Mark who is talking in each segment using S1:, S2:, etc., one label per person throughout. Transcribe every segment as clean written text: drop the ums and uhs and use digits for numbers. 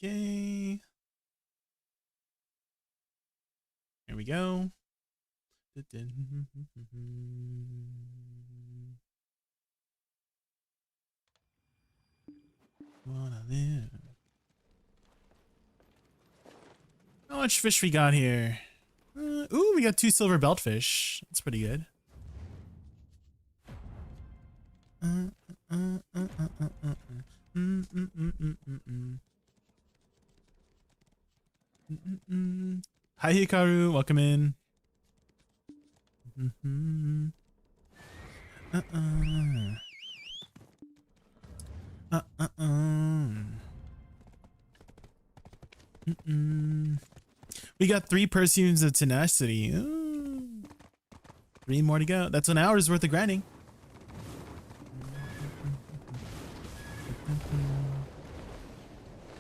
S1: Okay. Here we go. Wanna live. How much fish we got here? Ooh, we got 2 silver beltfish. That's pretty good. Hi Hikaru, welcome in. We got 3 perfumes of tenacity. Ooh. 3 more to go. That's an hour's worth of grinding.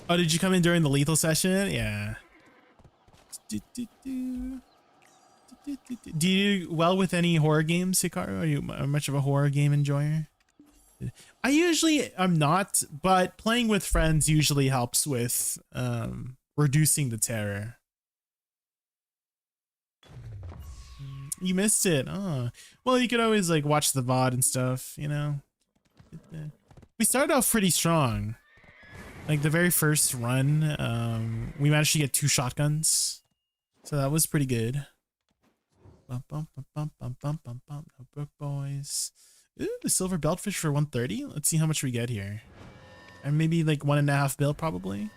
S1: Oh, did you come in during the lethal session? Yeah. Do you do well with any horror games, Hikaru? Are you much of a horror game enjoyer? I usually am not, but playing with friends usually helps with reducing the terror. You missed it. Oh, well, you could always like watch the VOD and stuff, you know. We started off pretty strong. Like the very first run, we managed to get 2 shotguns, so that was pretty good. Notebook boys. Ooh, the silver beltfish for 130. Let's see how much we get here, and maybe like 1.5 bill probably.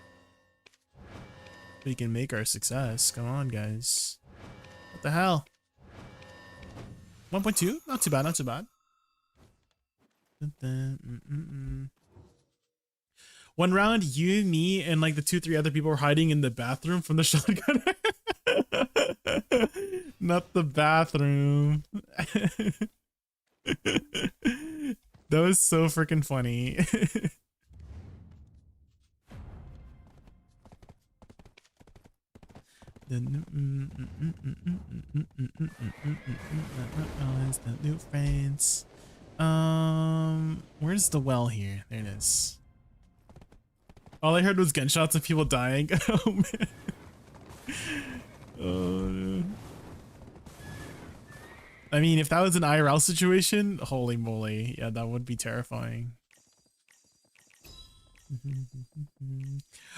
S1: We can make our success. Come on, guys. What the hell? 1.2? Not too bad, not too bad. One round, you, me, and like the 2-3 other people were hiding in the bathroom from the shotgun. Not the bathroom. That was so freaking funny. The new friends. Where's the well here? There it is. All I heard was gunshots and people dying. Oh man. Oh dude. I mean, if that was an IRL situation, holy moly, yeah, that would be terrifying.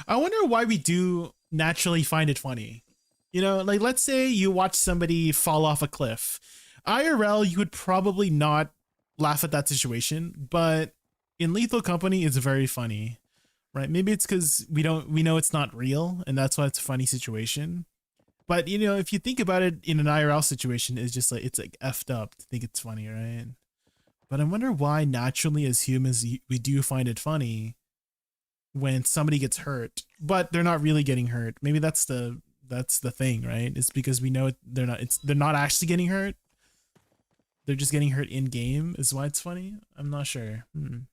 S1: I wonder why we do naturally find it funny. You know, like let's say you watch somebody fall off a cliff. IRL, you would probably not laugh at that situation, but in Lethal Company, it's very funny, right? Maybe it's because we know it's not real, and that's why it's a funny situation. But you know, if you think about it in an IRL situation, it's just like it's like effed up to think it's funny, right? But I wonder why naturally as humans we do find it funny when somebody gets hurt, but they're not really getting hurt. Maybe that's the thing, right? It's because we know they're not actually getting hurt. They're just getting hurt in game is why it's funny. I'm not sure. I'm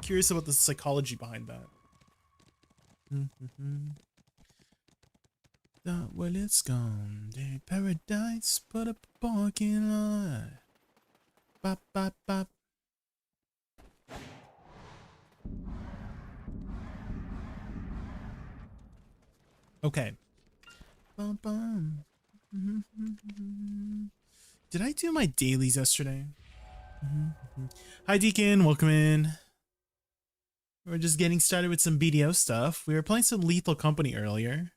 S1: curious about the psychology behind that. Well, it's gone. Day paradise, put up a parking lot. Bop, bop, bop. Okay. Bum, bum. Did I do my dailies yesterday? Hi, Deacon. Welcome in. We're just getting started with some BDO stuff. We were playing some Lethal Company earlier.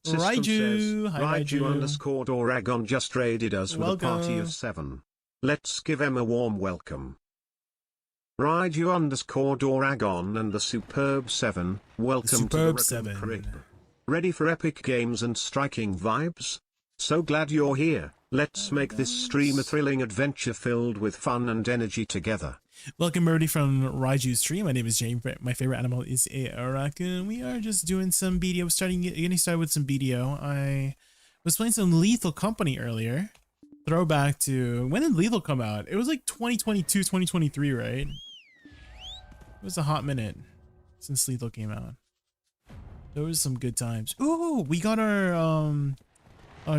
S1: Raiju. Hi,
S2: Raiju_Doragon just raided us with a party of 7. Let's give him a warm welcome. Raiju_Doragon and the Superb 7, welcome to the Raccoon Crib. Ready for epic games and striking vibes? So glad you're here. Let's make this stream a thrilling adventure filled with fun and energy together.
S1: Welcome everybody from Raiju's stream. My name is Jay. My favorite animal is a raccoon. We are just doing some BDO, getting started with some BDO. I was playing some Lethal Company earlier. Throwback to, when did Lethal come out? It was like 2022, 2023, right? It was a hot minute since Lethal came out. There was some good times. Ooh, we got our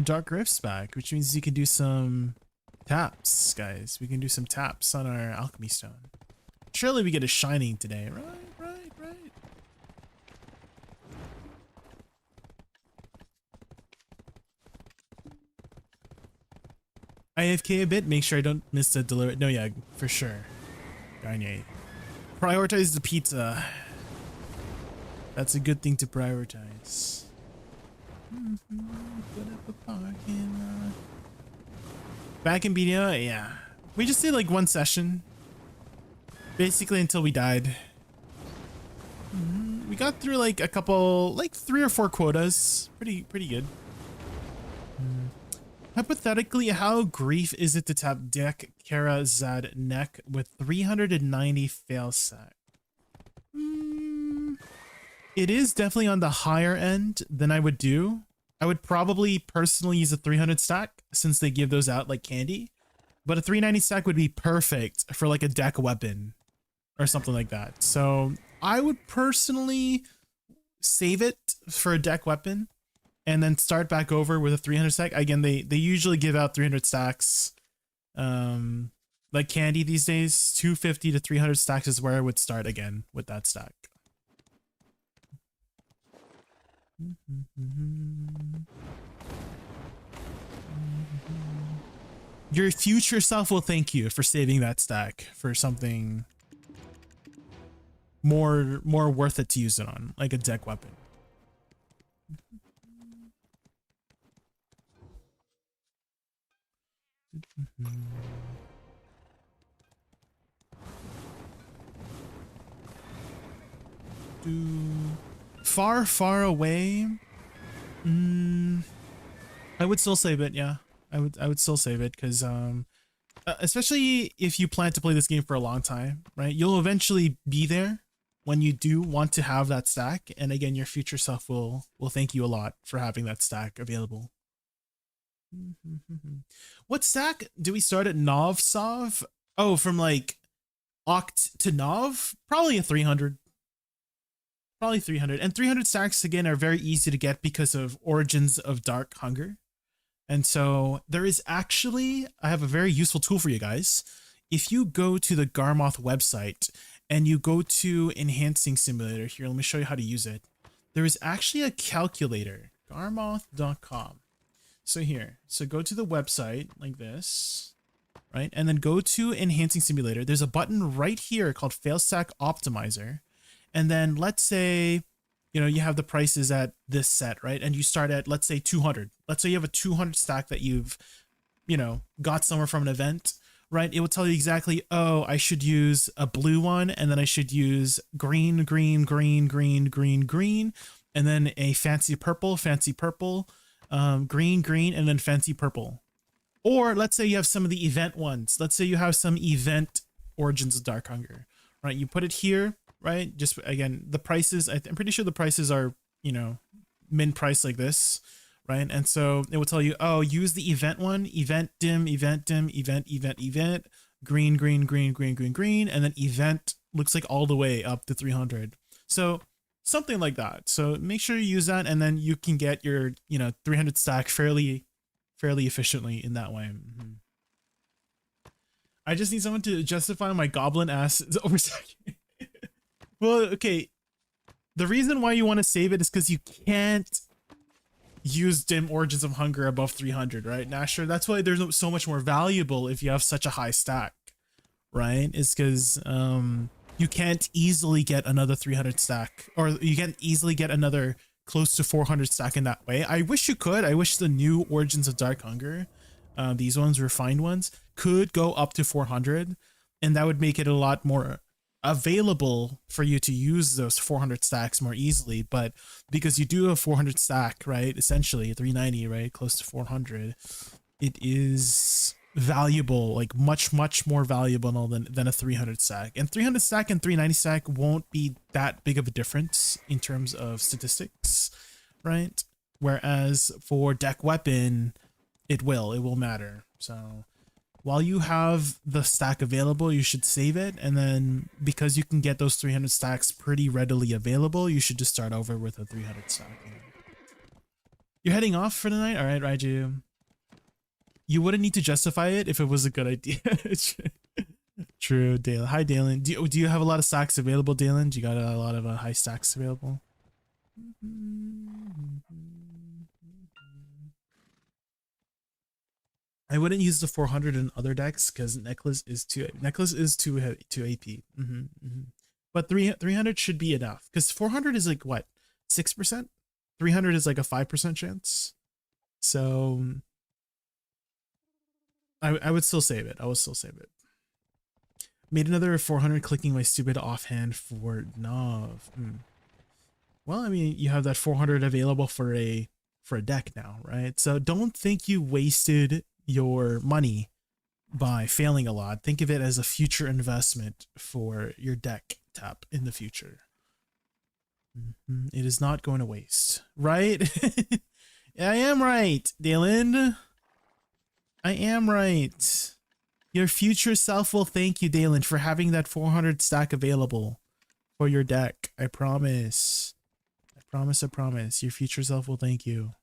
S1: Dark Rifts back, which means you can do some taps, guys. We can do some taps on our Alchemy Stone. Surely we get a shining today, right? Right. AFK a bit, make sure I don't miss the delivery. No, yeah, for sure. Garnier. Prioritize the pizza. That's a good thing to prioritize. Put up a parking lot. Back in BDO, yeah. We just did like one session. Basically until we died. We got through like a couple, like 3 or 4 quotas. Pretty good. Hypothetically, how grief is it to tap deck Kara Zad neck with 390 fail sack? It is definitely on the higher end than I would do. I would probably personally use a 300 stack since they give those out like candy. But a 390 stack would be perfect for like a deck weapon or something like that. So I would personally save it for a deck weapon and then start back over with a 300 stack. Again, they usually give out 300 stacks like candy these days. 250 to 300 stacks is where I would start again with that stack. Your future self will thank you for saving that stack for something more worth it to use it on, like a deck weapon. Far away. I would still save it. Yeah, I would still save it because especially if you plan to play this game for a long time, right? You'll eventually be there when you do want to have that stack, and again, your future self will thank you a lot for having that stack available. What stack do we start at? Nov Sov? Oh, from like Oct to Nov? Probably a 300. Probably 300. And 300 stacks, again, are very easy to get because of Origins of Dark Hunger. And so there is actually, I have a very useful tool for you guys. If you go to the Garmoth website and you go to Enhancing Simulator, here, let me show you how to use it. There is actually a calculator, garmoth.com. So here, so go to the website like this, right? And then go to Enhancing Simulator. There's a button right here called Failstack Optimizer. And then let's say, you know, you have the prices at this set, right? And you start at, let's say 200. Let's say you have a 200 stack that you've, you know, got somewhere from an event, right? It will tell you exactly, oh, I should use a blue one, and then I should use green, green, green, green, green, green, and then a fancy purple, green, green, and then fancy purple. Or let's say you have some of the event ones. Let's say you have some event Origins of Dark Hunger, right? You put it here, right? Just again, the prices, I'm pretty sure the prices are, you know, min price like this, right? And so it will tell you, oh, use the event one, event dim, event, green, green, green, green, green, green, and then event looks like all the way up to 300. So something like that. So make sure you use that, and then you can get your, you know, 300 stack fairly efficiently in that way. I just need someone to justify my goblin ass overstacking. Well, okay. The reason why you want to save it is because you can't use dim Origins of Hunger above 300, right? Nasher, that's why there's so much more valuable if you have such a high stack, right? It's because you can't easily get another 300 stack, or you can't easily get another close to 400 stack in that way. I wish you could. I wish the new Origins of Dark Hunger, these ones, refined ones, could go up to 400, and that would make it a lot more available for you to use those 400 stacks more easily. But because you do a 400 stack, right, essentially 390, right, close to 400, it is valuable, like much more valuable than a 300 stack. And 300 stack and 390 stack won't be that big of a difference in terms of statistics, right? Whereas for deck weapon, it will matter. So while you have the stack available, you should save it. And then because you can get those 300 stacks pretty readily available, you should just start over with a 300 stack. You're heading off for the night? All right, Raiju. You wouldn't need to justify it if it was a good idea. True, Dalen. Hi, Dalen. Do you have a lot of stacks available, Dalen? Do you got a lot of high stacks available? I wouldn't use the 400 in other decks because necklace is too heavy, too AP. But 300 should be enough because 400 is like what, 6%? 300 is like a 5% chance. So I would still save it. I would still save it. Made another 400 clicking my stupid offhand for Nov. Well, I mean, you have that 400 available for a deck now, right? So don't think you wasted your money by failing a lot. Think of it as a future investment for your deck tap in the future. It is not going to waste, right? I am right, Dalen. I am right. Your future self will thank you, Dalen, for having that 400 stack available for your deck. I promise. I promise, I promise. Your future self will thank you.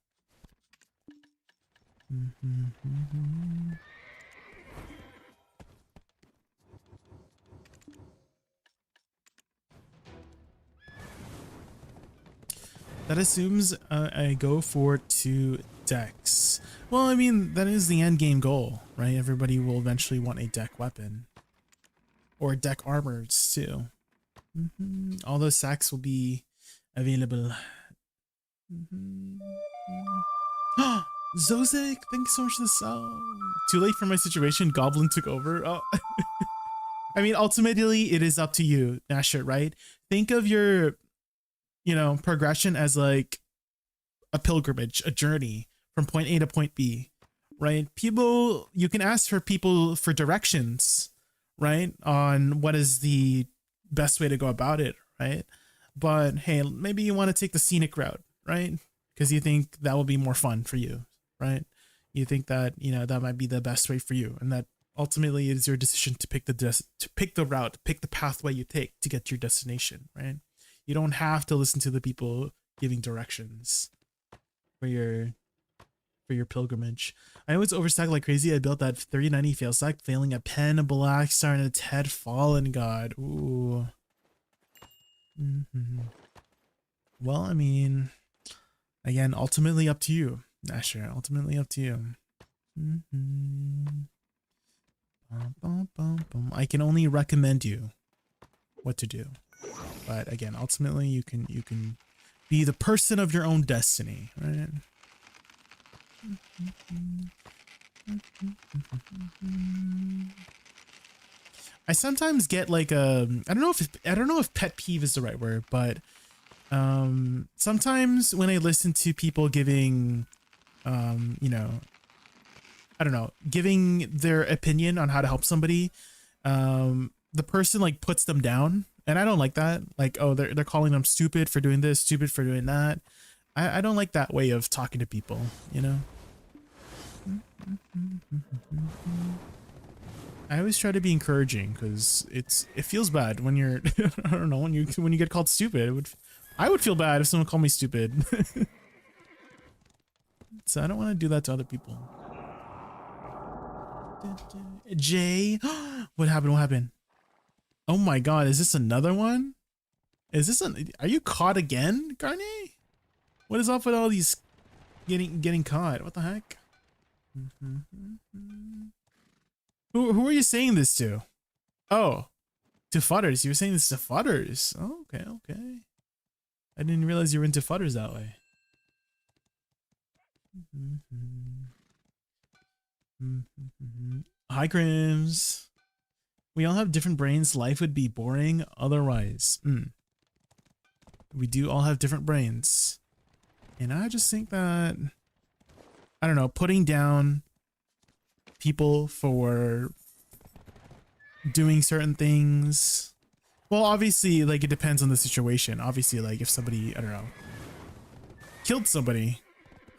S1: That assumes I go for 2 decks. Well, I mean, that is the end game goal, right? Everybody will eventually want a deck weapon. Or deck armors, too. All those sacks will be available. Zozek, thank you so much for the sub. Too late for my situation, Goblin took over. Oh. I mean, ultimately, it is up to you, Nasher, right? Think of your, progression as like a pilgrimage, a journey from point A to point B, right? You can ask for people for directions, right? On what is the best way to go about it, right? But hey, maybe you want to take the scenic route, right? Because you think that will be more fun for you, right? You think that, that might be the best way for you. And that ultimately it is your decision to pick the route, pick the pathway you take to get to your destination, right? You don't have to listen to the people giving directions for your pilgrimage. I always overstack like crazy. I built that 3090 fail stack, failing a pen, a black star, and a Ted Fallen God. Ooh. Well, I mean, again, ultimately up to you, Nasher. Ultimately up to you. I can only recommend you what to do, but again, ultimately you can be the person of your own destiny, right? I sometimes get like I don't know if pet peeve is the right word, but sometimes when I listen to people giving giving their opinion on how to help somebody, the person like puts them down, and I don't like that. Like, oh, they're calling them stupid for doing this, stupid for doing that. I don't like that way of talking to people, I always try to be encouraging because it feels bad when you're I don't know, when you get called stupid. I would feel bad if someone called me stupid. So I don't want to do that to other people. Jay, what happened? Oh my god, is this another one? Are you caught again, Garnet? What is up with all these getting caught? What the heck? Who are you saying this to? Oh, to Fudders. You were saying this to Fudders. Oh, okay. I didn't realize you were into Fudders that way. Hi, Crims. We all have different brains. Life would be boring otherwise. We do all have different brains. And I just think that, I don't know, putting down people for doing certain things. Well, obviously, like, it depends on the situation. Obviously, like, if somebody, I don't know, killed somebody,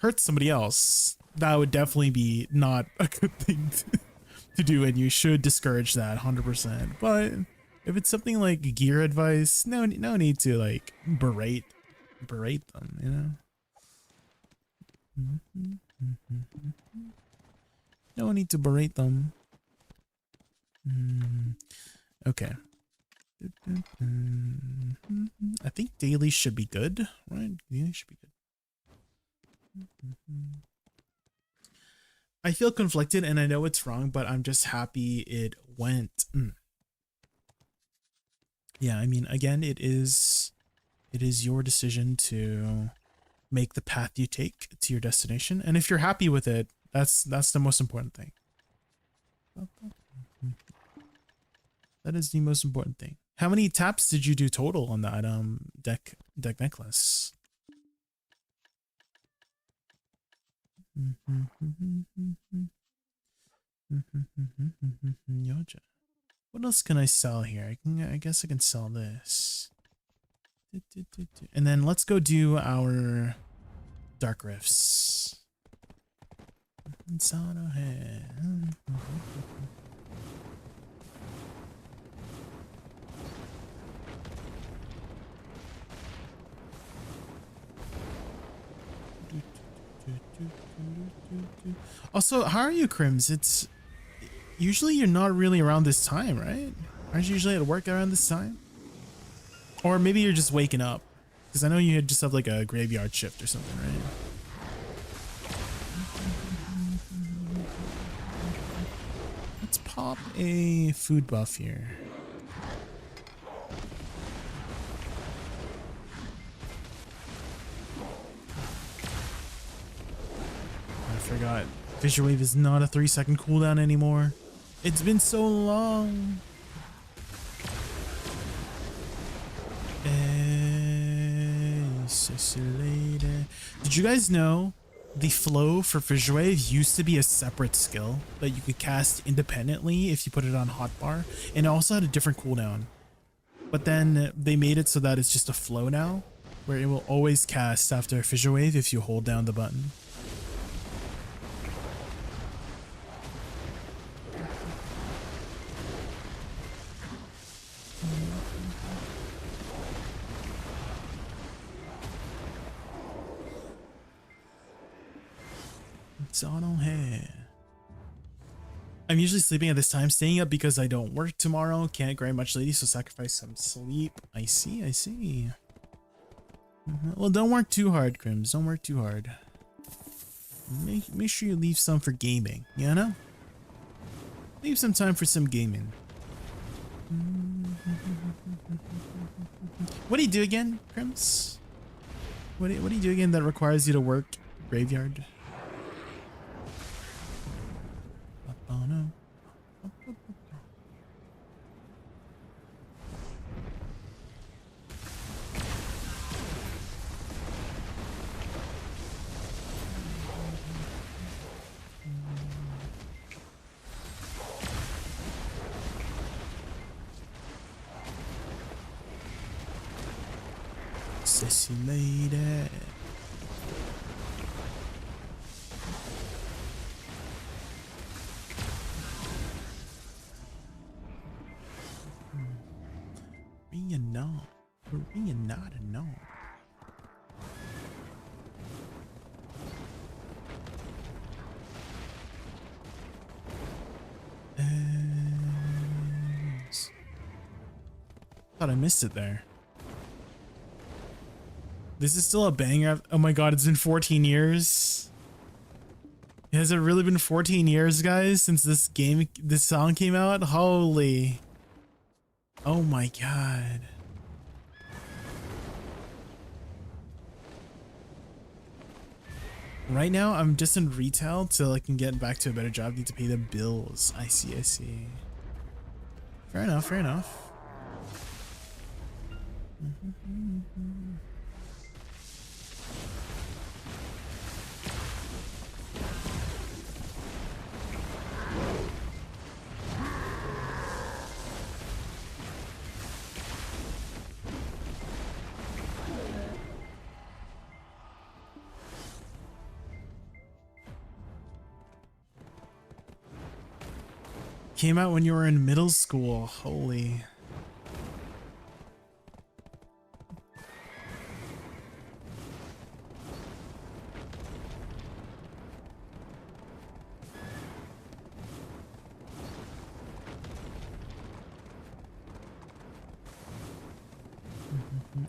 S1: hurt somebody else, that would definitely be not a good thing to do, and you should discourage that 100%. But if it's something like gear advice, no need to, like, berate them, No need to berate them. Okay. I think daily should be good, right? Daily should be good. I feel conflicted and I know it's wrong, but I'm just happy it went. Yeah, I mean, again, it is your decision to make the path you take to your destination. And if you're happy with it, that's the most important thing. That is the most important thing. How many taps did you do total on that deck necklace? What else can I sell here? I guess I can sell this. And then let's go do our dark rifts. Also, how are you, Crims? It's usually you're not really around this time, right? Aren't you usually at work around this time? Or maybe you're just waking up. Because I know you just have like a graveyard shift or something, right? Let's pop a food buff here. I forgot. Fissure Wave is not a 3-second cooldown anymore. It's been so long. Did you guys know the flow for Fissure Wave used to be a separate skill that you could cast independently if you put it on hotbar, and it also had a different cooldown. But then they made it so that it's just a flow now, where it will always cast after Fissure Wave if you hold down the button. I'm usually sleeping at this time, staying up because I don't work tomorrow. Can't grind much lately, so sacrifice some sleep. I see, I see. Well, don't work too hard, Crims. Don't work too hard. Make sure you leave some for gaming, you know? Leave some time for some gaming. What do you do again, Crims? What do you do again that requires you to work graveyard? Oh no. Sissy lady. No. Thought I missed it there. This is still a banger. Oh my god, it's been 14 years. Has it really been 14 years, guys, since this song came out? Holy. Oh my god. Right now, I'm just in retail till I can get back to a better job. Need to pay the bills. I see, I see. Fair enough, fair enough. Came out when you were in middle school. Holy.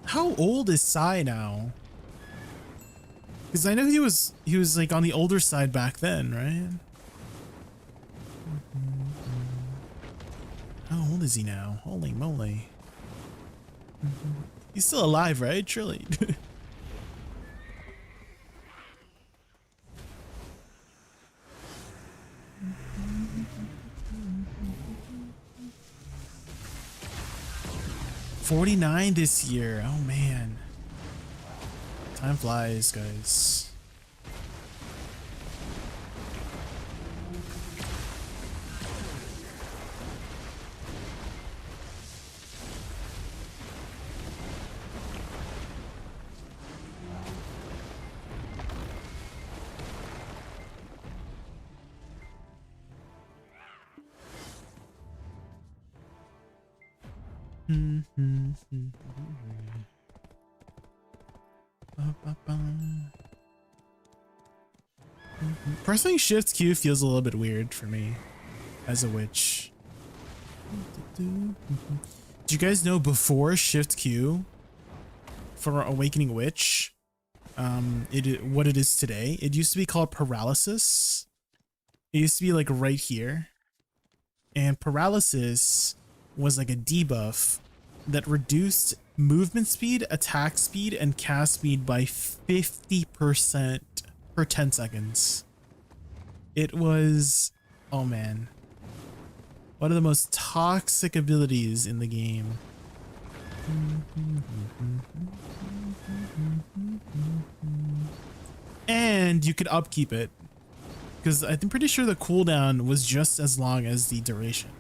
S1: How old is Sai now? Because I know he was like on the older side back then, right? How old is he now? Holy moly. He's still alive, right? Surely. $49 this year. Oh man. Time flies, guys. Pressing Shift Q feels a little bit weird for me as a witch. Do you guys know before Shift Q for Awakening Witch, what it is today? It used to be called Paralysis. It used to be like right here, and Paralysis was like a debuff that reduced movement speed, attack speed, and cast speed by 50% per 10 seconds. It was, oh man, one of the most toxic abilities in the game. And you could upkeep it, because I'm pretty sure the cooldown was just as long as the duration.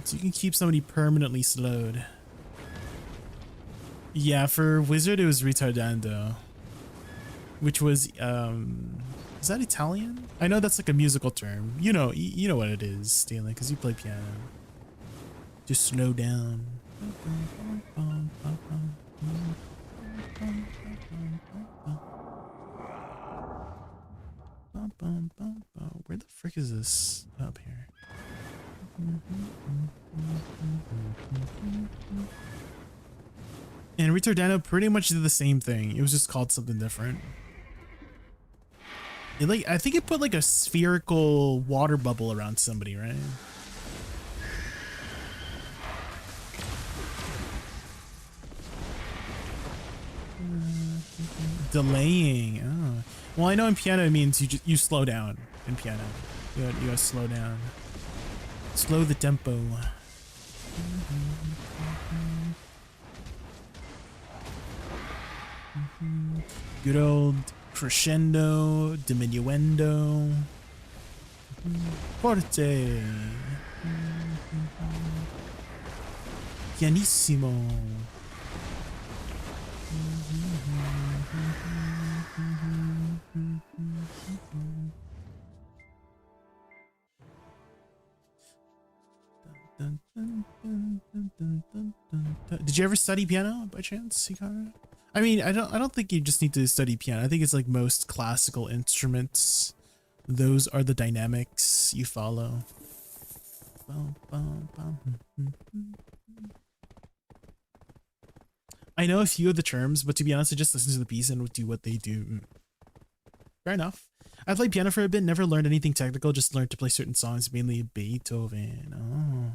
S1: So you can keep somebody permanently slowed. Yeah, for Wizard it was Ritardando, which was is that Italian? I know that's like a musical term. You know what it is, Stanley, because you play piano. Just slow down. Where the frick is this? Up here. And Ritardano pretty much did the same thing. It was just called something different. I think it put like a spherical water bubble around somebody, right? Delaying. Oh. Well, I know in piano it means you slow down in piano. You gotta slow down. Slow the tempo. Good old crescendo, diminuendo, forte, pianissimo. Did you ever study piano by chance, Hikaru? I mean, I don't think you just need to study piano. I think it's like most classical instruments. Those are the dynamics you follow. I know a few of the terms, but to be honest, I just listen to the piece and do what they do. Fair enough. I played piano for a bit, never learned anything technical, just learned to play certain songs, mainly Beethoven. Oh.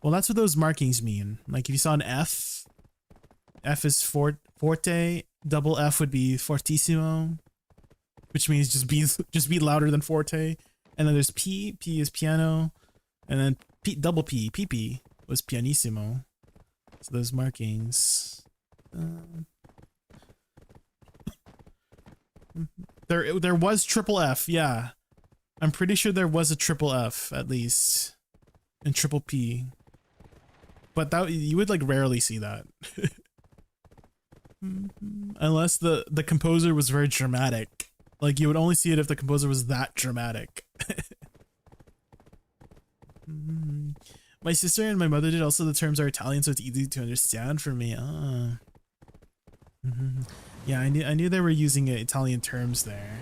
S1: Well, that's what those markings mean. Like if you saw an F, F is forte, double F would be fortissimo, which means just be louder than forte. And then there's P, P is piano, and then double P, PP was pianissimo. So those markings. There was triple F, yeah. I'm pretty sure there was a triple F at least, and triple P. But that you would like rarely see that. Unless the composer was very dramatic. Like you would only see it if the composer was that dramatic. My sister and my mother did also. The terms are Italian, so it's easy to understand for me. Yeah, I knew they were using Italian terms there.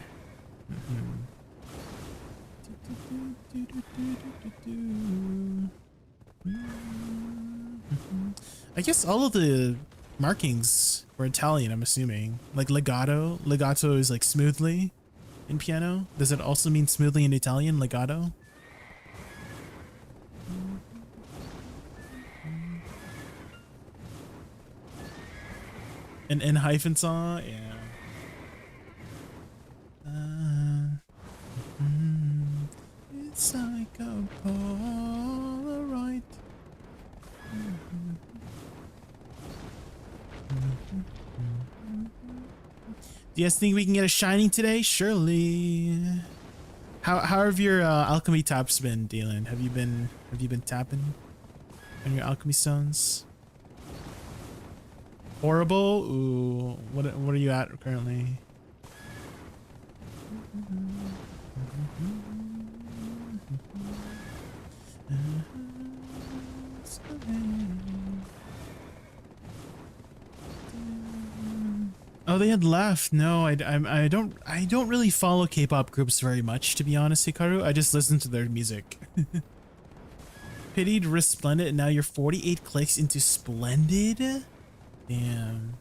S1: I guess all of the markings were Italian, I'm assuming. Like legato. Legato is like smoothly in piano. Does it also mean smoothly in Italian, legato? An N hyphen saw? Yeah. It's like a Polaroid. Do you guys think we can get a shining today? Surely. How have your alchemy taps been dealing? Have you been tapping on your alchemy stones? Horrible. Ooh, what are you at currently? Oh, they had left. No, I don't really follow K-pop groups very much, to be honest, Hikaru. I just listen to their music. Pitied Resplendent, and now you're 48 clicks into Splendid. Damn.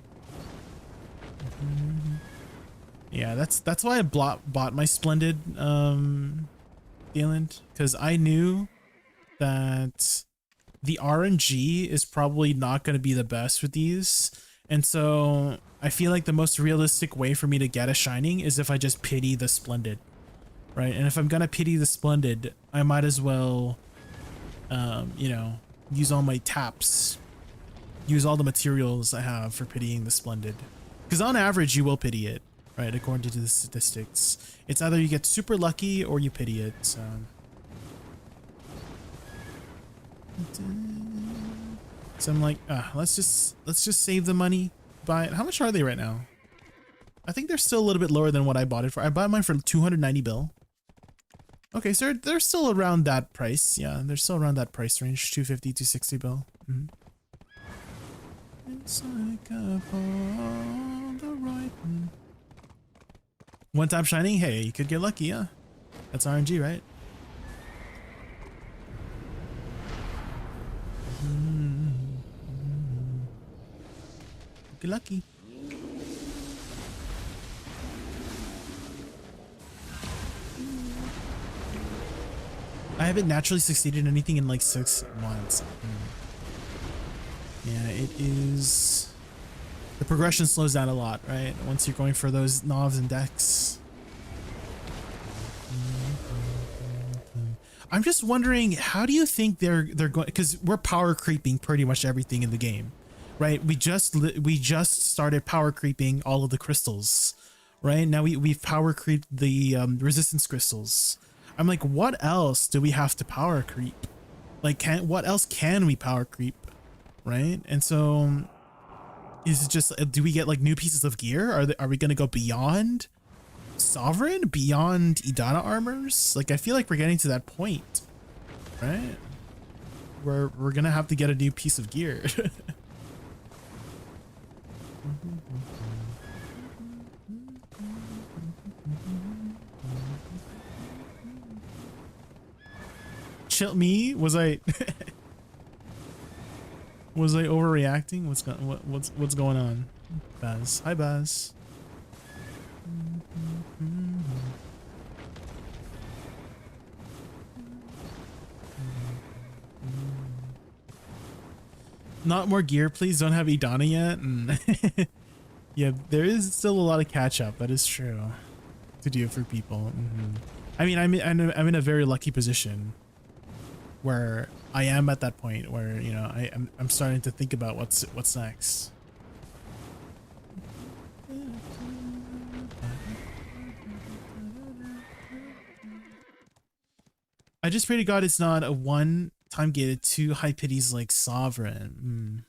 S1: Yeah, that's why I bought my Splendid Galen, because I knew that the RNG is probably not going to be the best with these, and so I feel like the most realistic way for me to get a shining is if I just pity the Splendid, right? And if I'm gonna pity the Splendid, I might as well you know, use all my taps, use all the materials I have for pitying the Splendid, because on average you will pity it, right? According to the statistics, it's either you get super lucky or you pity it. So I'm like, let's just save the money, buy it. How much are they right now? I think they're still a little bit lower than what I bought it for. I bought mine for 290 bill. Okay, so they're still around that price. Yeah, they're still around that price range, 250, 260 bill. It's like a Polaroid. One time shining, hey, you could get lucky, yeah. That's RNG, right? Get lucky. I haven't naturally succeeded in anything in like 6 months. Yeah, it is. The progression slows down a lot, right? Once you're going for those knobs and decks. I'm just wondering, how do you think they're going? Because we're power creeping pretty much everything in the game, right? We just started power creeping all of the crystals, right? Now we've power creeped the resistance crystals. I'm like, what else do we have to power creep? Like, what else can we power creep, right? And so, is it just, do we get like new pieces of gear? Are we gonna go beyond Sovereign, beyond Idana armors? Like, I feel like we're getting to that point, right? Where we're gonna have to get a new piece of gear. Chill me? Was I was I overreacting? What's going on? Baz. Hi, Baz. Not more gear, please. Don't have Idana yet. Yeah, there is still a lot of catch up. That is true to do for people. I mean, I'm in a very lucky position where I am at that point where, you know, I'm starting to think about what's next. I just pray to God it's not a one-time gated 2 high pities like Sovereign.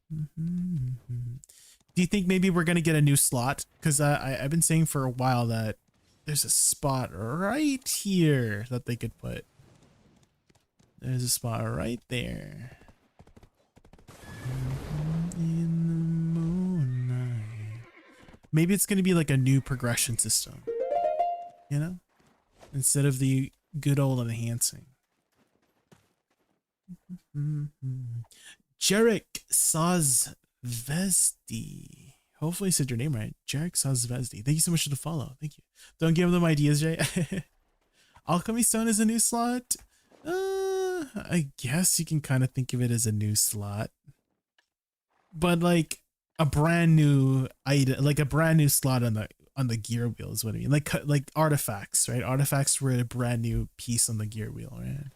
S1: Do you think maybe we're gonna get a new slot? Because I've been saying for a while that there's a spot right here that they could put. There's a spot right there. In the moonlight. Maybe it's gonna be like a new progression system, you know, instead of the good old enhancing. Jarek Sazvesti. Hopefully I said your name right. Jarek Sazvesti. Thank you so much for the follow. Thank you. Don't give them ideas, Jay. Alchemy Stone is a new slot. I guess you can kind of think of it as a new slot. But like a brand new item, like a brand new slot on the gear wheel is what I mean. Like artifacts, right? Artifacts were a brand new piece on the gear wheel, right?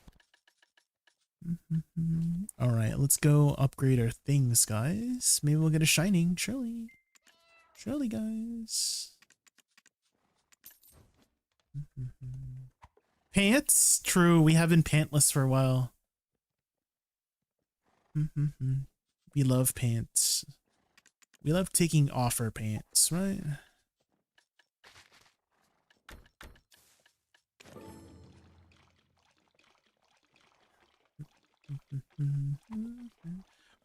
S1: All right, let's go upgrade our things, guys. Maybe we'll get a shining. Surely, guys. Pants? True, we have been pantless for a while. We love pants. We love taking off our pants, right?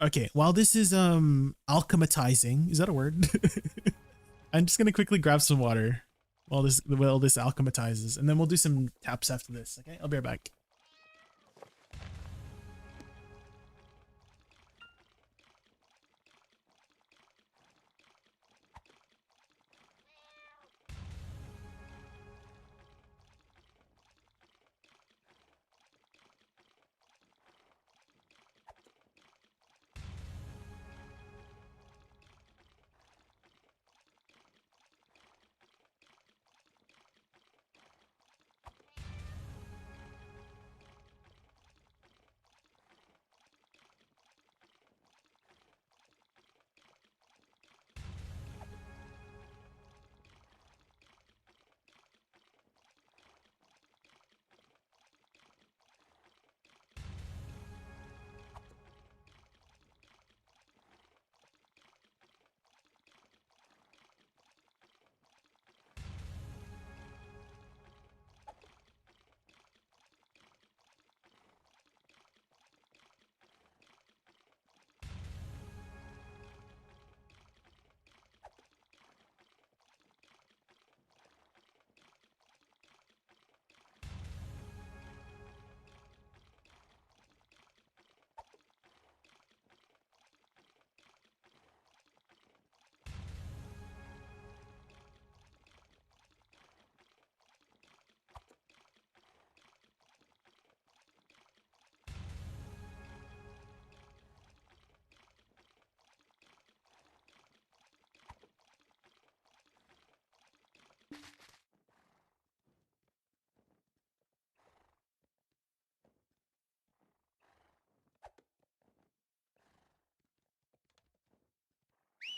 S1: Okay, while this is alchematizing, is that a word? I'm just gonna quickly grab some water while this alchematizes, and then we'll do some taps after this. Okay, I'll be right back.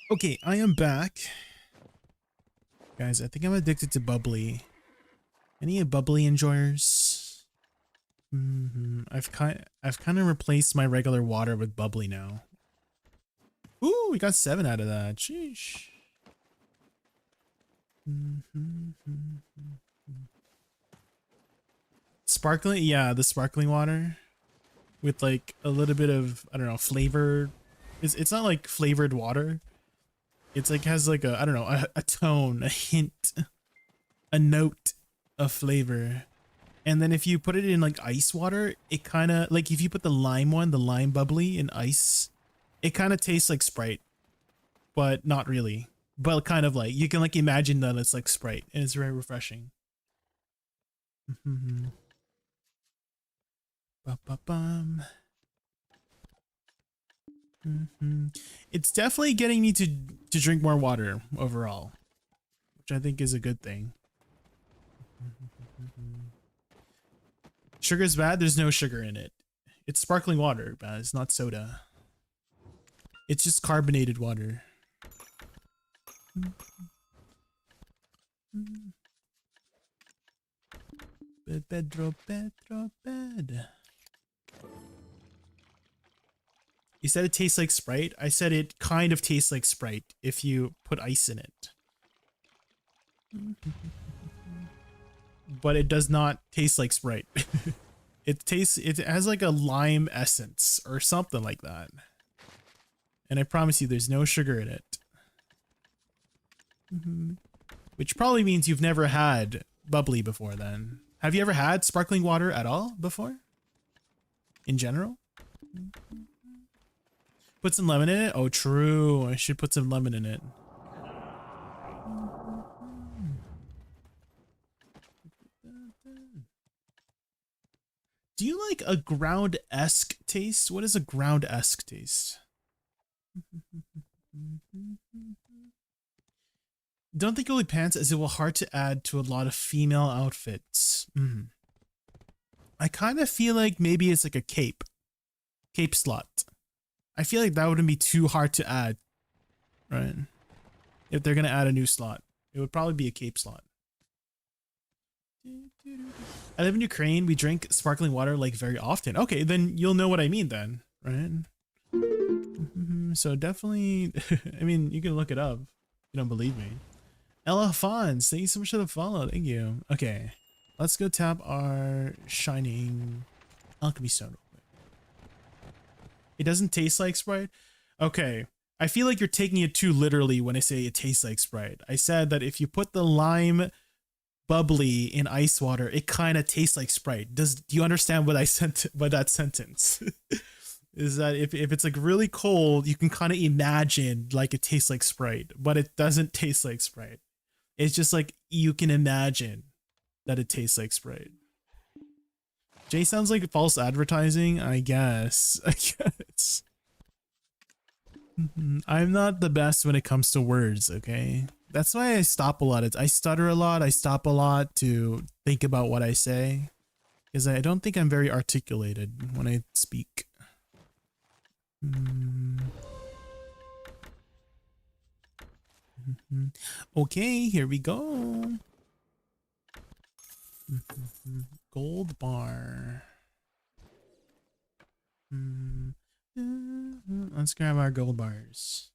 S1: Okay, I am back. Guys, I think I'm addicted to bubbly. Any bubbly enjoyers? I've kind of replaced my regular water with bubbly now. Ooh, we got 7 out of that. Sheesh. Sparkling, yeah, the sparkling water with like a little bit of, I don't know, flavor. It's not like flavored water. It's like has like a, I don't know, a tone, a hint, a note of flavor. And then if you put it in like ice water, it kind of like if you put the lime bubbly in ice, it kind of tastes like Sprite, but not really. But kind of like you can like imagine that it's like Sprite, and it's very refreshing. It's definitely getting me to drink more water overall, which I think is a good thing. Sugar's bad. There's no sugar in it. It's sparkling water, but it's not soda. It's just carbonated water. Pedro. You said it tastes like Sprite. I said it kind of tastes like Sprite if you put ice in it. But it does not taste like Sprite. It has like a lime essence or something like that. And I promise you there's no sugar in it. Which probably means you've never had bubbly before then. Have you ever had sparkling water at all before? In general? Put some lemon in it? Oh, true. I should put some lemon in it. Do you like a ground-esque taste? What is a ground-esque taste? Don't think only pants, as it will hard to add to a lot of female outfits. I kind of feel like maybe it's like a cape slot. I feel like that wouldn't be too hard to add, right? If they're gonna add a new slot, it would probably be a cape slot. I live in Ukraine. We drink sparkling water like very often. Okay, then you'll know what I mean then, right? So definitely, I mean, you can look it up if you don't believe me. Ella Fons, thank you so much for the follow. Thank you. Okay, let's go tap our shining alchemy stone real quick. It doesn't taste like Sprite? Okay, I feel like you're taking it too literally when I say it tastes like Sprite. I said that if you put the lime bubbly in ice water, it kind of tastes like Sprite. Do you understand what I sent by that sentence? Is that if it's like really cold, you can kind of imagine like it tastes like Sprite, but it doesn't taste like Sprite. It's just like you can imagine that it tastes like Sprite. Jay sounds like false advertising, I guess. I guess. I'm not the best when it comes to words, okay? That's why I stop a lot. I stutter a lot. I stop a lot to think about what I say, because I don't think I'm very articulated when I speak. Okay, here we go. Gold bar. Let's grab our gold bars.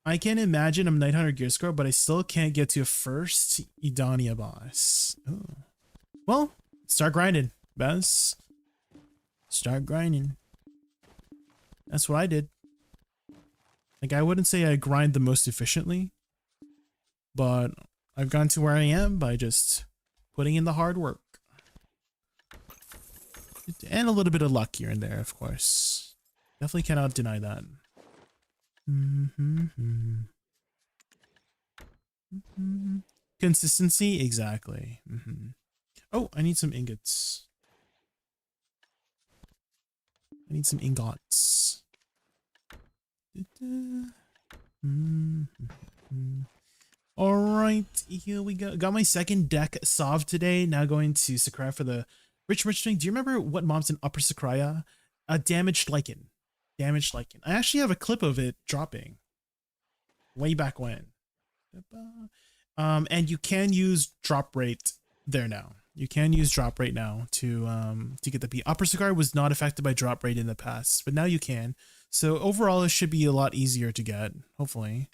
S1: I can imagine I'm 900 gear score, but I still can't get to a first Edania boss. Oh. Well, start grinding, Baz. Start grinding. That's what I did. Like, I wouldn't say I grind the most efficiently, but I've gotten to where I am by just putting in the hard work. And a little bit of luck here and there, of course. Definitely cannot deny that. Consistency, exactly. Oh, I need some ingots. I need some ingots. All right, here we go. Got my second deck solved today. Now going to Sakurai for the rich string. Do you remember what mobs in Upper Sakurai? Damaged Lichen. Damaged Lichen. I actually have a clip of it dropping way back when. And you can use drop rate there now. You can use drop rate now to get the P. Upper Sakurai was not affected by drop rate in the past, but now you can. So overall, it should be a lot easier to get, hopefully.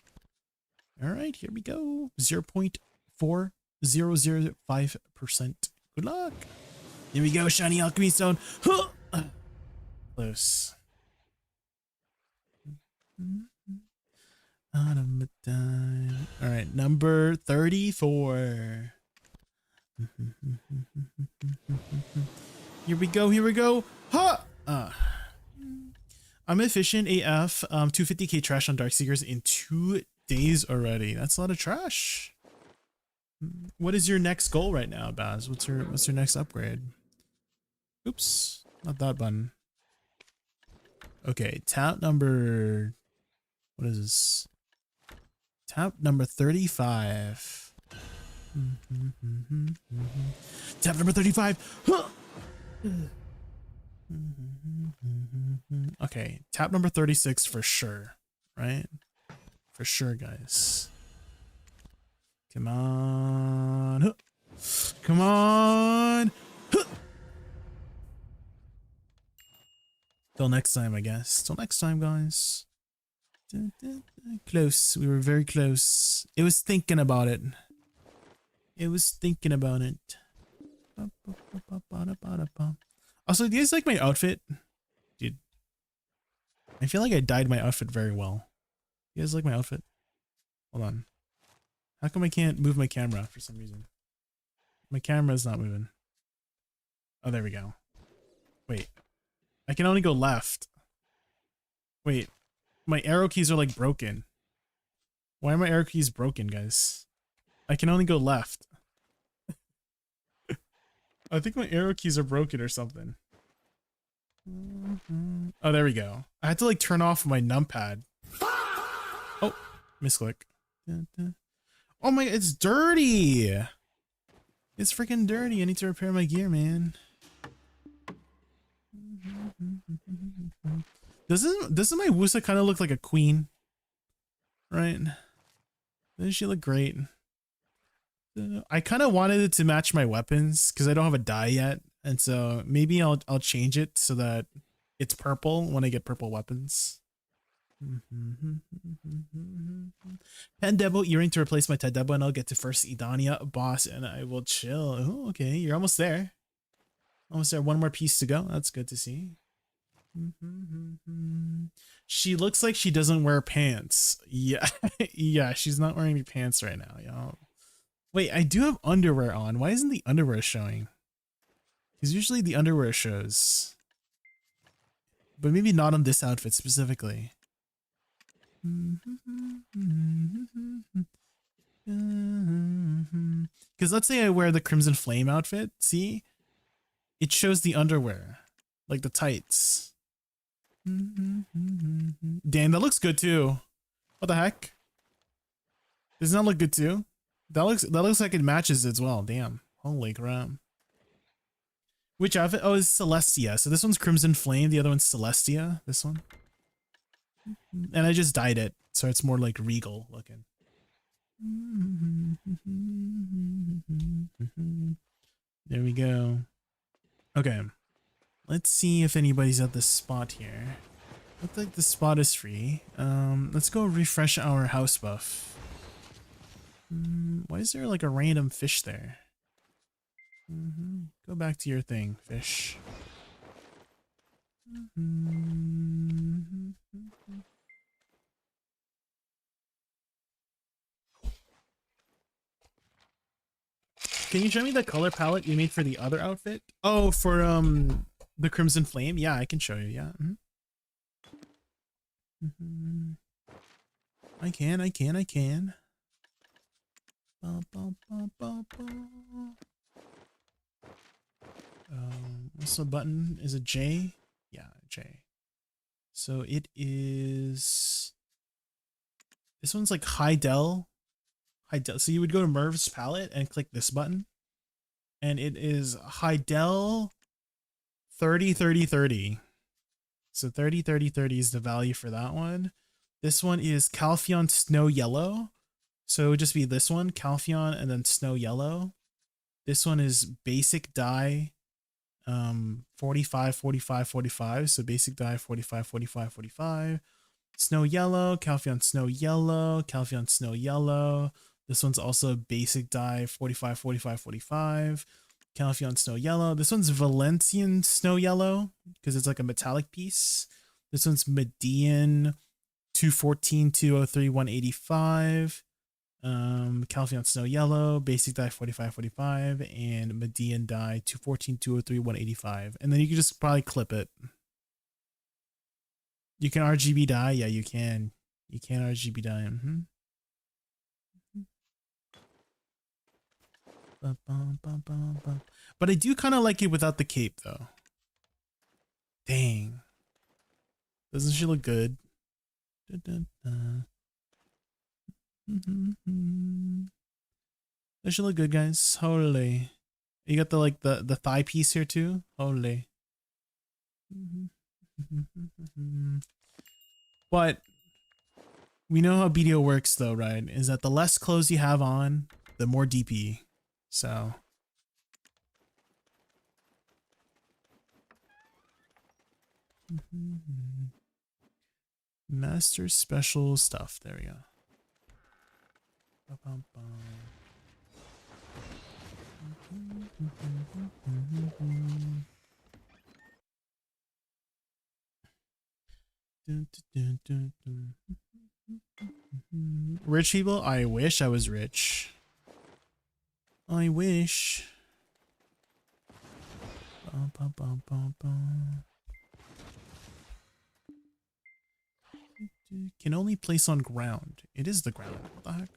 S1: All right, here we go. 0.4005%. Good luck. Here we go, shiny alchemy stone. Close. All right, number 34. Here we go, here we go. Ha! I'm efficient AF, 250k trash on Darkseekers in 2 days already. That's a lot of trash. What is your next goal right now, Baz? What's your next upgrade? Oops, not that button. Okay, tap number, what is this? Tap number 35. Tap number 35. Okay, tap number 36 for sure, right? For sure, guys. Come on. Come on. Till next time, I guess. Till next time, guys. Close. We were very close. It was thinking about it. It was thinking about it. Also, do you guys like my outfit? Dude, I feel like I dyed my outfit very well. You guys like my outfit? Hold on. How come I can't move my camera for some reason? My camera is not moving. Oh, there we go. Wait. I can only go left. Wait. My arrow keys are like broken. Why are my arrow keys broken, guys? I can only go left. I think my arrow keys are broken or something. Oh, there we go. I had to like turn off my numpad. Oh, misclick. Oh my, it's dirty. It's freaking dirty. I need to repair my gear, man. Doesn't my Woosa kind of look like a queen? Right? Doesn't she look great? I kind of wanted it to match my weapons because I don't have a dye yet, and so maybe I'll change it so that it's purple when I get purple weapons. Pen Debo earring to replace my Ted Debo, and I'll get to first Idania boss, and I will chill. Oh, okay, you're almost there. Almost there. One more piece to go. That's good to see. She looks like she doesn't wear pants. Yeah, yeah, she's not wearing any pants right now, y'all. Wait, I do have underwear on. Why isn't the underwear showing? Because usually the underwear shows. But maybe not on this outfit specifically. Because let's say I wear the Crimson Flame outfit. See? It shows the underwear. Like the tights. Damn, that looks good too. What the heck? Doesn't that look good too? That looks like it matches as well. Damn. Holy crap. Which outfit? Oh, it's Celestia. So this one's Crimson Flame. The other one's Celestia. This one. And I just dyed it. So it's more like regal looking. There we go. Okay. Let's see if anybody's at this spot here. Looks like the spot is free. Let's go refresh our house buff. Why is there like a random fish there? Go back to your thing, fish. Can you show me the color palette you made for the other outfit? Oh, for the Crimson Flame? Yeah, I can show you, yeah. I can. What's the button? Is it J? Yeah, J. So it is. This one's like high del. So you would go to Merv's palette and click this button, and it is high del 30 30 30. So 30 30 30 is the value for that one. This one is Calpheon Snow Yellow. So it would just be this one, Calpheon, and then Snow Yellow. This one is basic dye 45 45 45. So basic dye 45 45 45. Snow Yellow, Calpheon Snow Yellow, Calpheon Snow Yellow. This one's also basic dye 45 45 45. Calpheon Snow Yellow. This one's Valencian Snow Yellow because it's like a metallic piece. This one's Median 214 203 185. Calpheon Snow Yellow, basic dye 45 45, and Median dye 214 203 185. And then you can just probably clip it. You can RGB dye, yeah, you can. You can RGB dye. But I do kind of like it without the cape, though. Dang, doesn't she look good? Does she look good, guys? Holy. You got the like the thigh piece here too. Holy. But we know how BDO works though, right? Is that the less clothes you have on, the more DP. So master special stuff. There we go. Rich people? I wish I was rich. I wish. Can only place on ground. It is the ground. What the heck?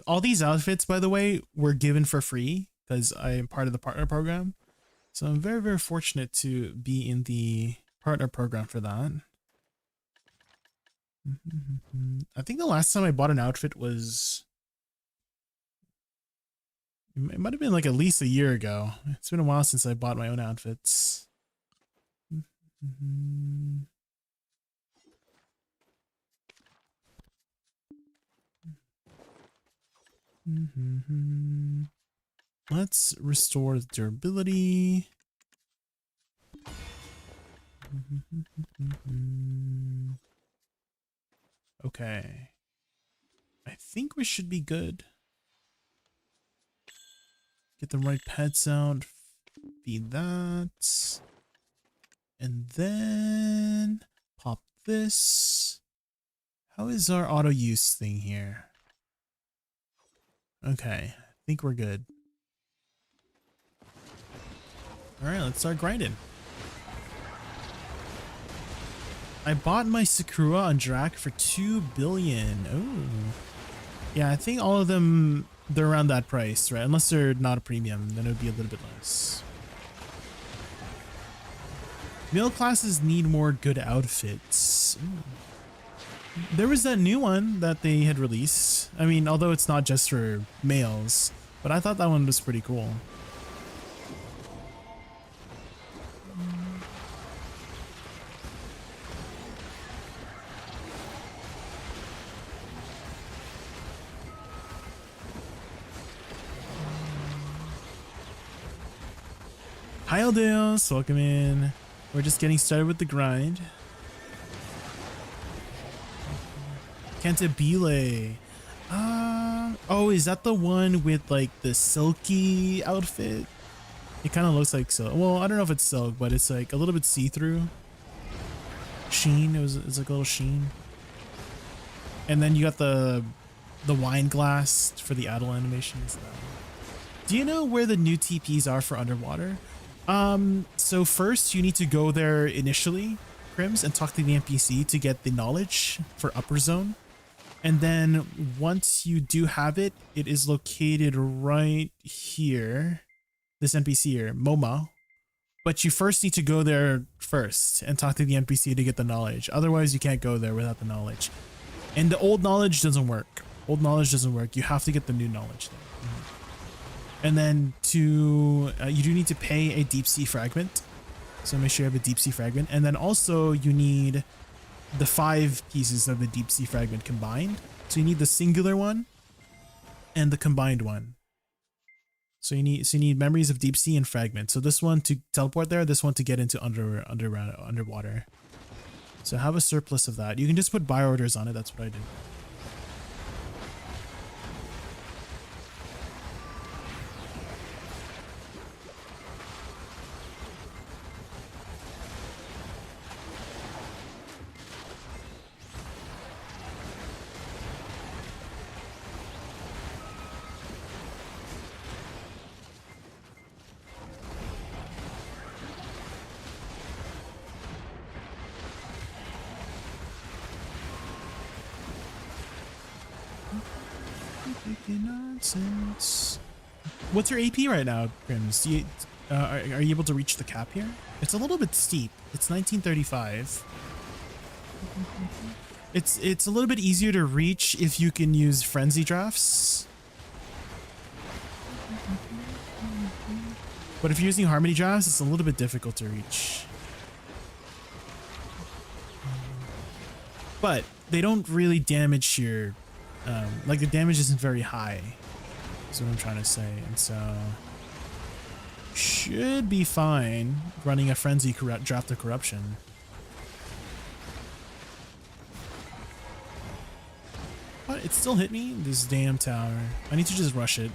S1: All these outfits, by the way, were given for free because I am part of the partner program. So I'm very, very fortunate to be in the partner program for that. I think the last time I bought an outfit was... It might have been like at least a year ago. It's been a while since I bought my own outfits. Let's restore durability. Okay. I think we should be good. Get the right pets out. Feed that. And then pop this. How is our auto use thing here? Okay, I think we're good. All right, let's start grinding. I bought my Sakura on Drac for 2 billion. Oh, yeah, I think all of them, they're around that price, right? Unless they're not a premium, then it would be a little bit less. Male classes need more good outfits. Ooh. There was that new one that they had released. I mean, although it's not just for males, but I thought that one was pretty cool. Hi Aldeos, welcome in. We're just getting started with the grind. Cantabile. Oh, is that the one with like the silky outfit? It kind of looks like silk. Well, I don't know if it's silk, but it's like a little bit see-through. Sheen. It's like a little sheen. And then you got the wine glass for the idle animations. Do you know where the new TPs are for underwater? So first you need to go there initially, Crims, and talk to the NPC to get the knowledge for upper zone. And then once you do have it, it is located right here. This NPC here, Moma. But you first need to go there first and talk to the NPC to get the knowledge. Otherwise you can't go there without the knowledge. And the old knowledge doesn't work. Old knowledge doesn't work. You have to get the new knowledge there. And then you do need to pay a deep sea fragment. So make sure you have a deep sea fragment. And then also you need the 5 pieces of the deep sea fragment combined. So you need the singular one and the combined one. So you need memories of deep sea and fragment. So this one to teleport there, this one to get into underwater. So have a surplus of that. You can just put buy orders on it. That's what I did. Nonsense. What's your AP right now, Crims? Do you, are you able to reach the cap here? It's a little bit steep. It's 1935. It's a little bit easier to reach if you can use frenzy drafts. But if you're using harmony drafts, it's a little bit difficult to reach. But they don't really damage your like the damage isn't very high, is what I'm trying to say, and so should be fine running a frenzy draft of corruption. But it still hit me, this damn tower. I need to just rush it.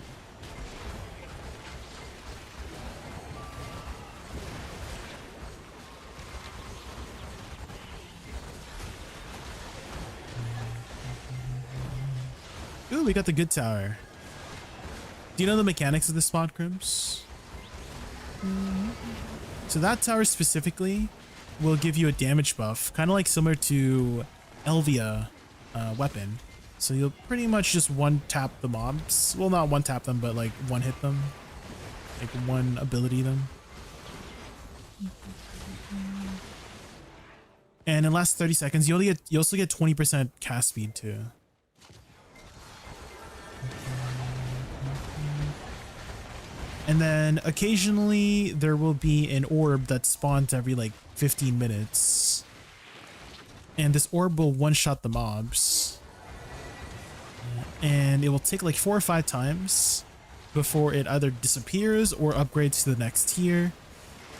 S1: Ooh, we got the good tower. Do you know the mechanics of this spot, Crims? So that tower specifically will give you a damage buff, kind of like similar to Elvia weapon. So you'll pretty much just one tap the mobs. Well, not one tap them, but like one hit them. Like one ability them. And in the last 30 seconds, you also get 20% cast speed too. And then occasionally there will be an orb that spawns every like 15 minutes. And this orb will one-shot the mobs. And it will take like 4 or 5 times before it either disappears or upgrades to the next tier.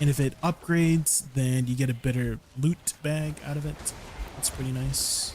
S1: And if it upgrades, then you get a better loot bag out of it. It's pretty nice.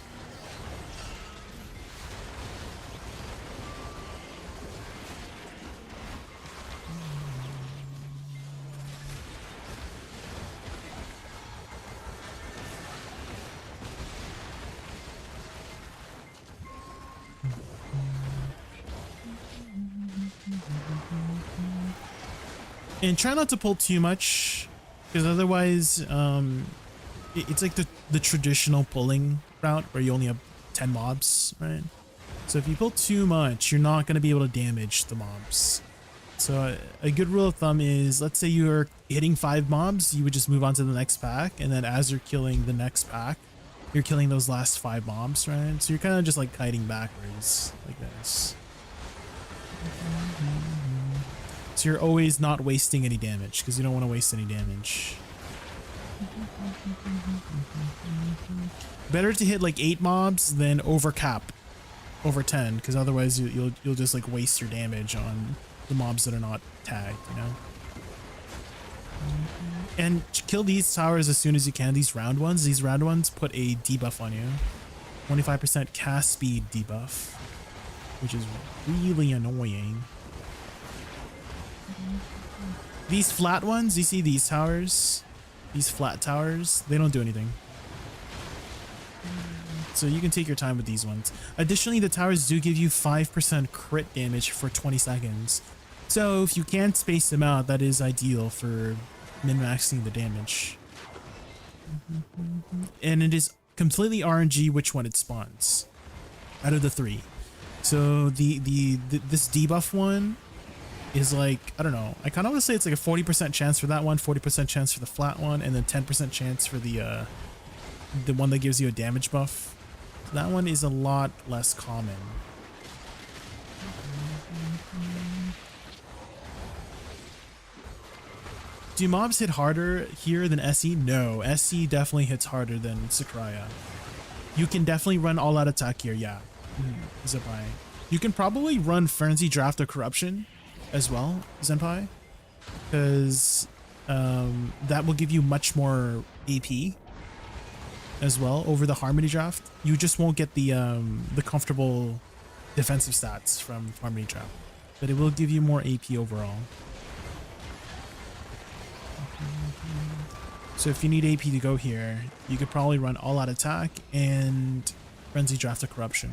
S1: And try not to pull too much, because otherwise it's like the traditional pulling route where you only have 10 mobs, right? So if you pull too much, you're not going to be able to damage the mobs. So a good rule of thumb is, let's say you're hitting 5 mobs, you would just move on to the next pack, and then as you're killing the next pack, you're killing those last 5 mobs, right? So you're kind of just like kiting backwards like this. So you're always not wasting any damage, because you don't want to waste any damage. Better to hit like 8 mobs than overcap over 10, because otherwise you'll just like waste your damage on the mobs that are not tagged, you know. And kill these towers as soon as you can. These round ones put a debuff on you, 25% cast speed debuff, which is really annoying. These flat ones, you see these towers, these flat towers, they don't do anything. So you can take your time with these ones. Additionally, the towers do give you 5% crit damage for 20 seconds. So if you can space them out, that is ideal for min-maxing the damage. And it is completely RNG which one it spawns out of the 3. So this debuff one is like, I don't know, I kind of want to say it's like a 40% chance for that one, 40% chance for the flat one, and then 10% chance for the one that gives you a damage buff. That one is a lot less common. Do mobs hit harder here than SE? No, SE definitely hits harder than Sakurai. You can definitely run all out attack here, yeah. Zenpai. You can probably run Frenzy Draft or Corruption as well, Zenpai, because that will give you much more AP as well over the Harmony Draft. You just won't get the comfortable defensive stats from Harmony Draft, but it will give you more AP overall. So if you need AP to go here, you could probably run all out attack and Frenzy Draft or Corruption.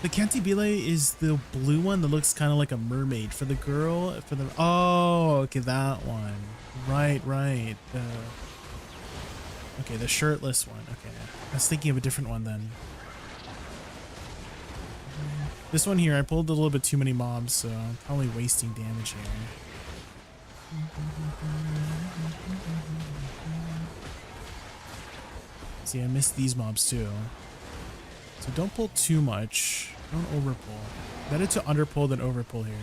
S1: The Cantabile is the blue one that looks kind of like a mermaid for the girl. For the okay, that one. Right. Okay, the shirtless one. Okay, I was thinking of a different one then. This one here, I pulled a little bit too many mobs, so I'm probably wasting damage here. See, I missed these mobs too. So don't pull too much. Don't overpull. Better to underpull than overpull here.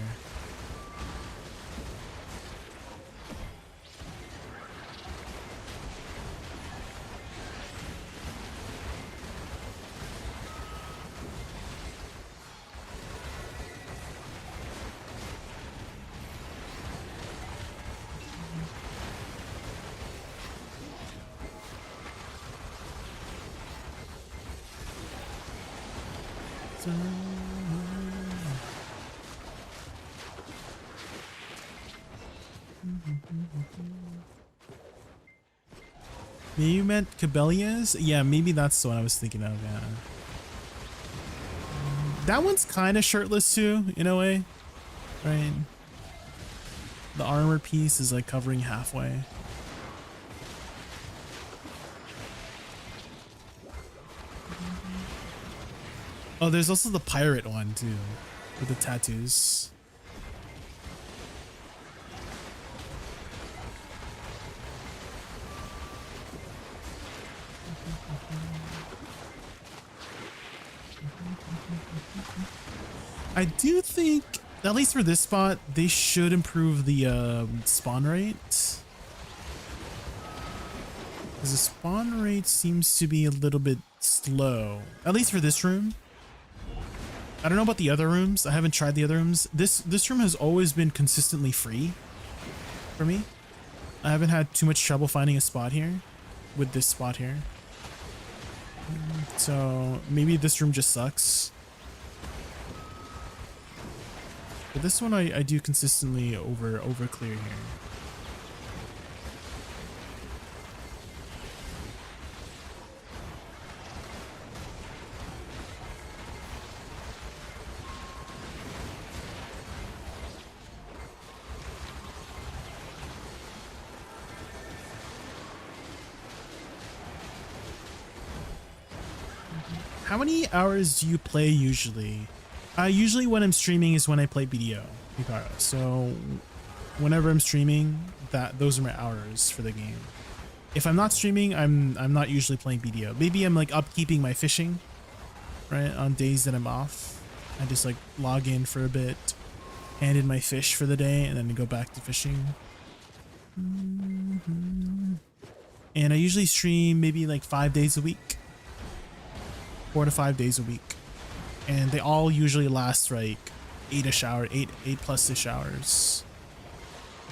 S1: Maybe you meant Cabelias? Yeah, maybe that's the one I was thinking of, yeah. That one's kind of shirtless too, in a way, right? The armor piece is like covering halfway. Oh, there's also the pirate one too, with the tattoos. I do think, at least for this spot, they should improve the spawn rate. Because the spawn rate seems to be a little bit slow, at least for this room. I don't know about the other rooms. I haven't tried the other rooms. This room has always been consistently free for me. I haven't had too much trouble finding a spot here with this spot here. So maybe this room just sucks. But this one I do consistently over clear here. How many hours do you play usually? Usually when I'm streaming is when I play BDO, Hikara. So whenever I'm streaming, those are my hours for the game. If I'm not streaming, I'm not usually playing BDO. Maybe I'm like upkeeping my fishing, right? On days that I'm off, I just like log in for a bit, hand in my fish for the day, and then go back to fishing. And I usually stream maybe like 5 days a week. 4 to 5 days a week, and they all usually last like 8+ hours,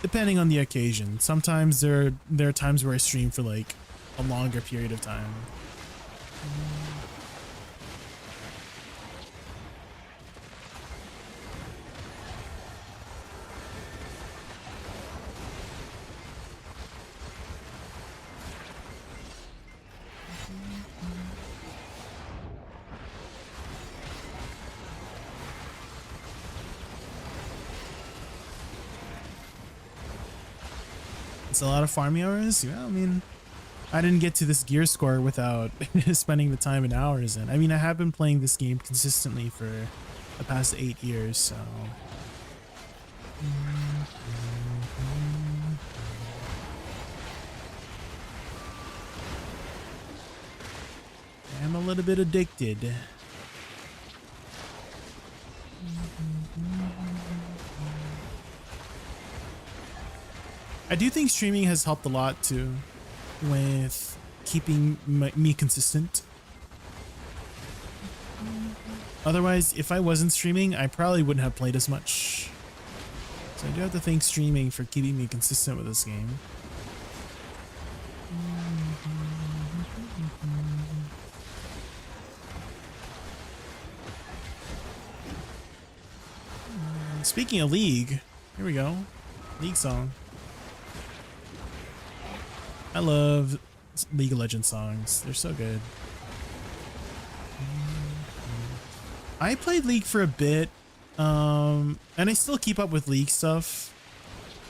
S1: depending on the occasion. Sometimes there are times where I stream for like a longer period of time. It's a lot of farming hours. Yeah, I mean, I didn't get to this gear score without spending the time and hours in. I mean, I have been playing this game consistently for the past 8 years, so. I'm a little bit addicted. I do think streaming has helped a lot too with keeping me consistent. Otherwise, if I wasn't streaming, I probably wouldn't have played as much. So I do have to thank streaming for keeping me consistent with this game. Speaking of League, here we go. League song. I love League of Legends songs. They're so good. I played League for a bit, and I still keep up with League stuff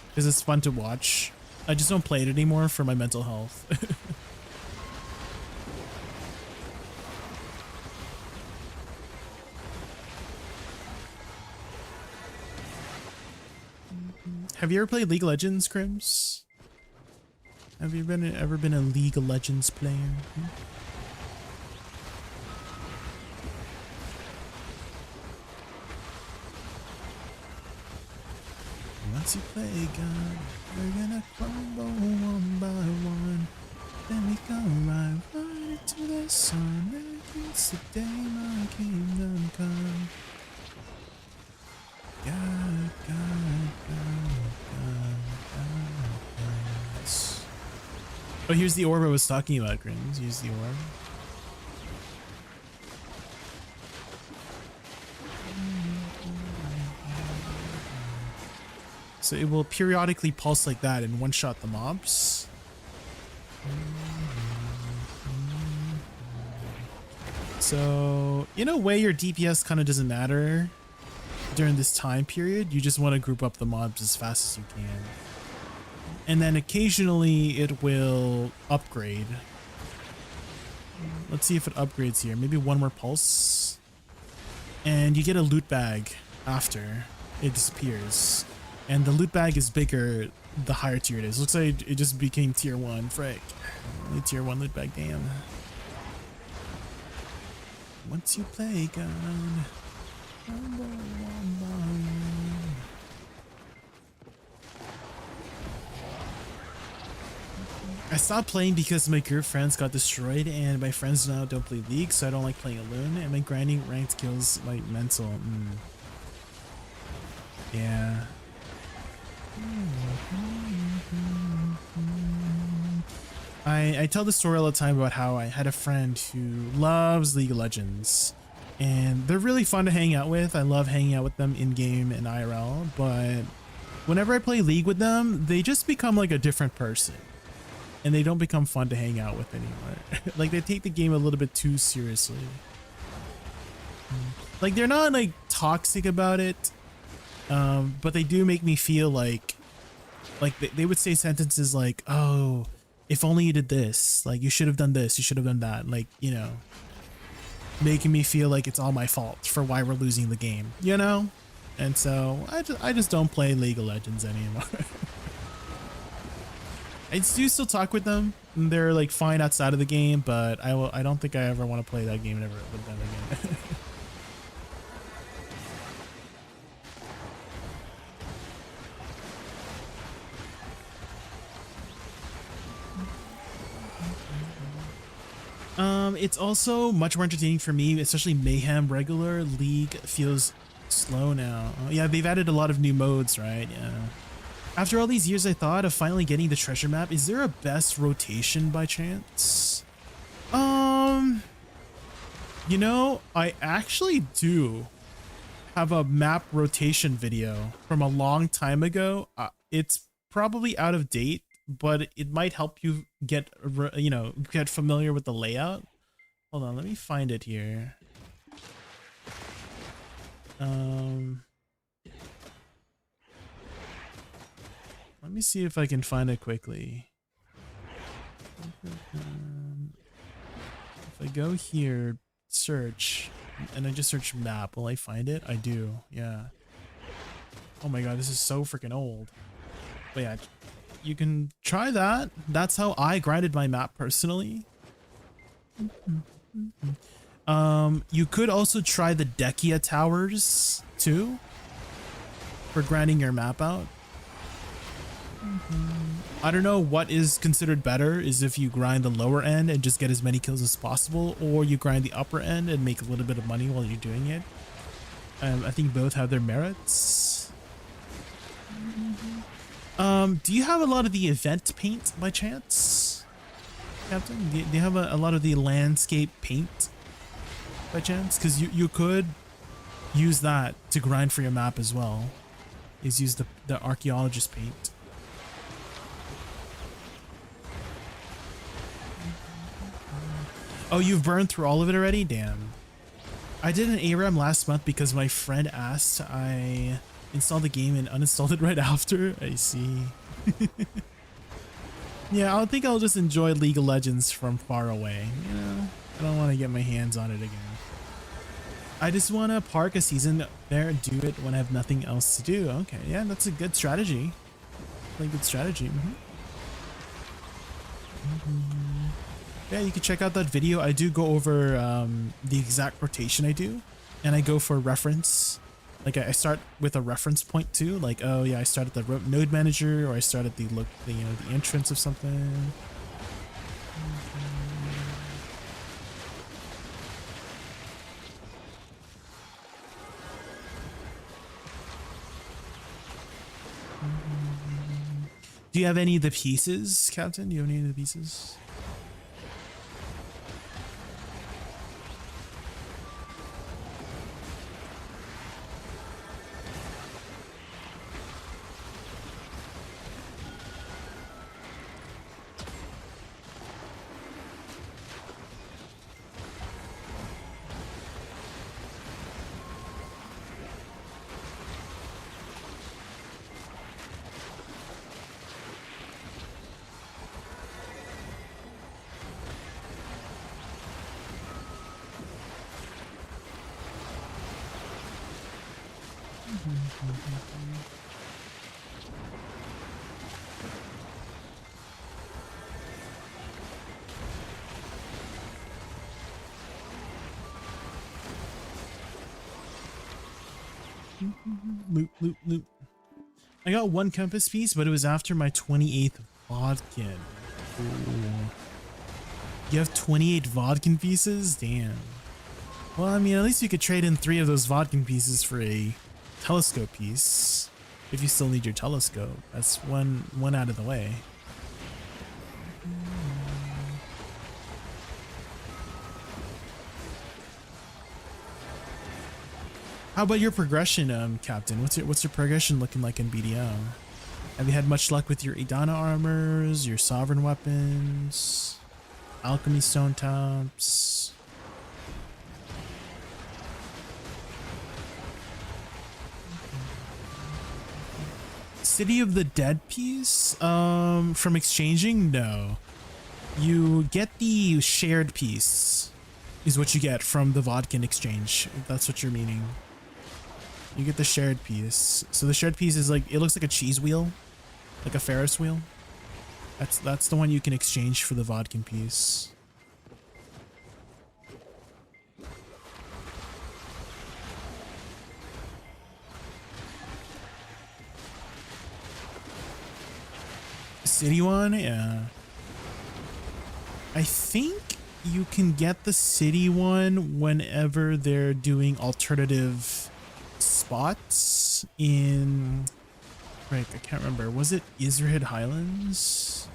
S1: because it's fun to watch. I just don't play it anymore for my mental health. Have you ever played League of Legends, Crims? Have you ever been a League of Legends player? Once you play God, we're gonna crumble one by one. Then we go right into the sun. It's the day my kingdom come. God, God, God, God, God. Oh, here's the orb I was talking about, Grims. Use the orb. So it will periodically pulse like that and one-shot the mobs. So in a way, your DPS kind of doesn't matter during this time period. You just want to group up the mobs as fast as you can. And then occasionally it will upgrade. Let's see if it upgrades here. Maybe one more pulse. And you get a loot bag after it disappears. And the loot bag is bigger the higher tier it is. Looks like it just became tier 1. Frick. Only tier 1 loot bag, damn. Once you play God. I stopped playing because my group friends got destroyed and my friends now don't play League, so I don't like playing alone, and my grinding ranked kills my mental. Yeah. I tell the story all the time about how I had a friend who loves League of Legends, and they're really fun to hang out with. I love hanging out with them in game and IRL, but whenever I play League with them, they just become like a different person. And they don't become fun to hang out with anymore. Like they take the game a little bit too seriously. Like they're not like toxic about it, but they do make me feel like they would say sentences like, "Oh, if only you did this. Like you should have done this. You should have done that." Like, you know, making me feel like it's all my fault for why we're losing the game. You know, and so I just don't play League of Legends anymore. I do still talk with them. They're like fine outside of the game, but I don't think I ever want to play that game ever with them again. It's also much more entertaining for me, especially Mayhem. Regular League feels slow now. Yeah, they've added a lot of new modes, right? Yeah. After all these years, I thought of finally getting the treasure map. Is there a best rotation by chance? You know, I actually do have a map rotation video from a long time ago. It's probably out of date, but it might help you get, you know, get familiar with the layout. Hold on, let me find it here. Let me see if I can find it quickly. If I go here, search, and I just search map, will I find it? I do, yeah. Oh my god, this is so freaking old. But yeah, you can try that. That's how I grinded my map personally. You could also try the Dekia towers too for grinding your map out. I don't know what is considered better, is if you grind the lower end and just get as many kills as possible, or you grind the upper end and make a little bit of money while you're doing it. I think both have their merits. Do you have a lot of the event paint by chance, Captain? Do you have a lot of the landscape paint by chance? Because you could use that to grind for your map as well. Is use the archaeologist paint. Oh, you've burned through all of it already? Damn. I did an ARAM last month because my friend asked. I installed the game and uninstalled it right after. I see. Yeah, I think I'll just enjoy League of Legends from far away. You know, I don't want to get my hands on it again. I just want to park a season there and do it when I have nothing else to do. Okay, yeah, that's a good strategy. Really good strategy. Yeah, you can check out that video. I do go over the exact rotation I do, and I go for reference. Like I start with a reference point too. Like, oh yeah, I start at the node manager, or I start at the the entrance of something. Do you have any of the pieces, Captain? Do you have any of the pieces? Loop, loop, loop. I got one compass piece, but it was after my 28th vodkin. Ooh. You have 28 vodkin pieces? Damn. Well, I mean, at least you could trade in 3 of those vodkin pieces for a telescope piece. If you still need your telescope. That's one out of the way. How about your progression, Captain? What's your progression looking like in BDO? Have you had much luck with your Idana armors, your sovereign weapons, alchemy stone tops? City of the Dead piece? From exchanging? No. You get the shared piece is what you get from the Vodkin exchange, if that's what you're meaning. You get the shared piece. So the shared piece is like, it looks like a cheese wheel, like a Ferris wheel. That's the one you can exchange for the Vodkin piece. City one? Yeah. I think you can get the city one whenever they're doing alternative spots in, right, I can't remember, was it Israhid Highlands?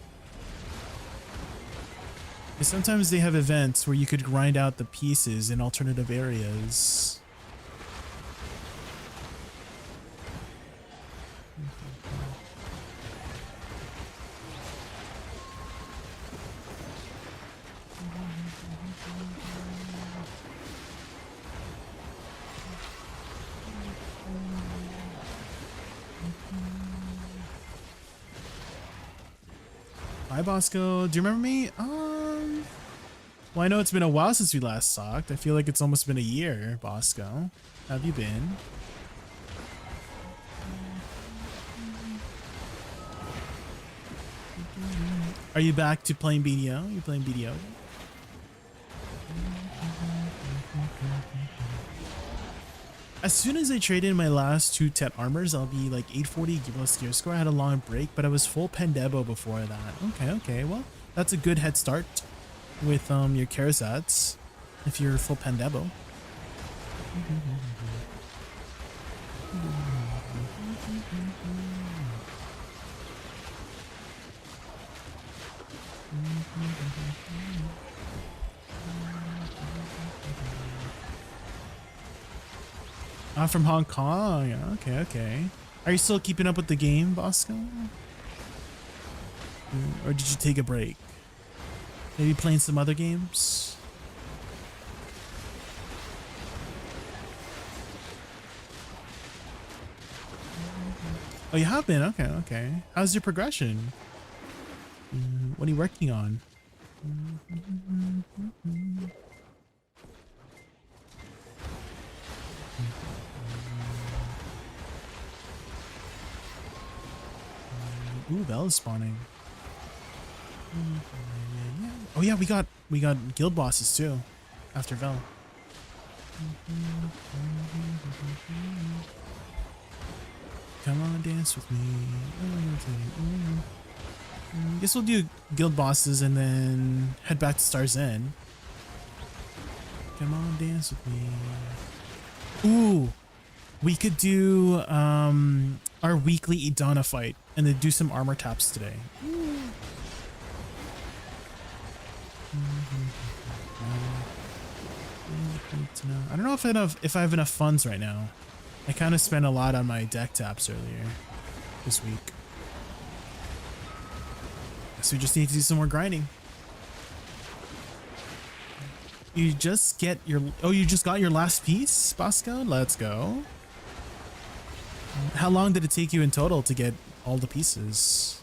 S1: Because sometimes they have events where you could grind out the pieces in alternative areas. Hi Bosco, do you remember me? Well, I know it's been a while since we last talked. I feel like it's almost been a year, Bosco. How have you been? Are you back to playing BDO? Are you playing BDO? As soon as I trade in my last 2 Tet armors, I'll be like 840 plus gear score. I had a long break, but I was full Pendebo before that. Okay, well, that's a good head start with your Karazats if you're full Pendebo. I'm from Hong Kong. Okay. Are you still keeping up with the game, Bosco? Or did you take a break? Maybe playing some other games? Oh, you have been? Okay. How's your progression? What are you working on? Ooh, Vel is spawning. Oh yeah, we got guild bosses too after Vel. Come on, dance with me. Guess we'll do guild bosses and then head back to Star's End. Come on, dance with me. Ooh, we could do our weekly Idana fight and then do some armor taps today. I don't know if I have enough funds right now. I kind of spent a lot on my deck taps earlier this week. So we just need to do some more grinding. You just get your, oh, you just got your last piece, Bosco? Let's go. How long did it take you in total to get all the pieces?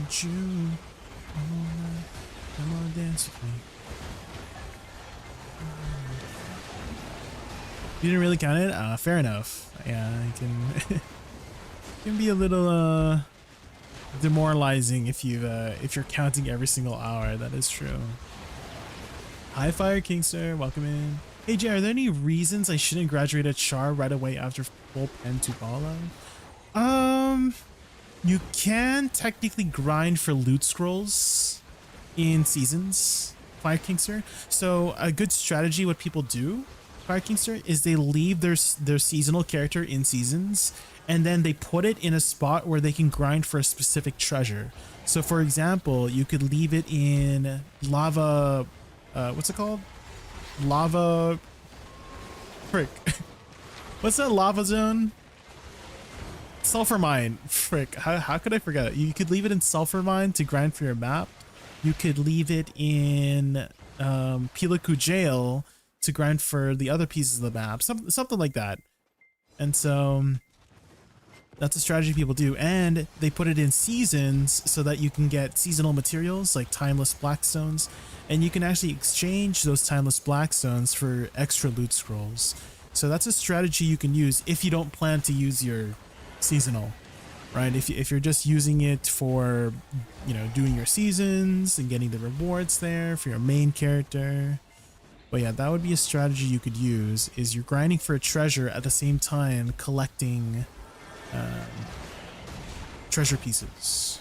S1: want you. Come on, dance with me. You didn't really count it? Fair enough. Yeah, I can can be a little demoralizing if you're counting every single hour. That is true. Hi Fire Kingster, welcome in. Hey Jay, are there any reasons I shouldn't graduate at Char right away after full pen to Bala? You can technically grind for loot scrolls in seasons, Fire Kingster. So a good strategy, what people do, Fire Kingster, is they leave their seasonal character in seasons, and then they put it in a spot where they can grind for a specific treasure. So for example, you could leave it in lava, what's it called? Lava, frick. What's that lava zone? Sulfur mine, frick. How could I forget it? You could leave it in sulfur mine to grind for your map. You could leave it in Pilaku jail to grind for the other pieces of the map, something like that. And so that's a strategy people do, and they put it in seasons so that you can get seasonal materials like timeless blackstones, and you can actually exchange those timeless blackstones for extra loot scrolls. So that's a strategy you can use if you don't plan to use your seasonal, right? If you're just using it for, you know, doing your seasons and getting the rewards there for your main character. But yeah, that would be a strategy you could use, is you're grinding for a treasure at the same time collecting treasure pieces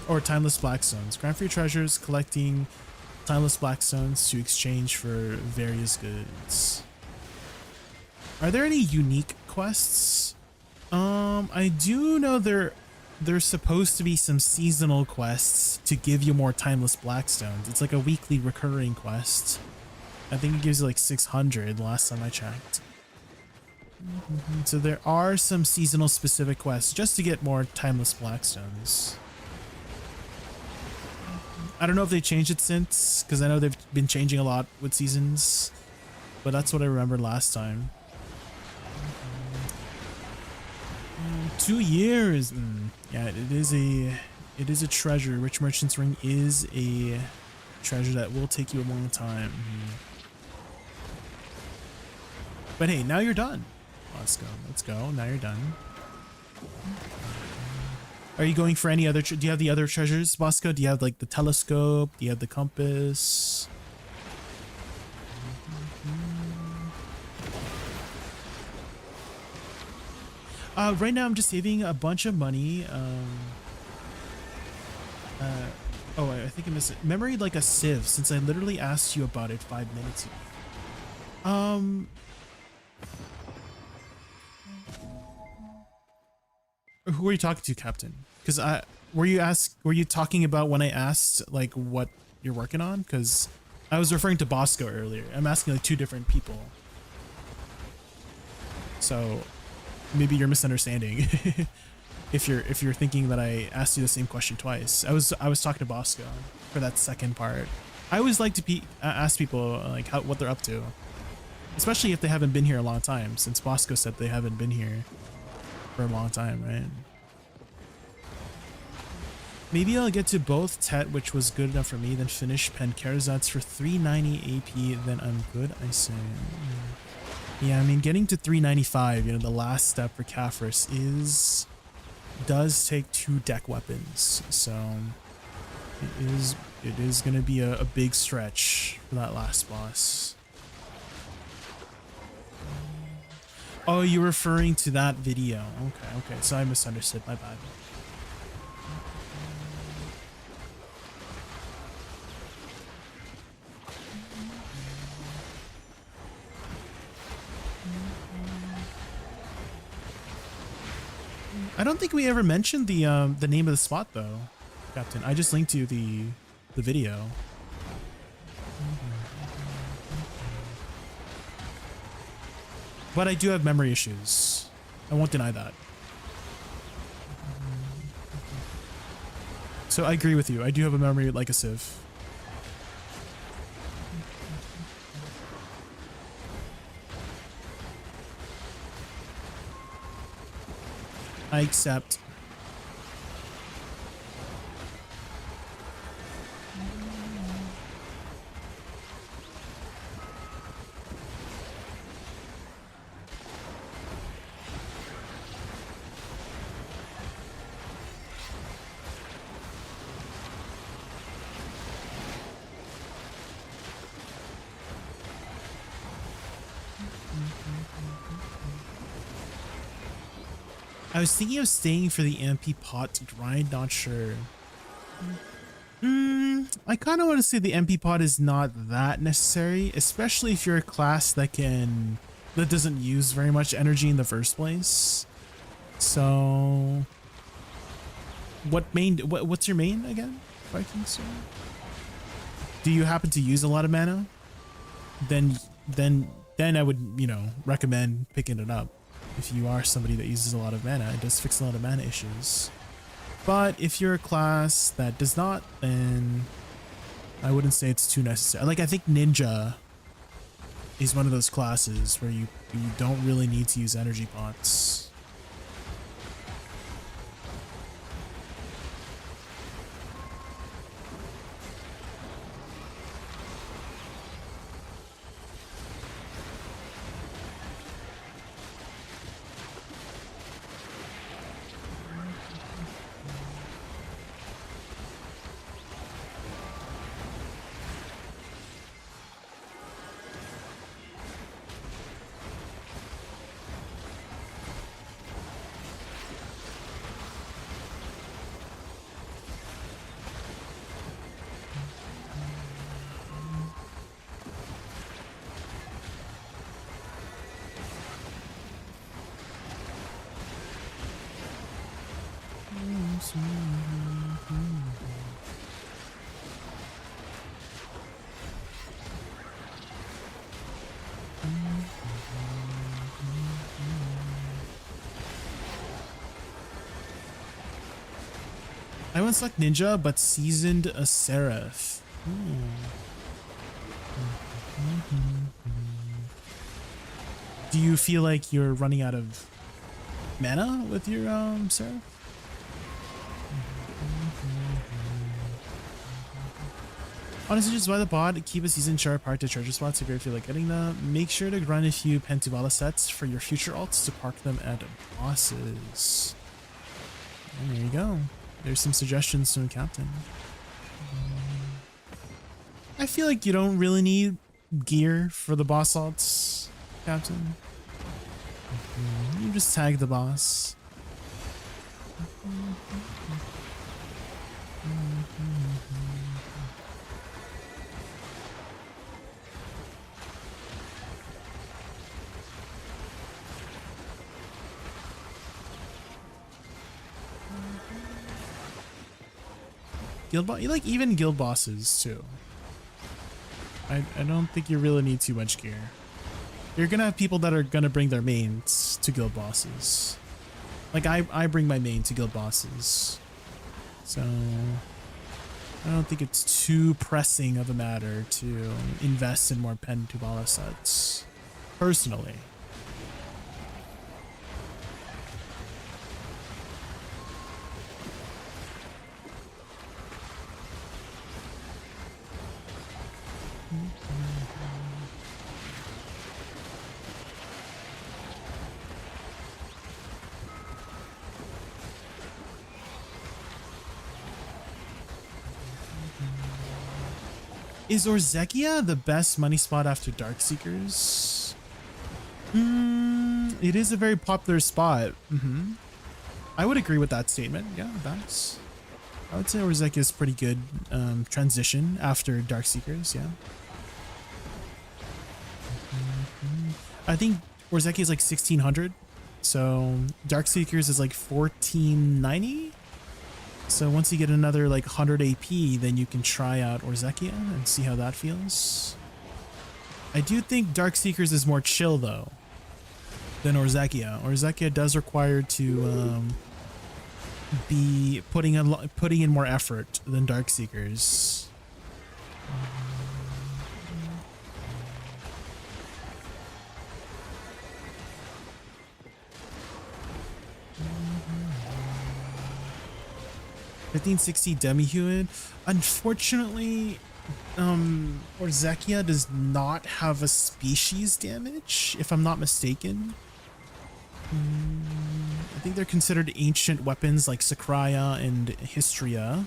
S1: or timeless blackstones. Grind for your treasures, collecting timeless blackstones to exchange for various goods. Are there any unique quests? I do know there's supposed to be some seasonal quests to give you more timeless blackstones. It's like a weekly recurring quest. I think it gives you like 600 last time I checked. So there are some seasonal specific quests just to get more timeless blackstones. I don't know if they changed it since, because I know they've been changing a lot with seasons, but that's what I remember last time. 2 years. Yeah, it is a treasure. Rich Merchant's Ring is a treasure that will take you a long time. But hey, now you're done. Let's go. Let's go. Now you're done. Are you going for any other? Do you have the other treasures, Bosco? Do you have like the telescope? Do you have the compass? Right now I'm just saving a bunch of money. Oh, I think I missed it. Memory like a sieve, since I literally asked you about it 5 minutes ago. Who are you talking to, Captain? Because were you talking about when I asked like what you're working on? Because I was referring to Bosco earlier. I'm asking like 2 different people. So maybe you're misunderstanding. if you're thinking that I asked you the same question twice. I was talking to Bosco for that second part. I always like to ask people like what they're up to, especially if they haven't been here a long time, since Bosco said they haven't been here for a long time, right? Maybe I'll get to both Tet, which was good enough for me, then finish Penkerzats for 390 AP, then I'm good, I say. Yeah, I mean, getting to 395, you know, the last step for Kaffris does take 2 deck weapons, so it is going to be a big stretch for that last boss. Oh, you're referring to that video. Okay, so I misunderstood, my bad. I don't think we ever mentioned the name of the spot though, Captain. I just linked you the video. But I do have memory issues. I won't deny that. So I agree with you. I do have a memory like a sieve. I accept. I was thinking of staying for the MP pot grind, not sure. I kind of want to say the MP pot is not that necessary, especially if you're a class that doesn't use very much energy in the first place. So what's your main again, Viking Sir? Do you happen to use a lot of mana? Then I would, you know, recommend picking it up. If you are somebody that uses a lot of mana, it does fix a lot of mana issues. But if you're a class that does not, then I wouldn't say it's too necessary. Like, I think Ninja is one of those classes where you don't really need to use energy pots. I once like Ninja, but seasoned a Seraph. Do you feel like you're running out of mana with your Seraph? Honestly, just buy the bot, keep a seasoned sharp heart to treasure spots if you feel like getting them. Make sure to run a few Pentubala sets for your future alts to park them at bosses. And there you go. There's some suggestions from Captain. I feel like you don't really need gear for the boss alts, Captain. You just tag the boss. Even guild bosses too. I don't think you really need too much gear. You're gonna have people that are gonna bring their mains to guild bosses. Like I bring my main to guild bosses. So I don't think it's too pressing of a matter to invest in more Pentubala sets, personally. Is Orzekia the best money spot after Darkseekers? It is a very popular spot. I would agree with that statement. Yeah, that's. I would say Orzekia is pretty good transition after Darkseekers. Yeah. I think Orzekia is like 1600, so Darkseekers is like 1490. So once you get another like 100 AP, then you can try out Orzekia and see how that feels. I do think Darkseekers is more chill though than Orzekia. Orzekia does require to be putting in more effort than Darkseekers. 1560 Demi-Huid. Unfortunately, Orzekia does not have a species damage, if I'm not mistaken. I think they're considered ancient weapons like Sakraya and Hystria.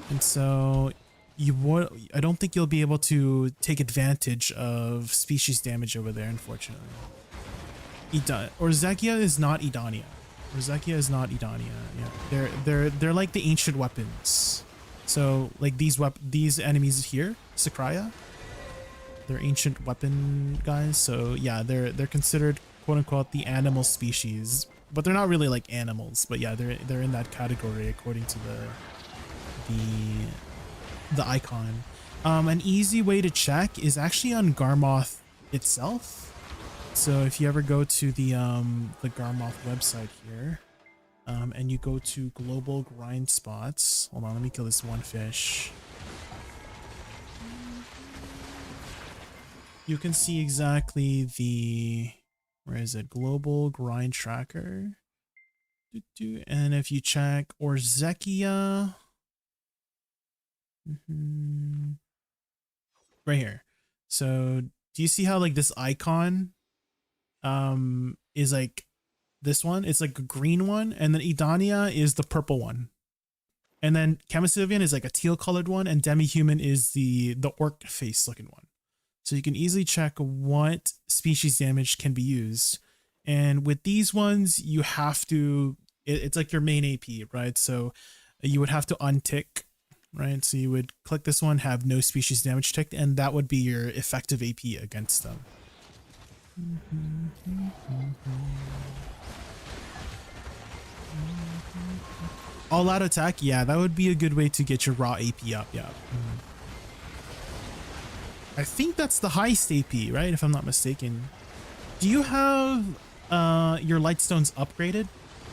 S1: And so I don't think you'll be able to take advantage of species damage over there, unfortunately. Orzekia is not Edania. Zekia is not Idania. Yeah, they're like the ancient weapons. So like these enemies here, Sakraya, they're ancient weapon guys. So yeah, they're considered quote unquote the animal species, but they're not really like animals. But yeah, they're in that category according to the icon. An easy way to check is actually on Garmoth itself. So if you ever go to the Garmoth website here, and you go to global grind spots. Hold on, let me kill this one fish. You can see exactly the, where is it? Global grind tracker. And if you check Zekia, right here. So do you see how like this icon is like this one? It's like a green one, and then Idania is the purple one, and then Chemisylvian is like a teal colored one, and Demi-Human is the orc face looking one. So you can easily check what species damage can be used. And with these ones, you have to, it's like your main AP, right? So you would have to untick, right? So you would click this one, have no species damage ticked, and that would be your effective AP against them. All out attack, yeah, that would be a good way to get your raw AP up, yeah. I think that's the highest AP, right? If I'm not mistaken. Do you have your Lightstones upgraded,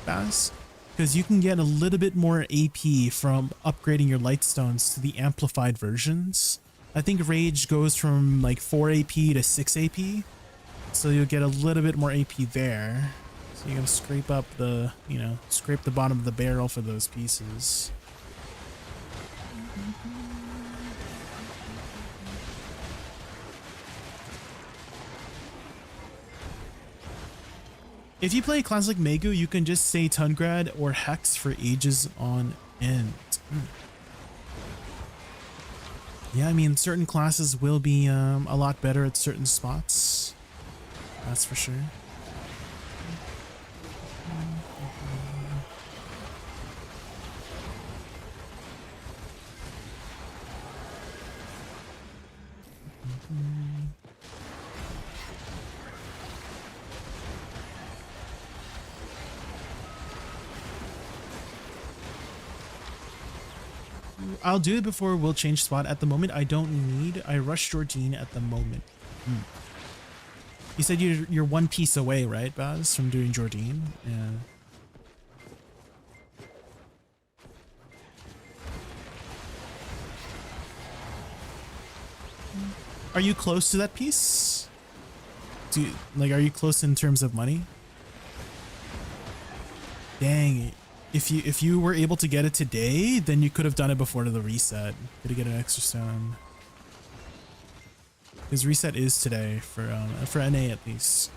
S1: Baz? Because you can get a little bit more AP from upgrading your Lightstones to the amplified versions. I think Rage goes from like 4 AP to 6 AP. So you'll get a little bit more AP there. So you're gonna scrape up the, scrape the bottom of the barrel for those pieces. If you play a class like Megu, you can just say Tungrad or Hex for ages on end. Yeah, I mean, certain classes will be a lot better at certain spots. That's for sure. I'll do it before we'll change spot. At the moment, I don't need. I rush Georgine at the moment. You said you're one piece away, right, Baz, from doing Georgine? Yeah. Are you close to that piece? Are you close in terms of money? Dang it. If you were able to get it today, then you could have done it before the reset. Could get an extra stone. His reset is today for NA at least.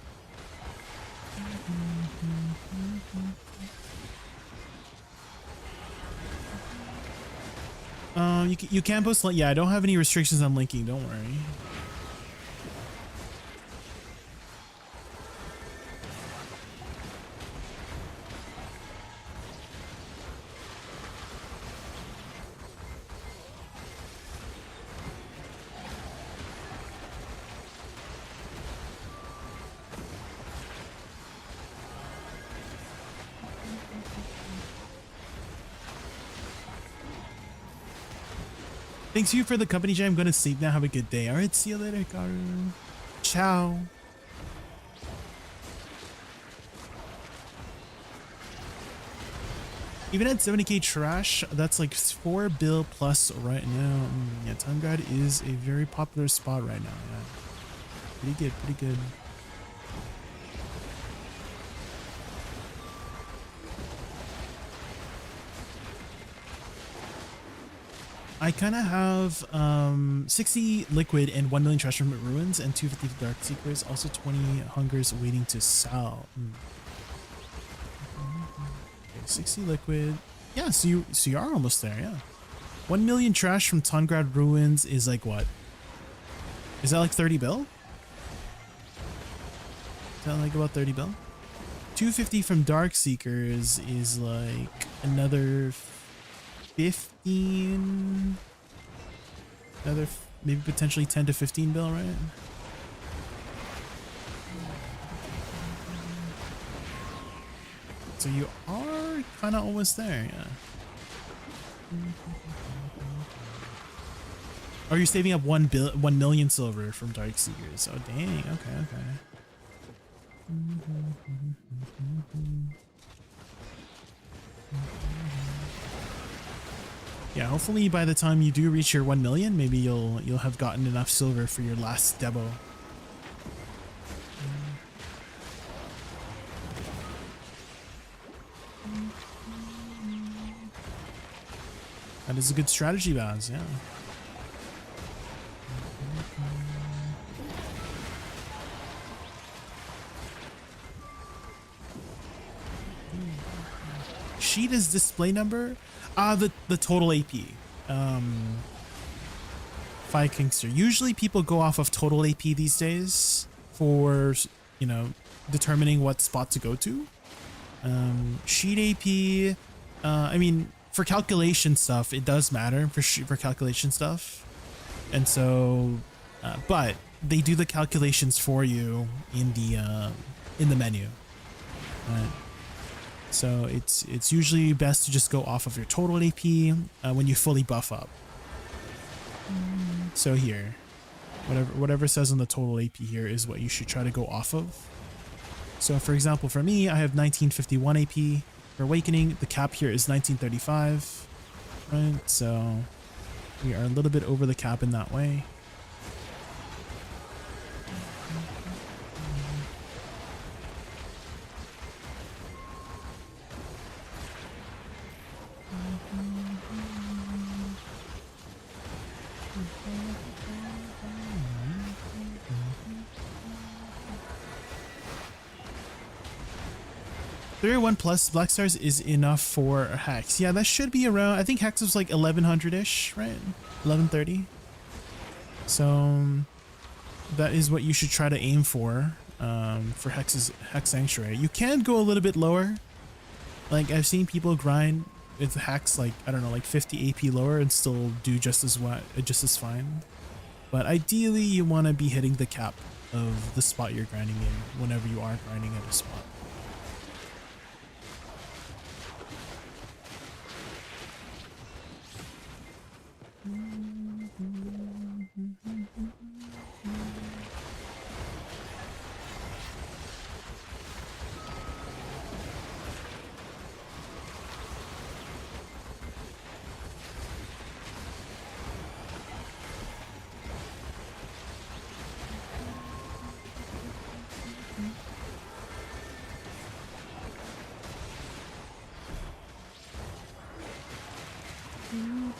S1: You can post. Yeah, I don't have any restrictions on linking. Don't worry. Thanks you for the company, Jay. I'm going to sleep now. Have a good day. All right, see you later, Karu. Ciao. Even at 70k trash, that's like 4 bill plus right now. Yeah, Tungrad is a very popular spot right now. Yeah. Pretty good, pretty good. I kind of have 60 liquid and 1 million trash from ruins and 250 dark secrets, also 20 hungers waiting to sell. Okay, 60 liquid. Yeah, so you are almost there. Yeah, 1 million trash from Tungrad ruins is like what? Is that like 30 bill? Is that like about 30 bill? 250 from Dark Seekers is like another 15, maybe potentially 10 to 15 bill, right? So you are kind of almost there, yeah. Oh, you're saving up 1 million silver from Dark Seekers. Oh, dang. Okay, okay. Yeah, hopefully by the time you do reach your 1 million, maybe you'll have gotten enough silver for your last debo. That is a good strategy, Baz, yeah. Sheet is display number? The total AP. Five Kingster. Usually people go off of total AP these days for, you know, determining what spot to go to. Sheet AP, I mean, for calculation stuff, it does matter for calculation stuff. And so, but they do the calculations for you in the menu. So it's usually best to just go off of your total AP when you fully buff up. So here, whatever says on the total AP here is what you should try to go off of. So for example, for me, I have 1951 AP for Awakening. The cap here is 1935, right? So we are a little bit over the cap in that way. One plus Black Stars is enough for Hex. Yeah, that should be around. I think Hex was like 1100-ish, right? 1130. So that is what you should try to aim for Hex Sanctuary. You can go a little bit lower. Like I've seen people grind with Hex, like I don't know, like 50 AP lower and still do just as fine. But ideally, you want to be hitting the cap of the spot you're grinding in whenever you are grinding at a spot.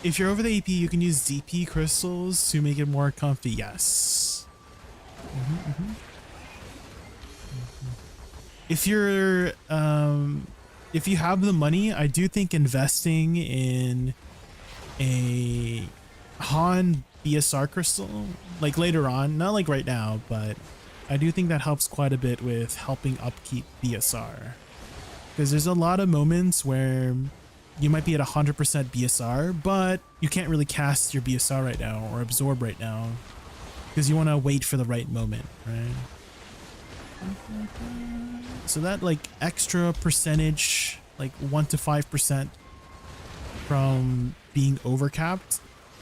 S1: If you're over the AP, you can use DP crystals to make it more comfy. Yes. If you're, if you have the money, I do think investing in a Han BSR crystal, like later on, not like right now, but I do think that helps quite a bit with helping upkeep BSR. Because there's a lot of moments where you might be at 100% BSR, but you can't really cast your BSR right now or absorb right now because you want to wait for the right moment, right? So that like extra percentage, like 1 to 5% from being overcapped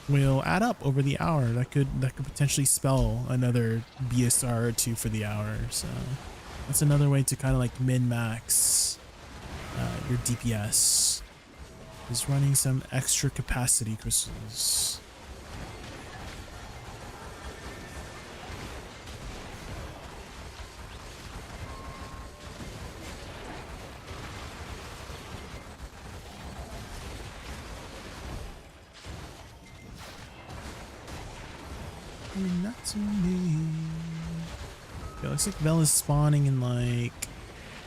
S1: will add up over the hour. That could potentially spell another BSR or two for the hour. So that's another way to kind of like min-max your DPS. Is running some extra capacity crystals. Not to me. Okay, looks like Vel is spawning in like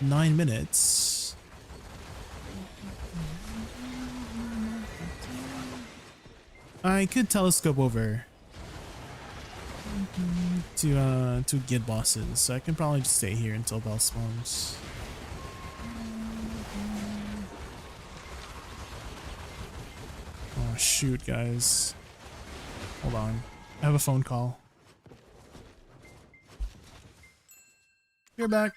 S1: 9 minutes. I could telescope over to guild bosses, so I can probably just stay here until Bell spawns. shoot, guys. Hold on. I have a phone call. You're back.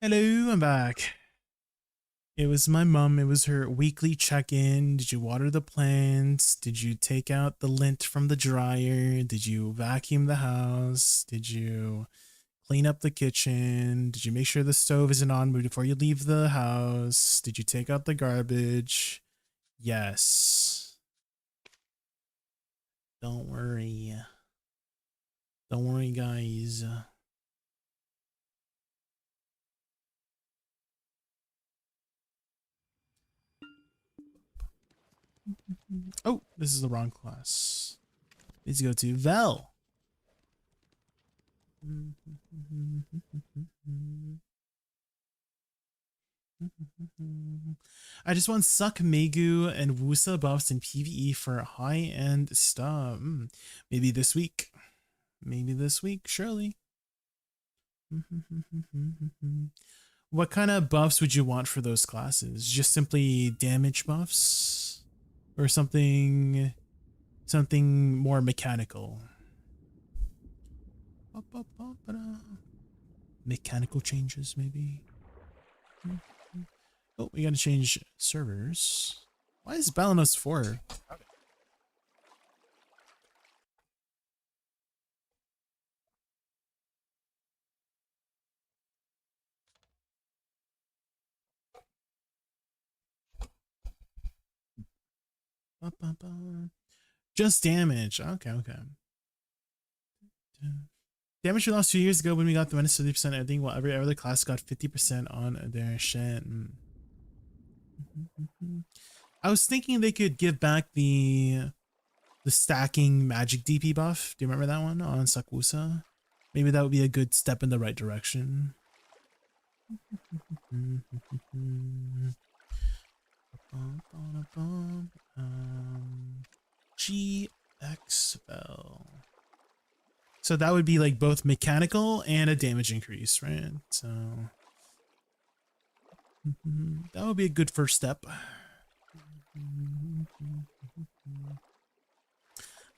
S1: Hello, I'm back. It was my mom. It was her weekly check-in. Did you water the plants? Did you take out the lint from the dryer? Did you vacuum the house? Did you clean up the kitchen? Did you make sure the stove isn't on before you leave the house? Did you take out the garbage? Yes. Don't worry. Don't worry, guys. Oh, this is the wrong class. Needs to go to Vel. I just want Suck, Megu, and Woosa buffs in PvE for high-end stuff. Maybe this week. Maybe this week, surely. What kind of buffs would you want for those classes? Just simply damage buffs? Or something more mechanical? Mechanical changes, maybe? Oh, we gotta change servers. Why is Balanos 4? Just damage. Okay. Damage we lost 2 years ago when we got the minus 50%, I think, while every other class got 50% on their shit. I was thinking they could give back the stacking magic DP buff. Do you remember that one on Sakusa? Maybe that would be a good step in the right direction. GXL. So that would be like both mechanical and a damage increase, right? So that would be a good first step.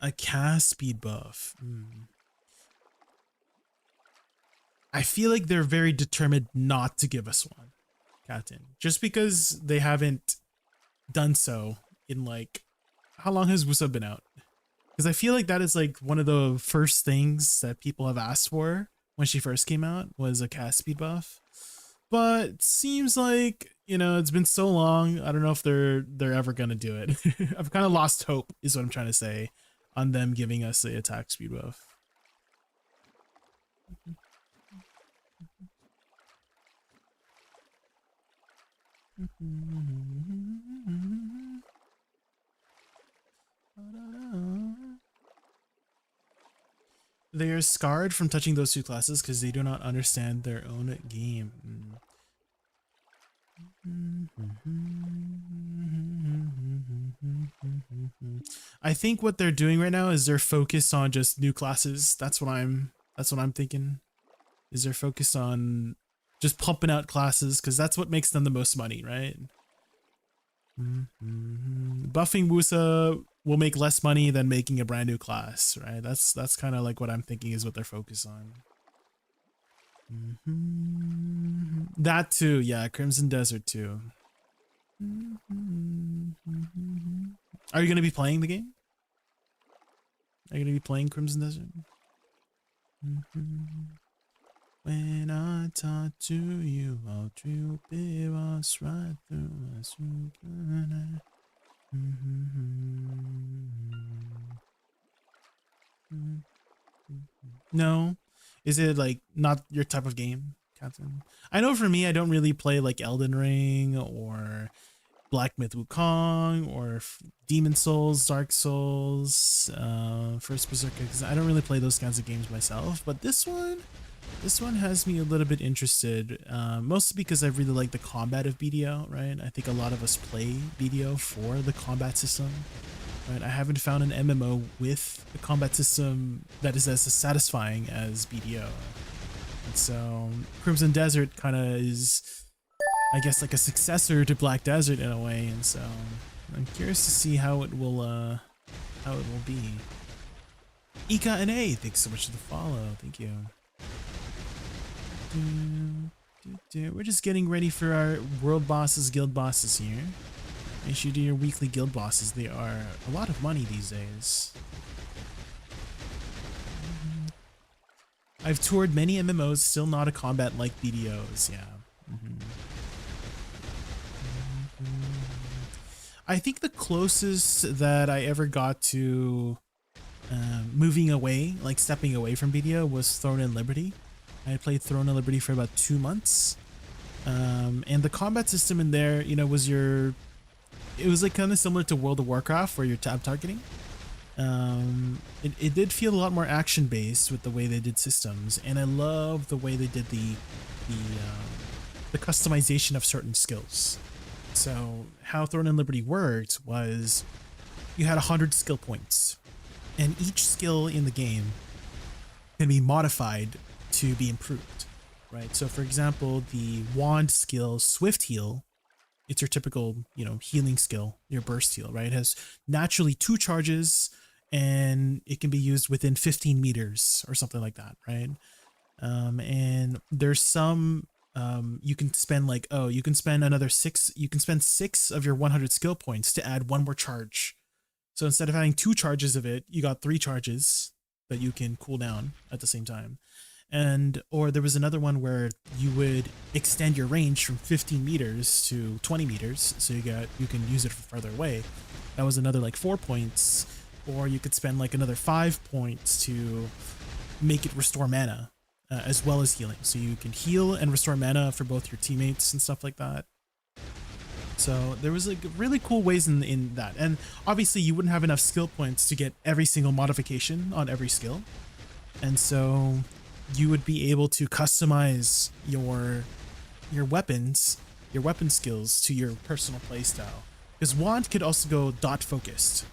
S1: A cast speed buff. I feel like they're very determined not to give us one, Captain. Just because they haven't done so in like, how long has Woosa been out? Because I feel like that is like one of the first things that people have asked for when she first came out was a cast speed buff. But it seems like, you know, it's been so long. I don't know if they're ever gonna do it. I've kind of lost hope, is what I'm trying to say, on them giving us the attack speed buff. They are scarred from touching those two classes because they do not understand their own game. I think what they're doing right now is they're focused on just new classes. That's what I'm thinking. Is they're focused on just pumping out classes because that's what makes them the most money, right? Buffing Woosa will make less money than making a brand new class, right? That's kind of like what I'm thinking is what they're focused on. That too, yeah, Crimson Desert too. Are you going to be playing the game? Are you going to be playing Crimson Desert? When I talk to you, I'll drill us right through us. No? Is it like not your type of game, Captain? I know for me, I don't really play like Elden Ring or Black Myth Wukong or Demon Souls, Dark Souls, First Berserker, because I don't really play those kinds of games myself. But this one has me a little bit interested, mostly because I really like the combat of BDO, right? I think a lot of us play BDO for the combat system, right? I haven't found an MMO with a combat system that is as satisfying as BDO. And so Crimson Desert kind of is, I guess, like a successor to Black Desert in a way, and so I'm curious to see how it will be. Ika and A, thanks so much for the follow. Thank you. We're just getting ready for our world bosses, guild bosses here. Make sure you do your weekly guild bosses. They are a lot of money these days. I've toured many MMOs, still not a combat like BDOs. Yeah. I think the closest that I ever got to moving away, like stepping away from BDO, was Throne and Liberty. I had played Throne and Liberty for about 2 months. And the combat system in there, you know, it was like kind of similar to World of Warcraft where you're tab targeting. It did feel a lot more action based with the way they did systems, and I love the way they did the customization of certain skills. So how Throne and Liberty worked was you had 100 skill points, and each skill in the game can be modified to be improved, right? So for example, the wand skill Swift Heal, it's your typical, you know, healing skill, your burst heal, right? It has naturally 2 charges, and it can be used within 15 meters or something like that, right? And there's some you can spend like, you can spend another 6, you can spend 6 of your 100 skill points to add 1 more charge. So instead of having 2 charges of it, you got 3 charges that you can cool down at the same time. And or there was another one where you would extend your range from 15 meters to 20 meters, so you can use it from farther away. That was another like 4 points. Or you could spend like another 5 points to make it restore mana, as well as healing. So you can heal and restore mana for both your teammates and stuff like that. So there was like really cool ways in that. And obviously you wouldn't have enough skill points to get every single modification on every skill. And so you would be able to customize your weapon skills to your personal playstyle. Because wand could also go dot focused,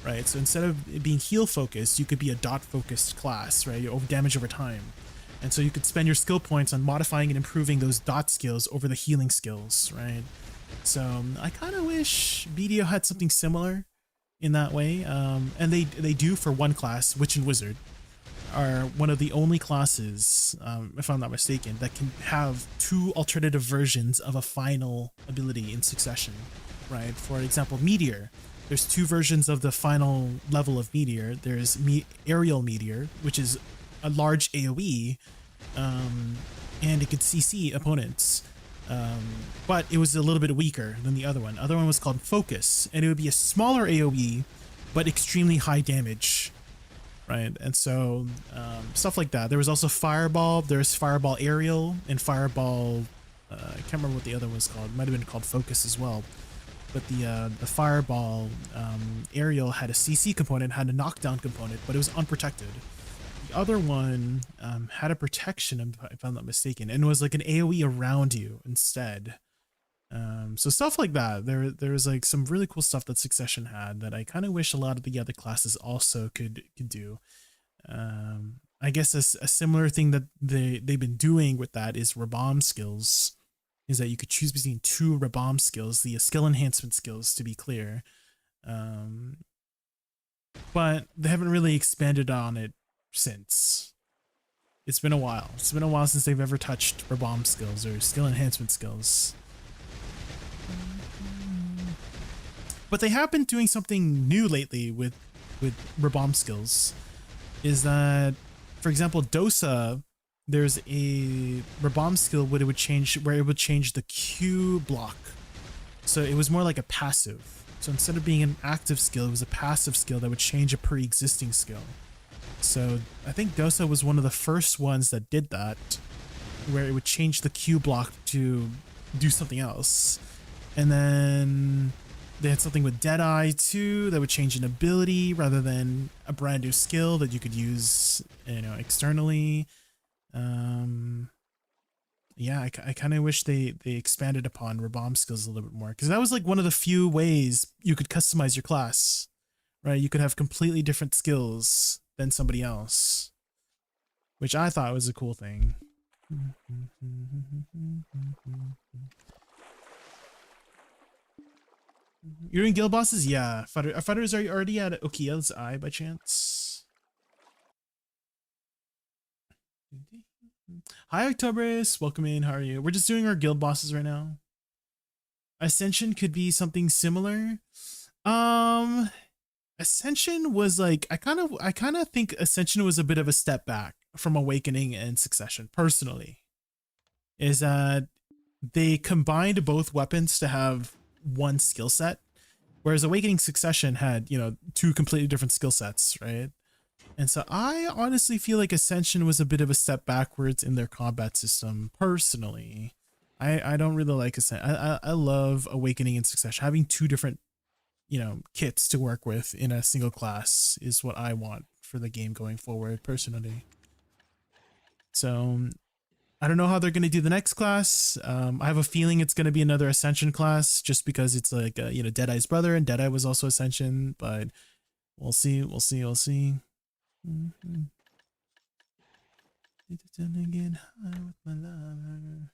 S1: right? So instead of it being heal focused, you could be a dot focused class, right? You damage over time. And so you could spend your skill points on modifying and improving those dot skills over the healing skills, right? So I kind of wish BDO had something similar in that way. And they do for one class, Witch and Wizard, are one of the only classes, if I'm not mistaken, that can have 2 alternative versions of a final ability in succession, right? For example, Meteor. There's 2 versions of the final level of Meteor. There's Aerial Meteor, which is a large AoE, and it could CC opponents. But it was a little bit weaker than the other one. The other one was called Focus, and it would be a smaller AoE, but extremely high damage, right? And so stuff like that. There was also Fireball. There's Fireball Aerial and Fireball, I can't remember what the other one was called. It might have been called Focus as well. But the Fireball Aerial had a CC component, had a knockdown component, but it was unprotected. The other one had a protection, if I'm not mistaken, and it was like an AoE around you instead. So stuff like that. There was like some really cool stuff that Succession had that I kind of wish a lot of the other classes also could do. I guess a similar thing that they've been doing with that is Rabam skills, is that you could choose between 2 Rabam skills, the skill enhancement skills to be clear. But they haven't really expanded on it since. It's been a while. It's been a while since they've ever touched Rabam skills or skill enhancement skills. But they have been doing something new lately with Rabam skills. Is that, for example, Dosa, there's a Rabam skill where it would change the Q block. So it was more like a passive. So instead of being an active skill, it was a passive skill that would change a pre-existing skill. So I think Dosa was one of the first ones that did that, where it would change the Q block to do something else. And then they had something with Deadeye too that would change an ability rather than a brand new skill that you could use, you know, externally. Yeah, I kind of wish they expanded upon Rabam skills a little bit more, because that was like one of the few ways you could customize your class, right? You could have completely different skills than somebody else, which I thought was a cool thing. You're doing guild bosses? Yeah. Fudders, are you already at Okia's Eye by chance? Hi, Octoberus. Welcome in. How are you? We're just doing our guild bosses right now. Ascension could be something similar. Ascension was like, I kind of think Ascension was a bit of a step back from Awakening and Succession personally is that they combined both weapons to have one skill set, whereas Awakening Succession had, you know, two completely different skill sets, right? And so I honestly feel like Ascension was a bit of a step backwards in their combat system personally. I don't really like Ascension. I love Awakening and Succession. Having two different, you know, kits to work with in a single class is what I want for the game going forward personally. So I don't know how they're going to do the next class. I have a feeling it's going to be another Ascension class just because it's like, you know, Deadeye's brother, and Deadeye was also Ascension, but we'll see. We'll see. We'll see. Mm-hmm. Get high with my lover.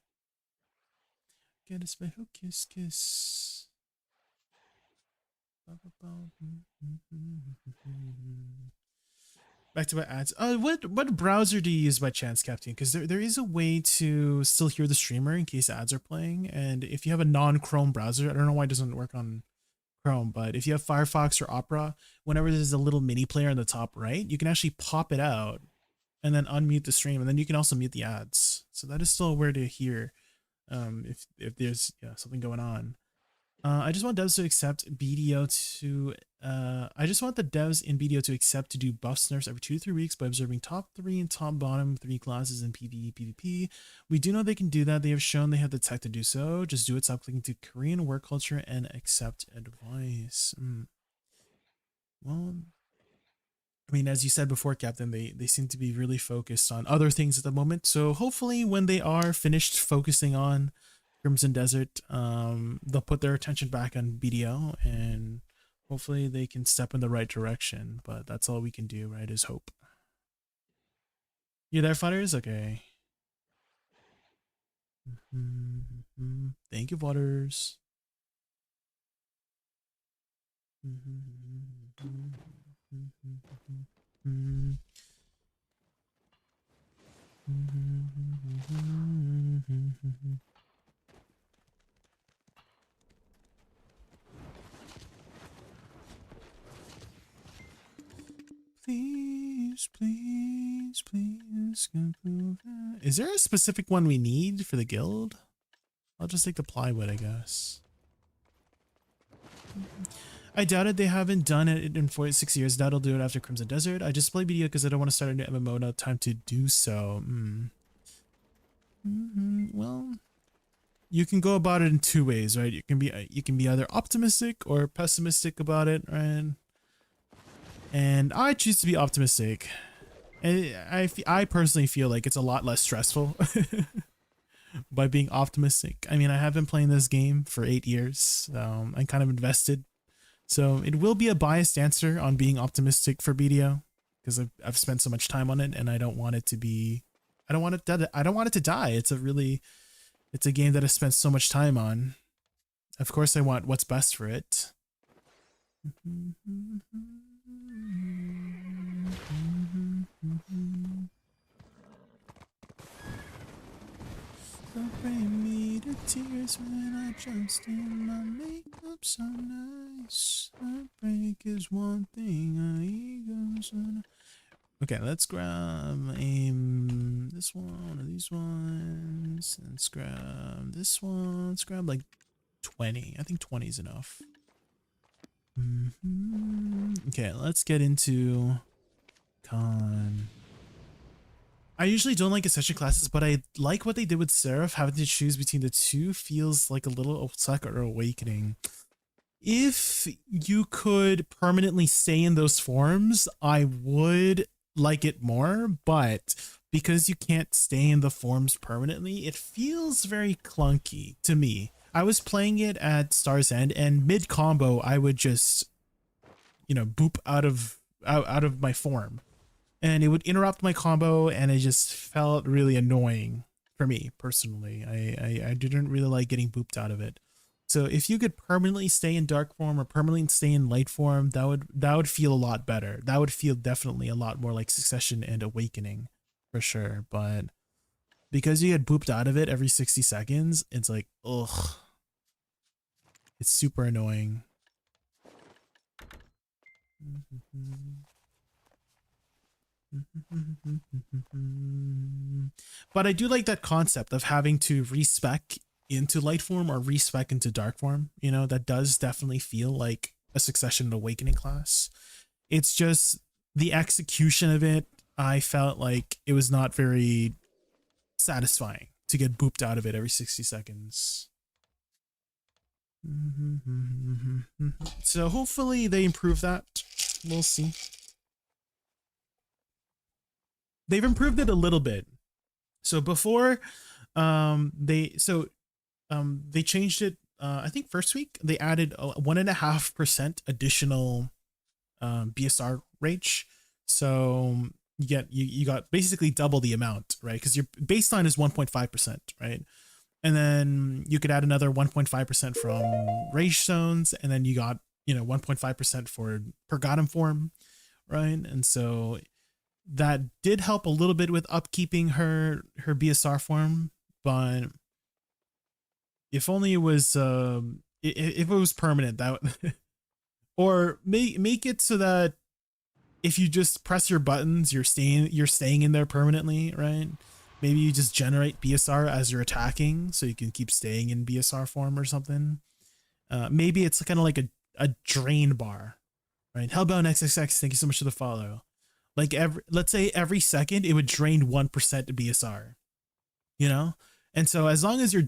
S1: Get a special kiss, kiss. Back to my ads. What browser do you use by chance, Captain? Because there is a way to still hear the streamer in case ads are playing. And if you have a non-Chrome browser, I don't know why it doesn't work on Chrome, but if you have Firefox or Opera, whenever there's a little mini player in the top right, you can actually pop it out and then unmute the stream, and then you can also mute the ads. So that is still a way to hear if there's something going on. I just want devs to accept BDO to I just want the devs in BDO to accept to do buffs nerfs every 2 to 3 weeks by observing top 3 and top bottom 3 classes in PvE PvP. We do know they can do that. They have shown they have the tech to do so. Just do it. Stop clicking to Korean work culture and accept advice. Well, I mean, as you said before, Captain, they seem to be really focused on other things at the moment. So hopefully when they are finished focusing on Crimson Desert, they'll put their attention back on BDO, and hopefully they can step in the right direction. But that's all we can do, right, is hope. You there, Futters? Okay. Thank you, Waters. Please, please, please. Is there a specific one we need for the guild? I'll just take the plywood, I guess. I doubted they haven't done it in 46 years. Doubt I'll do it after Crimson Desert. I just play BDO because I don't want to start a new MMO. No time to do so. Well, you can go about it in two ways, right? You can be either optimistic or pessimistic about it, right? And I choose to be optimistic. And I personally feel like it's a lot less stressful by being optimistic. I mean, I have been playing this game for 8 years. I'm kind of invested. So it will be a biased answer on being optimistic for BDO because I've spent so much time on it, and I don't want it to be, I don't want it to die. It's a game that I spent so much time on. Of course, I want what's best for it. Don't bring me to tears when I just in my makeup so nice. Heartbreak is one thing, our egos are. Okay, let's grab this one or these ones. Let's grab this one. Let's grab like 20. I think 20 is enough. Okay, let's get into con. I usually don't like Ascension classes, but I like what they did with Seraph. Having to choose between the two feels like a little Osaka or Awakening. If you could permanently stay in those forms, I would like it more, but because you can't stay in the forms permanently, it feels very clunky to me. I was playing it at Star's End, and mid combo I would just, you know, boop out of my form, and it would interrupt my combo, and it just felt really annoying for me personally. I didn't really like getting booped out of it. So if you could permanently stay in dark form or permanently stay in light form, that would feel a lot better. That would feel definitely a lot more like Succession and Awakening for sure. But because you get booped out of it every 60 seconds, it's like, ugh. It's super annoying. But I do like that concept of having to respec into light form or respec into dark form. You know, that does definitely feel like a Succession and Awakening class. It's just the execution of it, I felt like it was not very satisfying to get booped out of it every 60 seconds. So hopefully they improve that. We'll see. They've improved it a little bit. So before they changed it, I think first week they added a 1.5% additional BSR rage. So you got basically double the amount, right? Because your baseline is 1.5%, right? And then you could add another 1.5% from rage zones, and then you got 1.5% for Pergatum form, right? And so that did help a little bit with upkeeping her BSR form, but if only it was if it was permanent, that or make it so that if you just press your buttons, you're staying in there permanently, right? Maybe you just generate BSR as you're attacking, so you can keep staying in BSR form or something. Maybe it's kind of like a drain bar, right? Hellbound XXX, thank you so much for the follow. Like let's say every second it would drain 1% BSR, you know? And so as long as you're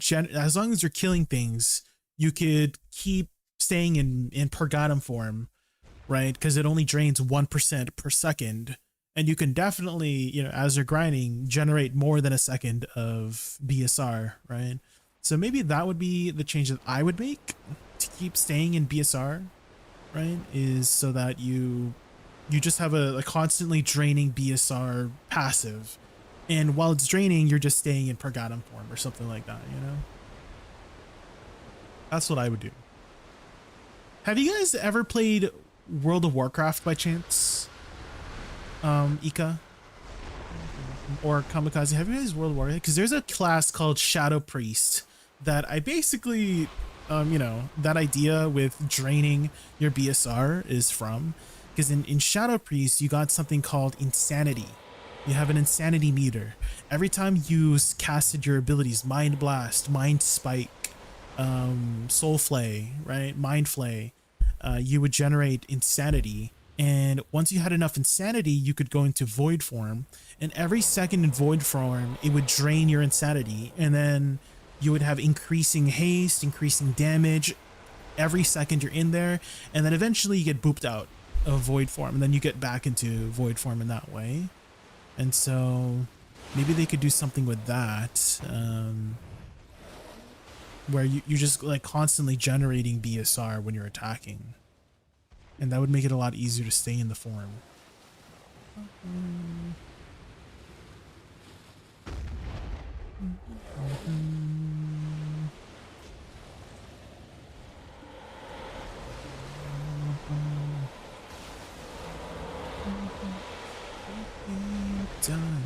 S1: killing things, you could keep staying in Pergatum form, right? Because it only drains 1% per second. And you can definitely, as you're grinding, generate more than a second of BSR, right? So maybe that would be the change that I would make to keep staying in BSR, right? Is so that you just have a constantly draining BSR passive. And while it's draining, you're just staying in Pergatum form or something like that, That's what I would do. Have you guys ever played World of Warcraft by chance? Ika or Kamikaze, have you guys World of Warcraft? Because there's a class called Shadow Priest that I basically, that idea with draining your BSR is from. Because in Shadow Priest, you got something called Insanity. You have an Insanity meter. Every time you casted your abilities, Mind Blast, Mind Spike, Soul Flay, right? Mind Flay, you would generate Insanity. And once you had enough Insanity, you could go into Void form. And every second in Void form, it would drain your Insanity. And then you would have increasing haste, increasing damage every second you're in there. And then eventually you get booped out of Void form. And then you get back into Void form in that way. And so maybe they could do something with that. Where you're just like constantly generating BSR when you're attacking. And that would make it a lot easier to stay in the form. Done.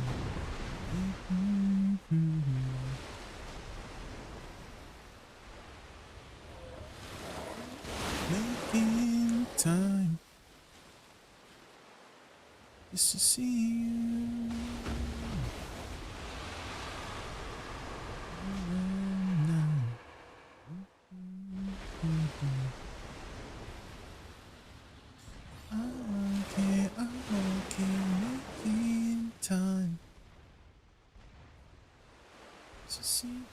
S1: Making time just to see you. I'm okay, making time.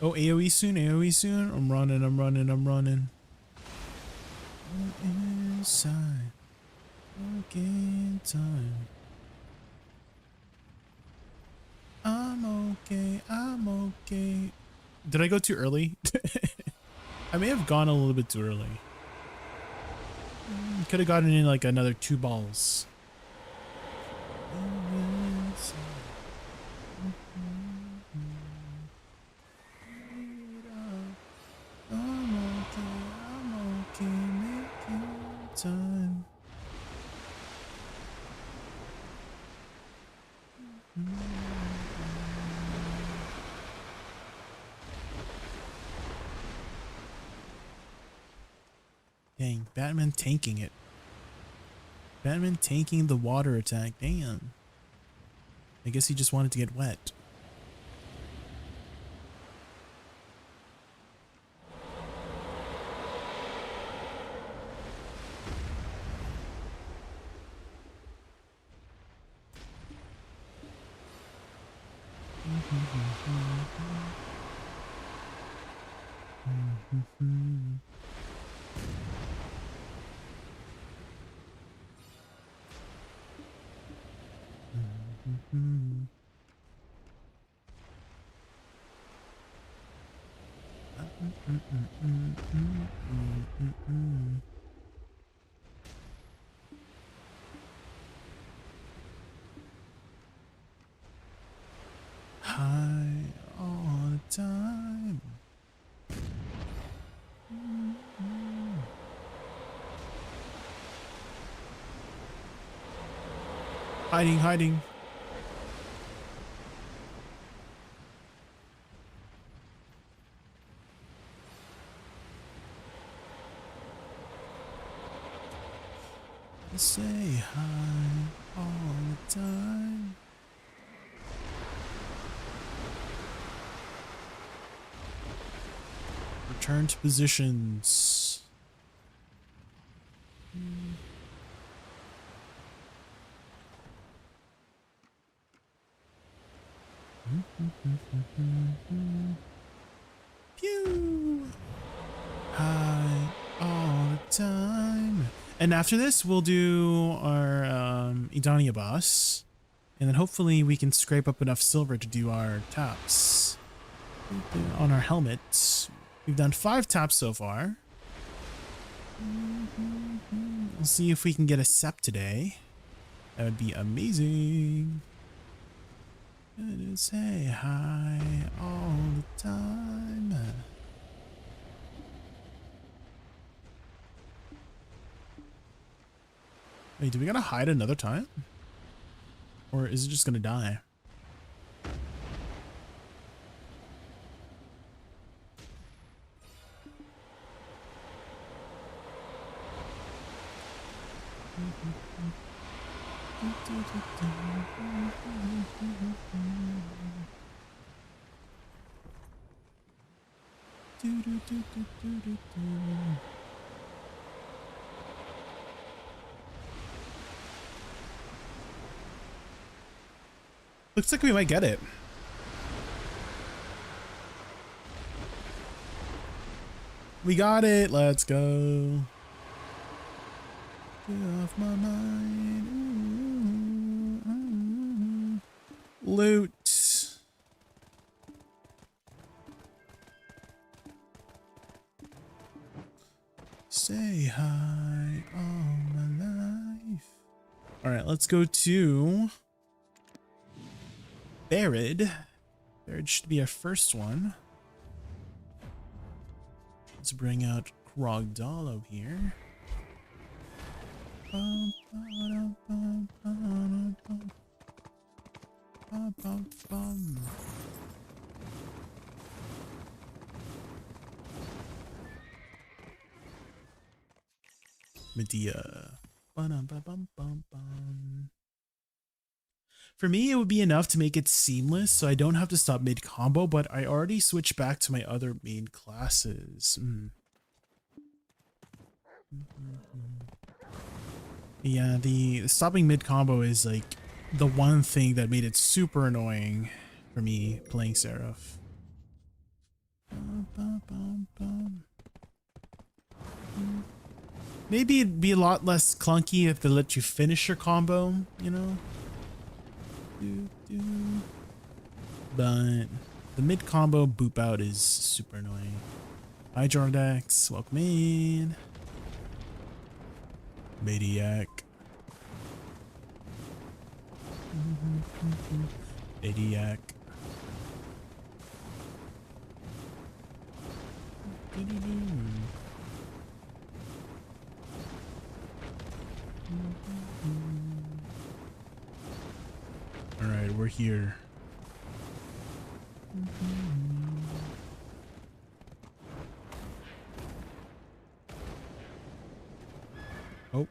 S1: Oh, AoE soon. I'm running. Inside, making time. I'm okay. Did I go too early? I may have gone a little bit too early. Could have gotten in like another 2 balls. I'm okay, making time. Dang, Batman tanking it. Batman tanking the water attack, damn. I guess he just wanted to get wet. High all the time. Hiding, hiding. Say hi all the time. Return to positions. Pew! Hi all the time. And after this, we'll do our Idania boss. And then hopefully we can scrape up enough silver to do our taps on our helmets. We've done 5 taps so far. We'll see if we can get a sep today. That would be amazing. And say hi all the time. Wait, do we gotta hide another time? Or is it just gonna die? Looks like we might get it. We got it. Let's go. Get off my mind. Loot. Say hi all my life. All right, let's go to Barid. Barid should be our first one. Let's bring out Krogdalo here. Medea. For me, it would be enough to make it seamless so I don't have to stop mid-combo, but I already switched back to my other main classes. Yeah, the stopping mid-combo is like the one thing that made it super annoying for me playing Seraph. Maybe it'd be a lot less clunky if they let you finish your combo, you know? But the mid combo boop out is super annoying. Hi Jordax, welcome in. Maniac. Maniac. All right, we're here. Oh.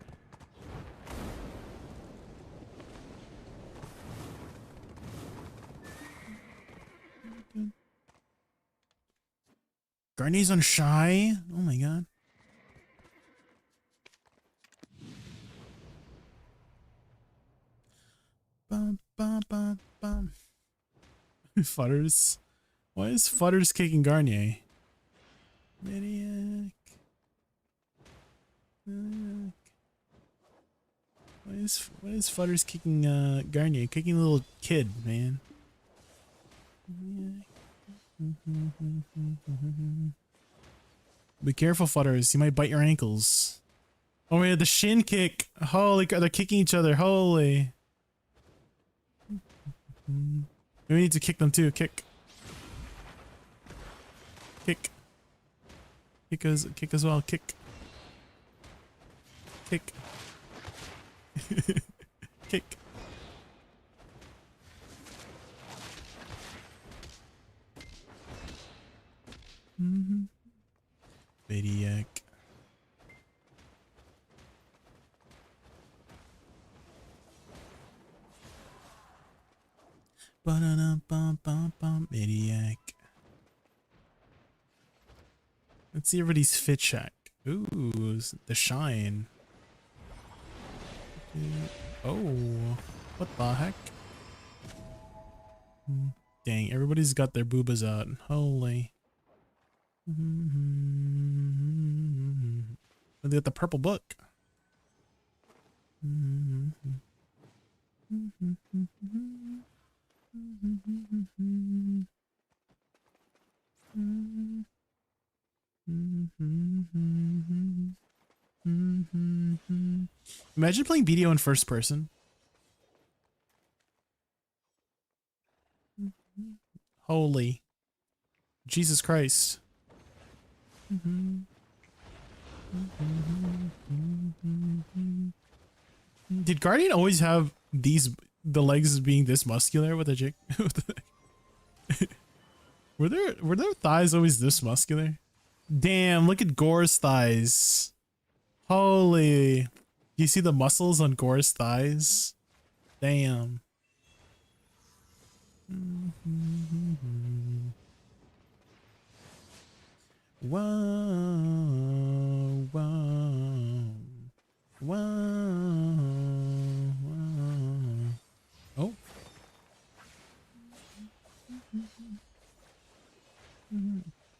S1: Garnier's on shy. Oh my god. Bum, bum, bum, bum. Futters. Why is Futters kicking Garnier? Maniac. Maniac. Why is Futters kicking Garnier? Kicking a little kid, man. Maniac. Be careful, Futters. You might bite your ankles. Oh man, the shin kick. Holy god, they're kicking each other. Holy. We need to kick them too. Kick. Kick. Kick as well. Kick. Kick. Kick. Maniac. Ba-da-dum-bum-bum-bum. Maniac. Let's see everybody's fit check. Ooh, the shine. Oh, what the heck? Dang, everybody's got their boobas out. Holy. They got the purple book. Imagine playing BDO in first person. Holy Jesus Christ. Did Guardian always have the legs being this muscular with a jig? were their thighs always this muscular? Damn, look at Gore's thighs. Holy. You see the muscles on Gore's thighs? Damn. Whoa, whoa, whoa, whoa. Oh.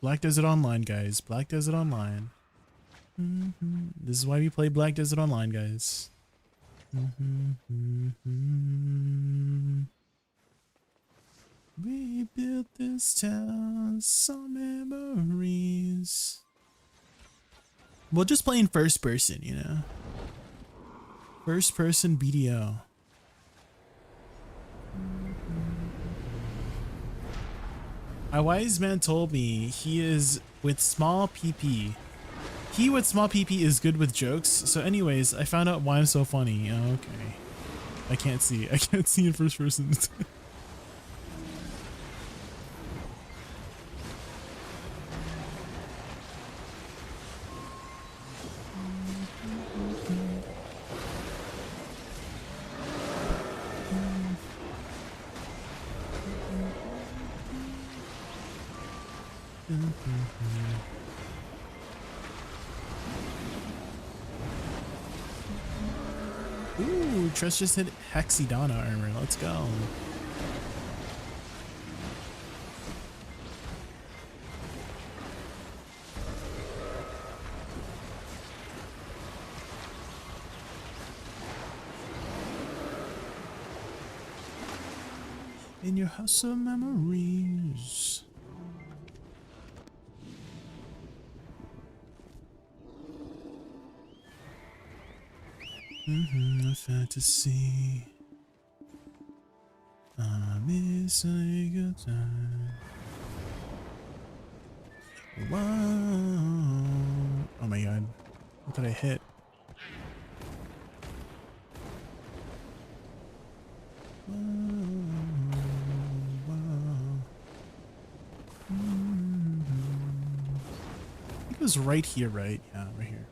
S1: Black Desert Online, guys. Black Desert Online. This is why we play Black Desert Online, guys. We built this town, some memories. We'll just play in first person, you know? First person BDO. A wise man told me he is with small PP. He with small PP is good with jokes. So anyways, I found out why I'm so funny. Oh, okay. I can't see in first person. Ooh, Tress just hit Hexidana armor. Let's go. In your house of memories. A fantasy. I miss a good time. Wow. Oh my god. What did I hit? It was right here, right? Yeah, right here.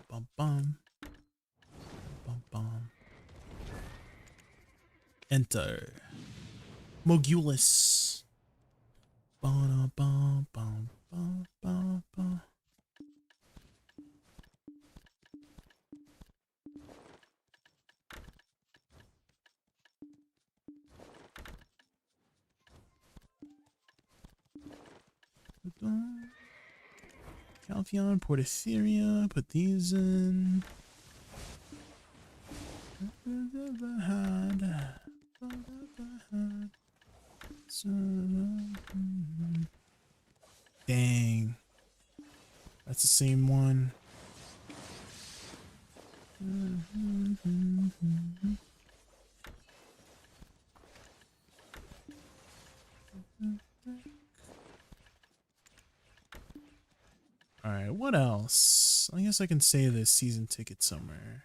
S1: Bum bum. Bum bum. Enter. Mogulus. Ba-da-ba-bum-ba-ba-ba. Calpheon, Porthyria, put these in. Dang. That's the same one. Alright, what else? I guess I can save this season ticket somewhere.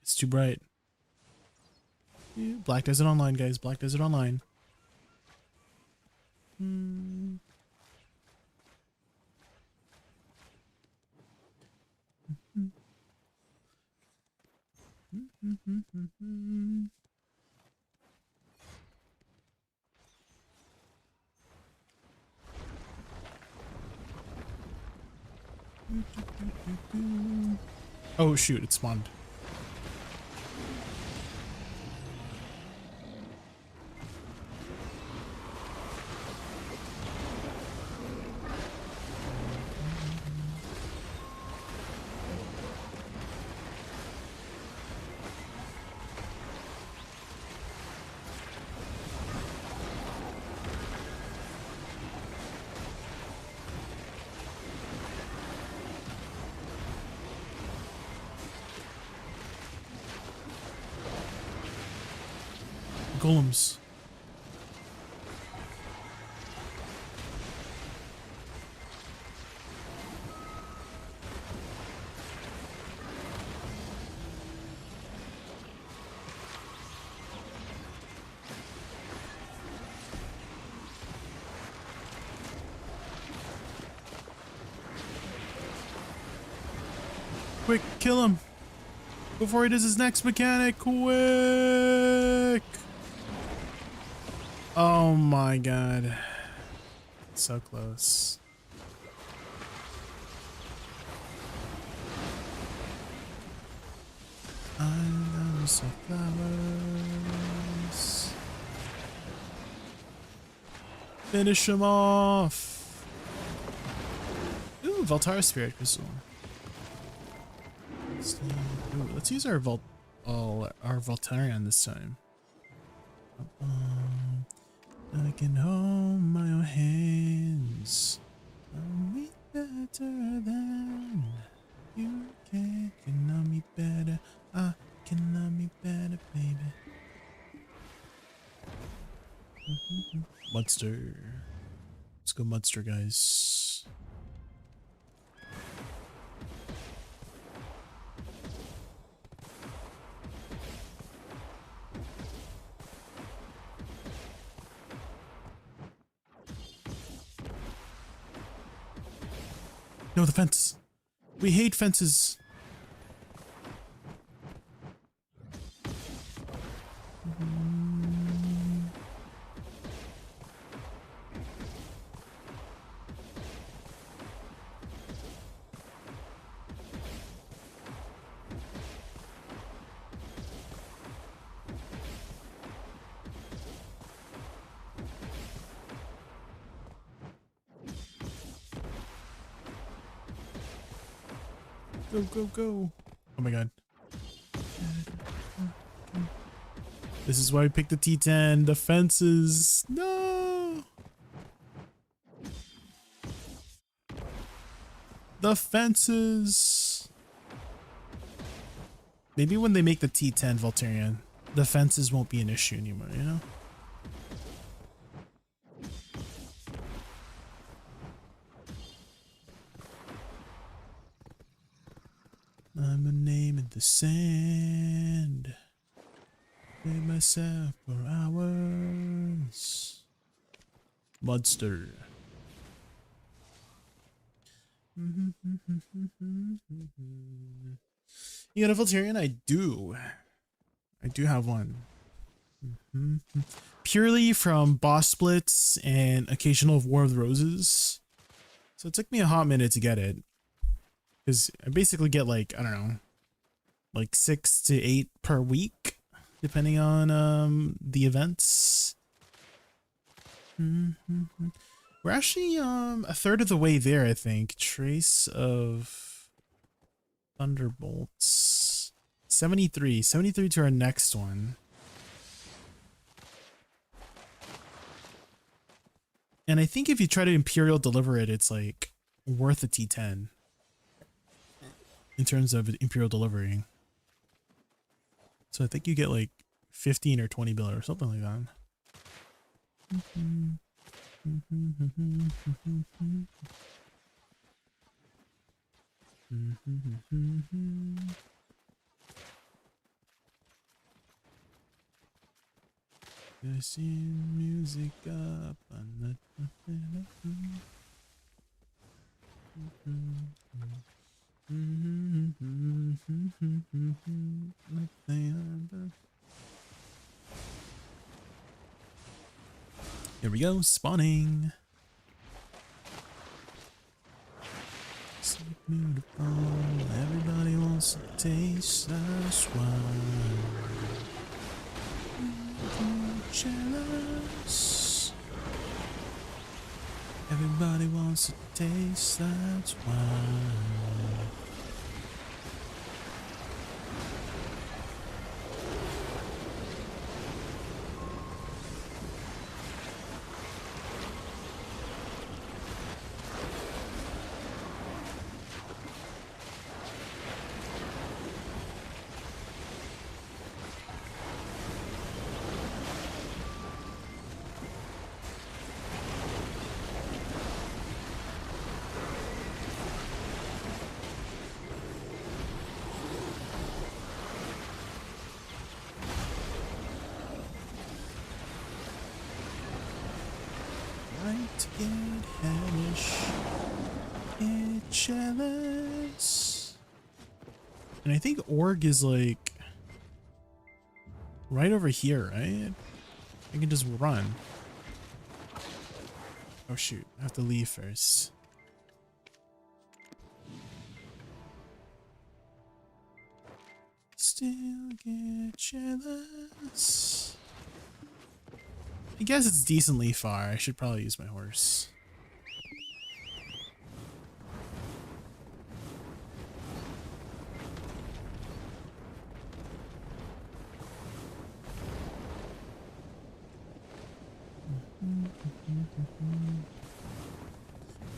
S1: It's too bright. Black Desert Online, guys. Black Desert Online. Oh shoot, it spawned. Golems. Quick, kill him before he does his next mechanic. Quick! Oh my god. So close. I know some flowers. Finish him off. Ooh, Voltara Spirit Crystal. Ooh, let's use our Voltarion this time. I can hold my own hands. I'll be better than you can. Can love me better. I can love me better, baby. Monster. Let's go monster, guys. No, the fence. We hate fences. Go, go, go. Oh my god. This is why we picked the T10. The fences. No. the fences. Maybe when they make the T10 Volturian, the fences won't be an issue anymore, you know? I'm a name in the sand. Made myself for hours. Monster. You got a Volturian? I do. I do have one. Purely from boss splits and occasional War of the Roses. So it took me a hot minute to get it. Because I basically get like, I don't know, like 6 to 8 per week, depending on the events. We're actually a third of the way there, I think. Trace of Thunderbolts. 73 to our next one. And I think if you try to Imperial deliver it, it's like worth a T10 in terms of Imperial delivering. So I think you get like 15 or 20 bill or something like that. I see music up on Here we go, spawning. So beautiful, everybody wants to taste the swine. Jealous. Everybody wants to taste that wine. Get hellish, get jealous. And I think Org is like right over here, right? I can just run. Oh shoot, I have to leave first. Still get jealous. I guess it's decently far. I should probably use my horse.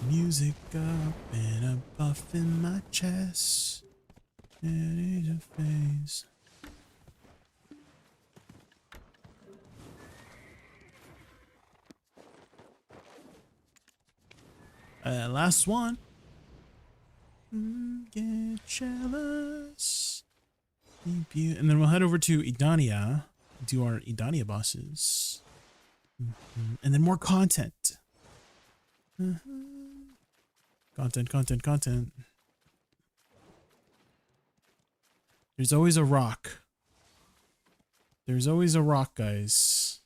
S1: Music up and a puff in my chest. Ready to face. Last one. Get jealous. And then we'll head over to Idania. Do our Idania bosses. And then more content. Content. There's always a rock. There's always a rock, guys.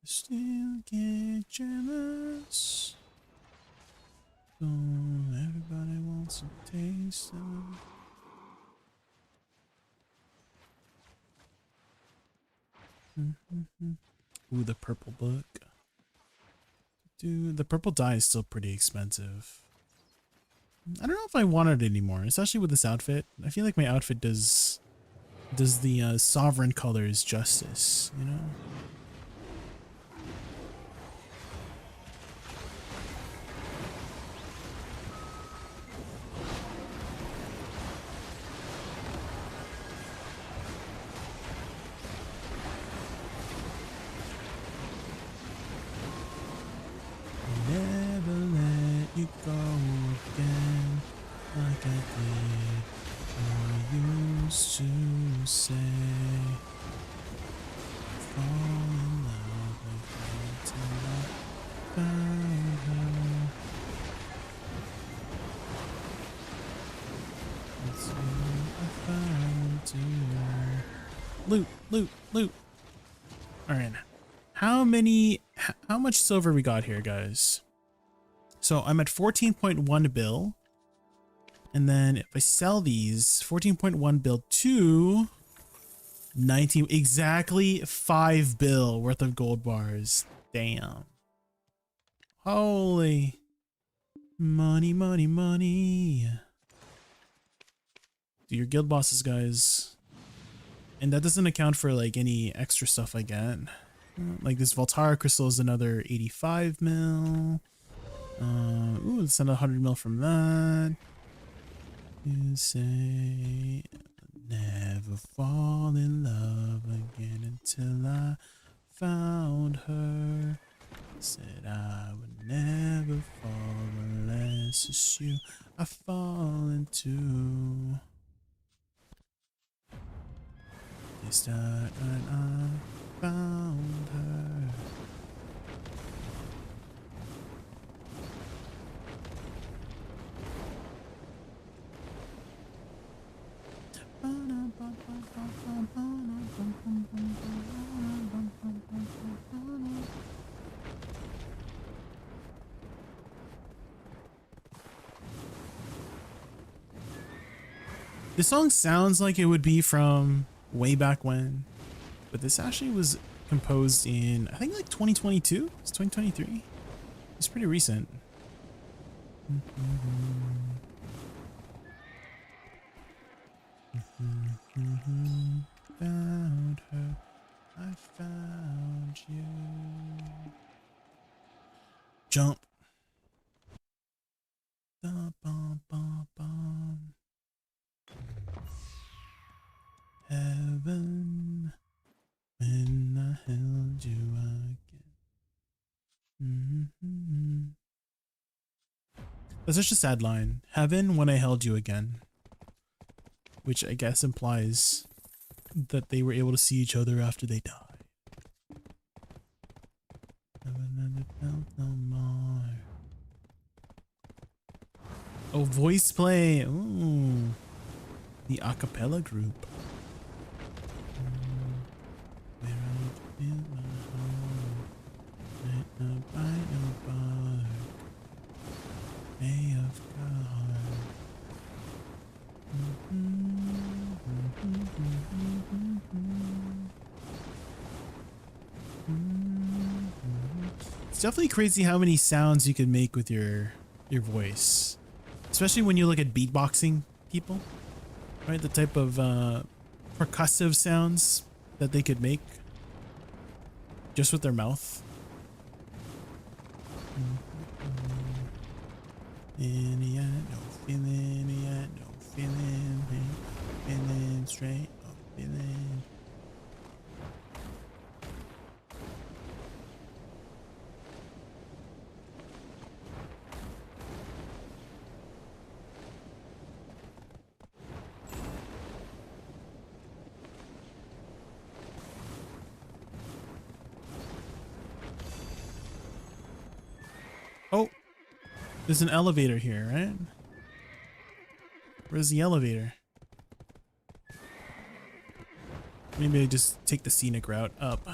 S1: Still get jealous. So everybody wants to taste them. Ooh, the purple book. Dude, the purple dye is still pretty expensive. I don't know if I want it anymore, especially with this outfit. I feel like my outfit does the sovereign colors justice, you know? say fall in love again till I found her. That's what I found her. Loot, loot, loot. All right. How much silver we got here, guys? So I'm at 14.1 bill. And then if I sell these, 14.1 bill to 19, exactly 5 bill worth of gold bars. Damn. Holy money, money, money. Do your guild bosses, guys. And that doesn't account for like any extra stuff I get. Like this Voltara crystal is another 85 mil. Ooh, it's another 100 mil from that. You say never fall in love again until I found her. Said I would never fall unless it's you I fall into. They start when I found her. This song sounds like it would be from way back when, but this actually was composed in, I think, like 2022. It's 2023. It's pretty recent. Found her, I found you. Jump. Da, bum, bum, bum. Heaven, when I held you again. That's such a sad line. Heaven, when I held you again. Which I guess implies that they were able to see each other after they died. Never felt no more. Oh, voice play. Ooh. The acapella group. Where I feel my heart. Let no bite no bark. May of God. It's definitely crazy how many sounds you can make with your voice, especially when you look at beatboxing people, right? The type of percussive sounds that they could make just with their mouth. Any no feeling, no feeling, feeling straight, no feeling. Oh, there's an elevator here, right? Where's the elevator? Maybe I just take the scenic route up.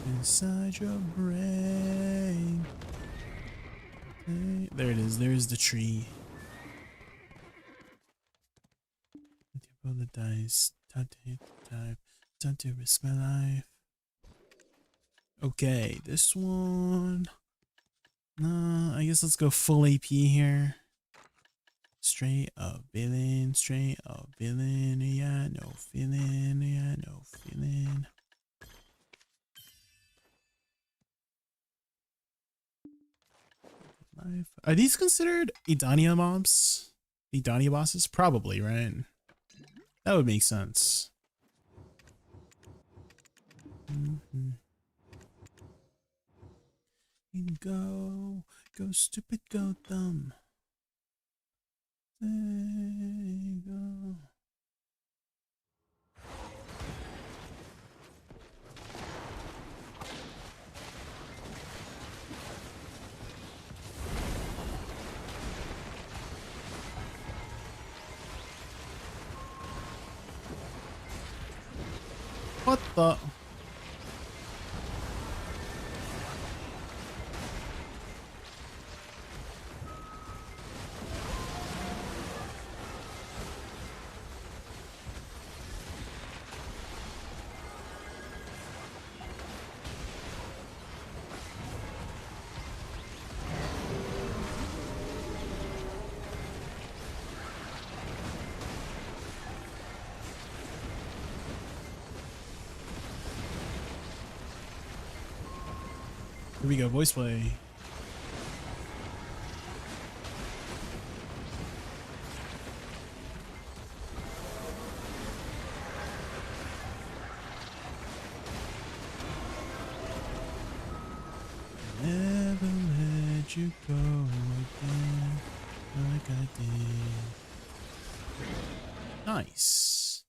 S1: Inside your brain. Okay, there it is. There's the tree. Roll the dice. Time to hit the time. Time to risk my life. Okay, this one. No, I guess let's go full AP here. Straight up villain, yeah, no feeling, yeah, no feeling. Life. Are these considered Idania mobs? Idania bosses? Probably, right? That would make sense. Go stupid, go dumb. Go. What the? Here we go, voice play. Never let you go again like I did. Nice.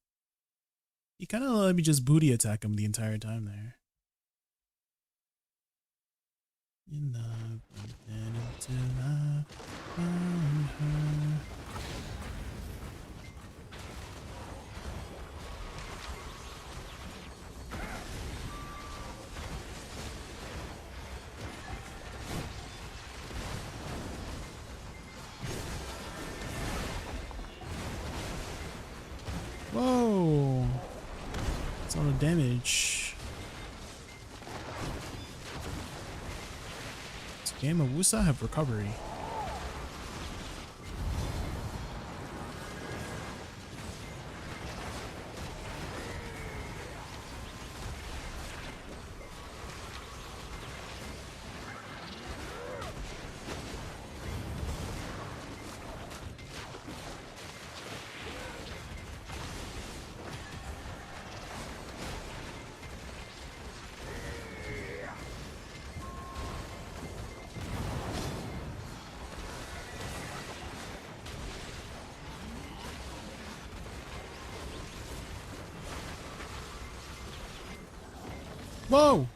S1: He kind of let me just booty attack him the entire time there. In love and until I found her. Whoa! That's a lot of damage. Game of Woosa have recovery. Whoa!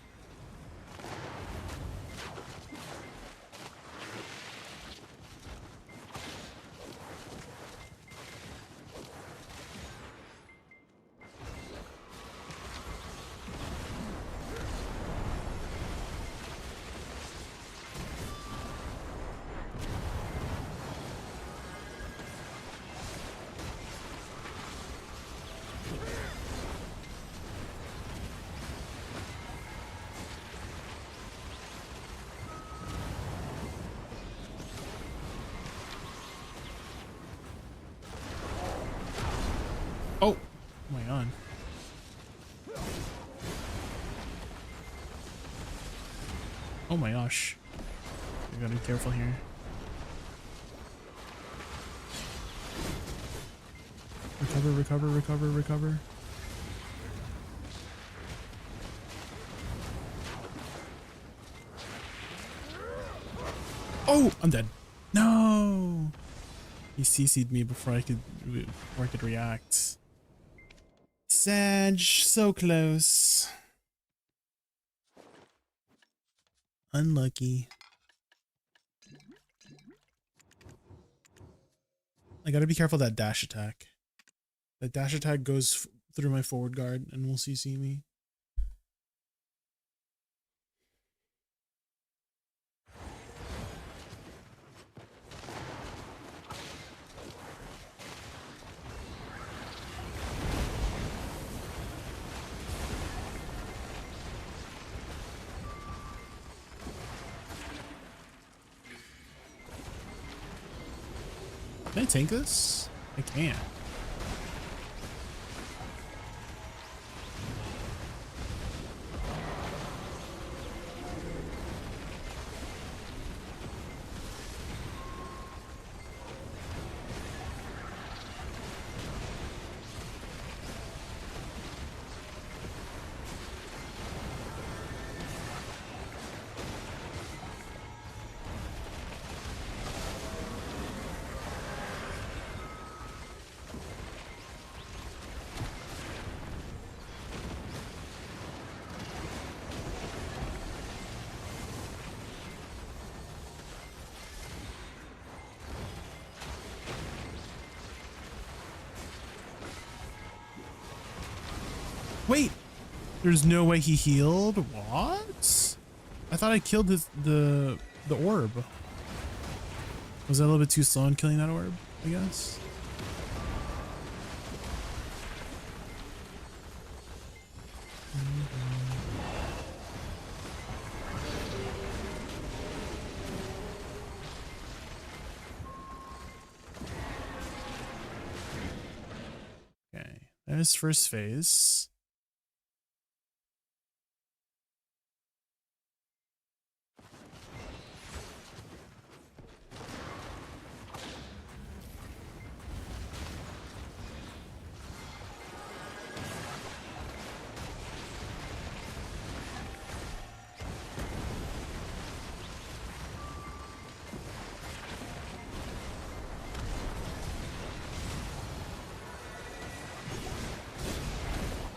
S1: Oh my god. Oh my gosh. I gotta be careful here. Recover, recover, recover, recover. Oh, I'm dead. No. He CC'd me before I could react. Sag, so close. Unlucky. I gotta be careful of that dash attack. That dash attack goes through my forward guard and will CC me. Can I tank this? I can't. There's no way he healed? What? I thought I killed the orb. Was I a little bit too slow in killing that orb, I guess? Okay, there's first phase.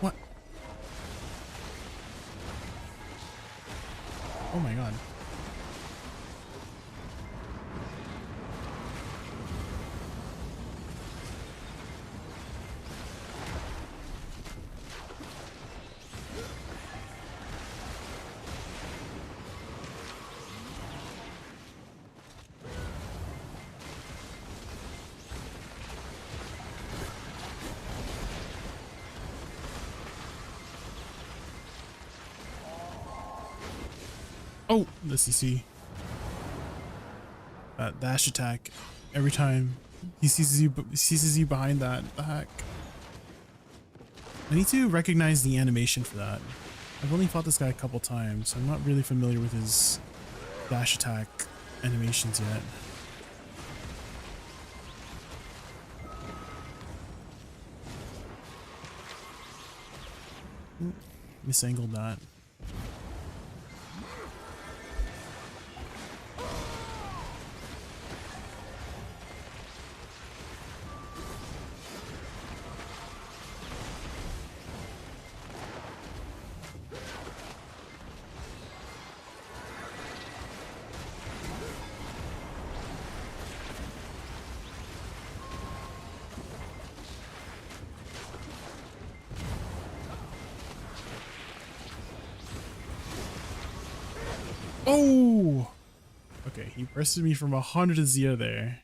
S1: What? Oh my god. Oh, the CC. That dash attack. Every time he seizes you behind that. The heck? I need to recognize the animation for that. I've only fought this guy a couple times, so I'm not really familiar with his dash attack animations yet. Misangled that. Oh! Okay, he bursted me from 100 to 0 there.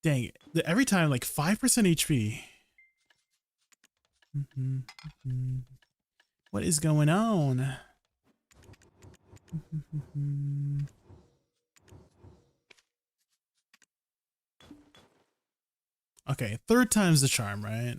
S1: Dang, every time like 5% HP. What is going on? Okay, third time's the charm, right?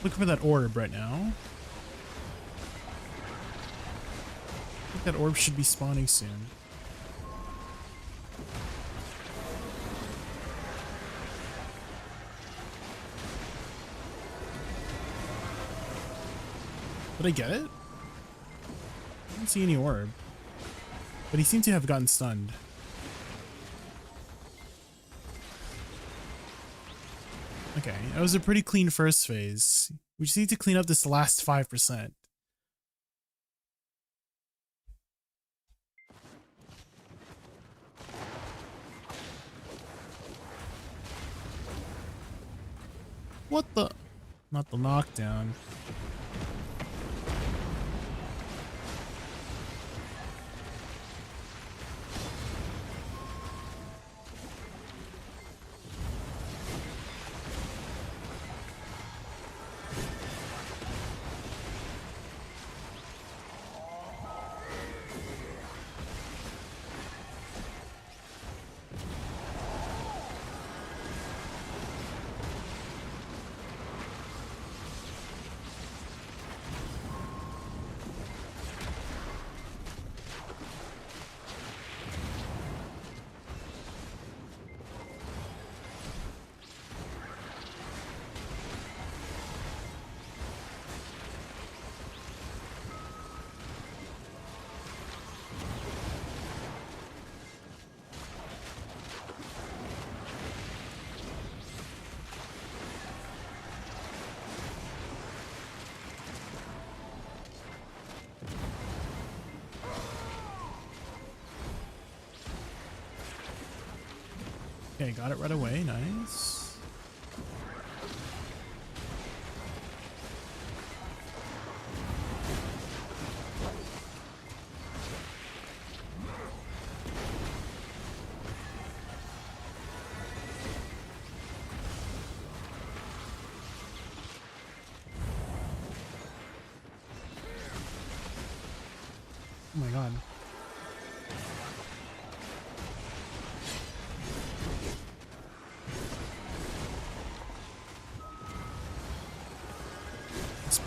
S1: Looking for that orb right now. I think that orb should be spawning soon. Did I get it? I don't see any orb. But he seemed to have gotten stunned. Okay, that was a pretty clean first phase. We just need to clean up this last 5%. What the? Not the knockdown. Okay, got it right away. Nice. Oh my god.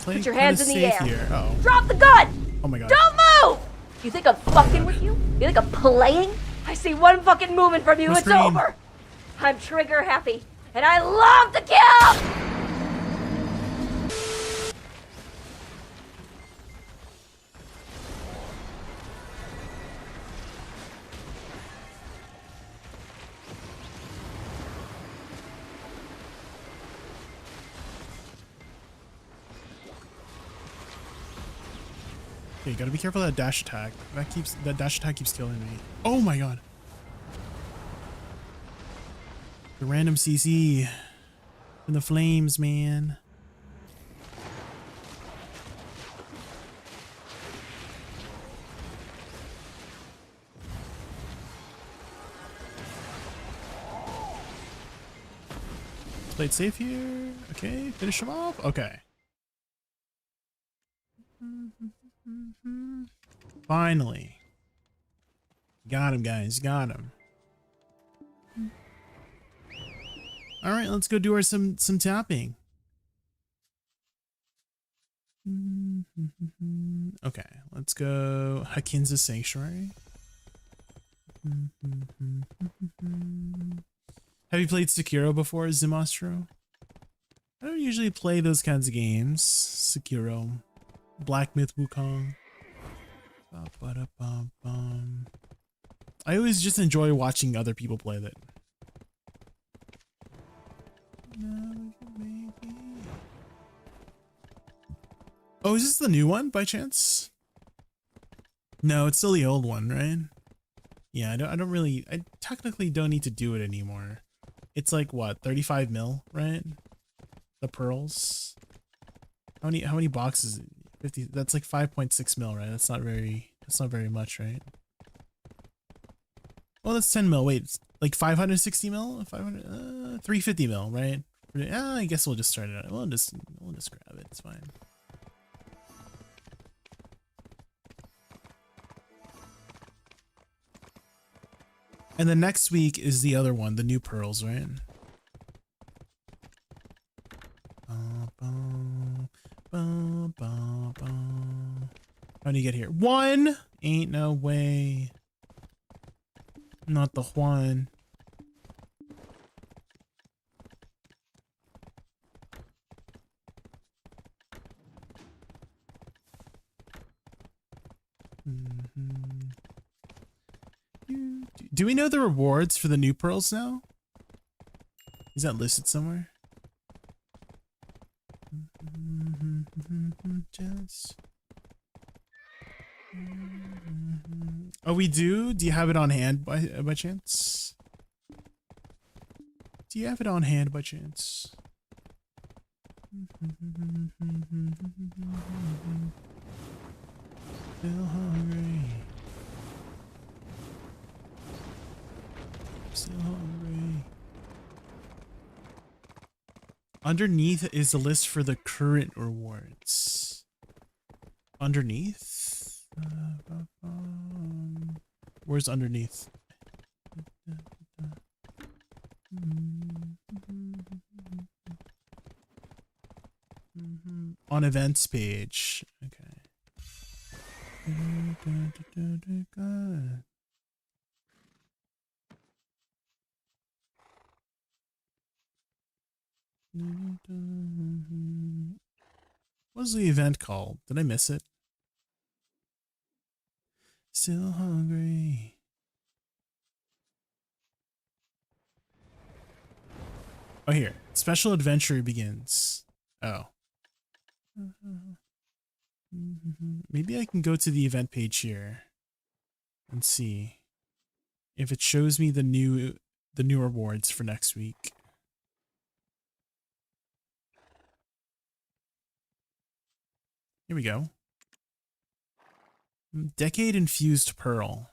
S3: Put your hands in the air.
S1: Here. Uh-oh.
S3: Drop the gun!
S1: Oh my god.
S3: Don't move! You think I'm fucking with you? You think I'm playing? I see one fucking movement from you, it's
S1: green.
S3: over! I'm trigger happy, and I love to kill!
S1: Okay, you gotta be careful of that dash attack. That dash attack keeps killing me. Oh my god. The random CC and the flames, man. Play it safe here. Okay, finish him off. Okay. Finally. Got him, guys. Got him. All right, let's go do some tapping. Okay, let's go Hakinza Sanctuary. Have you played Sekiro before, Zimastro? I don't usually play those kinds of games. Sekiro, Black Myth Wukong. I always just enjoy watching other people play that. Oh, is this the new one by chance? No, it's still the old one, right? Yeah, I technically don't need to do it anymore. It's like what, 35 mil, right? The pearls. How many boxes? 50. That's like 5.6 mil, right? That's not very much, right? Well, that's 10 mil. Wait, it's like 560 mil? 350 mil, right? I guess we'll just start it out. We'll just grab it. It's fine. And then next week is the other one, the new pearls, right? How do you get here? One! Ain't no way. Not the one. Do we know the rewards for the new pearls now? Is that listed somewhere? Just... Oh, we do? Do you have it on hand by chance? Do you have it on hand by chance? Still hungry. Still hungry. Underneath is the list for the current rewards. Underneath? Where's underneath? On events page. Okay. What's the event called? Did I miss it? Still hungry. Oh, here. Special adventure begins. Oh. Maybe I can go to the event page here and see if it shows me the new the new rewards for next week. Here we go. Decade infused pearl.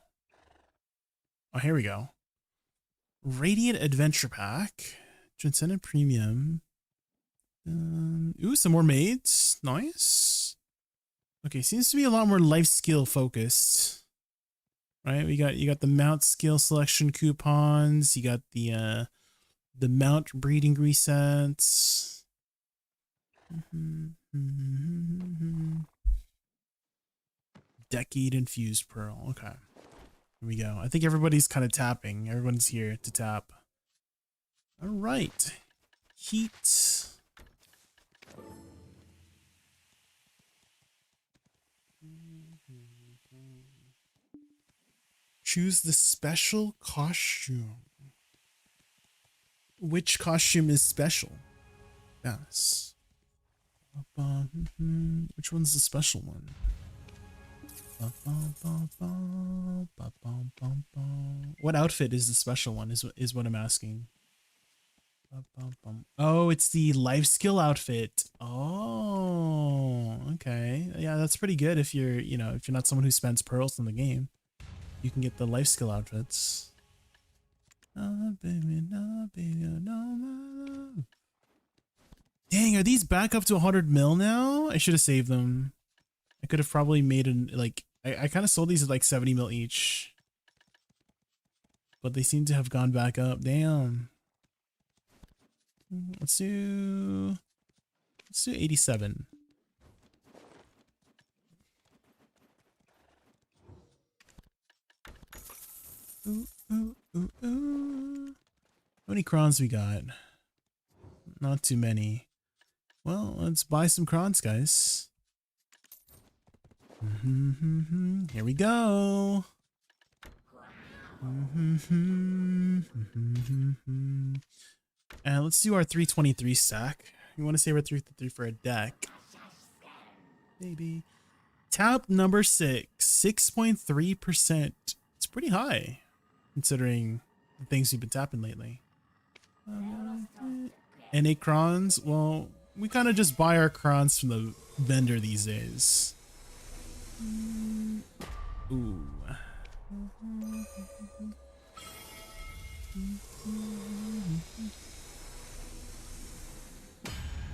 S1: Oh, here we go. Radiant adventure pack. Transcendent premium. Ooh, some more maids. Nice. Okay, seems to be a lot more life skill focused. Right? You got the mount skill selection coupons. You got the mount breeding resets. Decade infused pearl. Okay. Here we go. I think everybody's kind of tapping. Everyone's here to tap. All right. Heat. Choose the special costume. Which costume is special? Yes. Which one's the special one? What outfit is the special one is what I'm asking. Oh, it's the life skill outfit. Oh, okay. Yeah, that's pretty good if you're, you know, if you're not someone who spends pearls in the game. You can get the life skill outfits. Oh, baby, no, baby, no, my love. Dang, are these back up to 100 mil now? I should have saved them. I could have probably made an, like, I kind of sold these at like 70 mil each. But they seem to have gone back up. Damn. Let's do 87. Ooh, ooh, ooh, ooh. How many crons we got? Not too many. Well, let's buy some crons, guys. Here we go. And let's do our 323 stack. You want to say we're 323 for a deck. Maybe. Tap number 6, 6.3%. It's pretty high, considering the things we've been tapping lately. And 8 crons? Well, we kind of just buy our crons from the vendor these days. Ooh.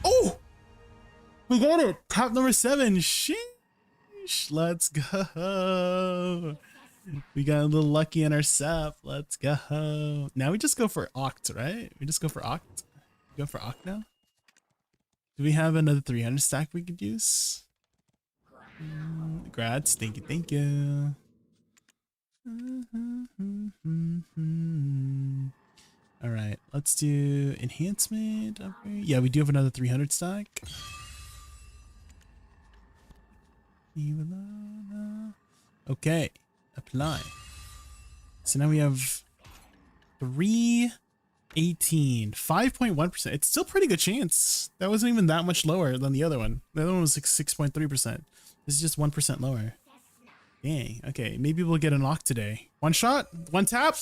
S1: Oh! We got it! Top number 7. Sheesh. Let's go. We got a little lucky in our sap. Let's go. Now we just go for Oct, right? We just go for Oct. Go for Oct now? Do we have another 300 stack we could use? Grats. Thank you. Thank you. All right. Let's do enhancement. Upgrade. Yeah, we do have another 300 stack. Okay. Apply. So now we have 318, 5.1%. It's still pretty good chance. That wasn't even that much lower than the other one. The other one was like 6.3%. This is just 1% lower. Dang. Okay, maybe we'll get an Oct today. One shot, one tap,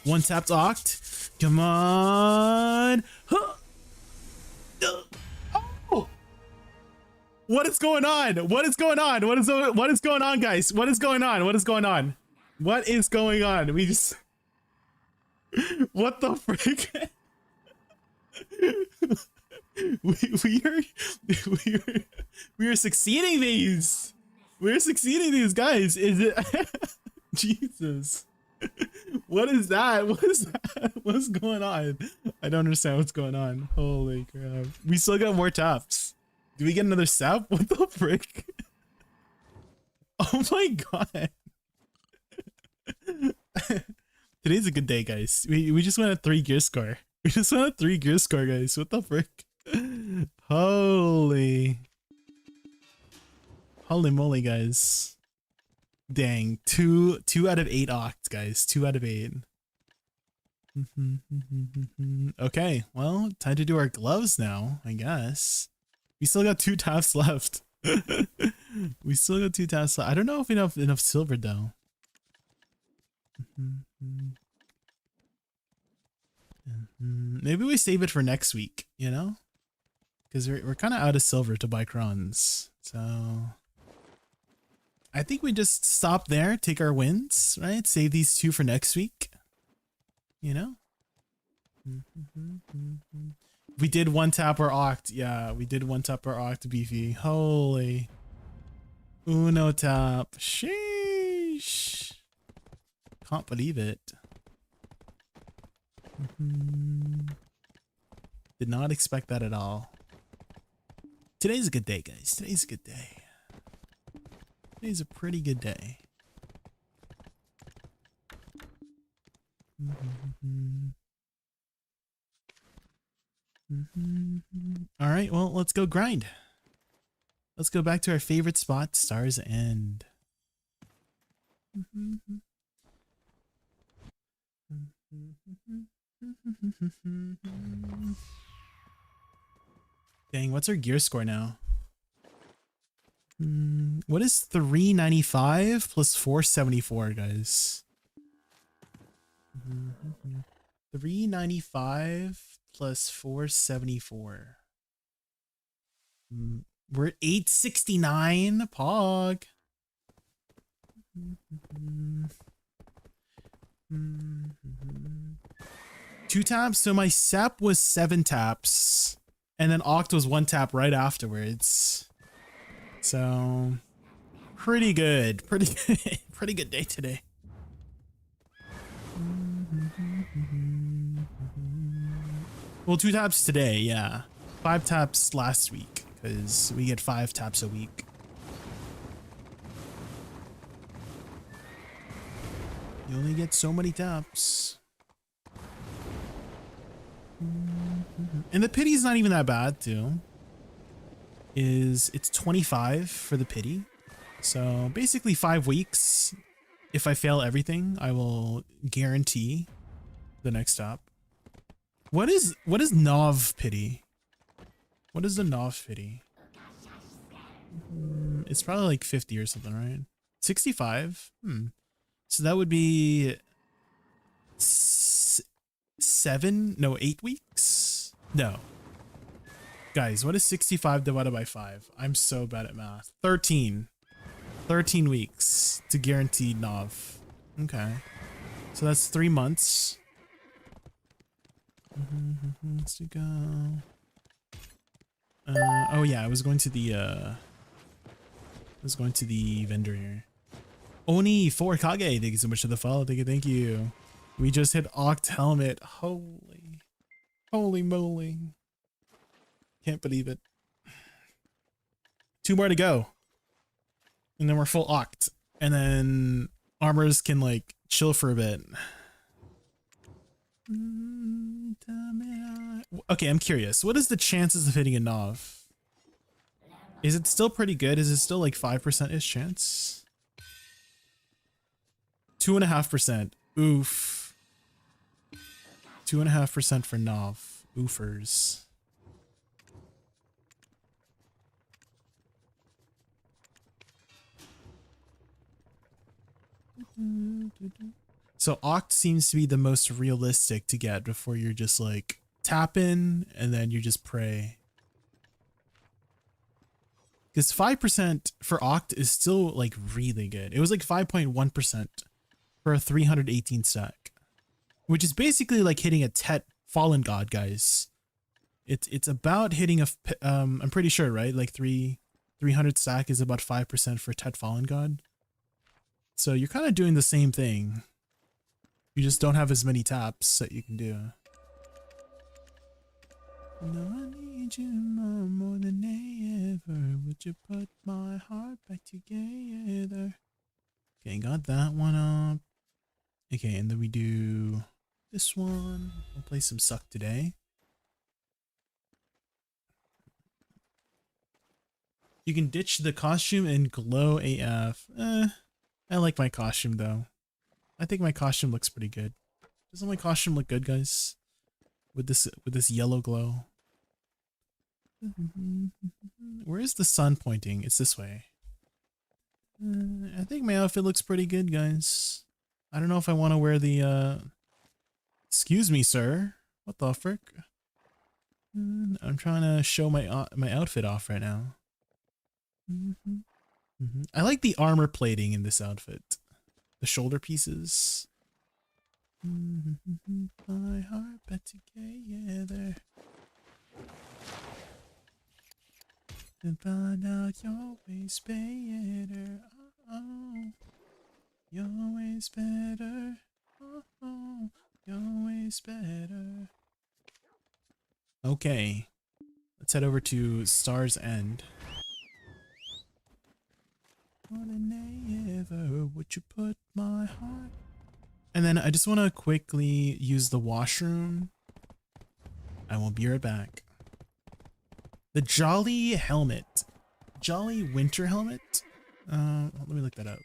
S1: one tapped Oct. Come on. Huh. Oh. What is going on? What is going on? What is going on, guys? What is going on? What is going on? What is going on? We just... What the frick? we are succeeding these. We're succeeding these, guys. Is it? Jesus. What is that? What is that? What's going on? I don't understand what's going on. Holy crap. We still got more taps. Do we get another sap? What the frick? Oh my god. Today's a good day, guys. We just went a 3 gear score. We just went a 3 gear score, guys. What the frick? Holy moly, guys. Dang. 2 out of 8 Oct, guys. 2 out of 8. Okay, well, time to do our gloves now, I guess. We still got 2 taps left. We still got 2 taps left. I don't know if we have enough silver, though. Maybe we save it for next week, you know? Because we're kind of out of silver to buy crons. So I think we just stop there, take our wins, right? Save these two for next week, you know? We did one tap or oct. Yeah, we did one tap or oct, Beefy. Holy. Uno tap. Sheesh. Can't believe it. Did not expect that at all. Today's a good day, guys. Today's a good day. Today's a pretty good day. All right, well, let's go grind. Let's go back to our favorite spot, Star's End. Dang, what's our gear score now? What is 395 plus 474, guys? 395 plus 474. We're at 869, Pog. Two taps, so my sep was 7 taps, and then oct was 1 tap right afterwards. So pretty good, pretty good day today. Well, 2 taps today, yeah. 5 taps last week, because we get 5 taps a week. You only get so many taps. And the pity's not even that bad, too. It's 25 for the pity. So basically 5 weeks. If I fail everything, I will guarantee the next stop. What is Nov pity? What is the Nov pity? It's probably like 50 or something, right? 65? So that would be 8 weeks? No. Guys, what is 65 divided by 5? I'm so bad at math. 13. 13 weeks to guaranteed Nov. Okay. So that's 3 months. Let's go. Oh yeah, I was going to the vendor here. Oni 4Kage, thank you so much for the follow. Thank you. We just hit Oct helmet. Holy moly. Can't believe it. 2 more to go. And then we're full Oct. And then armors can like chill for a bit. Okay, I'm curious. What is the chances of hitting a Nov? Is it still pretty good? Is it still like 5%-ish chance? 2.5%. Oof. 2.5% for Nov. Oofers. So Oct seems to be the most realistic to get before you're just like tap in and then you just pray. Because 5% for Oct is still like really good. It was like 5.1% for a 318 stack, which is basically like hitting a Tet Fallen God, guys. It's about hitting a I'm pretty sure, right? Like 300 stack is about 5% for Tet Fallen God. So you're kind of doing the same thing. You just don't have as many taps that you can do. No, I need you more than ever. Would you put my heart back together? Okay, got that one up. Okay, and then we do this one. We'll play some Suck today. You can ditch the costume and glow AF. I like my costume though. I think my costume looks pretty good. Doesn't my costume look good, guys? With this yellow glow. Where is the sun pointing? It's this way. I think my outfit looks pretty good, guys. I don't know if I want to wear the excuse me, sir. What the frick? I'm trying to show my my outfit off right now. I like the armor plating in this outfit. The shoulder pieces. My heart beat together. And find out you're always better. Oh, you're always better. Oh, you're always better. Okay, let's head over to Star's End. More than ever would you put my heart. And then I just want to quickly use the washroom. I will be right back. The Jolly Helmet. Jolly Winter Helmet? Let me look that up.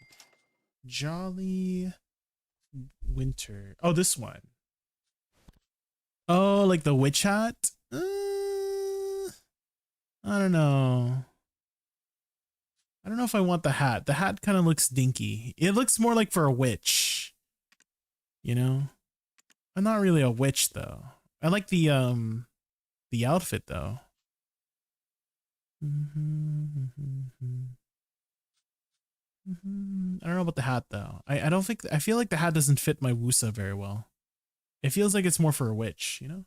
S1: Jolly Winter. Oh, this one. Oh, like the witch hat? I don't know. I don't know if I want the hat. The hat kind of looks dinky. It looks more like for a witch. You know? I'm not really a witch though. I like the outfit though. I don't know about the hat though. I don't think, I feel like the hat doesn't fit my Woosa very well. It feels like it's more for a witch, you know?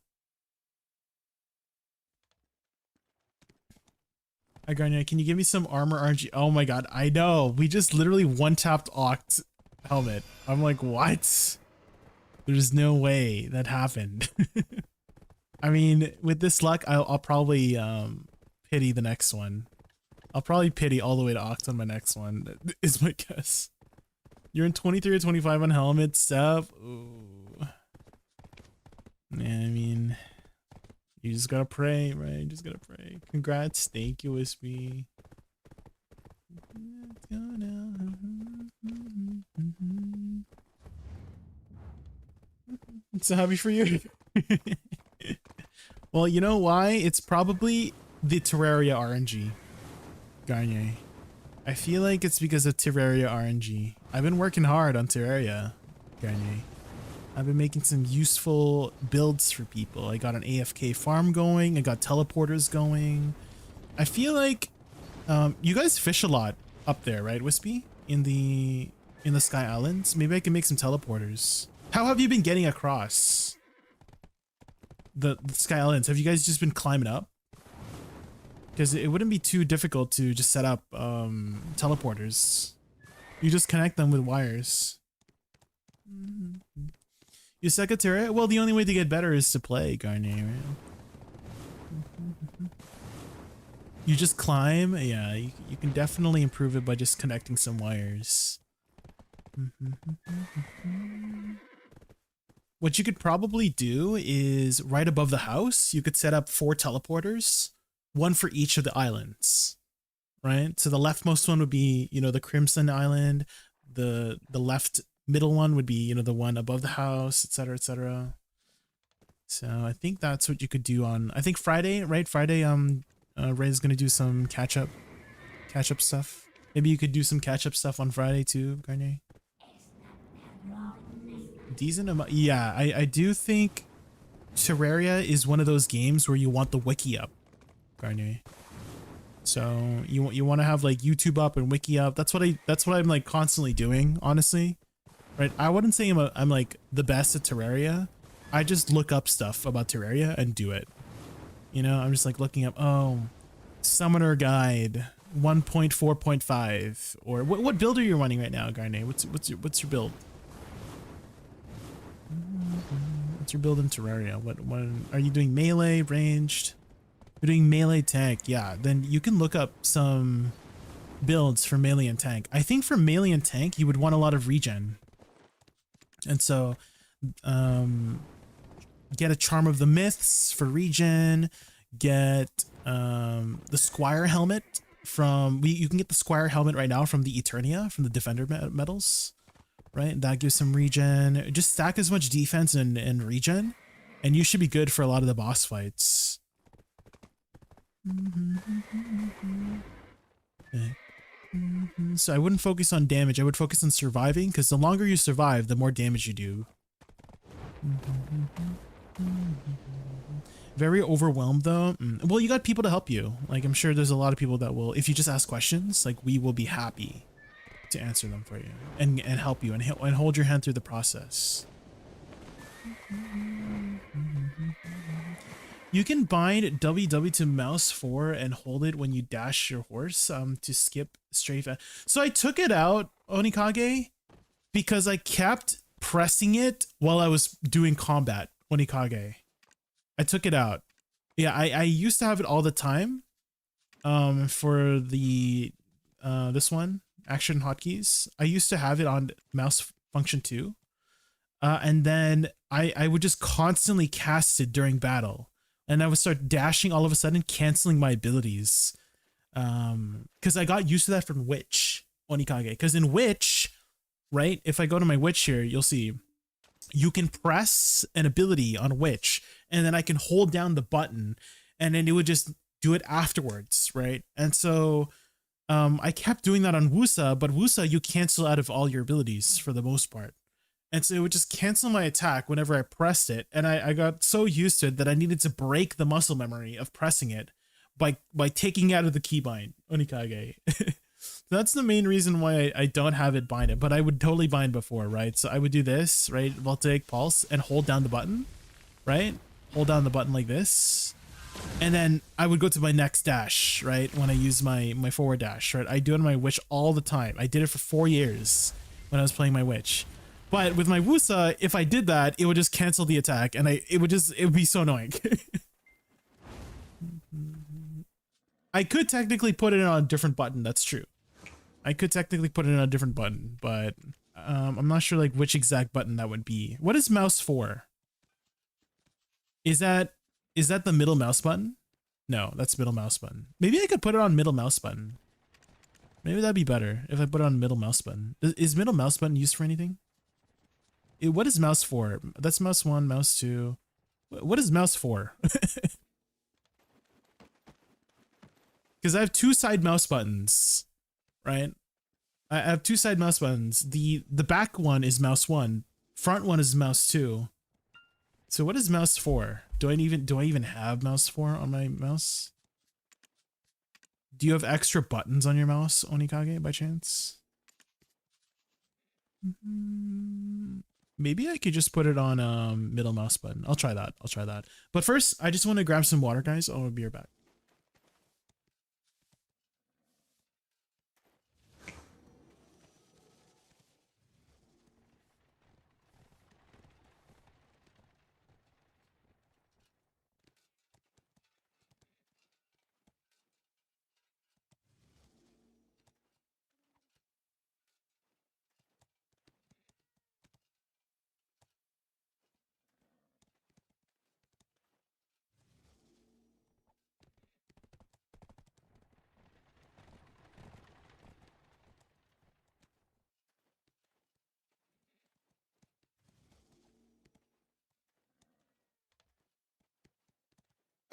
S1: Hi Garnier, can you give me some armor RNG? Oh my god, I know. We just literally one-tapped Oct helmet. I'm like, what? There's no way that happened. I mean, with this luck, I'll probably pity the next one. I'll probably pity all the way to Oct on my next one, is my guess. You're in 23 or 25 on helmet stuff. Ooh. Yeah, I mean, you just gotta pray, right? You just gotta pray. Congrats, thank you, Wispy. I'm so happy for you. Well, you know why? It's probably the Terraria RNG, Garnier. I feel like it's because of Terraria RNG. I've been working hard on Terraria, Garnier. I've been making some useful builds for people. I got an AFK farm going. I got teleporters going. I feel like you guys fish a lot up there, right, Wispy? In the Sky Islands. Maybe I can make some teleporters. How have you been getting across the Sky Islands? Have you guys just been climbing up? Because it wouldn't be too difficult to just set up teleporters. You just connect them with wires. You suck at Terraria? Well, the only way to get better is to play, Garnier. You just climb? Yeah, you can definitely improve it by just connecting some wires. What you could probably do is right above the house, you could set up 4 teleporters, 1 for each of the islands, right? So the leftmost one would be, you know, the Crimson Island. The left middle one would be, you know, the one above the house, etc., etc. So I think that's what you could do on, I think Friday, right? Friday, Ray's gonna do some catch up stuff. Maybe you could do some catch up stuff on Friday too, Garnier. Decent amount. Yeah, I do think Terraria is one of those games where you want the wiki up, Garnier. So you want to have like YouTube up and wiki up. That's what I'm like constantly doing, honestly. Right? I wouldn't say I'm like the best at Terraria. I just look up stuff about Terraria and do it. You know, I'm just like looking up, oh, Summoner Guide 1.4.5, or what build are you running right now, Garnier? What's your build? What's your build in Terraria? What are you doing? Melee, ranged? You're doing melee tank, yeah. Then you can look up some builds for melee and tank. I think for melee and tank, you would want a lot of regen. And so, get a Charm of the Myths for regen. Get the Squire helmet from you can get the Squire helmet right now from the Eternia, from the Defender medals. Right, that gives some regen. Just stack as much defense and regen, and you should be good for a lot of the boss fights. Okay. So I wouldn't focus on damage. I would focus on surviving, because the longer you survive, the more damage you do. Very overwhelmed though. Well, you got people to help you. Like I'm sure there's a lot of people that will, if you just ask questions, like we will be happy to answer them for you and help you and hold your hand through the process. You can bind WW to mouse 4 and hold it when you dash your horse to skip strafe. So I took it out, Onikage, because I kept pressing it while I was doing combat, Onikage. I took it out. Yeah, I used to have it all the time for the this one, action hotkeys. I used to have it on mouse function 2. And then I would just constantly cast it during battle. And I would start dashing all of a sudden, canceling my abilities. Because I got used to that from Witch, Onikage. Because in Witch, right, if I go to my Witch here, you'll see you can press an ability on Witch, and then I can hold down the button, and then it would just do it afterwards, right? And so I kept doing that on Woosa, but Woosa, you cancel out of all your abilities for the most part. And so it would just cancel my attack whenever I pressed it. And I got so used to it that I needed to break the muscle memory of pressing it by taking out of the keybind, Onikage. That's the main reason why I don't have it binded, but I would totally bind before, right? So I would do this, right? Voltaic Pulse and hold down the button, right? Hold down the button like this. And then I would go to my next dash, right? When I use my forward dash, right? I do it on my Witch all the time. I did it for 4 years when I was playing my Witch. But with my Woosa, if I did that, it would just cancel the attack, and it would be so annoying. I could technically put it on a different button. That's true. I could technically put it on a different button, but I'm not sure like which exact button that would be. What is mouse 4? Is that the middle mouse button? No, that's middle mouse button. Maybe I could put it on middle mouse button. Maybe that'd be better if I put it on middle mouse button. Is middle mouse button used for anything? What is mouse 4? That's mouse 1, mouse 2. What is mouse 4? Because I have 2 side mouse buttons, right? I have 2 side mouse buttons. The back one is mouse 1. Front one is mouse 2. So what is mouse 4? Do I even have mouse 4 on my mouse? Do you have extra buttons on your mouse, Onikage, by chance? Maybe I could just put it on middle mouse button. I'll try that. But first, I just want to grab some water, guys. I'll be right back.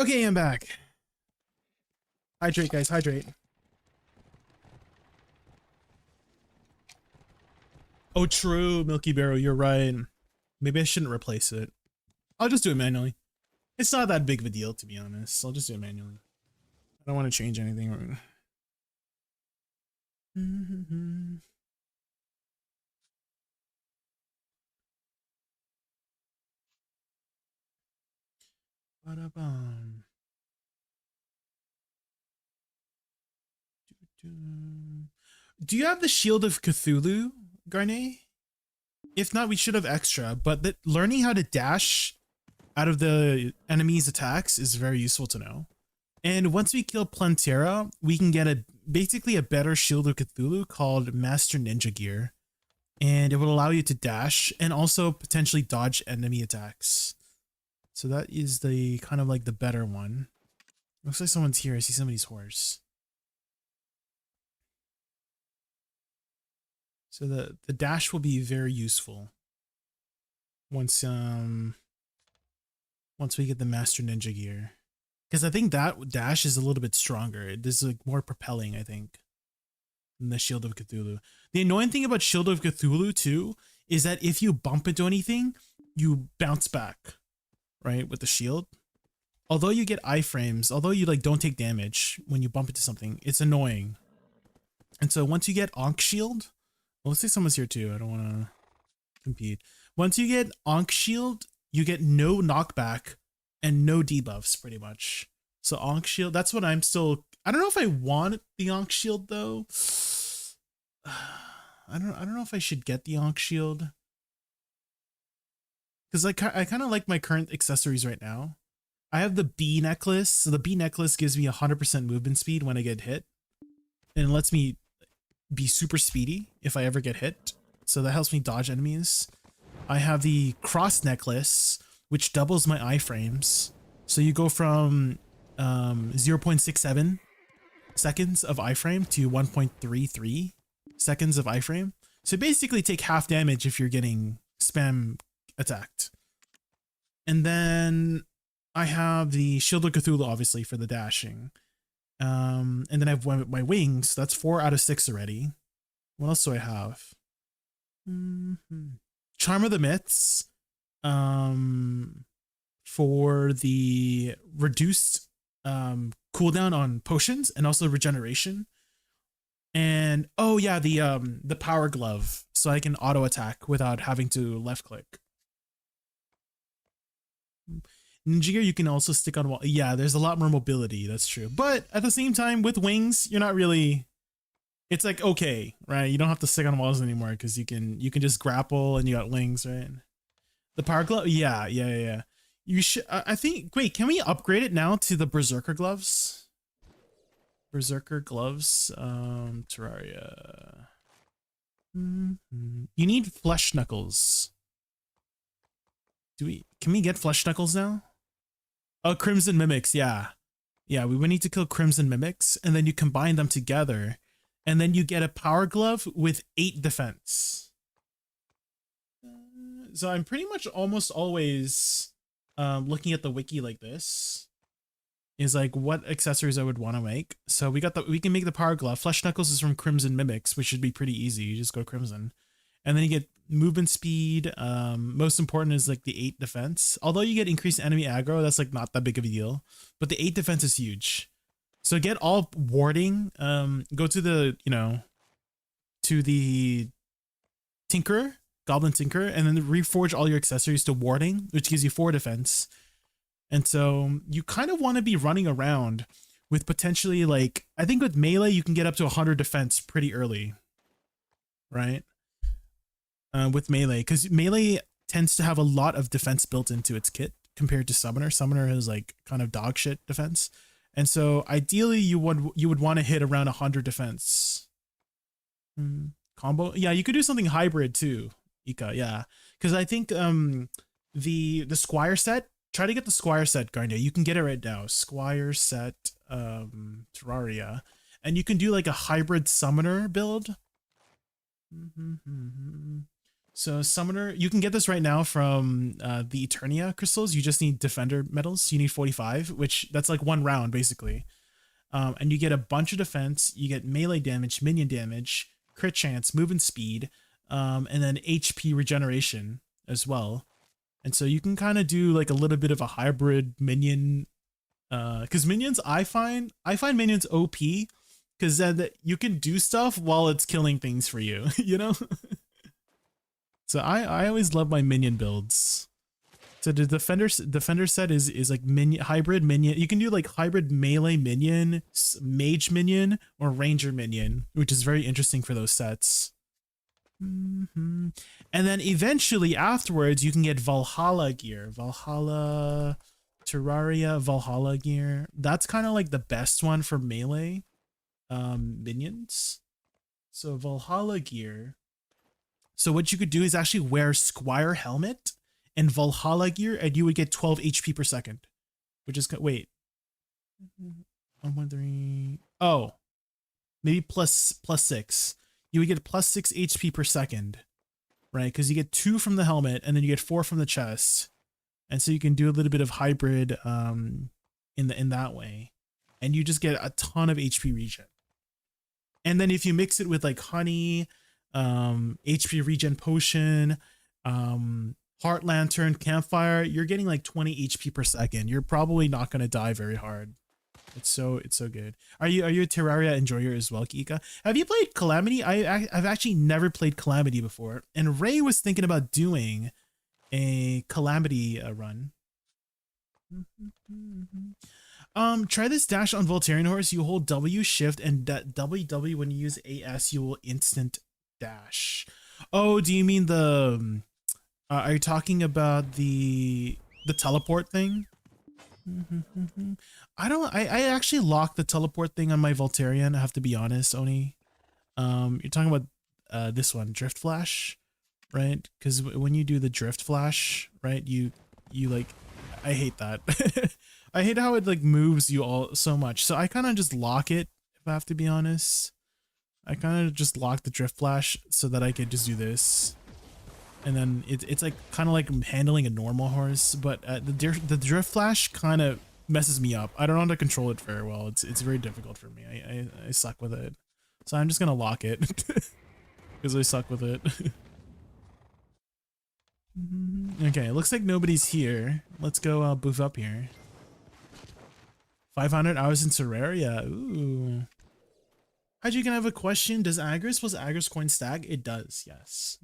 S1: Okay, I'm back. Hydrate, guys, hydrate. Oh, true, Milky Barrow, you're right. Maybe I shouldn't replace it. I'll just do it manually. It's not that big of a deal, to be honest. I'll just do it manually. I don't want to change anything. Do you have the Shield of Cthulhu, Garnet? If not, we should have extra, but learning how to dash out of the enemy's attacks is very useful to know. And once we kill Plantera, we can get basically a better Shield of Cthulhu called Master Ninja Gear. And it will allow you to dash and also potentially dodge enemy attacks. So that is the kind of like the better one. Looks like someone's here. I see somebody's horse. So the dash will be very useful once we get the Master Ninja Gear. Because I think that dash is a little bit stronger. This is like more propelling, I think, than the Shield of Cthulhu. The annoying thing about Shield of Cthulhu too is that if you bump into anything, you bounce back, right, with the shield. although you get iframes, although you like don't take damage when you bump into something, it's annoying. And so once you get Ankh Shield, well, let's say someone's here too. I don't want to compete. Once you get Ankh Shield, you get no knockback and no debuffs pretty much. So Ankh Shield, that's what I'm still, I don't know if I want the Ankh Shield though. I don't know if I should get the Ankh Shield. Cause I kind of like my current accessories right now. I have the bee necklace. So the bee necklace gives me 100% movement speed when I get hit. And it lets me be super speedy if I ever get hit. So that helps me dodge enemies. I have the cross necklace, which doubles my iframes. So you go from 0.67 seconds of iframe to 1.33 seconds of iframe. So basically take half damage if you're getting spam attacked. And then I have the Shield of Cthulhu, obviously, for the dashing. And then I have my wings. That's 4 out of 6 already. What else do I have? Charm of the Myths. For the reduced cooldown on potions and also regeneration. And oh yeah, the power glove, so I can auto attack without having to left click. Ninja gear, you can also stick on wall. Yeah, there's a lot more mobility, that's true. But at the same time, with wings, you're not really, it's like okay, right? You don't have to stick on walls anymore because you can just grapple and you got wings, right? The power glove, yeah. You should, I think, wait, can we upgrade it now to the Berserker gloves? Berserker gloves, Terraria. You need flesh knuckles. Can we get flesh knuckles now? Oh, Crimson Mimics, yeah. Yeah, we would need to kill Crimson Mimics, and then you combine them together, and then you get a power glove with 8 defense. So I'm pretty much almost always looking at the wiki like this. Is like what accessories I would want to make. So we can make the power glove. Flesh knuckles is from Crimson Mimics, which should be pretty easy. You just go Crimson. And then you get movement speed. Most important is like the 8 defense. Although you get increased enemy aggro, that's like not that big of a deal. But the 8 defense is huge. So get all warding. Go to the, to the Tinkerer, Goblin Tinkerer, and then reforge all your accessories to warding, which gives you 4 defense. And so you kind of want to be running around with potentially like, I think with melee, you can get up to 100 defense pretty early, right? With melee, because melee tends to have a lot of defense built into its kit compared to summoner. Summoner has like kind of dog shit defense. And so ideally you would want to hit around 100 defense. Combo. Yeah, you could do something hybrid too, Ika. Yeah. Because I think the Squire set, try to get the Squire set, Garnia. You can get it right now. Squire set Terraria. And you can do like a hybrid summoner build. So summoner, you can get this right now from the Eternia crystals. You just need defender medals. You need 45, which that's like 1 round basically. And you get a bunch of defense. You get melee damage, minion damage, crit chance, movement speed, and then HP regeneration as well. And so you can kind of do like a little bit of a hybrid minion, because minions, I find minions OP because then you can do stuff while it's killing things for you, So I always love my minion builds. So the defender set is like hybrid minion. You can do like hybrid melee minion, mage minion, or ranger minion, which is very interesting for those sets. And then eventually afterwards you can get Valhalla gear, Valhalla Terraria, Valhalla gear. That's kind of like the best one for melee minions. So Valhalla gear. So what you could do is actually wear Squire helmet and Valhalla gear, and you would get 12 HP per second, which is, wait, 1, 1, 3. Oh, maybe plus 6. You would get plus 6 HP per second, right? Because you get 2 from the helmet, and then you get 4 from the chest, and so you can do a little bit of hybrid in that way, and you just get a ton of HP regen. And then if you mix it with like honey, HP regen potion, Heart Lantern, Campfire, you're getting like 20 HP per second. You're probably not going to die very hard. It's so good. Are you a Terraria enjoyer as well, Kika? Have you played Calamity? I've actually never played Calamity before, and Ray was thinking about doing a Calamity run. Try this dash on Voltarian Horse. You hold W shift and that WW when you use AS, you will instant dash. Oh, do you mean the? Are you talking about the teleport thing? I actually locked the teleport thing on my Voltarian, I have to be honest, Oni. You're talking about this one, Drift Flash, right? Because when you do the Drift Flash, right, you like, I hate that. I hate how it like moves you all so much. So I kind of just lock it, if I have to be honest. I kind of just lock the Drift Flash so that I could just do this. And then it's like kind of like handling a normal horse, but the Drift Flash kind of messes me up. I don't know how to control it very well. It's very difficult for me. I suck with it, so I'm just gonna lock it because I suck with it. Okay, it looks like nobody's here. Let's go boof up here. 500 hours in Terraria. Ooh. How'd you gonna have a question? Does Agris plus Agris coin stack? It does. Yes.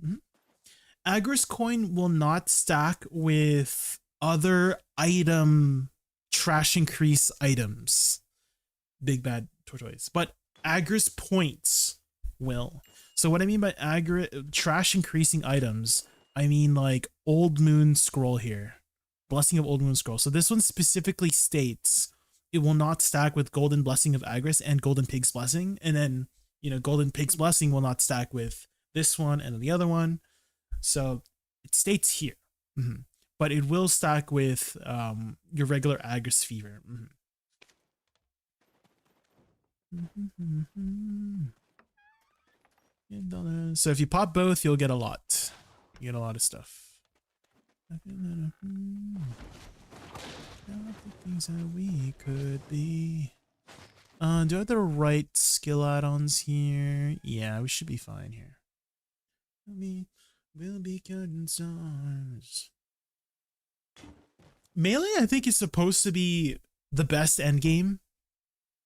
S1: Agris coin will not stack with other item trash increase items. Big bad tortoise. But Agris points will. So what I mean by trash increasing items, I mean like Old Moon Scroll here. Blessing of Old Moon Scroll. So this one specifically states it will not stack with Golden Blessing of Agris and Golden Pig's Blessing. And then, you know, Golden Pig's Blessing will not stack with this one and the other one. So it states here, but it will stack with your regular Agris Fever. So if you pop both, you'll get a lot. You get a lot of stuff. Things that we could be. Do I have the right skill add-ons here? Yeah, we should be fine here. We'll be counting stars. Melee, I think, is supposed to be the best endgame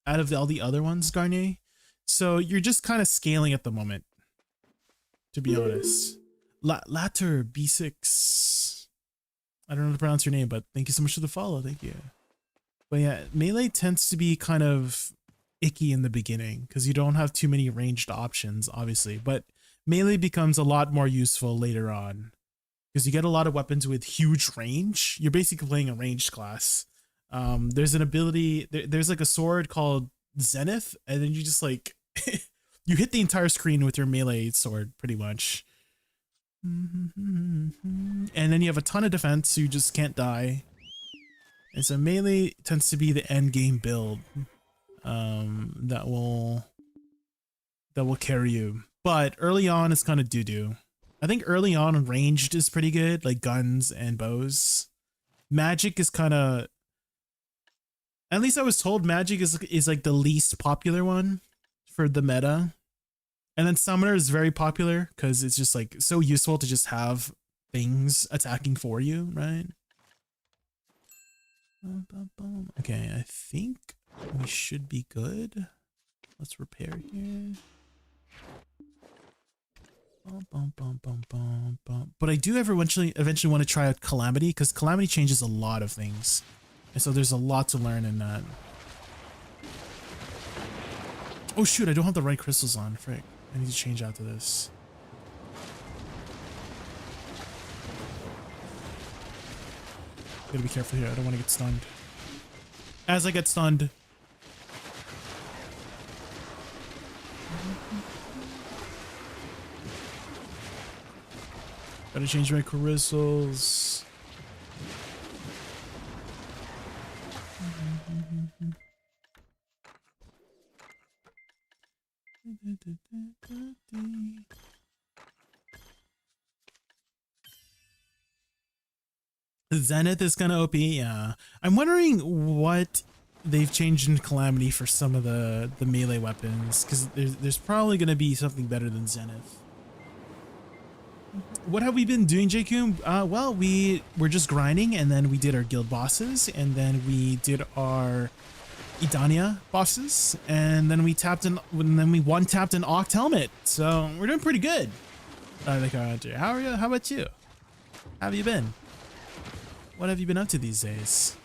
S1: out of all the other ones, Garnier. So you're just kind of scaling at the moment, to be honest. Latter B6. I don't know how to pronounce your name, but thank you so much for the follow. Thank you. But yeah, Melee tends to be kind of icky in the beginning because you don't have too many ranged options, obviously. But Melee becomes a lot more useful later on because you get a lot of weapons with huge range. You're basically playing a ranged class. There's an ability, there's like a sword called Zenith, and then you just like, you hit the entire screen with your melee sword pretty much. And then you have a ton of defense, so you just can't die. And so Melee tends to be the end game build that will carry you. But early on, it's kind of doo-doo. I think early on, ranged is pretty good, like guns and bows. Magic is kind of... At least I was told magic is like the least popular one for the meta. And then summoner is very popular because it's just like so useful to just have things attacking for you, right? Okay, I think we should be good. Let's repair here. But I do eventually want to try out Calamity because Calamity changes a lot of things. And so there's a lot to learn in that. Oh shoot, I don't have the right crystals on. Frick. I need to change out to this. Gotta be careful here. I don't want to get stunned. As I get stunned. Gotta change my crystals. Zenith is kind of OP, yeah. I'm wondering what they've changed in Calamity for some of the melee weapons, because there's probably going to be something better than Zenith. What have we been doing, Jaykun? Well, we were just grinding, and then we did our guild bosses, and then we did our Idania bosses, and then we one tapped an Oct helmet. So we're doing pretty good. How are you? How about you? How have you been? What have you been up to these days?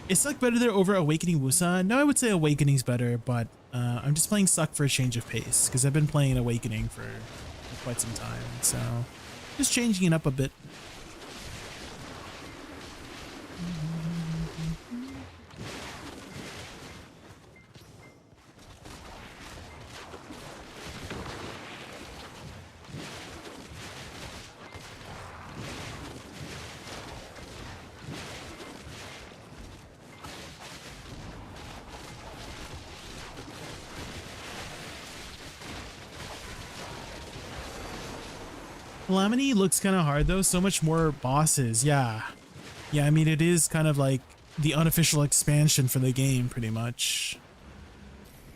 S1: Is Suck better there over Awakening Woosa? No, I would say Awakening's better, but I'm just playing Suck for a change of pace because I've been playing Awakening for quite some time, so just changing it up a bit. Calamity looks kind of hard though, so much more bosses. Yeah, I mean, it is kind of like the unofficial expansion for the game pretty much.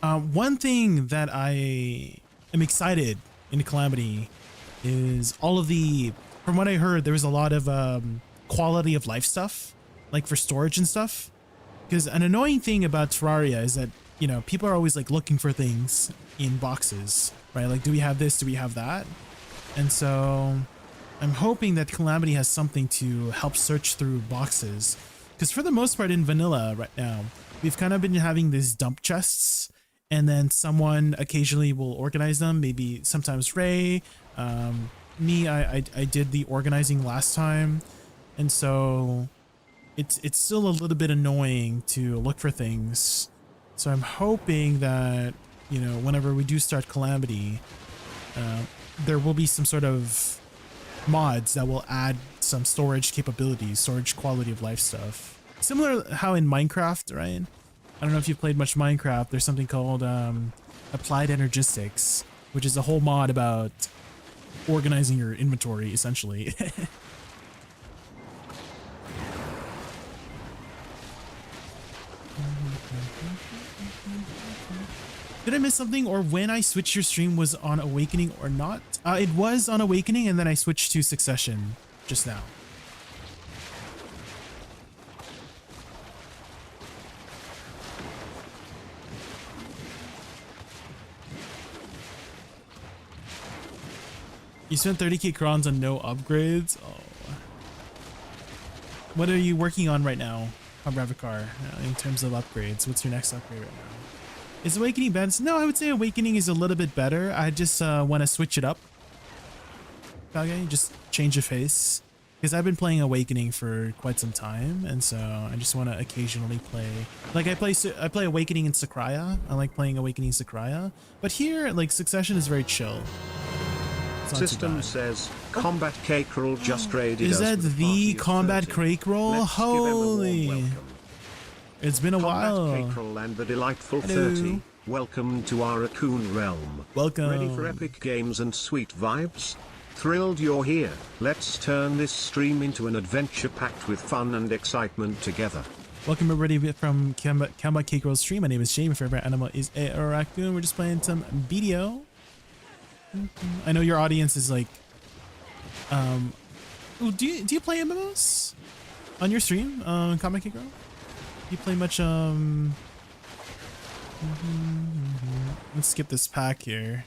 S1: One thing that I am excited in Calamity is all of the, from what I heard, there was a lot of quality of life stuff, like for storage and stuff. Because an annoying thing about Terraria is that, you know, people are always like looking for things in boxes, right? Like, do we have this? Do we have that? And so I'm hoping that Calamity has something to help search through boxes. Because for the most part in vanilla right now, we've kind of been having these dump chests, and then someone occasionally will organize them. Maybe sometimes Ray, me, I did the organizing last time. And so it's still a little bit annoying to look for things. So I'm hoping that, you know, whenever we do start Calamity, there will be some sort of mods that will add some storage capabilities, storage quality of life stuff. Similar how in Minecraft, right? I don't know if you've played much Minecraft. There's something called Applied Energistics, which is a whole mod about organizing your inventory, essentially. Did I miss something, or when I switched your stream was on Awakening or not? It was on Awakening, and then I switched to Succession just now. You spent 30k crowns on no upgrades? Oh. What are you working on right now, Ravikar, in terms of upgrades? What's your next upgrade right now? Is Awakening bad? No, I would say Awakening is a little bit better. I just want to switch it up. Okay, just change of face. Because I've been playing Awakening for quite some time, and so I just want to occasionally play. Like I play Awakening in Sakraya. I like playing Awakening Sakraya. But here, like Succession is very chill.
S2: System says Combat Cakerel just raided
S1: us. Is that the Combat
S2: 30.
S1: Cakerel? Holy! It's been a while.
S2: Cakerel and the delightful
S1: Hello.
S2: 30. Welcome to our Raccoon realm.
S1: Welcome.
S2: Ready for epic games and sweet vibes? Thrilled you're here. Let's turn this stream into an adventure packed with fun and excitement together.
S1: Welcome everybody from Combat Cakerel's stream. My name is Jay. My favorite animal is a raccoon. We're just playing some BDO. I know your audience is like, do you play MMOs on your stream, Combat Cakerel? You play much let's skip this pack here.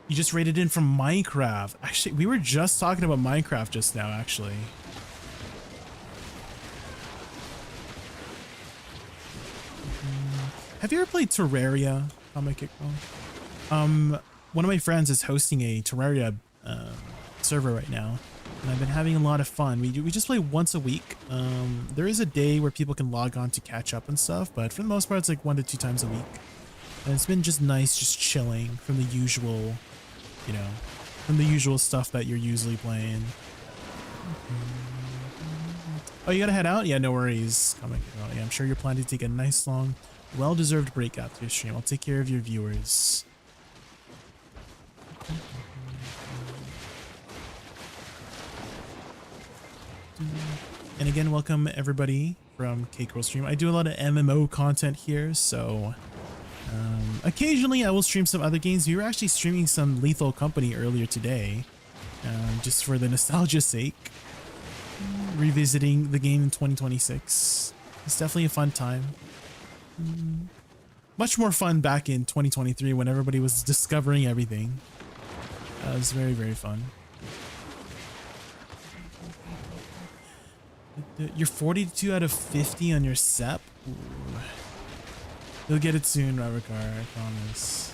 S1: You just raided in from Minecraft. Actually, we were just talking about Minecraft just now, actually. Have you ever played Terraria, Combat Cakerel? One of my friends is hosting a Terraria server right now, and I've been having a lot of fun. We just play once a week. There is a day where people can log on to catch up and stuff, but for the most part, it's like 1 to 2 times a week. And it's been just nice, just chilling from the usual, you know, from the usual stuff that you're usually playing. Oh, you gotta head out? Yeah, no worries. Yeah, I'm sure you're planning to take a nice, long, well-deserved break after your stream. I'll take care of your viewers. And again, welcome everybody from K-Curl Stream. I do a lot of MMO content here, so occasionally I will stream some other games. We were actually streaming some Lethal Company earlier today, just for the nostalgia's sake. Revisiting the game in 2026. It's definitely a fun time. Much more fun back in 2023 when everybody was discovering everything. It was very, very fun. You're 42 out of 50 on your SEP. Ooh. You'll get it soon, Ravikar, I promise.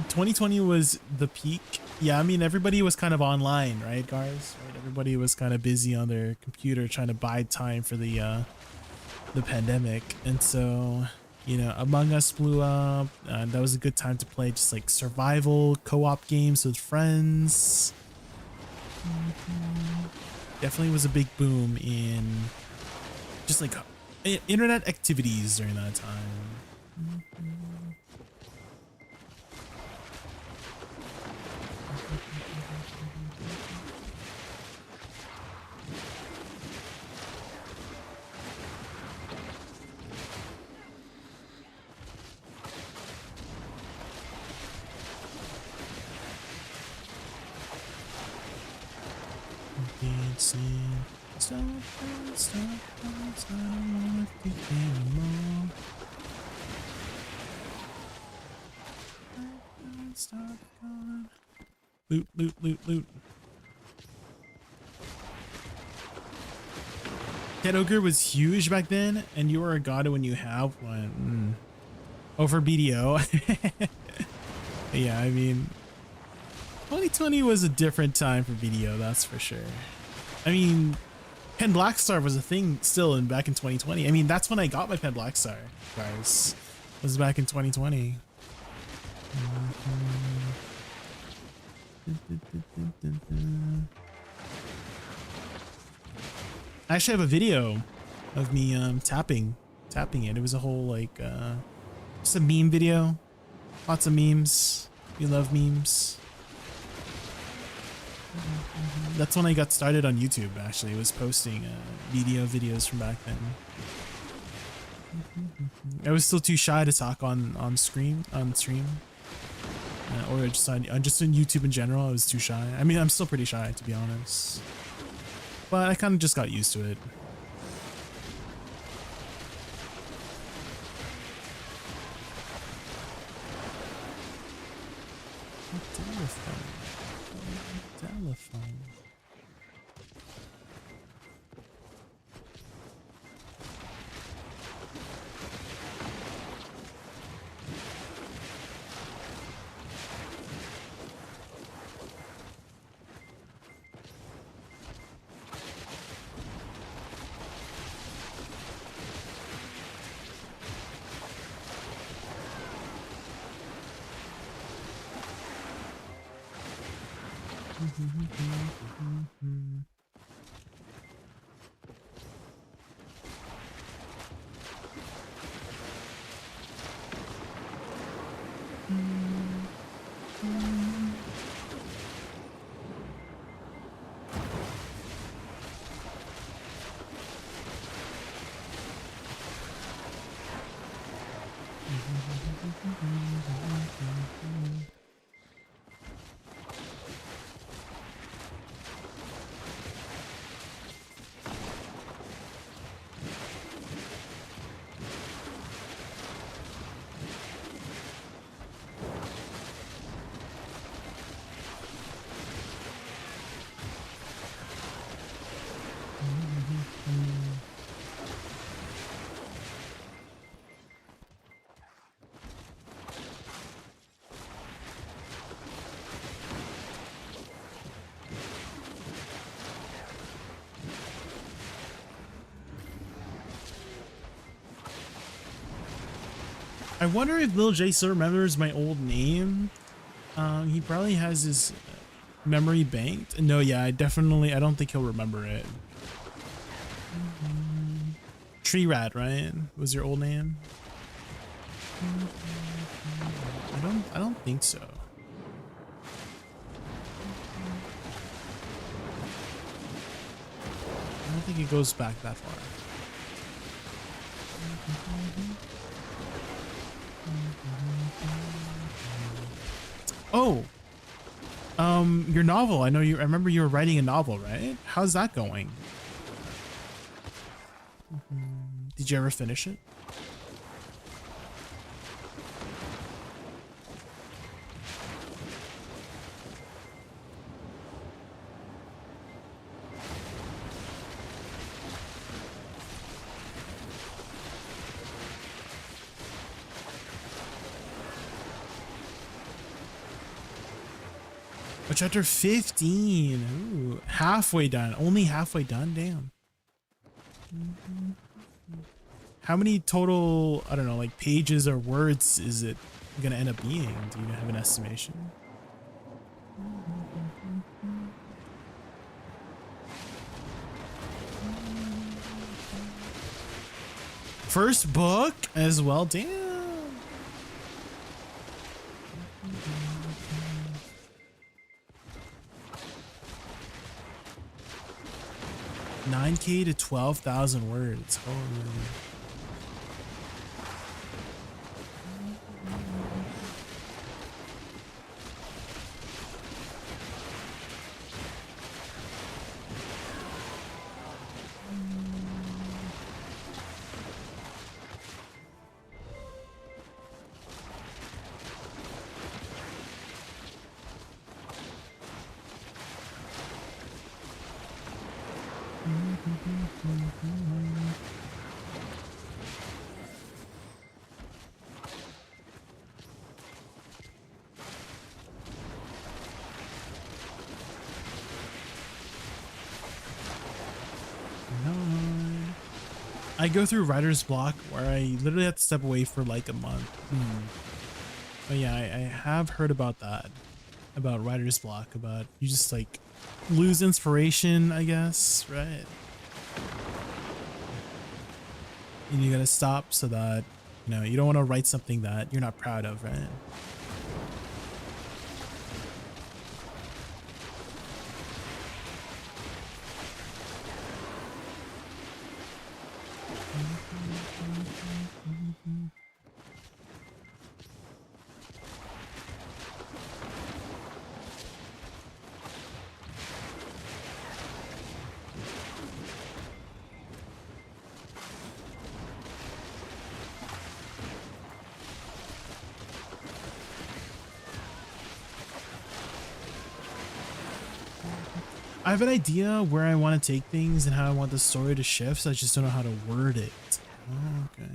S1: 2020 was the peak. Yeah, I mean, everybody was kind of online, right, guys? Right? Everybody was kind of busy on their computer trying to bide time for the pandemic. And so, you know, Among Us blew up. That was a good time to play just like survival co-op games with friends. Definitely was a big boom in just like internet activities during that time. Loot, loot, loot, loot. Cat Ogre was huge back then, and you were a god when you have one. Oh, for BDO. Yeah, I mean, 2020 was a different time for BDO, that's for sure. I mean, Pen Blackstar was a thing still back in 2020. I mean, that's when I got my Pen Blackstar, guys. It was back in 2020. I actually have a video of me tapping it. It was a whole like just a meme video. Lots of memes. We love memes. That's when I got started on YouTube, actually. I was posting video videos from back then. I was still too shy to talk on stream. Or just on YouTube in general. I was too shy. I mean, I'm still pretty shy, to be honest. But I kind of just got used to it. Telephone. I wonder if Lil J still remembers my old name. He probably has his memory banked. No, yeah, I don't think he'll remember it. Tree Rat, right? Was your old name? I don't think so. I don't think it goes back that far. Oh, your novel. I remember you were writing a novel, right? How's that going? Did you ever finish it? Chapter 15. Ooh, halfway done. Only halfway done. Damn. How many total, I don't know, like pages or words is it gonna end up being? Do you have an estimation? First book as well. Damn. 9K to 12,000 words. Holy. I go through writer's block where I literally have to step away for like a month. But yeah, I have heard about that, about writer's block, about you just like lose inspiration, I guess, right? And you gotta stop so that, you know, you don't want to write something that you're not proud of, right? I have an idea where I want to take things and how I want the story to shift, so I just don't know how to word it. Okay.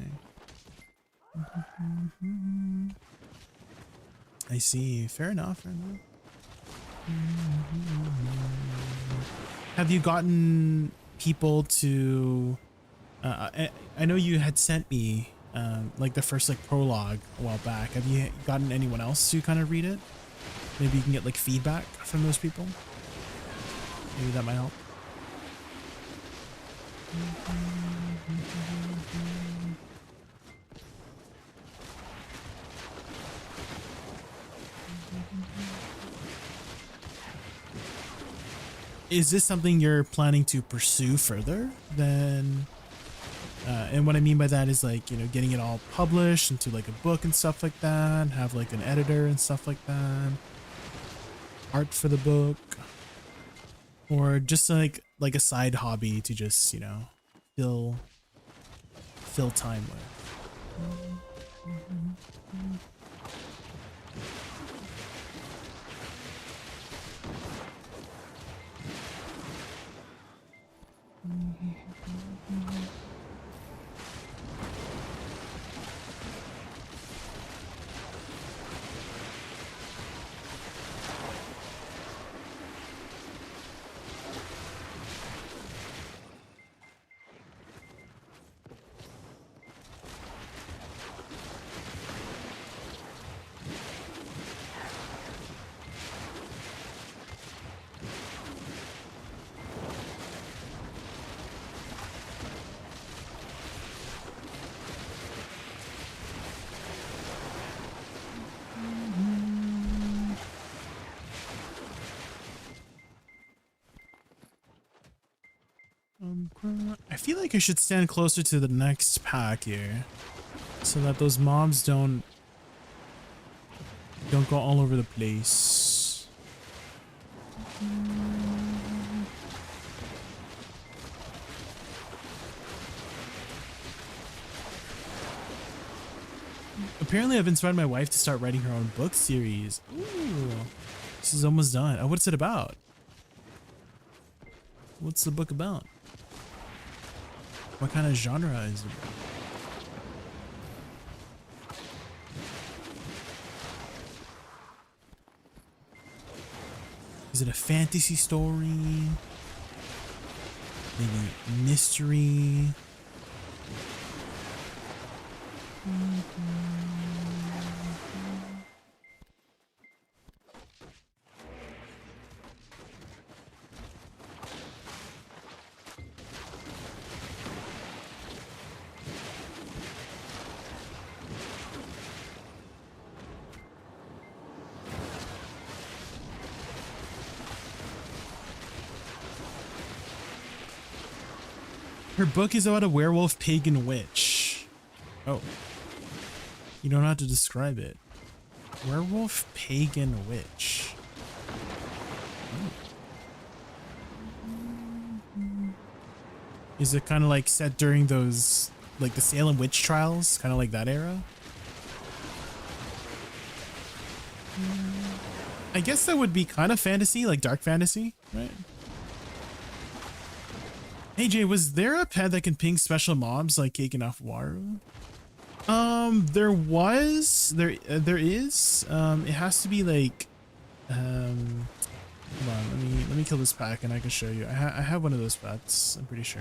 S1: I see. Fair enough. Fair enough. Have you gotten people to... I know you had sent me like the first like prologue a while back. Have you gotten anyone else to kind of read it? Maybe you can get like feedback from those people. Maybe that might help. Is this something you're planning to pursue further than and what I mean by that is like, you know, getting it all published into like a book and stuff like that, have like an editor and stuff like that, art for the book, or just like a side hobby to just, you know, fill time with. I feel like I should stand closer to the next pack here, so that those mobs don't go all over the place. Apparently, I've inspired my wife to start writing her own book series. Ooh, this is almost done. What's it about? What's the book about? What kind of genre is it? Is it a fantasy story? Maybe mystery? Her book is about a werewolf, pagan, witch. Oh. You don't have to describe it. Werewolf, pagan, witch. Oh. Is it kind of like set during those, like the Salem witch trials? Kind of like that era? I guess that would be kind of fantasy, like dark fantasy, right? Hey Jay, was there a pet that can ping special mobs like Cake and Afuaru? There is. It has to be like, hold on, let me kill this pack and I can show you. I have one of those pets, I'm pretty sure.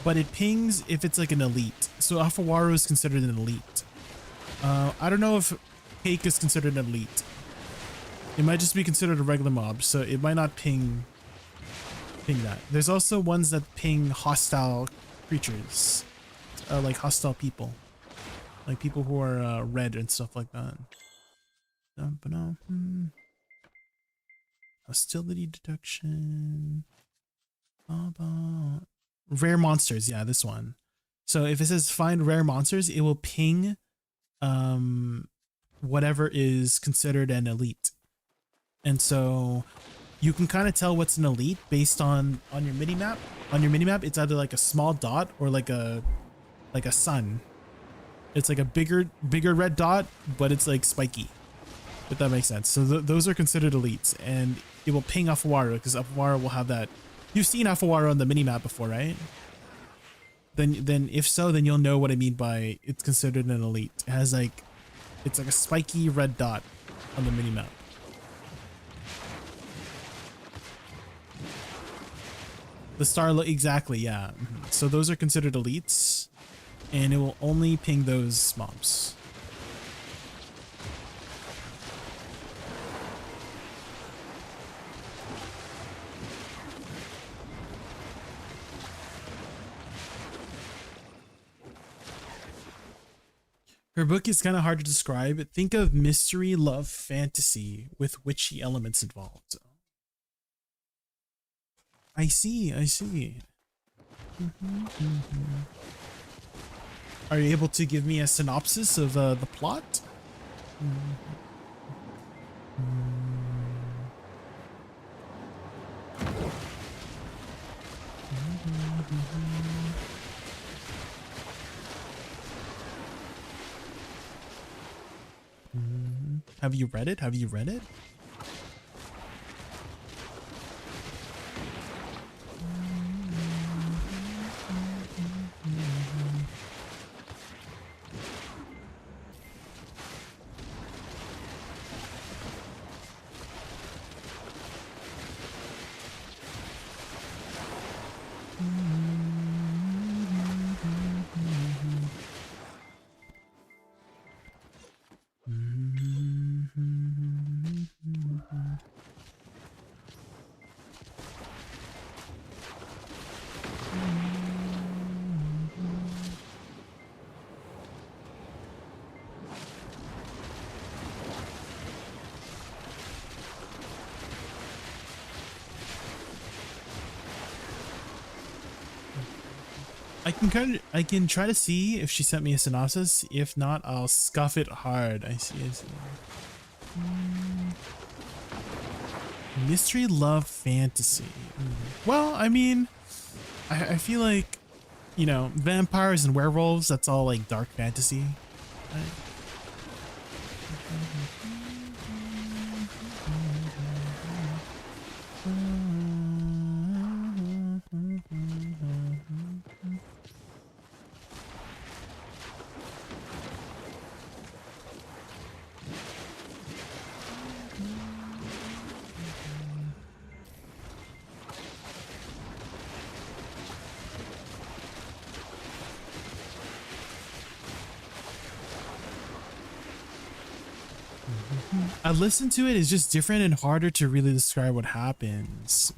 S1: But it pings if it's like an elite. So Afuaru is considered an elite. I don't know if Cake is considered an elite. It might just be considered a regular mob, so it might not ping that. There's also ones that ping hostile creatures, like hostile people, like people who are red and stuff like that. Hostility detection. Rare monsters, yeah, this one. So if it says find rare monsters, it will ping whatever is considered an elite. And so you can kind of tell what's an elite based on your mini map. On your mini map, it's either like a small dot or like a sun. It's like a bigger red dot, but it's like spiky, if that makes sense. So those are considered elites, and it will ping Afuaru because Afuaru will have that. You've seen Afuaru on the mini map before, right? Then if so, then you'll know what I mean by it's considered an elite. It has like, it's like a spiky red dot on the mini map. The star, exactly, yeah. So those are considered elites, and it will only ping those mobs. Her book is kind of hard to describe. Think of mystery, love, fantasy with witchy elements involved. I see. Are you able to give me a synopsis of the plot? Have you read it? I can try to see if she sent me a synopsis. If not, I'll scuff it hard. I see. Mystery, love, fantasy. Well, I mean, I feel like, you know, vampires and werewolves, that's all like dark fantasy. Right? I listened to it, it's just different and harder to really describe what happens.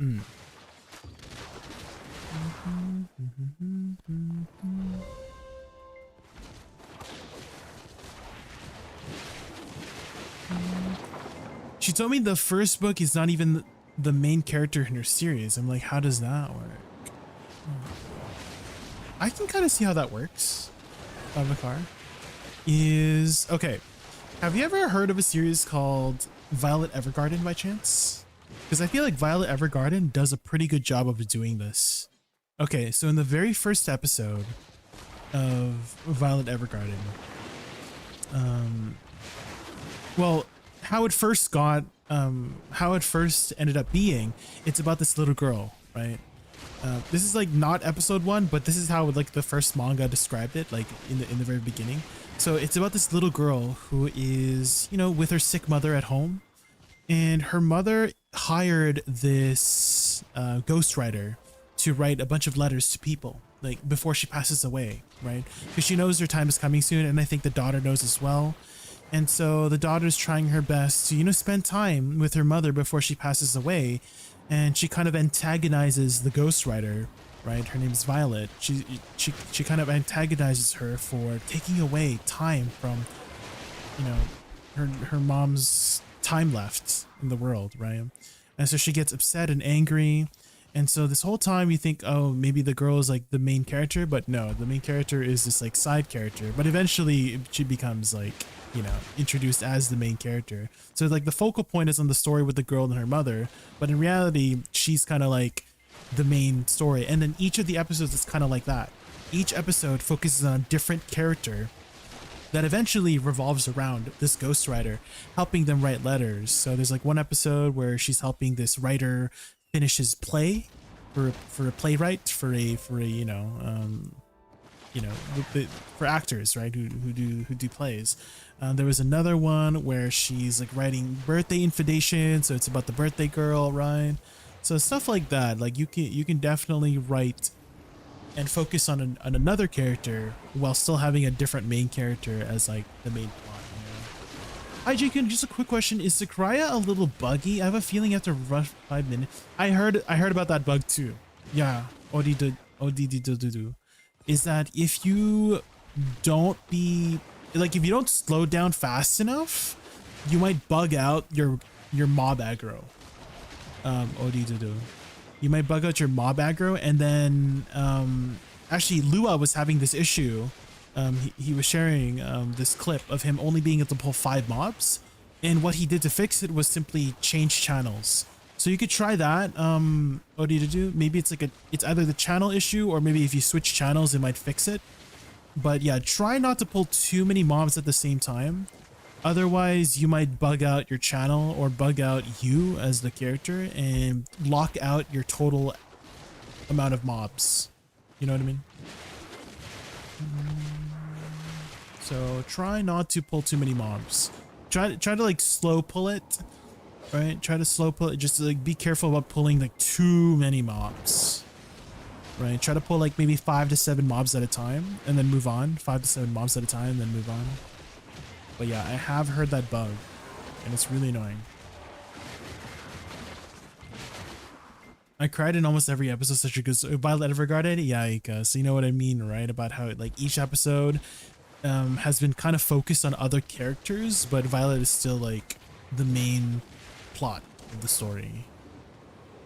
S1: She told me the first book is not even the main character in her series. I'm like, how does that work? I can kind of see how that works. Avatar is okay. Have you ever heard of a series called Violet Evergarden by chance? Because I feel like Violet Evergarden does a pretty good job of doing this. Okay, so in the very first episode of Violet Evergarden, well, how it first ended up being, it's about this little girl, right? This is like not episode 1, but this is how like the first manga described it, like in the very beginning. So it's about this little girl who is, you know, with her sick mother at home, and her mother hired this ghostwriter to write a bunch of letters to people, like before she passes away, right? Because she knows her time is coming soon, and I think the daughter knows as well. And so the daughter's trying her best to, you know, spend time with her mother before she passes away, and she kind of antagonizes the ghostwriter. Right, her name's Violet. She kind of antagonizes her for taking away time from, you know, her mom's time left in the world, right? And so she gets upset and angry, and so this whole time you think, oh, maybe the girl is like the main character, but no, the main character is this like side character. But eventually she becomes like, you know, introduced as the main character. So like the focal point is on the story with the girl and her mother, but in reality she's kind of like the main story. And then each of the episodes is kind of like that. Each episode focuses on a different character that eventually revolves around this ghostwriter helping them write letters. So there's like one episode where she's helping this writer finish his play for a playwright, for a you know, for actors, right, who do plays. There was another one where she's like writing birthday invitation, so it's about the birthday girl, right? So stuff like that, like you can definitely write and focus on another character while still having a different main character as like the main plot. You know? Hi Jaykun, just a quick question: is Sakurai a little buggy? I have a feeling after rush 5 minutes. I heard about that bug too. Yeah, ODD is that if you don't if you don't slow down fast enough, you might bug out your mob aggro. You might bug out your mob aggro, and then actually Lua was having this issue. He was sharing this clip of him only being able to pull 5 mobs, and what he did to fix it was simply change channels. So you could try that. Maybe it's either the channel issue, or maybe if you switch channels it might fix it. But yeah, try not to pull too many mobs at the same time. Otherwise, you might bug out your channel or bug out you as the character and lock out your total amount of mobs. You know what I mean? So try not to pull too many mobs. Try to like slow pull it, right? Try to slow pull it. Just to, like, be careful about pulling like too many mobs, right? Try to pull like maybe 5 to 7 mobs at a time and then move on. 5 to 7 mobs at a time, then move on. But yeah, I have heard that bug, and it's really annoying. I cried in almost every episode, such a good Violet Evergarden. Yeah, so you know what I mean, right? About how like each episode has been kind of focused on other characters, but Violet is still like the main plot of the story.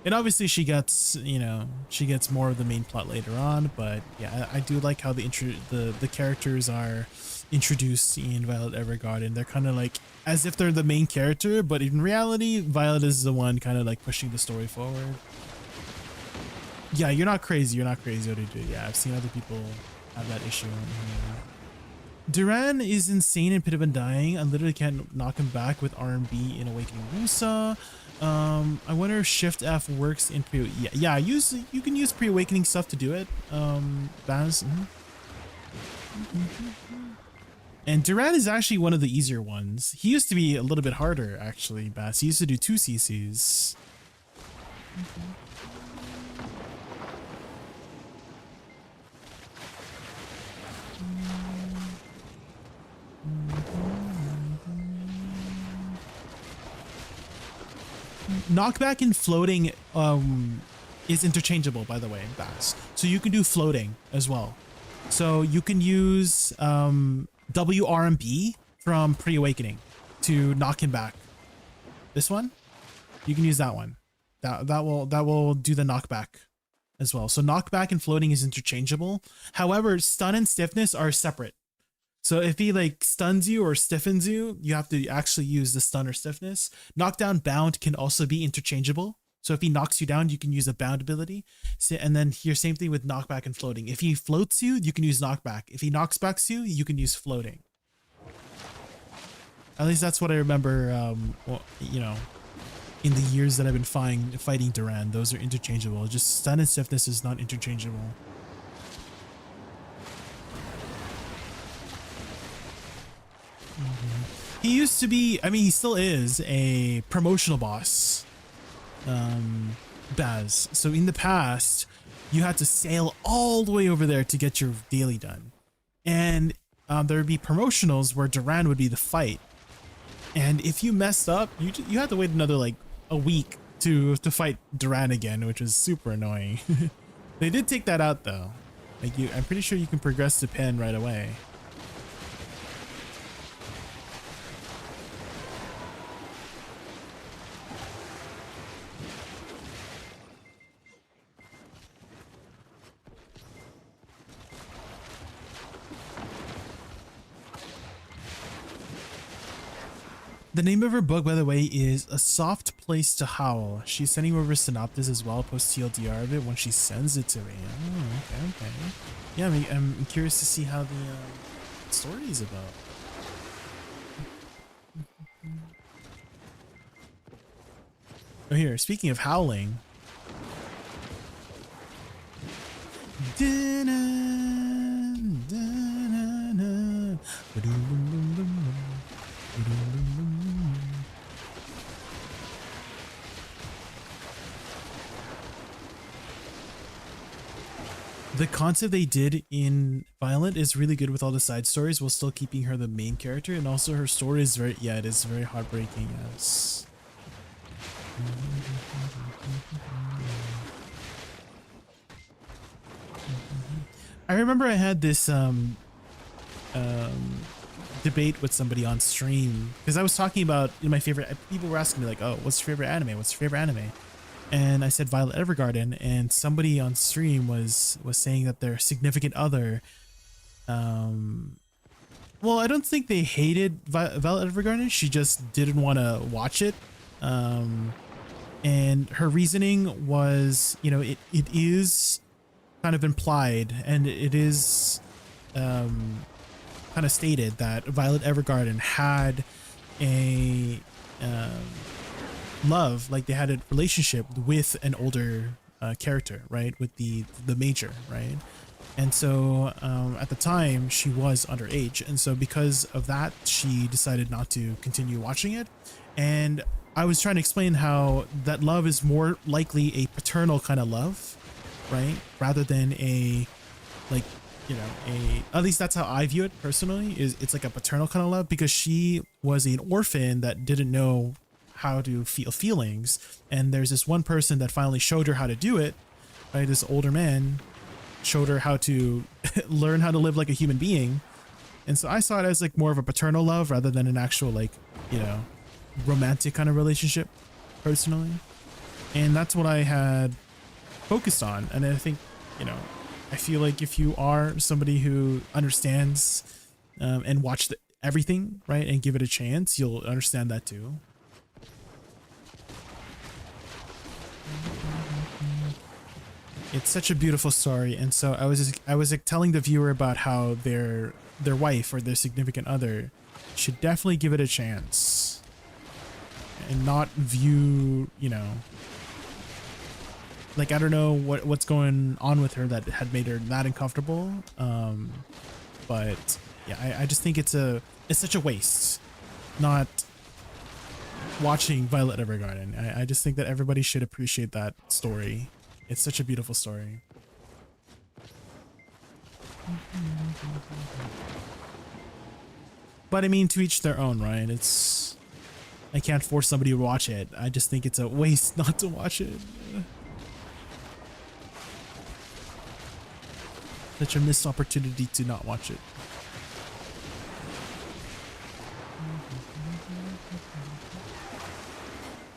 S1: And obviously she gets, you know, she gets more of the main plot later on, but yeah, I do like how the characters are introduced in Violet Evergarden. They're kind of like as if they're the main character, but in reality, Violet is the one kind of like pushing the story forward. Yeah, you're not crazy. You're not crazy, ODD. Yeah, I've seen other people have that issue. Duran is insane in Pit of Undying. I literally can't knock him back with R&B in Awakening Woosa. I wonder if Shift F works in pre. Yeah, you can use pre-awakening stuff to do it. Baz. And Duran is actually one of the easier ones. He used to be a little bit harder, actually, Baz. He used to do 2 CCs. Knockback and floating is interchangeable, by the way, Baz. So you can do floating as well. So you can use WRMB from Pre-Awakening to knock him back. This one, you can use that one. That will do the knockback as well. So knockback and floating is interchangeable. However, stun and stiffness are separate. So if he like stuns you or stiffens you, you have to actually use the stun or stiffness. Knockdown bound can also be interchangeable. So if he knocks you down, you can use a bound ability. So, and then here, same thing with knockback and floating. If he floats you, you can use knockback. If he knocks back you, you can use floating. At least that's what I remember, well, you know, in the years that I've been fighting Duran. Those are interchangeable. Just stun and stiffness is not interchangeable. He used to be, I mean, he still is a promotional boss, Baz. So in the past, you had to sail all the way over there to get your daily done. And there would be promotionals where Duran would be the fight. And if you messed up, you had to wait another like a week to fight Duran again, which was super annoying. They did take that out though. Like I'm pretty sure you can progress to Pen right away. The name of her book, by the way, is A Soft Place to Howl. She's sending over synopsis as well, post TLDR of it when she sends it to me. Oh, okay. Yeah, I mean, I'm curious to see how the story is about. Oh, here, speaking of howling. The concept they did in Violent is really good with all the side stories while still keeping her the main character, and also her story is very, yeah, it is very heartbreaking, yes. I remember I had this debate with somebody on stream because I was talking about my favorite, people were asking me like, oh, what's your favorite anime? What's your favorite anime? And I said Violet Evergarden, and somebody on stream was saying that their significant other, well, I don't think they hated Violet Evergarden. She just didn't want to watch it. And her reasoning was, you know, it is kind of implied, and it is kind of stated that Violet Evergarden had a love, like they had a relationship with an older character, right, with the major, right? And so at the time she was underage, and so because of that she decided not to continue watching it. And I was trying to explain how that love is more likely a paternal kind of love, right, rather than a, like, you know, at least that's how I view it personally, is it's like a paternal kind of love, because she was an orphan that didn't know how to feel feelings, and there's this one person that finally showed her how to do it, right? This older man showed her how to learn how to live like a human being. And so I saw it as like more of a paternal love rather than an actual, like, you know, romantic kind of relationship personally. And that's what I had focused on. And I think, you know, I feel like if you are somebody who understands and watch everything, right, and give it a chance, you'll understand that too. It's such a beautiful story. And so I was like, telling the viewer about how their wife or their significant other should definitely give it a chance and not view, you know, like, I don't know what's going on with her that had made her that uncomfortable. But yeah, I just think it's such a waste not watching Violet Evergarden. I just think that everybody should appreciate that story. It's such a beautiful story. But I mean, to each their own, right? I can't force somebody to watch it. I just think it's a waste not to watch it. Such a missed opportunity to not watch it.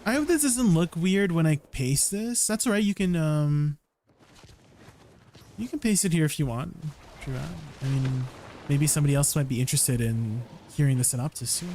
S1: I hope this doesn't look weird when I paste this. That's all right. You can paste it here if you want. I mean, maybe somebody else might be interested in hearing the synopsis too.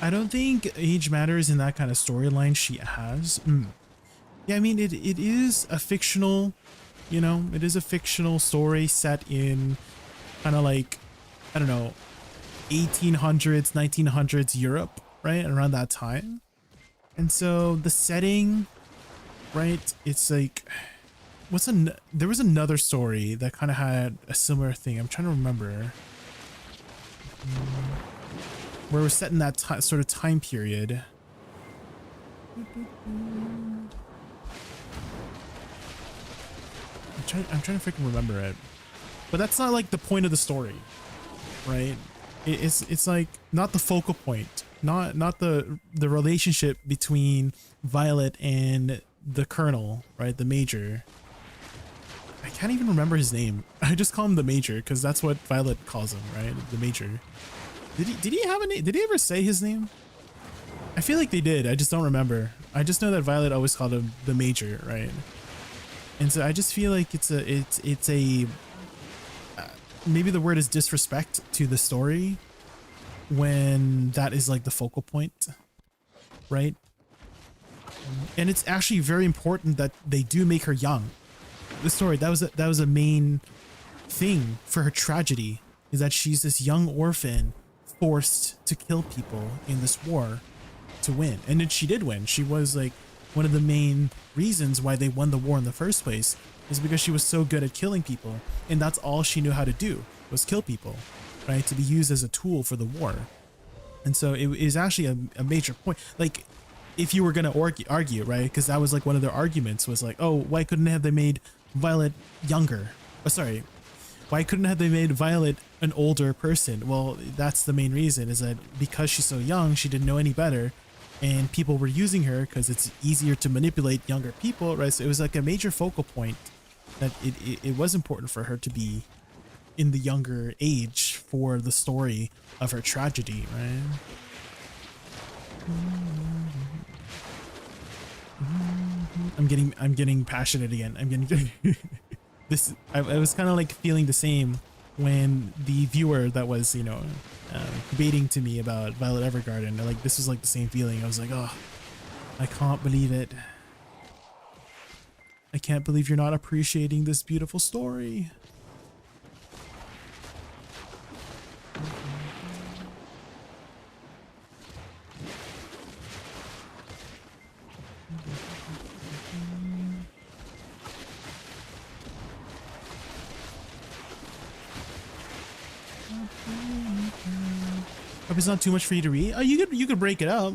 S1: I don't think age matters in that kind of storyline she has. Yeah, I mean, it is a fictional, you know, it is a fictional story set in kind of like, I don't know, 1800s, 1900s Europe, right? Around that time. And so the setting, right? It's like, there was another story that kind of had a similar thing. I'm trying to remember. Where we're set in that sort of time period. I'm trying to freaking remember it, but that's not like the point of the story, right? It's like not the focal point, not the relationship between Violet and the Colonel, right? The Major. I can't even remember his name. I just call him the Major because that's what Violet calls him, right? The Major. Did he have a name? Did he ever say his name? I feel like they did. I just don't remember. I just know that Violet always called him the Major, right? And so I just feel like it's a maybe the word is disrespect to the story when that is like the focal point, right? And it's actually very important that they do make her young. The story that was a main thing for her tragedy, is that she's this young orphan forced to kill people in this war to win. And then she did win. She was like one of the main reasons why they won the war in the first place, is because she was so good at killing people, and that's all she knew how to do, was kill people, right? To be used as a tool for the war. And so it is actually a major point. Like, if you were going to argue, right? Because that was like one of their arguments, was like, oh, why couldn't have they made Violet younger? Oh, sorry. Why couldn't have they made Violet an older person? Well, that's the main reason, is that because she's so young, she didn't know any better, and people were using her because it's easier to manipulate younger people, right? So it was like a major focal point that it was important for her to be in the younger age for the story of her tragedy, right? I'm getting passionate again. I'm getting this. I was kind of like feeling the same when the viewer that was, you know, debating to me about Violet Evergarden, like, this was like the same feeling. I was like, oh, I can't believe it. I can't believe you're not appreciating this beautiful story. Hope it's not too much for you to read. Oh, you could break it up,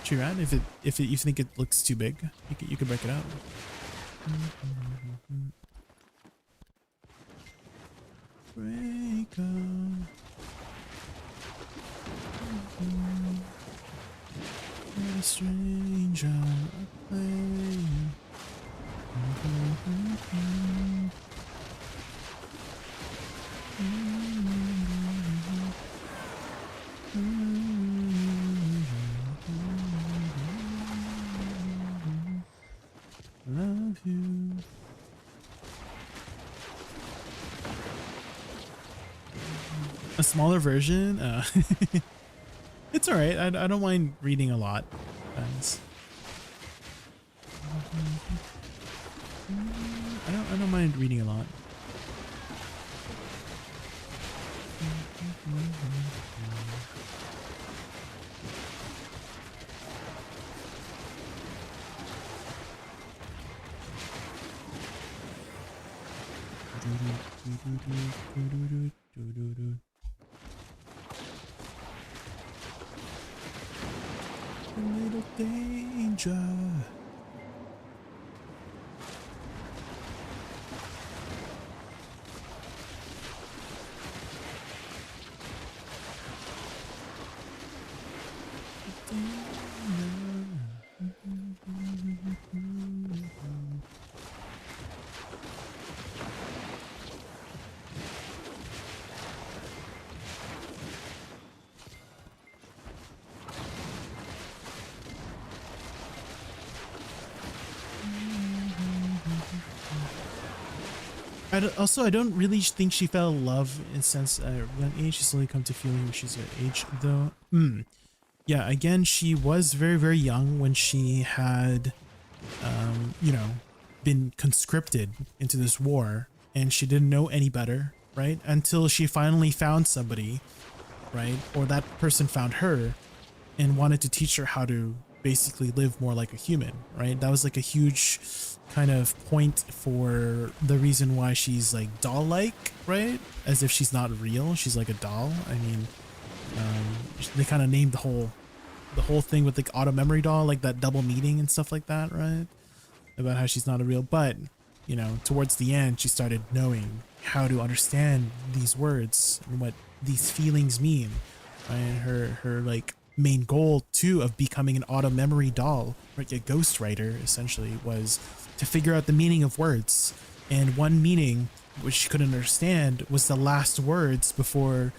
S1: Chiran, if you think it looks too big, you could break it up. Break up. A stranger, a play. Love you. A smaller version? It's alright. I don't mind reading a lot. Guys. I don't mind reading a lot. A little danger. I don't really think she fell in love in sense at a young age. She's slowly come to feeling where she's her age though. Yeah, again, she was very, very young when she had, you know, been conscripted into this war, and she didn't know any better, right? Until she finally found somebody, right? Or that person found her and wanted to teach her how to basically live more like a human, right? That was like a huge kind of point for the reason why she's like doll-like, right? As if she's not real, she's like a doll. I mean, they kind of named the whole thing with like auto memory doll, like that double meaning and stuff like that, right? About how she's not a real, but you know, towards the end, she started knowing how to understand these words and what these feelings mean, right? Her like main goal too of becoming an auto memory doll, like a ghostwriter, essentially, was to figure out the meaning of words. And one meaning which she couldn't understand was the last words before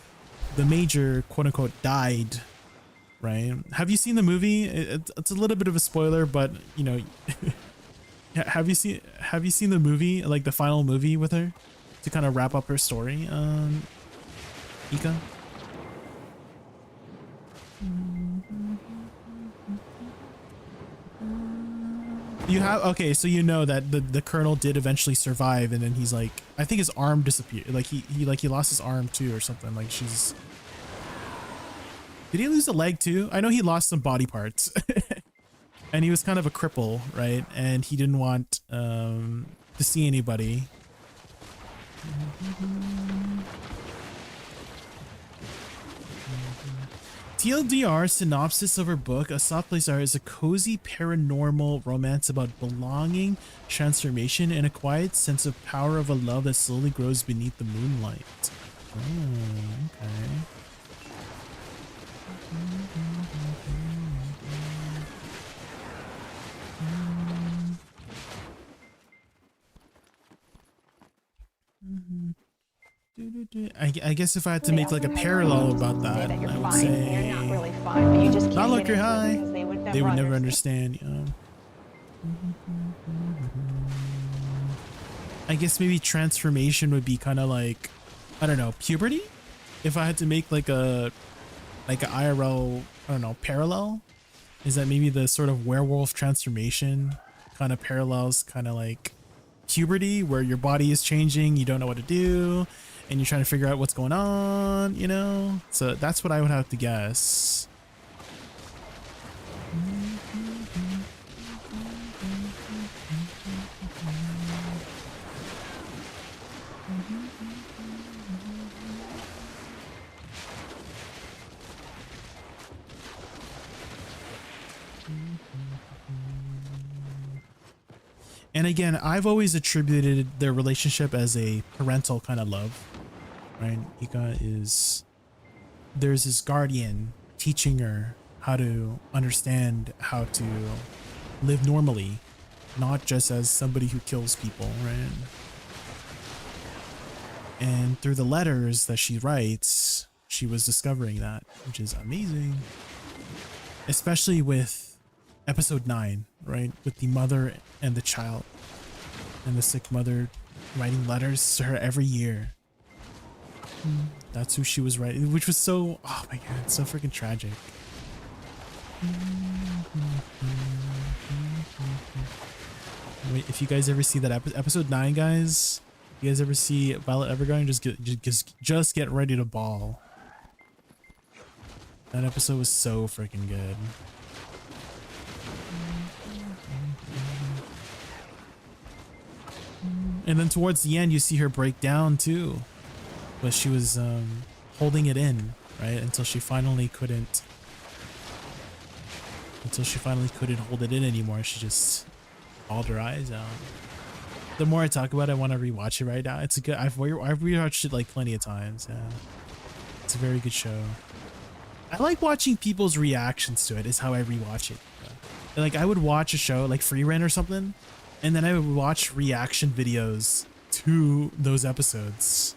S1: the major quote unquote died, right? Have you seen the movie? It's a little bit of a spoiler, but you know, have you seen the movie, like the final movie with her to kind of wrap up her story, Ika? You have, okay, so you know that the colonel did eventually survive, and then he's like, I think his arm disappeared, like he lost his arm too or something. Like she's, did he lose a leg too? I know he lost some body parts. And he was kind of a cripple, right? And he didn't want to see anybody. TLDR synopsis of her book, A Soft Place Are, is a cozy paranormal romance about belonging, transformation, and a quiet sense of power of a love that slowly grows beneath the moonlight. Oh, okay. I guess if I had to make like a parallel about that, I would say, not look, you're high. They would never understand. You know? I guess maybe transformation would be kind of like, I don't know, puberty. If I had to make like a IRL, I don't know, parallel, is that maybe the sort of werewolf transformation kind of parallels kind of like puberty, where your body is changing, you don't know what to do, and you're trying to figure out what's going on, you know? So that's what I would have to guess. And again, I've always attributed their relationship as a parental kind of love, right? There's this guardian teaching her how to understand how to live normally, not just as somebody who kills people, right? And through the letters that she writes, she was discovering that, which is amazing. Especially with episode 9, right? With the mother and the child, and the sick mother writing letters to her every year. That's who she was writing, which was so, oh my god, it's so freaking tragic. Wait, if you guys ever see that episode 9, guys, you guys ever see Violet Evergarden, just get ready to bawl. That episode was so freaking good. And then towards the end, you see her break down too, but she was holding it in, right, until she finally couldn't hold it in anymore. She just bawled her eyes out. The more I talk about it, I want to rewatch it right now. It's a good. I've rewatched it like plenty of times. Yeah, it's a very good show. I like watching people's reactions to it. Is how I rewatch it. Like I would watch a show like Free Rent or something, and then I would watch reaction videos to those episodes,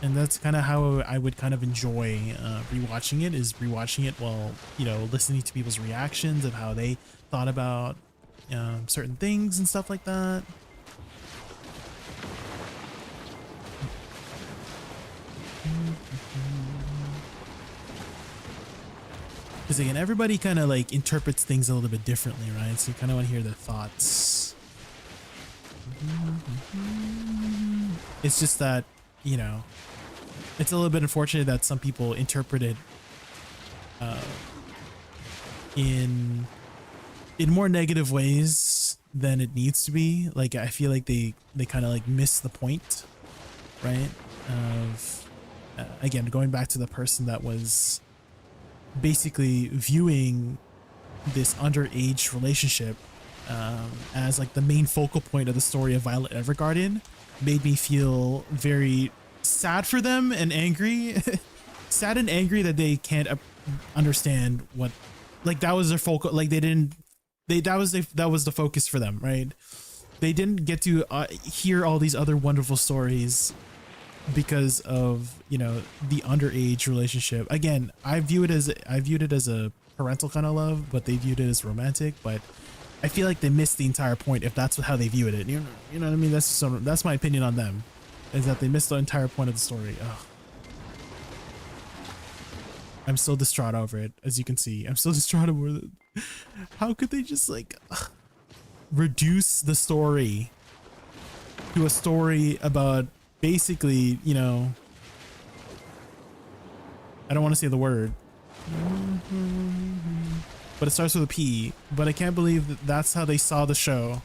S1: and that's kind of how I would kind of enjoy rewatching it. Is rewatching it while, you know, listening to people's reactions of how they thought about certain things and stuff like that. Because again, everybody kind of like interprets things a little bit differently, right? So you kind of want to hear their thoughts. It's just that, you know, it's a little bit unfortunate that some people interpret it in more negative ways than it needs to be. Like I feel like they kind of like miss the point, right? Of again, going back to the person that was basically viewing this underage relationship as like the main focal point of the story of Violet Evergarden, made me feel very sad for them and angry. Sad and angry that they can't understand what, like, that was their focal, like that was the focus for them, right? They didn't get to hear all these other wonderful stories because of, you know, the underage relationship. Again, I viewed it as a parental kind of love, but they viewed it as romantic. But I feel like they missed the entire point if that's how they viewed it. You know what I mean? That's my opinion on them, is that they missed the entire point of the story. Ugh. I'm still distraught over it, as you can see. I'm still distraught over it. How could they just like reduce the story to a story about basically, you know, I don't want to say the word, but it starts with a P, but I can't believe that that's how they saw the show.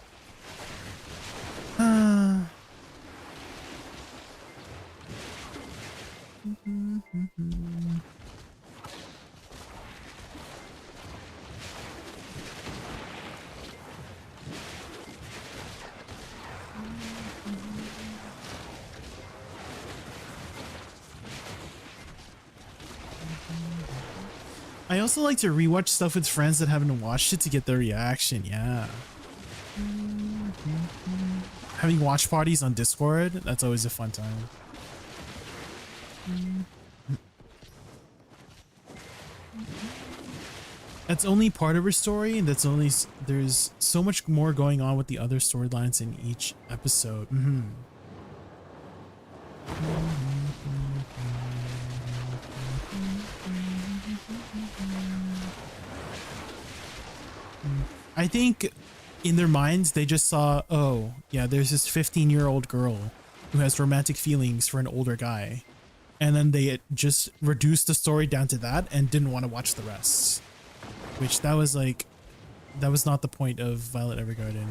S1: I also like to rewatch stuff with friends that haven't watched it to get their reaction. Yeah. Having watch parties on Discord, that's always a fun time. That's only part of her story, and there's so much more going on with the other storylines in each episode. I think in their minds, they just saw, oh, yeah, there's this 15-year-old girl who has romantic feelings for an older guy. And then they just reduced the story down to that and didn't want to watch the rest. Which that was not the point of Violet Evergarden.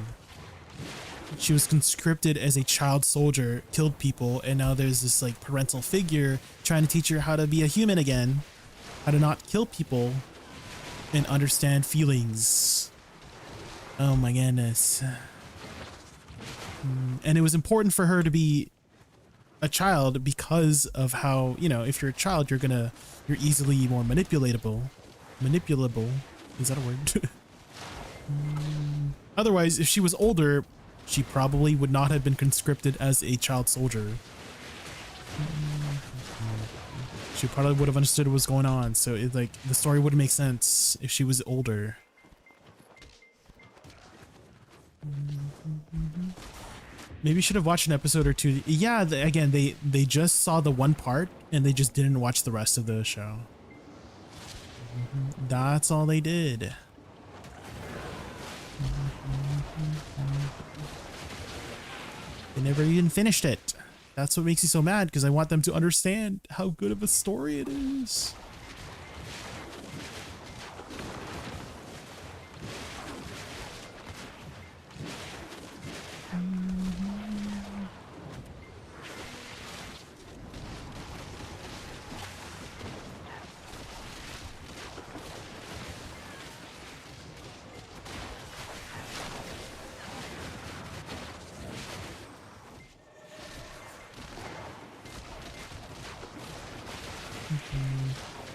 S1: She was conscripted as a child soldier, killed people, and now there's this like parental figure trying to teach her how to be a human again, how to not kill people and understand feelings. Oh my goodness. And it was important for her to be a child because of how, you know, if you're a child, you're easily more manipulable. Is that a word? Otherwise, if she was older, she probably would not have been conscripted as a child soldier. She probably would have understood what was going on. So it, like, the story wouldn't make sense if she was older. Maybe you should have watched an episode or two. Yeah, again, they just saw the one part and they just didn't watch the rest of the show. That's all they did. They never even finished it. That's what makes me so mad, because I want them to understand how good of a story it is.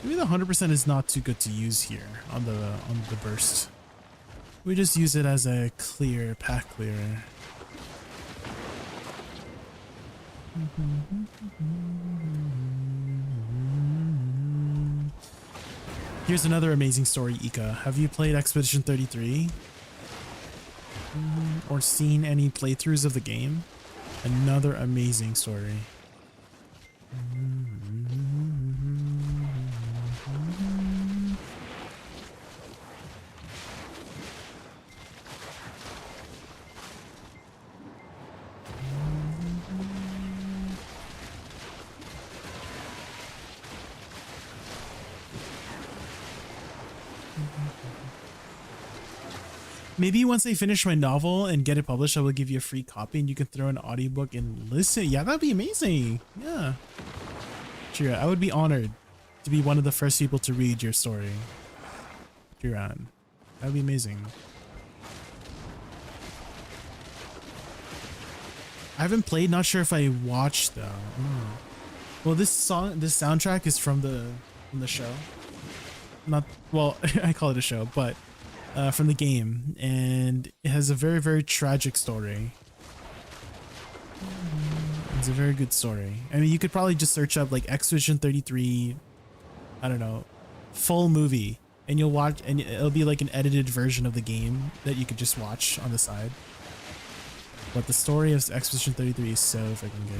S1: Maybe the 100% is not too good to use here on the burst. We just use it as a clear, pack clear. Here's another amazing story, Ika. Have you played Expedition 33? Or seen any playthroughs of the game? Another amazing story. Maybe once I finish my novel and get it published, I will give you a free copy and you can throw an audiobook and listen. Yeah, that'd be amazing. Yeah. Jira, I would be honored to be one of the first people to read your story. Jiran. That'd be amazing. I haven't played, not sure if I watched though. Well, this soundtrack is from the show. Not, well, I call it a show, but from the game, and it has a very, very tragic story. It's a very good story. I mean, you could probably just search up like Expedition 33, I don't know, full movie, and you'll watch, and it'll be like an edited version of the game that you could just watch on the side. But the story of Expedition 33 is so freaking good.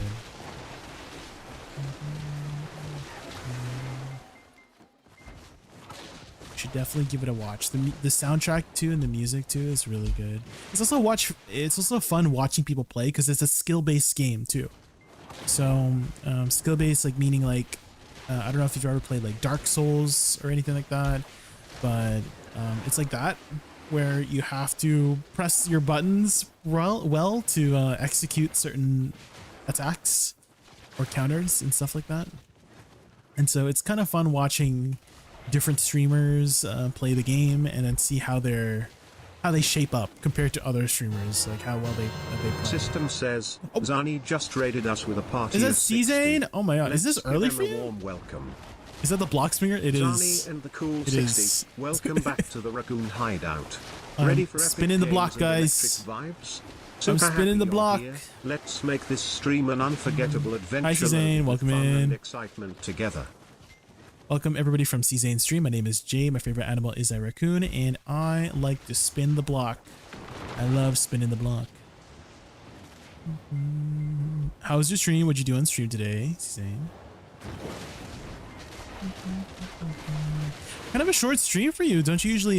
S1: Should definitely give it a watch. The soundtrack too and the music too is really good. It's also fun watching people play because it's a skill-based game too. So skill-based, like meaning like I don't know if you've ever played like Dark Souls or anything like that, but it's like that where you have to press your buttons well to execute certain attacks or counters and stuff like that. And so it's kind of fun watching different streamers play the game and then see how they shape up compared to other streamers, like how well they play.
S2: System says Zani just raided us with a party.
S1: Is that C-Zane? Oh my god, is this early for you?
S2: Warm welcome.
S1: Is that the block springer? It is.
S2: Zani and the cool
S1: it
S2: 60.
S1: Is.
S2: Welcome back to the Raccoon Hideout. Ready for
S1: spinning the block, guys.
S2: Vibes?
S1: I'm spinning the block.
S2: Here. Let's make this stream an unforgettable adventure.
S1: Hi C-Zane, welcome in.
S2: And excitement together.
S1: Welcome everybody from C-Zane Stream. My name is Jay. My favorite animal is a raccoon, and I like to spin the block. I love spinning the block. How was your stream? What'd you do on stream today, C-Zane? Kind of a short stream for you. Don't you usually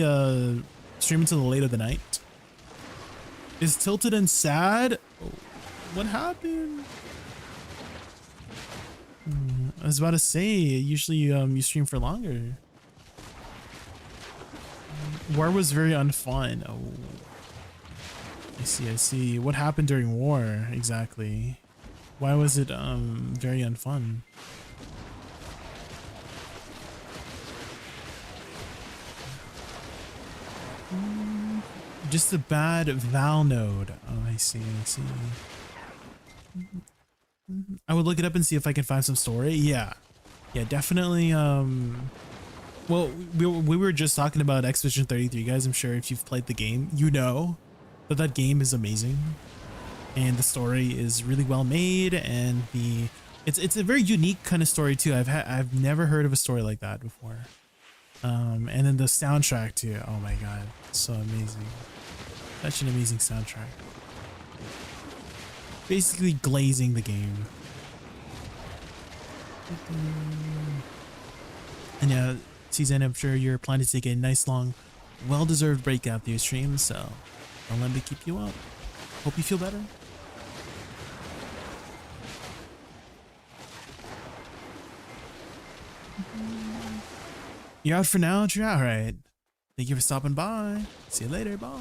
S1: stream until the late of the night? Is Tilted and sad? Oh, what happened? I was about to say, usually you stream for longer. War was very unfun. Oh, I see. What happened during war exactly? Why was it very unfun? Just a bad val node. Oh, I see. I see. I would look it up and see if I can find some story. Yeah. Yeah, definitely. Well, we were just talking about Expedition 33, guys. I'm sure if you've played the game, you know that that game is amazing. And the story is really well made, and it's a very unique kind of story too. I've never heard of a story like that before. And then the soundtrack too. Oh my god, so amazing. Such an amazing soundtrack. Basically glazing the game. And yeah, Season, I'm sure you're planning to take a nice long, well-deserved break after your stream, so don't let me keep you up. Hope you feel better. You're out for now, Drew? Alright. Thank you for stopping by. See you later, bye.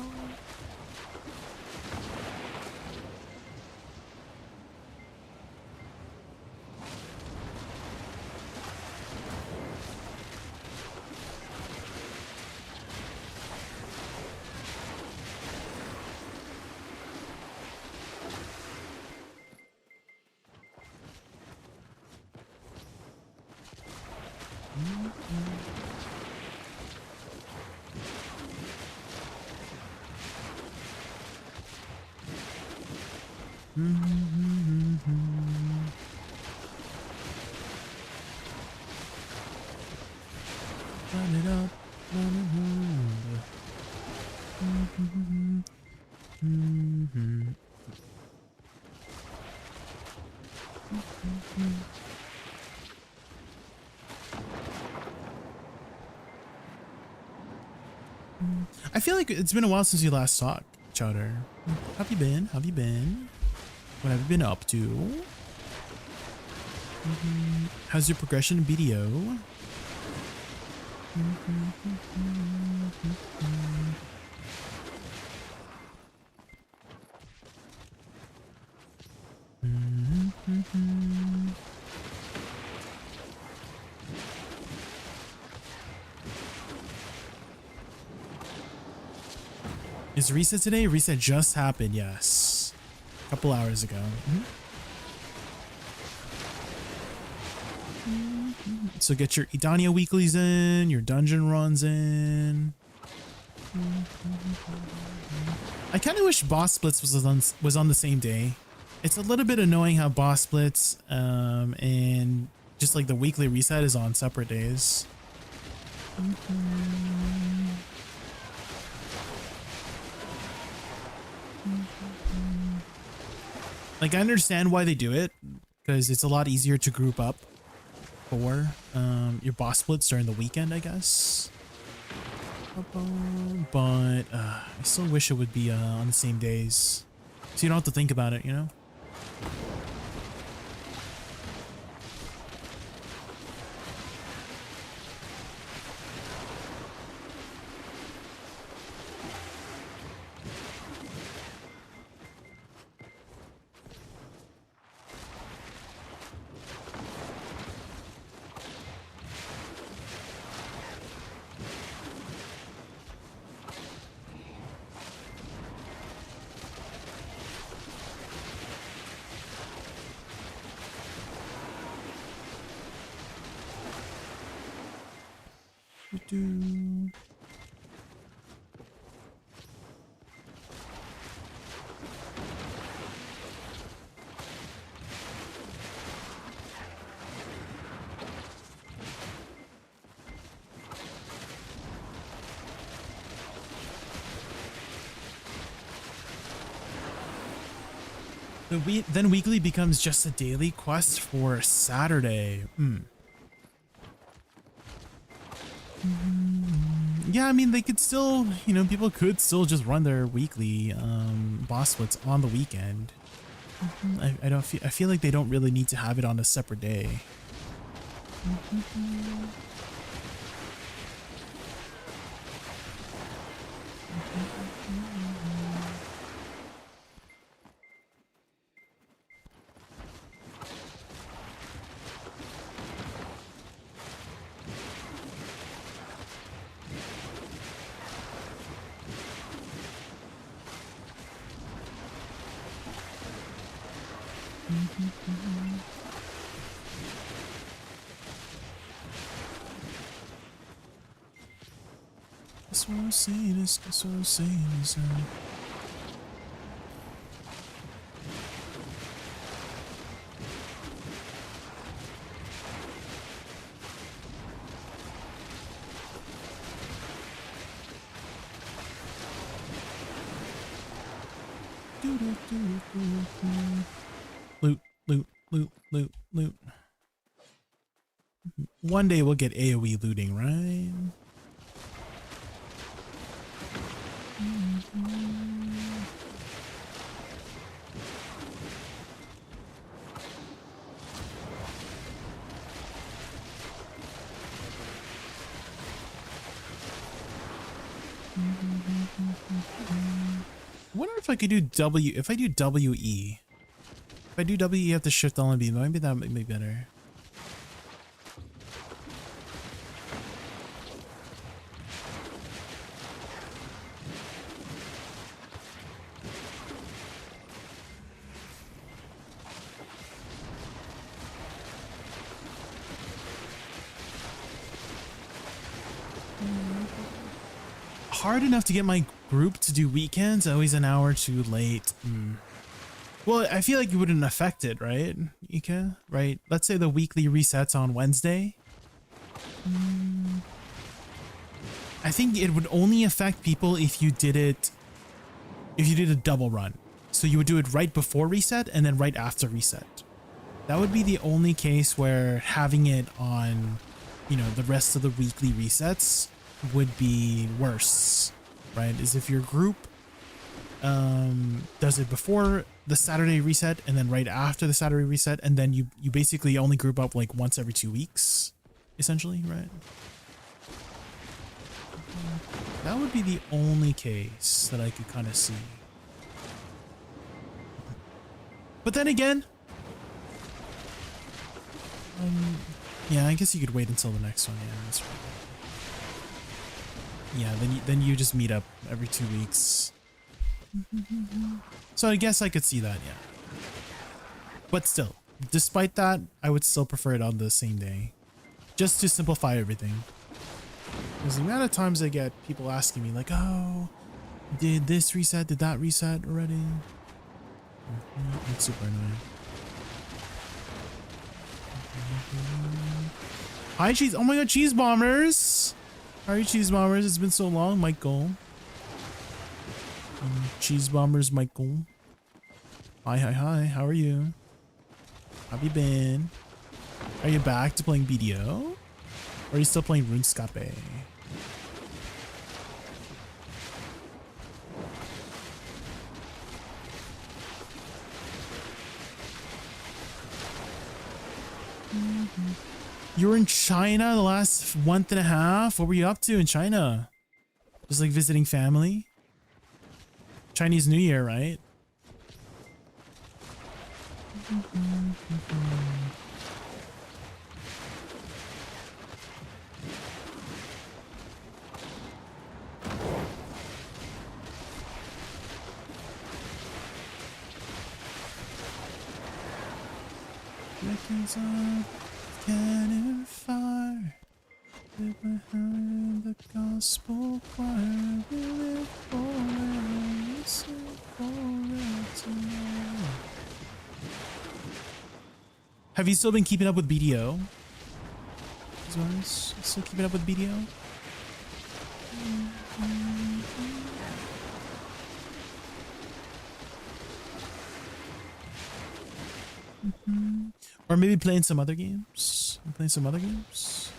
S1: Run it up, I feel like it's been a while since you last talked, Chowder. How have you been? How have you been? What have you been up to? How's your progression in BDO? Is reset today? Reset just happened, yes. A couple hours ago. So get your Idania weeklies in, your dungeon runs in. I kind of wish boss splits was on the same day. It's a little bit annoying how boss splits and just like the weekly reset is on separate days. Like, I understand why they do it, because it's a lot easier to group up for your boss splits during the weekend, I guess. But I still wish it would be on the same days, so you don't have to think about it, you know? Then weekly becomes just a daily quest for Saturday. Yeah, I mean, they could still, you know, people could still just run their weekly boss splits on the weekend. I feel like they don't really need to have it on a separate day. That's what I'm saying is, that's what I'm saying is, loot, loot, loot, loot, loot. One day we'll get AoE looting, right? I wonder if I could do W. If I do WE, if I do WE, you have to shift all and B. Maybe that might be better. Hard enough to get my group to do weekends, always an hour too late. Well, I feel like you wouldn't affect it, right, Ika? Right? Let's say the weekly resets on Wednesday. I think it would only affect people if you did it, if you did a double run. So you would do it right before reset and then right after reset. That would be the only case where having it on, you know, the rest of the weekly resets would be worse, right? Is if your group does it before the Saturday reset and then right after the Saturday reset, and then you basically only group up like once every 2 weeks, essentially, right? That would be the only case that I could kind of see. But then again, yeah, I guess you could wait until the next one. Yeah, that's right. Yeah, then you just meet up every 2 weeks. So I guess I could see that, yeah. But still, despite that, I would still prefer it on the same day, just to simplify everything. Because the amount of times I get people asking me like, "Oh, did this reset? Did that reset already?" It's super annoying. Hi, cheese! Oh my God, cheese bombers! How are you, cheese bombers? It's been so long, Michael. Cheese bombers, Michael. Hi, hi, hi. How are you? How have you been? Are you back to playing BDO? Or are you still playing RuneScape? You were in China the last month and a half? What were you up to in China? Just like visiting family? Chinese New Year, right? Beacons up, cannon fire. Behind the gospel choir, we live forever, listen forever. Have you still been keeping up with BDO? Still keeping up with BDO? Or maybe playing some other games? Playing some other games?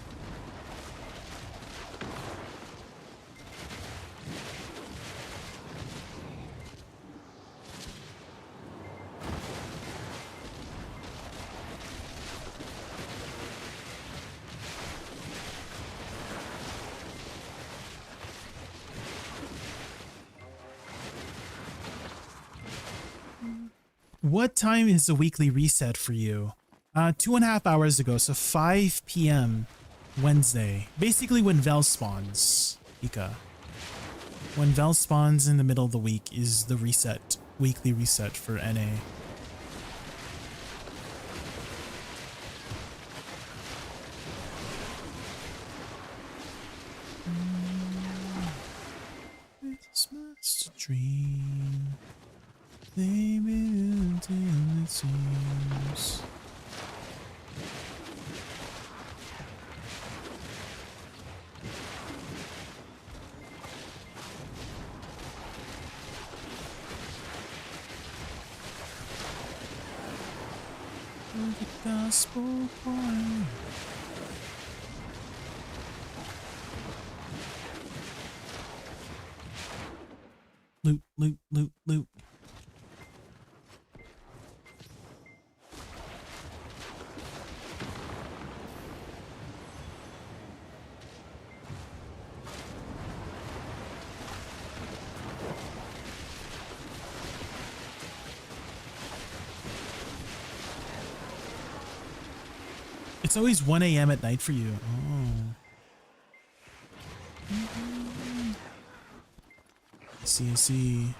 S1: What time is the weekly reset for you? 2.5 hours ago, so 5 p.m. Wednesday. Basically when Vel spawns, Ika. When Vel spawns in the middle of the week is the reset, weekly reset for NA. stream. Maybe until it seems. The gospel choir. Loot, loot, loot, loot. It's always 1 a.m. at night for you. Oh. I see, I see.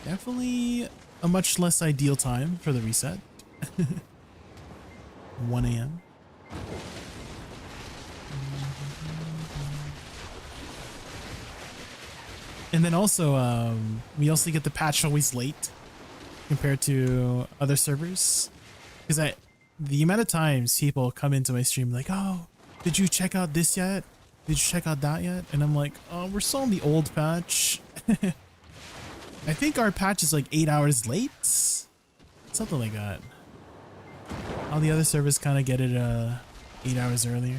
S1: Definitely a much less ideal time for the reset. 1 a.m. And then also, we also get the patch always late compared to other servers, because the amount of times people come into my stream like, oh, did you check out this yet? Did you check out that yet? And I'm like, oh, we're still on the old patch. I think our patch is like 8 hours late, something like that. All the other servers kind of get it 8 hours earlier.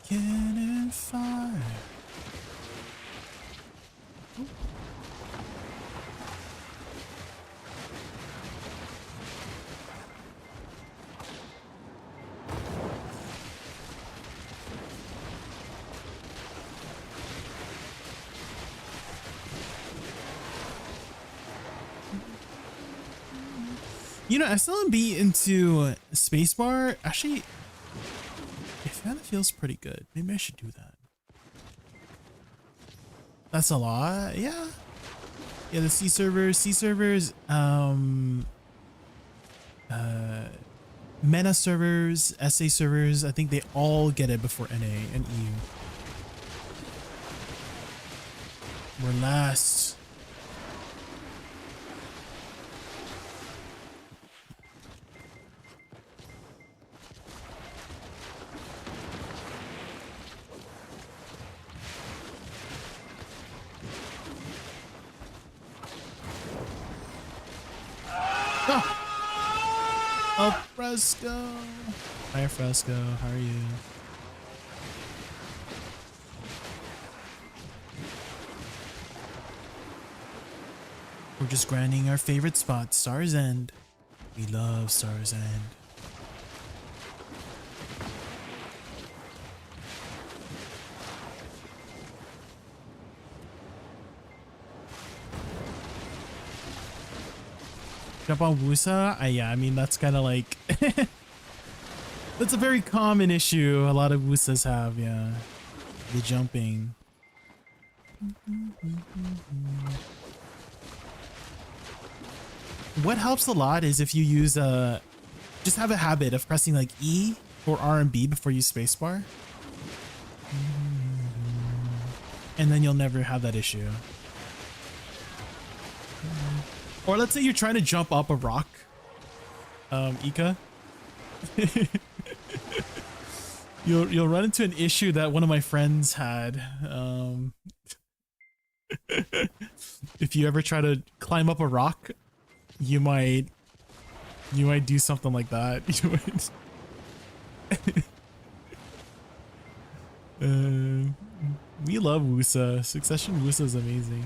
S1: Cannon fire. You know, SLMB into spacebar, actually, it kind of feels pretty good. Maybe I should do that. That's a lot. Yeah. Yeah, the C servers, MENA servers, SA servers, I think they all get it before NA and EU. We're last. Oh, Fresco. Hi, Fresco. How are you? We're just grinding our favorite spot, Star's End. We love Star's End. Jump on Woosa? Yeah, I mean, that's kind of like... that's a very common issue a lot of Woosas have, yeah. The jumping. What helps a lot is if you use just have a habit of pressing like E or R and B before you spacebar. And then you'll never have that issue. Or let's say you're trying to jump up a rock, Ika. You'll run into an issue that one of my friends had. If you ever try to climb up a rock, you might do something like that. We love Woosa. Succession Woosa is amazing.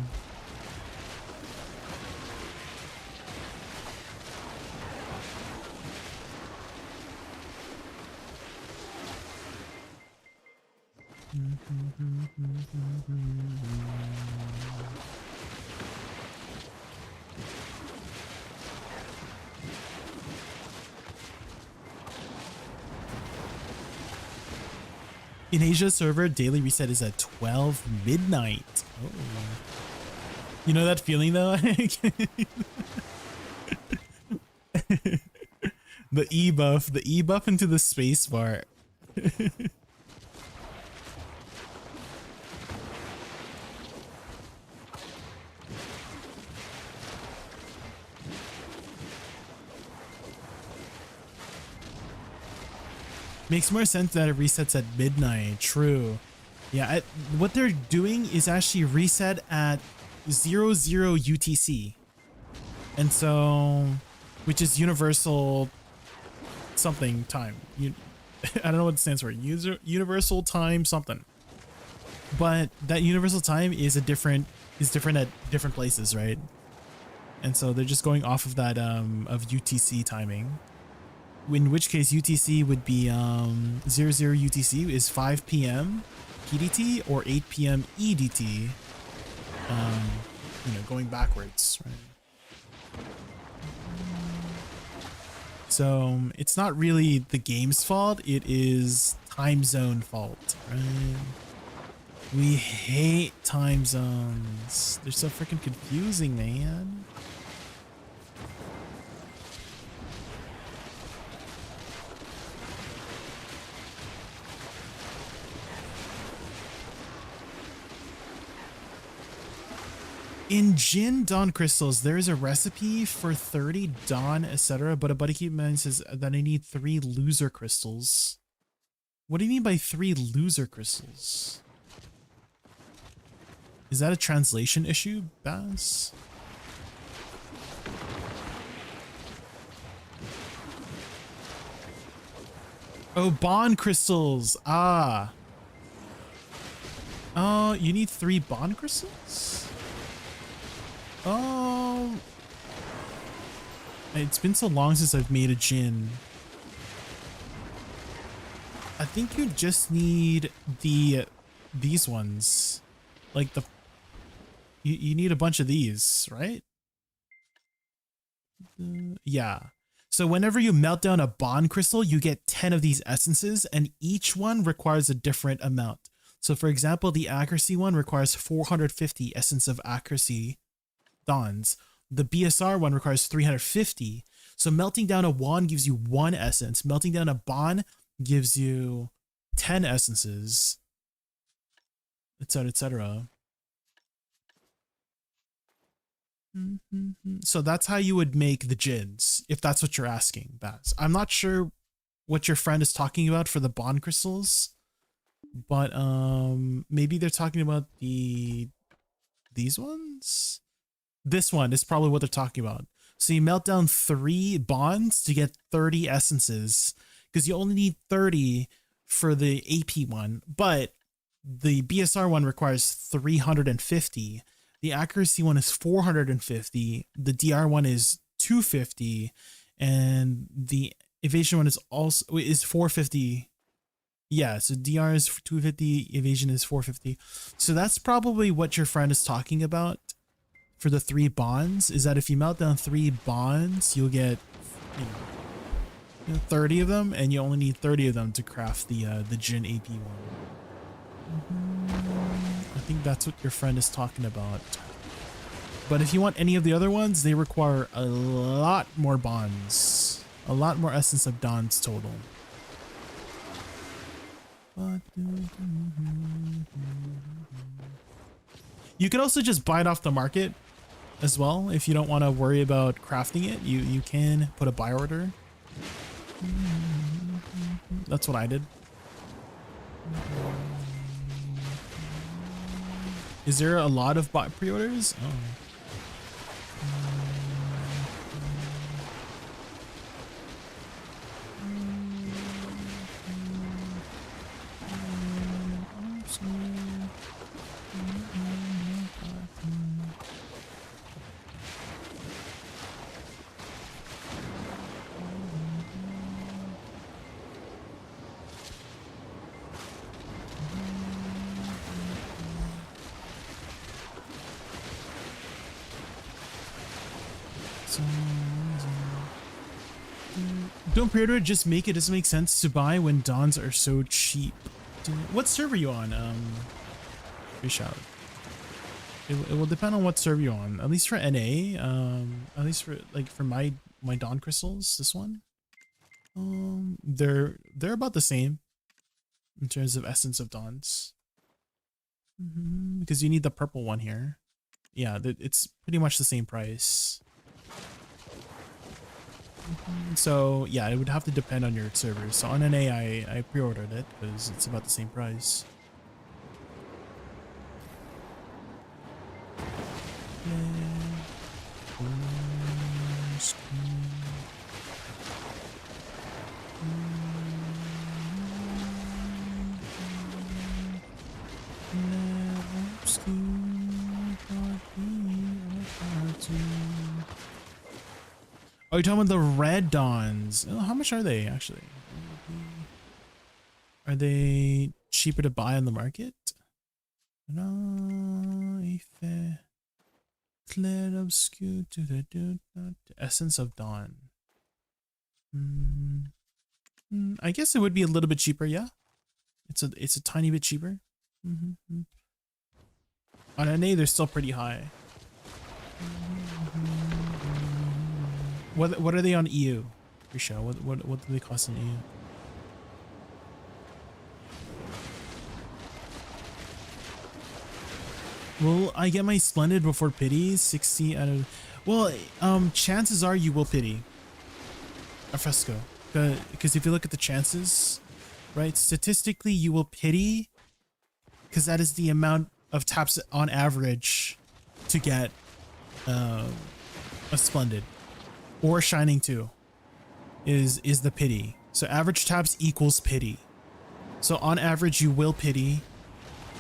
S1: In Asia server, daily reset is at 12 midnight. Oh. You know that feeling though? The E-buff into the space bar. Makes more sense that it resets at midnight. True. Yeah, what they're doing is actually reset at 00 UTC. And so, which is universal something time. I don't know what it stands for. Universal time something. But that universal time is different at different places, right? And so they're just going off of that of UTC timing. In which case UTC would be 00 UTC is 5 p.m. PDT or 8 p.m. EDT. Going backwards, right? So it's not really the game's fault, it is time zone fault, right? We hate time zones. They're so freaking confusing, man. In Jin Dawn crystals, there is a recipe for 30 Dawn, etc. But a buddy keep in mind says that I need 3 loser crystals. What do you mean by 3 loser crystals? Is that a translation issue, Baz? Oh, bond crystals. Ah. Oh, you need 3 bond crystals? Oh, it's been so long since I've made a Jin. I think you just need these ones, like you need a bunch of these, right? Yeah. So whenever you melt down a bond crystal, you get 10 of these essences, and each one requires a different amount. So for example, the accuracy one requires 450 essence of accuracy Dawns. The BSR one requires 350. So melting down a wand gives you 1 essence. Melting down a bond gives you 10 essences, etc., etc. So that's how you would make the Jins, if that's what you're asking, Baz. I'm not sure what your friend is talking about for the bond crystals, but maybe they're talking about these ones. This one is probably what they're talking about. So you melt down 3 bonds to get 30 essences, because you only need 30 for the AP one, but the BSR one requires 350. The accuracy one is 450. The DR one is 250, and the evasion one is 450. Yeah, so DR is 250, evasion is 450. So that's probably what your friend is talking about. For the 3 bonds, is that if you melt down 3 bonds, you'll get 30 of them, and you only need 30 of them to craft the Jin AP one. I think that's what your friend is talking about. But if you want any of the other ones, they require a lot more bonds, a lot more essence of Dawns total. You could also just buy it off the market as well. If you don't want to worry about crafting it, you can put a buy order. That's what I did. Is there a lot of bot pre-orders? Oh. Don't pre-order it, just make it. Doesn't make sense to buy when Dawns are so cheap. What server are you on? Reach out. It will depend on what server you're on. At least for NA, at least for like for my Dawn crystals, this one, they're about the same in terms of essence of Dawns. Because you need the purple one here. Yeah, it's pretty much the same price. So yeah, it would have to depend on your server. So on NA, I pre-ordered it because it's about the same price. Oh, you're talking about the red Dawns. Oh, how much are they actually? Are they cheaper to buy on the market? No, clear obscure to the essence of dawn. I guess it would be a little bit cheaper. Yeah, it's a tiny bit cheaper. On NA, they're still pretty high. What are they on EU? Risha, what do they cost in EU? Will I get my Splendid before Pity? 60 out of... Well, chances are you will Pity a Fresco. Because if you look at the chances, right, statistically you will Pity because that is the amount of taps on average to get a Splendid. Or Shining 2 is the Pity. So average taps equals Pity. So on average you will Pity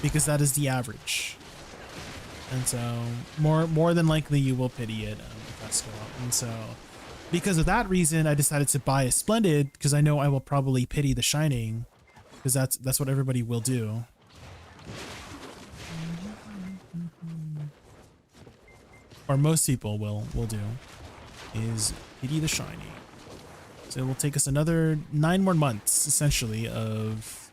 S1: because that is the average. And so more than likely you will Pity it if that's go up. And so because of that reason I decided to buy a Splendid because I know I will probably Pity the Shining because that's what everybody will do. Or most people will do. Is Pity the Shiny. So it will take us another 9 more months, essentially, of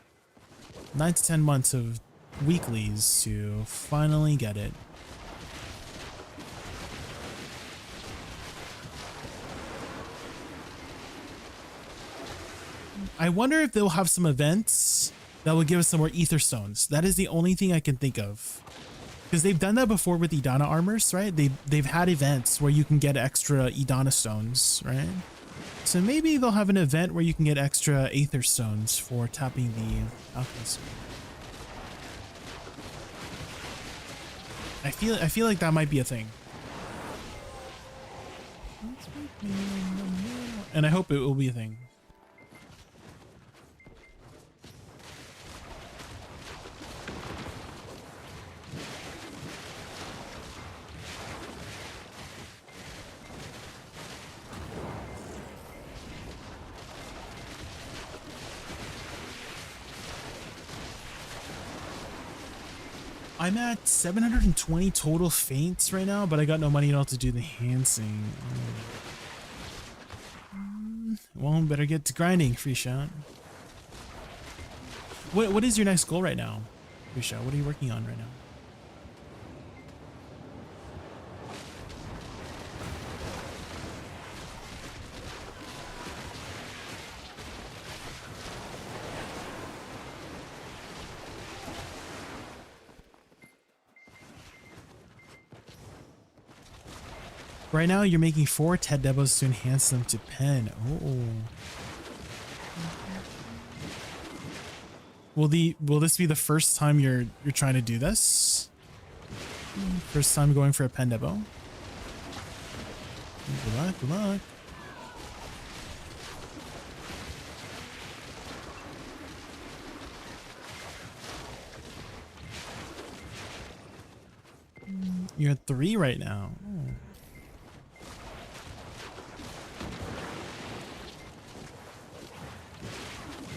S1: 9 to 10 months of weeklies to finally get it. I wonder if they'll have some events that will give us some more Ether Stones. That is the only thing I can think of. Because they've done that before with Idana armors, right? They've had events where you can get extra Idana stones, right? So maybe they'll have an event where you can get extra Aether stones for tapping the Alchemist. I feel like that might be a thing. And I hope it will be a thing. I'm at 720 total faints right now, but I got no money at all to do the enhancing. Well, better get to grinding, free shot. What is your next goal right now, free shot? What are you working on right now? Right now, you're making 4 TED demos to enhance them to pen. Oh. Will this be the first time you're trying to do this? First time going for a pen demo? Good luck, good luck. You're at 3 right now. Oh.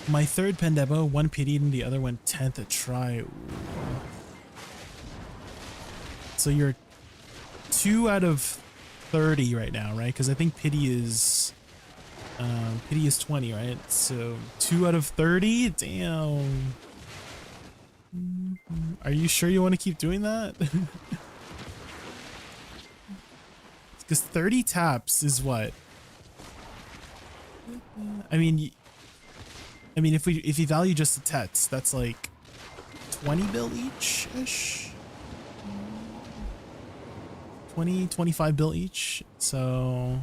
S1: My third pen demo, 1 pitied and the other went 10th a try. Ooh. So you're 2 out of 30 right now, right? Because I think pity is 20, right? So 2 out of 30? Damn. Are you sure you want to keep doing that? Because 30 taps is what? I mean, if you value just the tets, that's like 20 bill each ish. 20, 25 bill each. So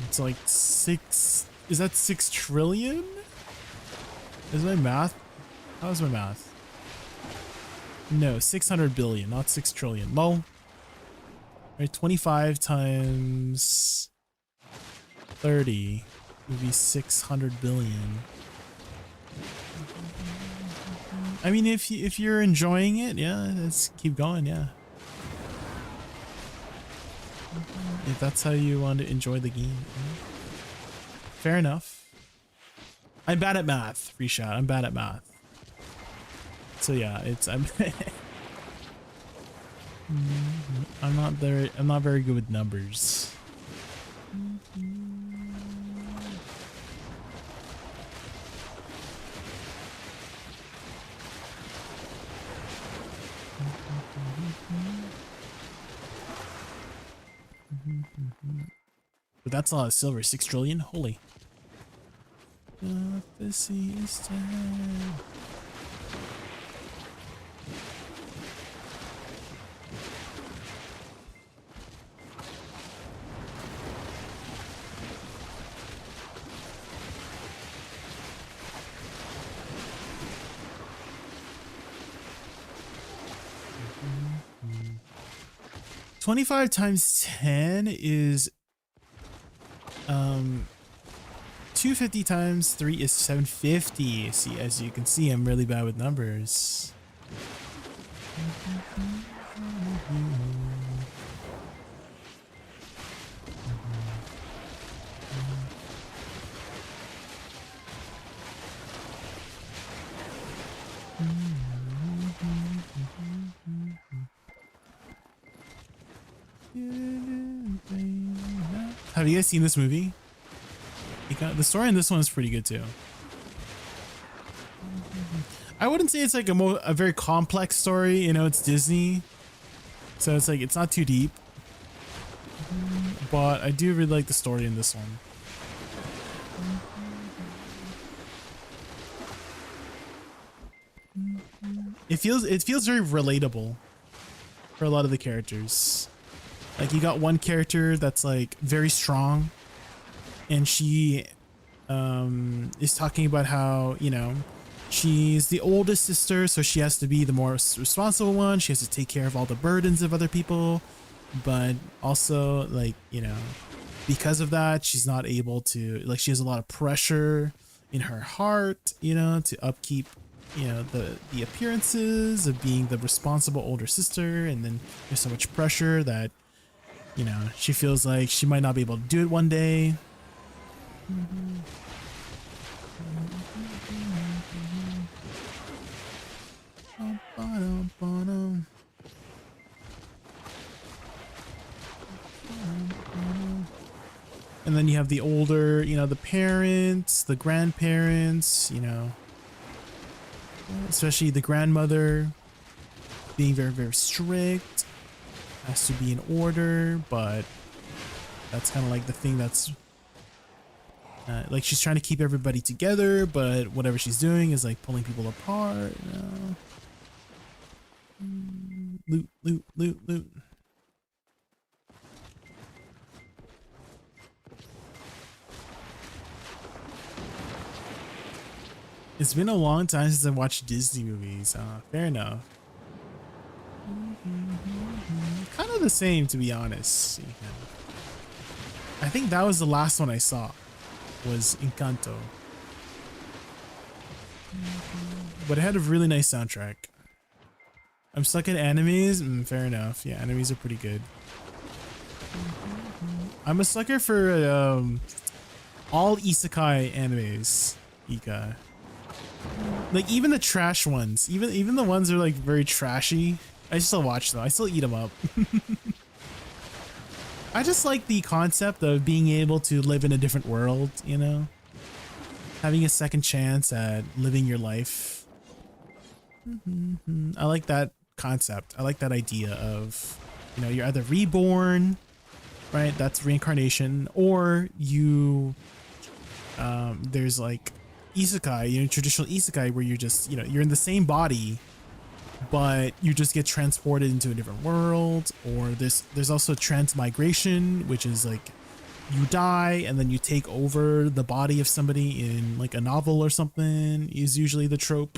S1: it's like 6. Is that 6 trillion? Is my math? How's my math? No, 600 billion, not 6 trillion. Lol. Right, 25 times 30 would be 600 billion. I mean, if you're enjoying it, yeah, let's keep going, yeah. If that's how you want to enjoy the game. Fair enough. I'm bad at math, free shot. I'm bad at math. So yeah, I'm not very good with numbers. But that's a lot of silver. 6 trillion? Holy. Prophecy is dead. Mm-hmm. 25 times 10 is 250 times 3 is 750. See, as you can see, I'm really bad with numbers. Have you guys seen this movie? The story in this one is pretty good too. I wouldn't say it's like a very complex story, you know, it's Disney. So it's like, it's not too deep. But I do really like the story in this one. It feels very relatable for a lot of the characters. Like, you got one character that's like very strong, and she is talking about how, you know, she's the oldest sister, so she has to be the more responsible one. She has to take care of all the burdens of other people, but also, like, you know, because of that, she's not able to, like, she has a lot of pressure in her heart, you know, to upkeep, you know, the appearances of being the responsible older sister. And then there's so much pressure that, you know, she feels like she might not be able to do it one day. And then you have the older, you know, the parents, the grandparents, you know, especially the grandmother being very, very strict, has to be in order, but that's kind of like the thing that's like, she's trying to keep everybody together, but whatever she's doing is like pulling people apart, you know. Loot, loot, loot, loot. It's been a long time since I watched Disney movies. Fair enough. Kind of the same, to be honest. I think that was the last one I saw, was Encanto. But it had a really nice soundtrack. I'm stuck in animes. Fair enough. Yeah, animes are pretty good. I'm a sucker for all isekai animes. Ika. Like, even the trash ones, even the ones that are like very trashy, I still watch them. I still eat them up. I just like the concept of being able to live in a different world, you know? Having a second chance at living your life. I like that concept. I like that idea of, you know, you're either reborn, right? That's reincarnation, or you, there's like isekai, you know, traditional isekai where you're just, you know, you're in the same body, but you just get transported into a different world. Or there's also transmigration, which is like you die and then you take over the body of somebody in like a novel or something, is usually the trope.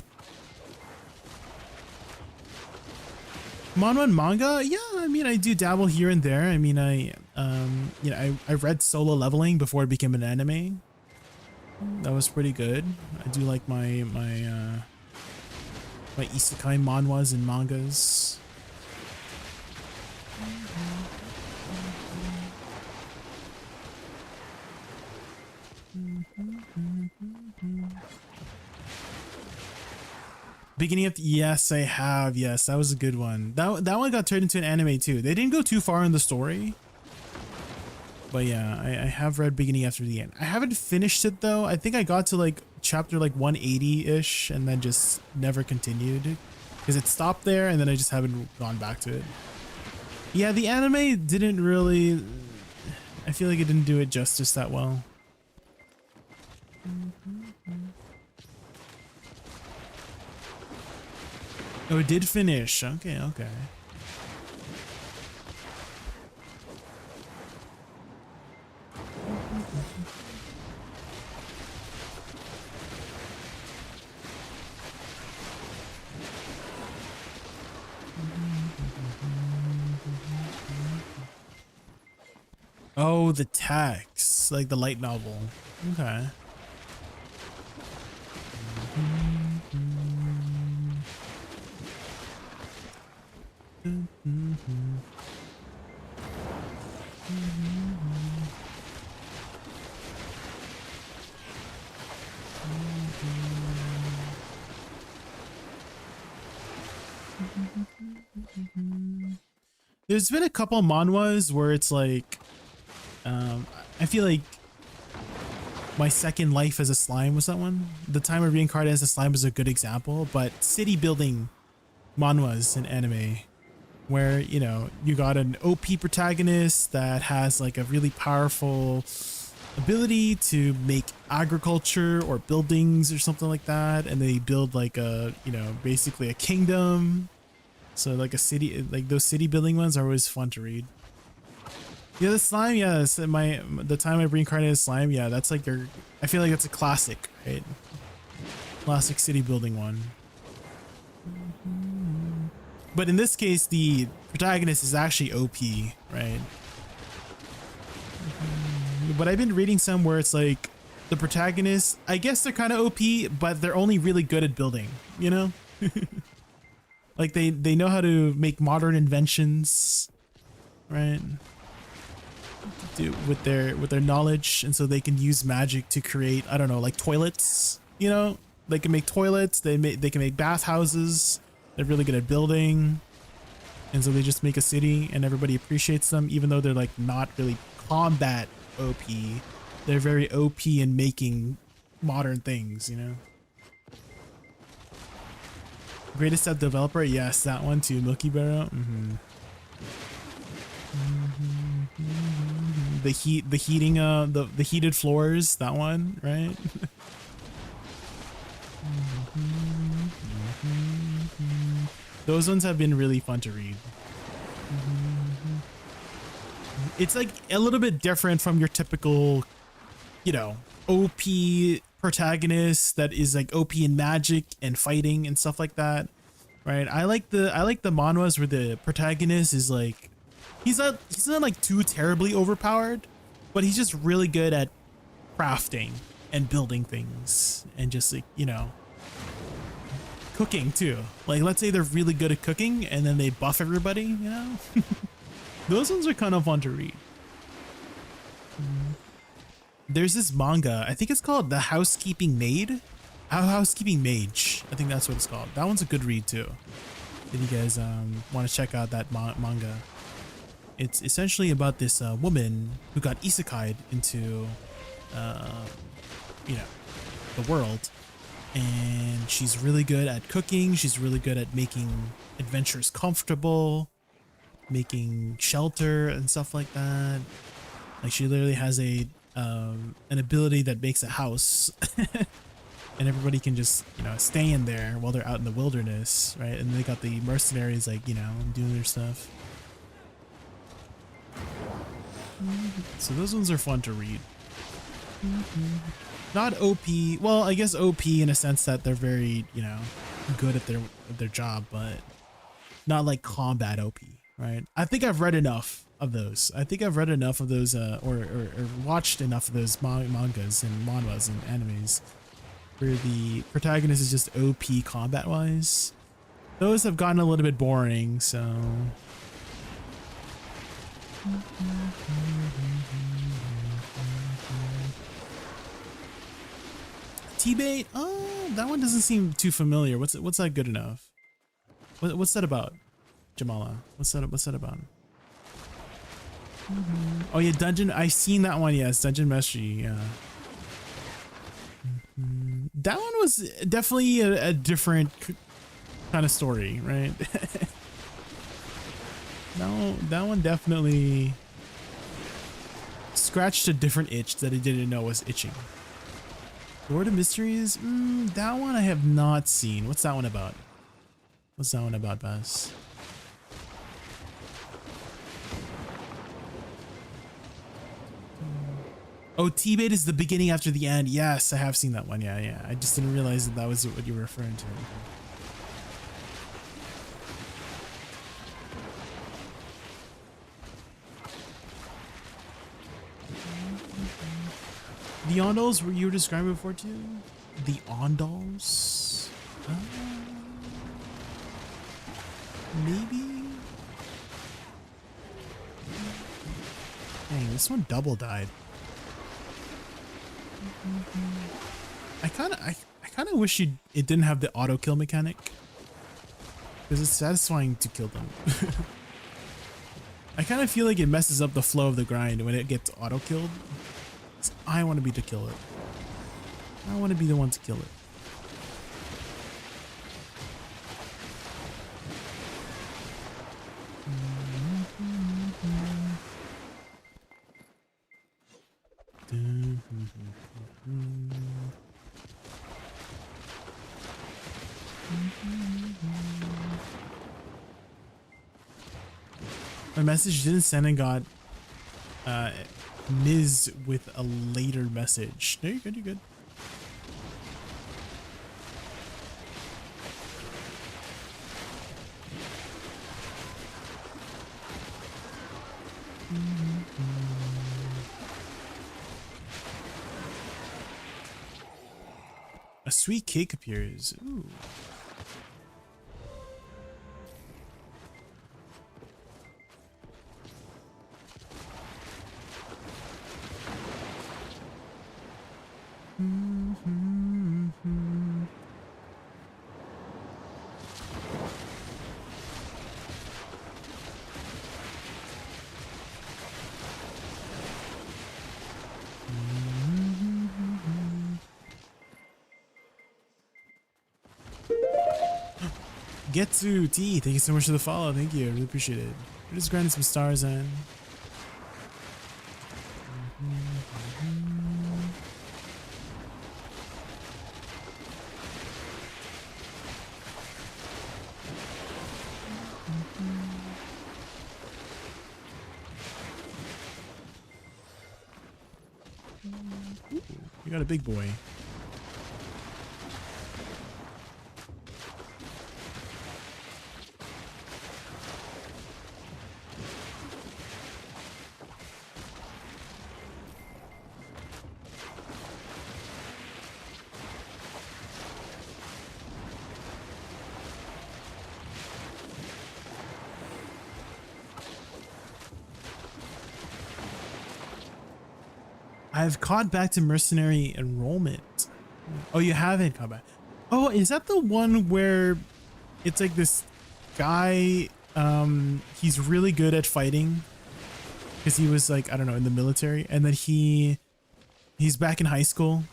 S1: Manhwa and manga, yeah, I mean, I do dabble here and there. I mean, you know, I read Solo Leveling before it became an anime. That was pretty good. I do like my isekai manhwas and mangas. Beginning of yes, I have. Yes, that was a good one. That one got turned into an anime too. They didn't go too far in the story, but yeah, I have read Beginning After the End. I haven't finished it though. I think I got to like chapter like 180-ish and then just never continued because it stopped there, and then I just haven't gone back to it. Yeah, the anime didn't really, I feel like it didn't do it justice that well. Oh, it did finish. Okay, okay. Oh, the text, like the light novel. Okay. There's been a couple manhwas where it's like, I feel like My Second Life as a Slime was that one. The Time I Reincarnated as a Slime was a good example, but city building manhwas in anime where, you know, you got an OP protagonist that has like a really powerful ability to make agriculture or buildings or something like that, and they build like a, you know, basically a kingdom. So like a city, like those city building ones are always fun to read. Yeah, the slime, yeah, the Time I Reincarnated Slime, yeah, that's like your, I feel like that's a classic, right? Classic city building one. But in this case, the protagonist is actually OP, right? But I've been reading some where it's like the protagonist, I guess they're kind of OP, but they're only really good at building, you know? Like they know how to make modern inventions, right? With their knowledge, and so they can use magic to create, I don't know, like toilets, you know? They can make toilets, they can make bathhouses. They're really good at building, and so they just make a city and everybody appreciates them, even though they're like not really combat OP. They're very OP in making modern things, you know? Greatest Step Developer, yes, that one too. Milky Barrow. The heating, the heated floors, that one, right? Those ones have been really fun to read. It's like a little bit different from your typical, you know, OP protagonist that is like OP in magic and fighting and stuff like that, right? I like the manhwas where the protagonist is like, he's not like too terribly overpowered, but he's just really good at crafting and building things and just like, you know, cooking too. Like, let's say they're really good at cooking and then they buff everybody, you know? Those ones are kind of fun to read. There's this manga, I think it's called The Housekeeping Maid? Housekeeping Mage, I think that's what it's called. That one's a good read too, if you guys want to check out that manga. It's essentially about this woman who got isekai'd into, you know, the world, and she's really good at cooking. She's really good at making adventurers comfortable, making shelter and stuff like that. Like she literally has a an ability that makes a house and everybody can just, you know, stay in there while they're out in the wilderness, right? And they got the mercenaries, like, you know, doing their stuff. So those ones are fun to read. Not OP. Well, I guess OP in a sense that they're very, you know, good at their job, but not like combat OP, right? I think I've read enough of those. I think I've read enough of those, or watched enough of those mangas and manhwas and animes where the protagonist is just OP combat wise. Those have gotten a little bit boring, so. T-bait? Oh, that one doesn't seem too familiar. What's that good enough? What's that about, Jamala? What's that about? Oh yeah, Dungeon. I've seen that one. Yes, Dungeon Mastery. Yeah. That one was definitely a different kind of story, right? No, that one definitely scratched a different itch that I didn't know was itching. Lord of Mysteries? That one I have not seen. What's that one about? What's that one about, Bess? Oh, T-bait is the beginning after the end. Yes, I have seen that one. Yeah. I just didn't realize that was what you were referring to. The Ondals were you were describing before too? The Ondals? Maybe? Dang, this one double died. I kind of wish it didn't have the auto kill mechanic, because it's satisfying to kill them. I kind of feel like it messes up the flow of the grind when it gets auto killed. I want to be to kill it. I want to be the one to kill it. My message didn't send and got Ms. with a later message. No, you're good, you're good. A sweet cake appears. Ooh. Getsu T, thank you so much for the follow. Thank you, I really appreciate it. We're just grinding some stars in. Ooh, we got a big boy. I've caught back to mercenary enrollment. Oh, you haven't caught back. Oh, is that the one where it's like this guy, he's really good at fighting because he was like, I don't know, in the military, and then he's back in high school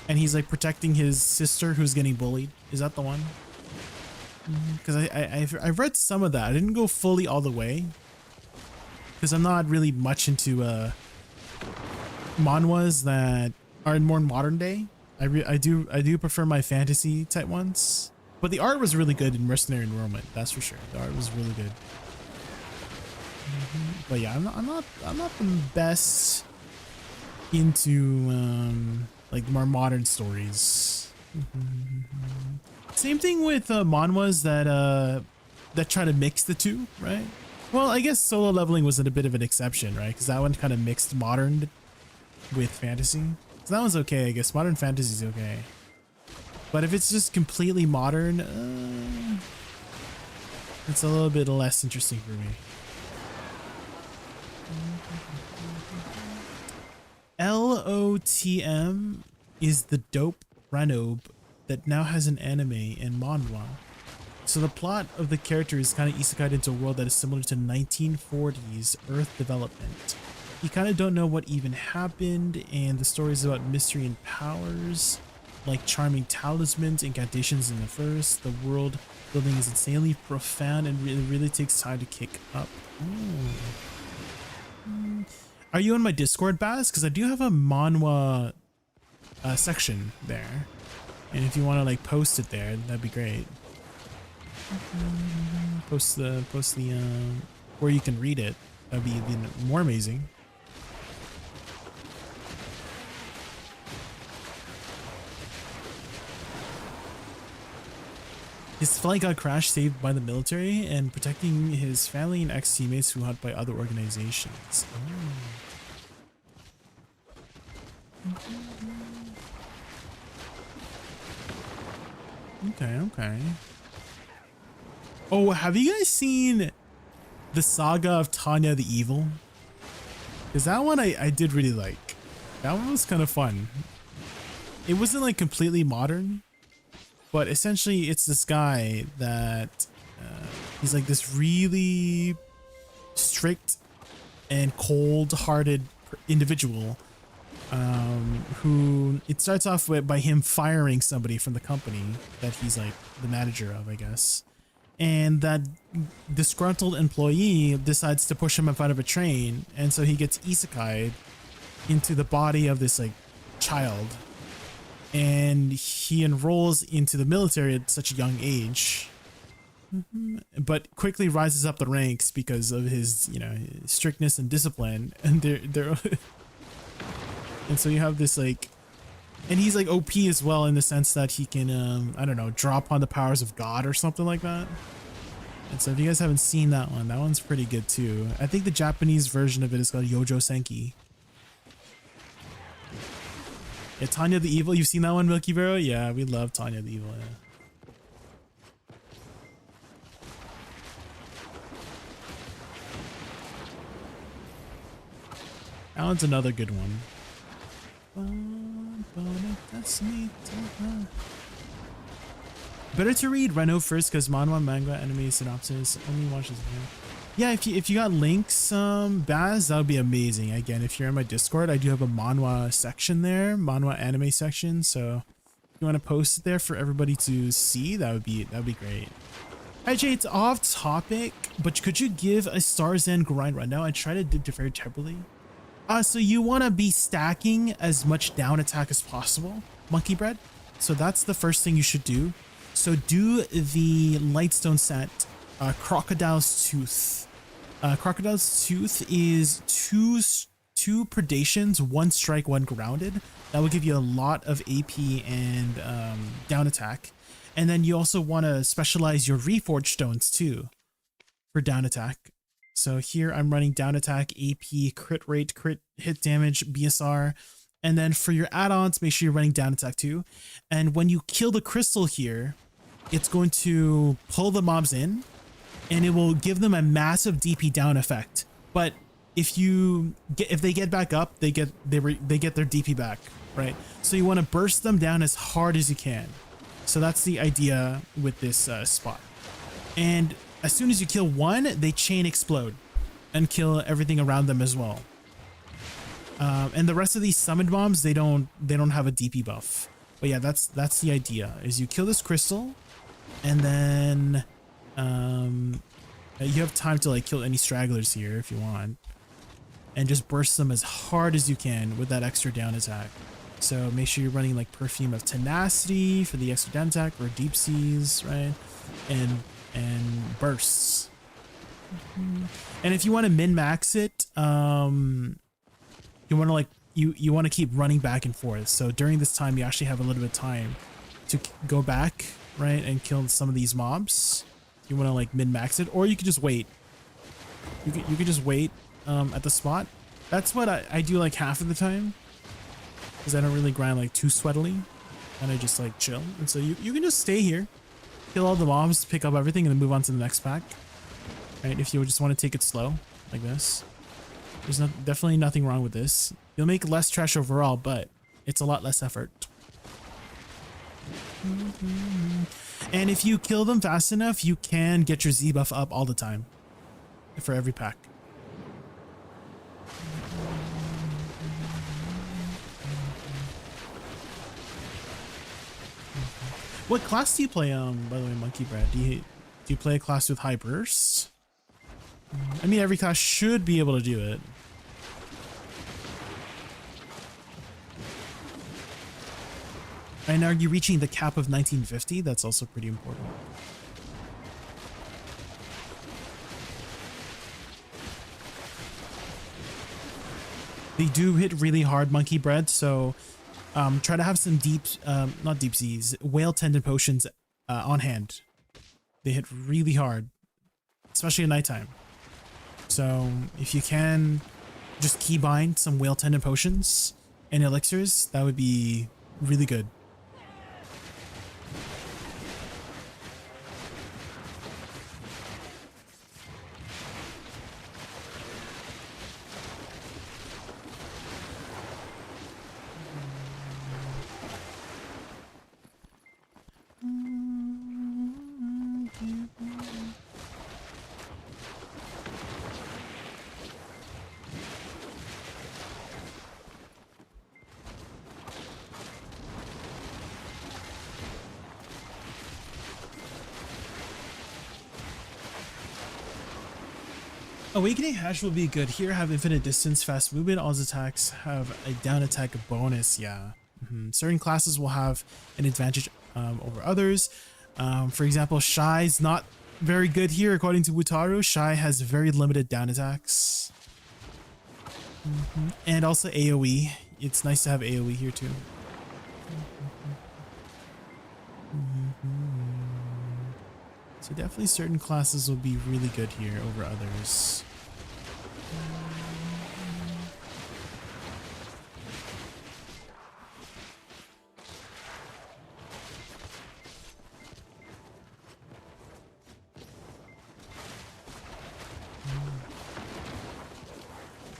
S1: and he's like protecting his sister who's getting bullied. Is that the one? Because I've read some of that. I didn't go fully all the way because I'm not really much into manhwas that are in more modern day. I do prefer my fantasy type ones, but the art was really good in Mercenary Enrollment. That's for sure. The art was really good. But yeah, I'm not the best into like more modern stories. Same thing with manhwas that try to mix the two, right? Well, I guess Solo Leveling was a bit of an exception, right? Because that one kind of mixed modern with fantasy. So that one's okay, I guess. Modern fantasy is okay. But if it's just completely modern, it's a little bit less interesting for me. LOTM is the dope Renob that now has an anime and manhwa. So the plot of the character is kind of isekai'd into a world that is similar to 1940s Earth development. You kind of don't know what even happened, and the story is about mystery and powers, like charming talismans, incantations in the verse. The world building is insanely profound and really takes time to kick up. Are you on my Discord, Baz? Because I do have a manhwa section there, and if you want to like post it there, that'd be great. Post the where you can read it. That'd be even more amazing. His flight got crashed, saved by the military, and protecting his family and ex-teammates who hunt by other organizations. Okay. Oh, have you guys seen the saga of Tanya the Evil? Because that one I did really like. That one was kind of fun. It wasn't like completely modern, but essentially it's this guy that he's like this really strict and cold-hearted individual who it starts off with by him firing somebody from the company that he's like the manager of, I guess. And that disgruntled employee decides to push him in front of a train, and so he gets isekai'd into the body of this like child, and he enrolls into the military at such a young age, but quickly rises up the ranks because of his, you know, strictness and discipline. And they're and so you have this like, and he's like OP as well in the sense that he can I don't know, draw upon the powers of God or something like that. And so if you guys haven't seen that one's pretty good too. I think the Japanese version of it is called Yojo Senki. Yeah, Tanya the Evil. You've seen that one, Milky Vero? Yeah, we love Tanya the Evil. Yeah. That one's another good one. Better to read Reno first because manhwa, manga, anime, synopsis, only watches them. Yeah, if you got links, Baz, that would be amazing. Again, if you're in my Discord, I do have a manhwa section there, manhwa anime section. So if you want to post it there for everybody to see, that'd be great. Hi Jay, it's off topic, but could you give a Stars End grind rundown? I try to do it very terribly. So you want to be stacking as much down attack as possible, Monkey Bread. So that's the first thing you should do. So do the Lightstone set, Crocodile's Tooth. Crocodile's Tooth is two predations, one strike, one grounded. That will give you a lot of AP and down attack. And then you also want to specialize your Reforged Stones too for down attack. So here I'm running down attack, AP, crit rate, crit hit damage, BSR. And then for your add-ons, make sure you're running down attack too. And when you kill the crystal here, it's going to pull the mobs in and it will give them a massive DP down effect. But if they get back up, they get their DP back, right? So you want to burst them down as hard as you can. So that's the idea with this spot. And as soon as you kill one, they chain explode and kill everything around them as well. And the rest of these summoned bombs, they don't have a DP buff. But yeah, that's the idea, is you kill this crystal, and then you have time to like kill any stragglers here if you want, and just burst them as hard as you can with that extra down attack. So make sure you're running like Perfume of Tenacity for the extra down attack, or Deep Seas, right? And bursts. And if you want to min-max it, you want to like you want to keep running back and forth. So during this time, you actually have a little bit of time to go back, right, and kill some of these mobs. You want to like min-max it, or you could just wait. You could just wait at the spot. That's what I do like half of the time, because I don't really grind like too sweatily, and I just like chill. And so you can just stay here, kill all the mobs, pick up everything, and then move on to the next pack. Right? If you just want to take it slow like this, there's definitely nothing wrong with this. You'll make less trash overall, but it's a lot less effort. And if you kill them fast enough, you can get your Z buff up all the time for every pack. What class do you play, by the way, Monkey Bread? Do you play a class with high burst? I mean, every class should be able to do it. And are you reaching the cap of 1950? That's also pretty important. They do hit really hard, Monkey Bread, so try to have some not deep seas, whale tendon potions on hand. They hit really hard, especially at nighttime. So if you can just keybind some whale tendon potions and elixirs, that would be really good. Awakening Hash will be good here. Have infinite distance, fast movement. All attacks have a down attack bonus. Yeah. Certain classes will have an advantage over others. For example, Shy's not very good here according to Wutaru. Shy has very limited down attacks. And also AoE. It's nice to have AoE here too. So definitely certain classes will be really good here over others.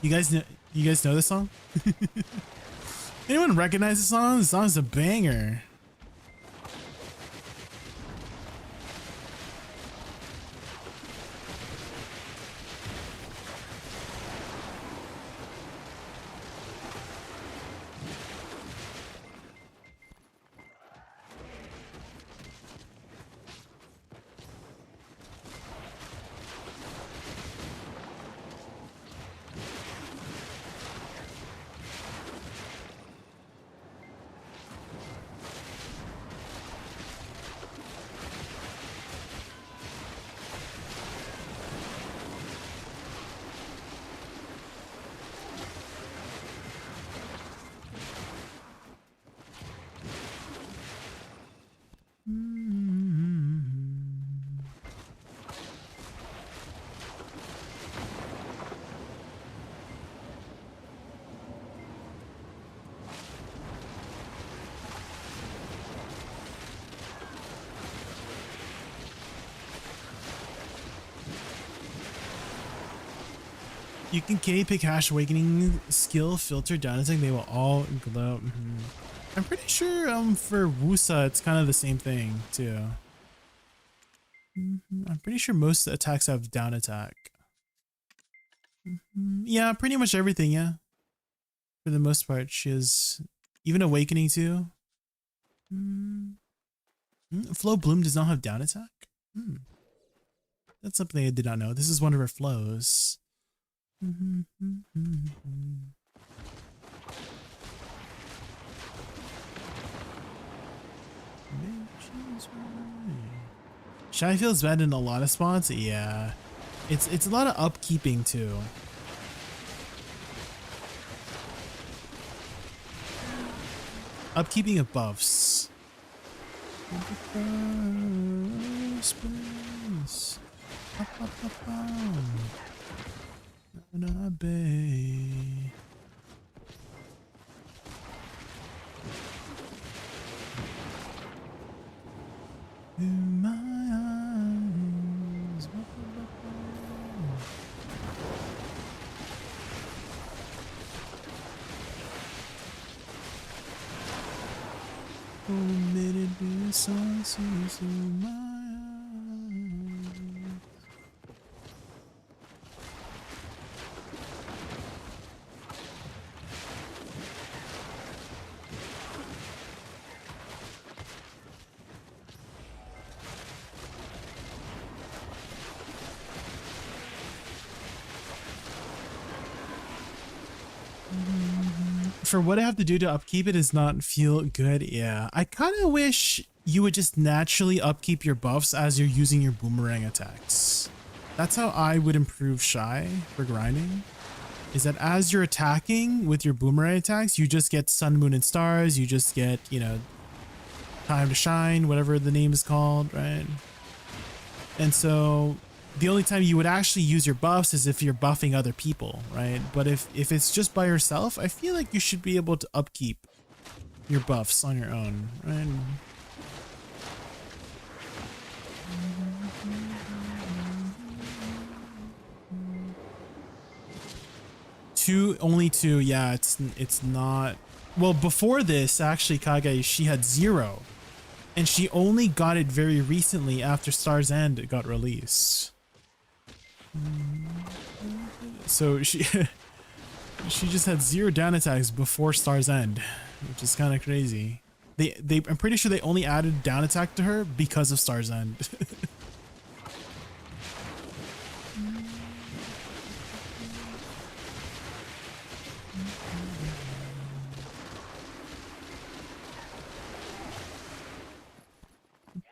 S1: You guys know this song? Anyone recognize this song? This song's a banger. You can pick Hash Awakening skill, filter, down attack, they will all glow. I'm pretty sure for Woosa it's kind of the same thing too. I'm pretty sure most attacks have down attack. Yeah, pretty much everything, yeah. For the most part, she has even Awakening too. Flow Bloom does not have down attack. That's something I did not know. This is one of her flows. Shy feels bad in a lot of spots. Yeah, it's a lot of upkeeping too. Upkeeping of buffs. In my eyes. Omitted the sun sees through my eyes. For what I have to do to upkeep it does not feel good. Yeah, I kind of wish you would just naturally upkeep your buffs as you're using your boomerang attacks. That's how I would improve Shy for grinding, is that as you're attacking with your boomerang attacks, you just get Sun, Moon, and Stars. You just get, you know, Time to Shine, whatever the name is called, right? And so the only time you would actually use your buffs is if you're buffing other people, right? But if it's just by yourself, I feel like you should be able to upkeep your buffs on your own, right? Only two, yeah, it's not. Well, before this, actually, Kage, she had 0. And she only got it very recently after Star's End got released. So she she just had 0 down attacks before Star's End, which is kind of crazy. I'm pretty sure they only added down attack to her because of Star's End.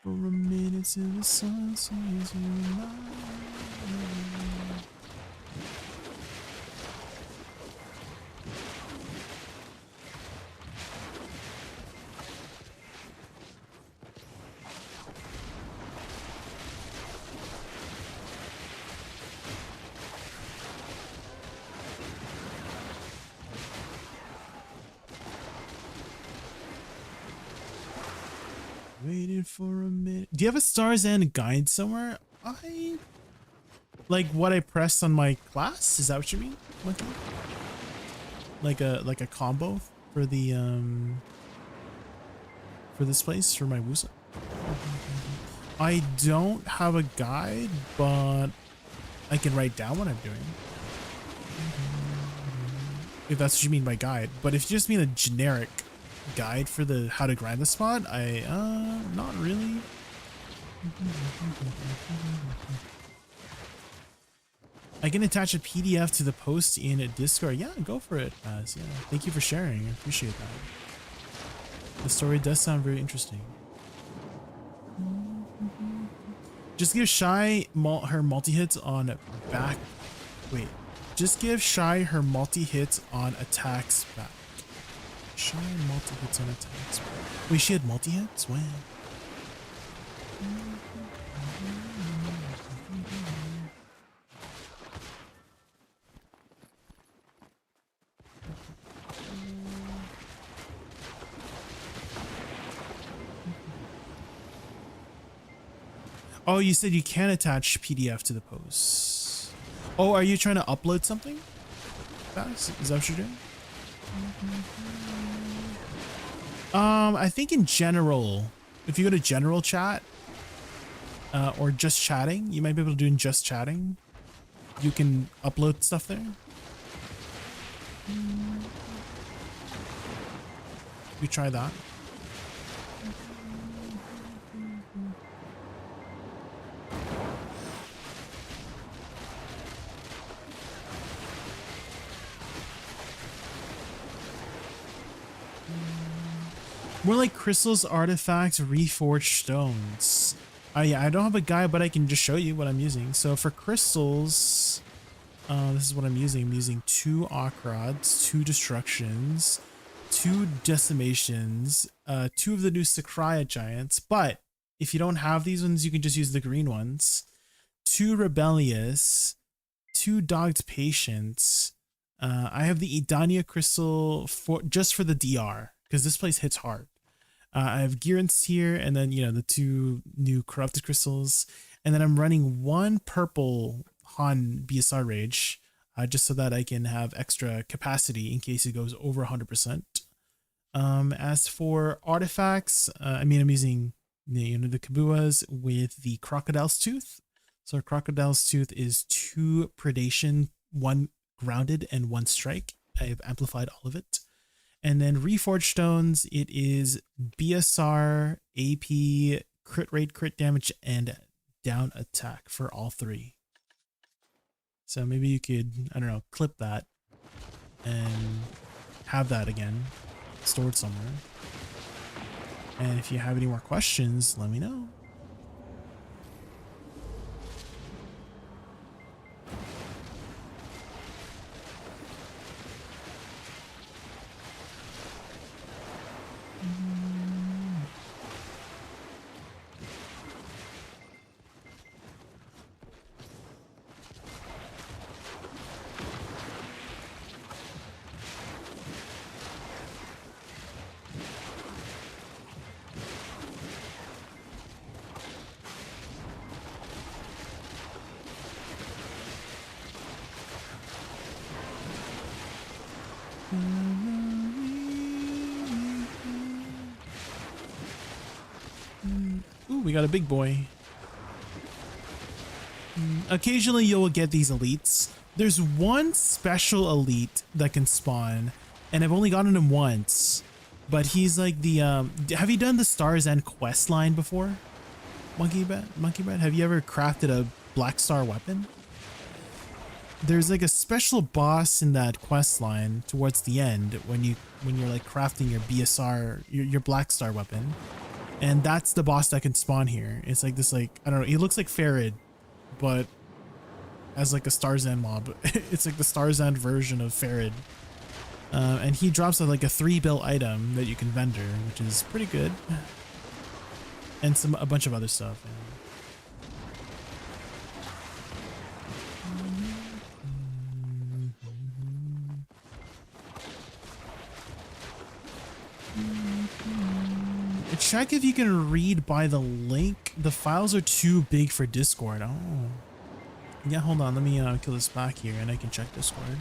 S1: For a minute till the sun sees you light. Waited for a minute. Do you have a Star's End guide somewhere? Like what I pressed on my class? Is that what you mean? Like a combo for the for this place for my Woosa? I don't have a guide, but I can write down what I'm doing. If that's what you mean by guide. But if you just mean a generic guide for the how to grind the spot, not really. I can attach a PDF to the post in a Discord. Yeah, go for it, Baz. Yeah, thank you for sharing. I appreciate that. The story does sound very interesting. Just give Shy her multi-hits on back. Wait. Just give Shy her multi-hits on attacks back. Shy multi-hits on attacks back. Wait, she had multi-hits? When? Oh, you said you can attach PDF to the post. Oh, are you trying to upload something? Is that what you're doing? I think in general, if you go to general chat, or just chatting, you might be able to do in just chatting. You can upload stuff there. You try that. More like crystals, artifacts, reforged stones. Yeah, I don't have a guide, but I can just show you what I'm using. So for crystals, this is what I'm using. I'm using 2 Akrods, 2 Destructions, 2 Decimations, 2 of the new Sakraya Giants. But if you don't have these ones, you can just use the green ones. 2 Rebellious, 2 Dogged Patience. I have the Idania Crystal just for the DR, because this place hits hard. I have Gyrant's here, and then, you know, the 2 new Corrupted Crystals. And then I'm running 1 purple Han BSR Rage, just so that I can have extra capacity in case it goes over 100%. As for artifacts, I'm using the Kabuas with the Crocodile's Tooth. So Crocodile's Tooth is 2 Predation, 1 Grounded, and 1 Strike. I have amplified all of it. And then Reforged Stones, it is BSR, AP, crit rate, crit damage, and down attack for all 3. So maybe you could, I don't know, clip that and have that again stored somewhere. And if you have any more questions, let me know. Ooh, we got a big boy. Occasionally you'll get these elites. There's 1 special elite that can spawn, and I've only gotten him once, but he's like the have you done the Stars End quest line before? Monkey Bat, have you ever crafted a Black Star weapon? There's like a special boss in that quest line towards the end when you're like crafting your BSR, your Black Star weapon. And that's the boss that can spawn here. It's like this, like, I don't know, he looks like Farid, but as like a Star's End mob. It's like the Star's End version of Farid. And he drops like a 3-bill item that you can vendor, which is pretty good. And a bunch of other stuff. Yeah. Check if you can read by the link. The files are too big for Discord. Oh. Yeah, hold on. Let me kill this back here and I can check Discord.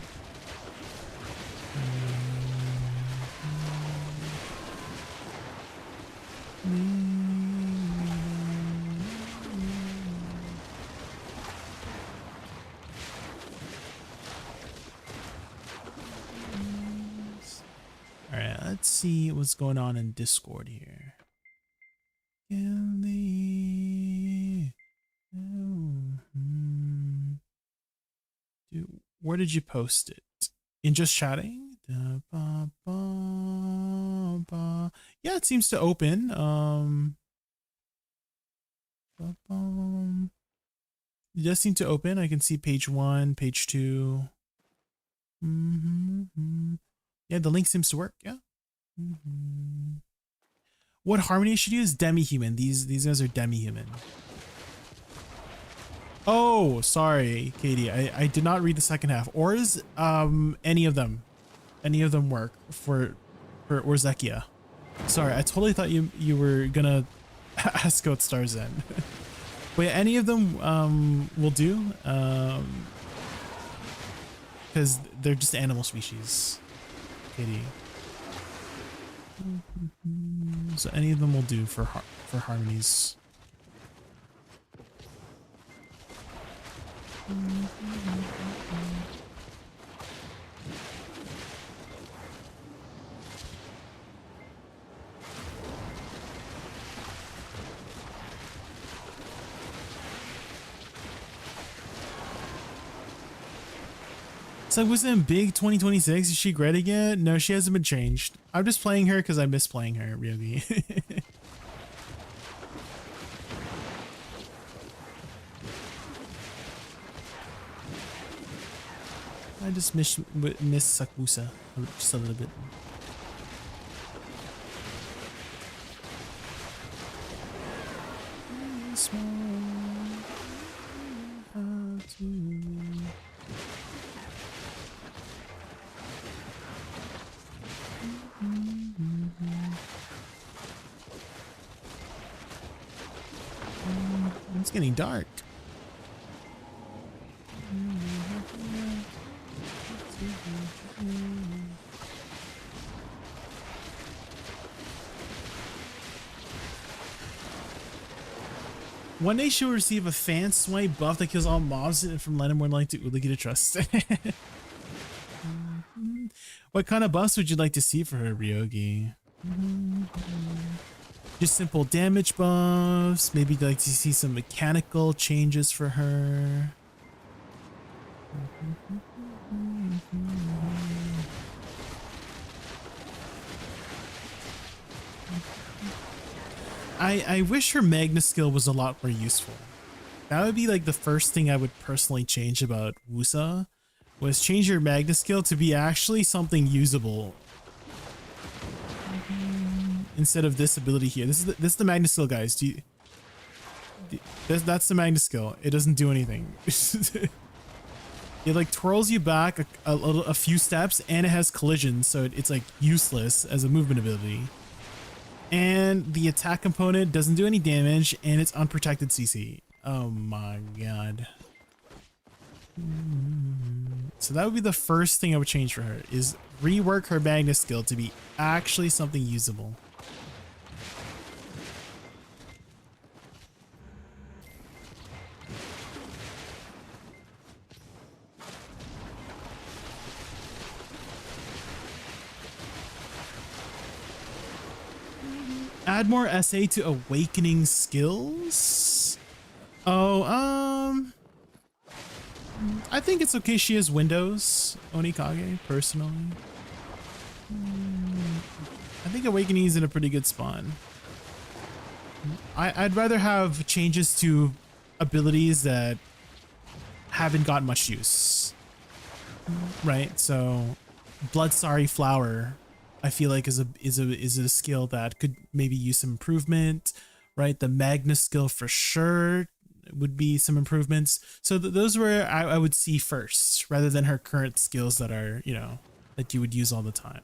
S1: Alright, let's see what's going on in Discord here. Where did you post it? In just chatting? Yeah, it seems to open. It does seem to open. I can see page 1, page 2. Yeah, the link seems to work. Yeah. What harmony I should use? Demi-human. These guys are demi-human. Oh, sorry, Katie. I did not read the second half. Or is any of them work for Orzekia? Sorry, I totally thought you were gonna ask about Star's End. But yeah, any of them will do. Because they're just animal species, Katie. So any of them will do for harmonies. So wasn't big 2026? Is she great again? No, she hasn't been changed. I'm just playing her because I miss playing her, really. I just miss Sakusa just a little bit. It's getting dark. One day she'll receive a fan swipe buff that kills all mobs from Lenamore like to Uligi to trust. What kind of buffs would you like to see for her, Ryogi? Just simple damage buffs. Maybe you'd like to see some mechanical changes for her. I wish her Magna skill was a lot more useful. That would be like the first thing I would personally change about Woosa, was change her Magna skill to be actually something usable. Instead of this ability here. This is the Magna skill, guys. That's the Magna skill. It doesn't do anything. It like twirls you back a few steps, and it has collisions, so it's like useless as a movement ability. And the attack component doesn't do any damage, and it's unprotected CC. Oh my god. So that would be the first thing I would change for her, is rework her Magna skill to be actually something usable. Add more SA to awakening skills? Oh, I think it's okay she has Windows, Onikage, personally. I think awakening is in a pretty good spot. I'd rather have changes to abilities that haven't got much use. Right, so Bloodsari Flower, I feel like is a skill that could maybe use some improvement, right? The Magna skill for sure would be some improvements. So those were I would see first, rather than her current skills that are, you know, that you would use all the time.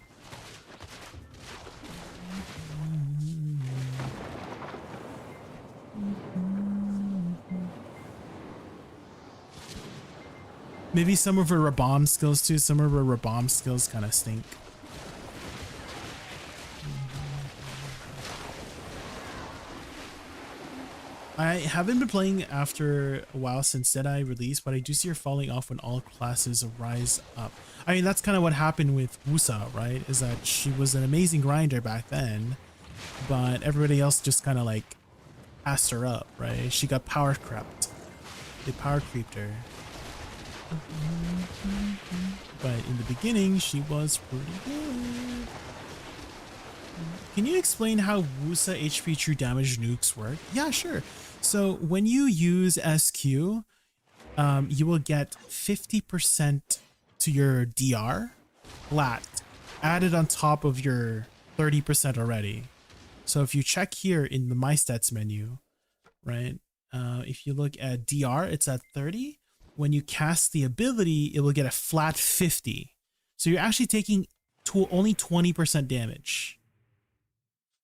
S1: Maybe some of her Rabam skills too. Some of her Rabam skills kind of stink. I haven't been playing after a while since Deadeye released, but I do see her falling off when all classes rise up. I mean, that's kind of what happened with Woosa, right? Is that she was an amazing grinder back then, but everybody else just kind of like passed her up, right? She got power crept. They power creeped her. But in the beginning, she was pretty good. Can you explain how Woosa HP true damage nukes work? Yeah, sure. So when you use SQ, you will get 50% to your DR flat added on top of your 30% already. So if you check here in the My Stats menu, right? If you look at DR, it's at 30. When you cast the ability, it will get a flat 50. So you're actually taking only 20% damage.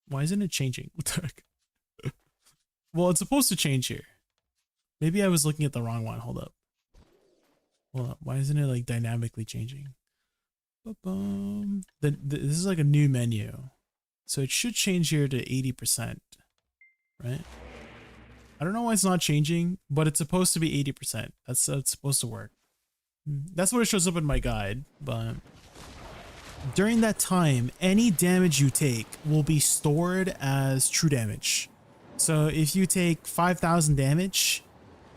S1: Why isn't it changing? What the heck? Well, it's supposed to change here. Maybe I was looking at the wrong one. Hold up. Hold up. Why isn't it like dynamically changing? This is like a new menu. So it should change here to 80%, right? I don't know why it's not changing, but it's supposed to be 80%. That's how it's supposed to work. That's what it shows up in my guide, but during that time, any damage you take will be stored as true damage. So if you take 5,000 damage,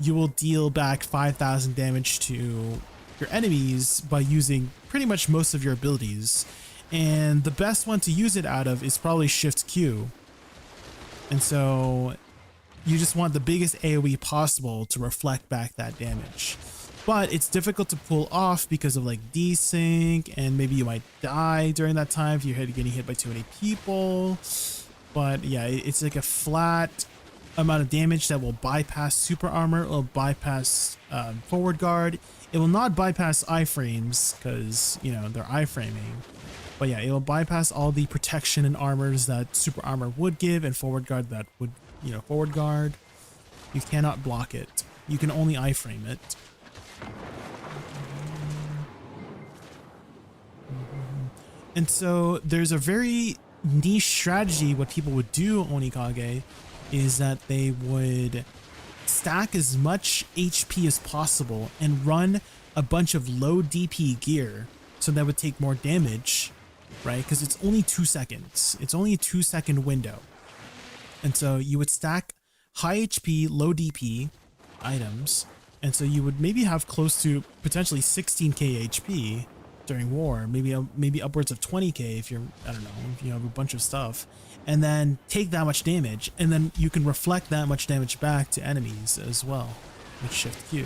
S1: you will deal back 5,000 damage to your enemies by using pretty much most of your abilities. And the best one to use it out of is probably Shift Q. And so you just want the biggest AoE possible to reflect back that damage. But it's difficult to pull off because of like desync, and maybe you might die during that time if you're getting hit by too many people. But yeah, it's like a flat amount of damage that will bypass super armor, it will bypass forward guard. It will not bypass iframes because, you know, they're iframing. But yeah, it will bypass all the protection and armors that super armor would give, and forward guard that would, you know, forward guard. You cannot block it. You can only iframe it. And so there's a very niche strategy. What people would do, Onikage, is that they would stack as much HP as possible and run a bunch of low DP gear, so that would take more damage, right? Because it's only 2 seconds. It's only a 2-second window. And so you would stack high HP, low DP items. And so you would maybe have close to potentially 16k HP during war, maybe upwards of 20k if you're, I don't know, if you have a bunch of stuff, and then take that much damage, and then you can reflect that much damage back to enemies as well with Shift Q.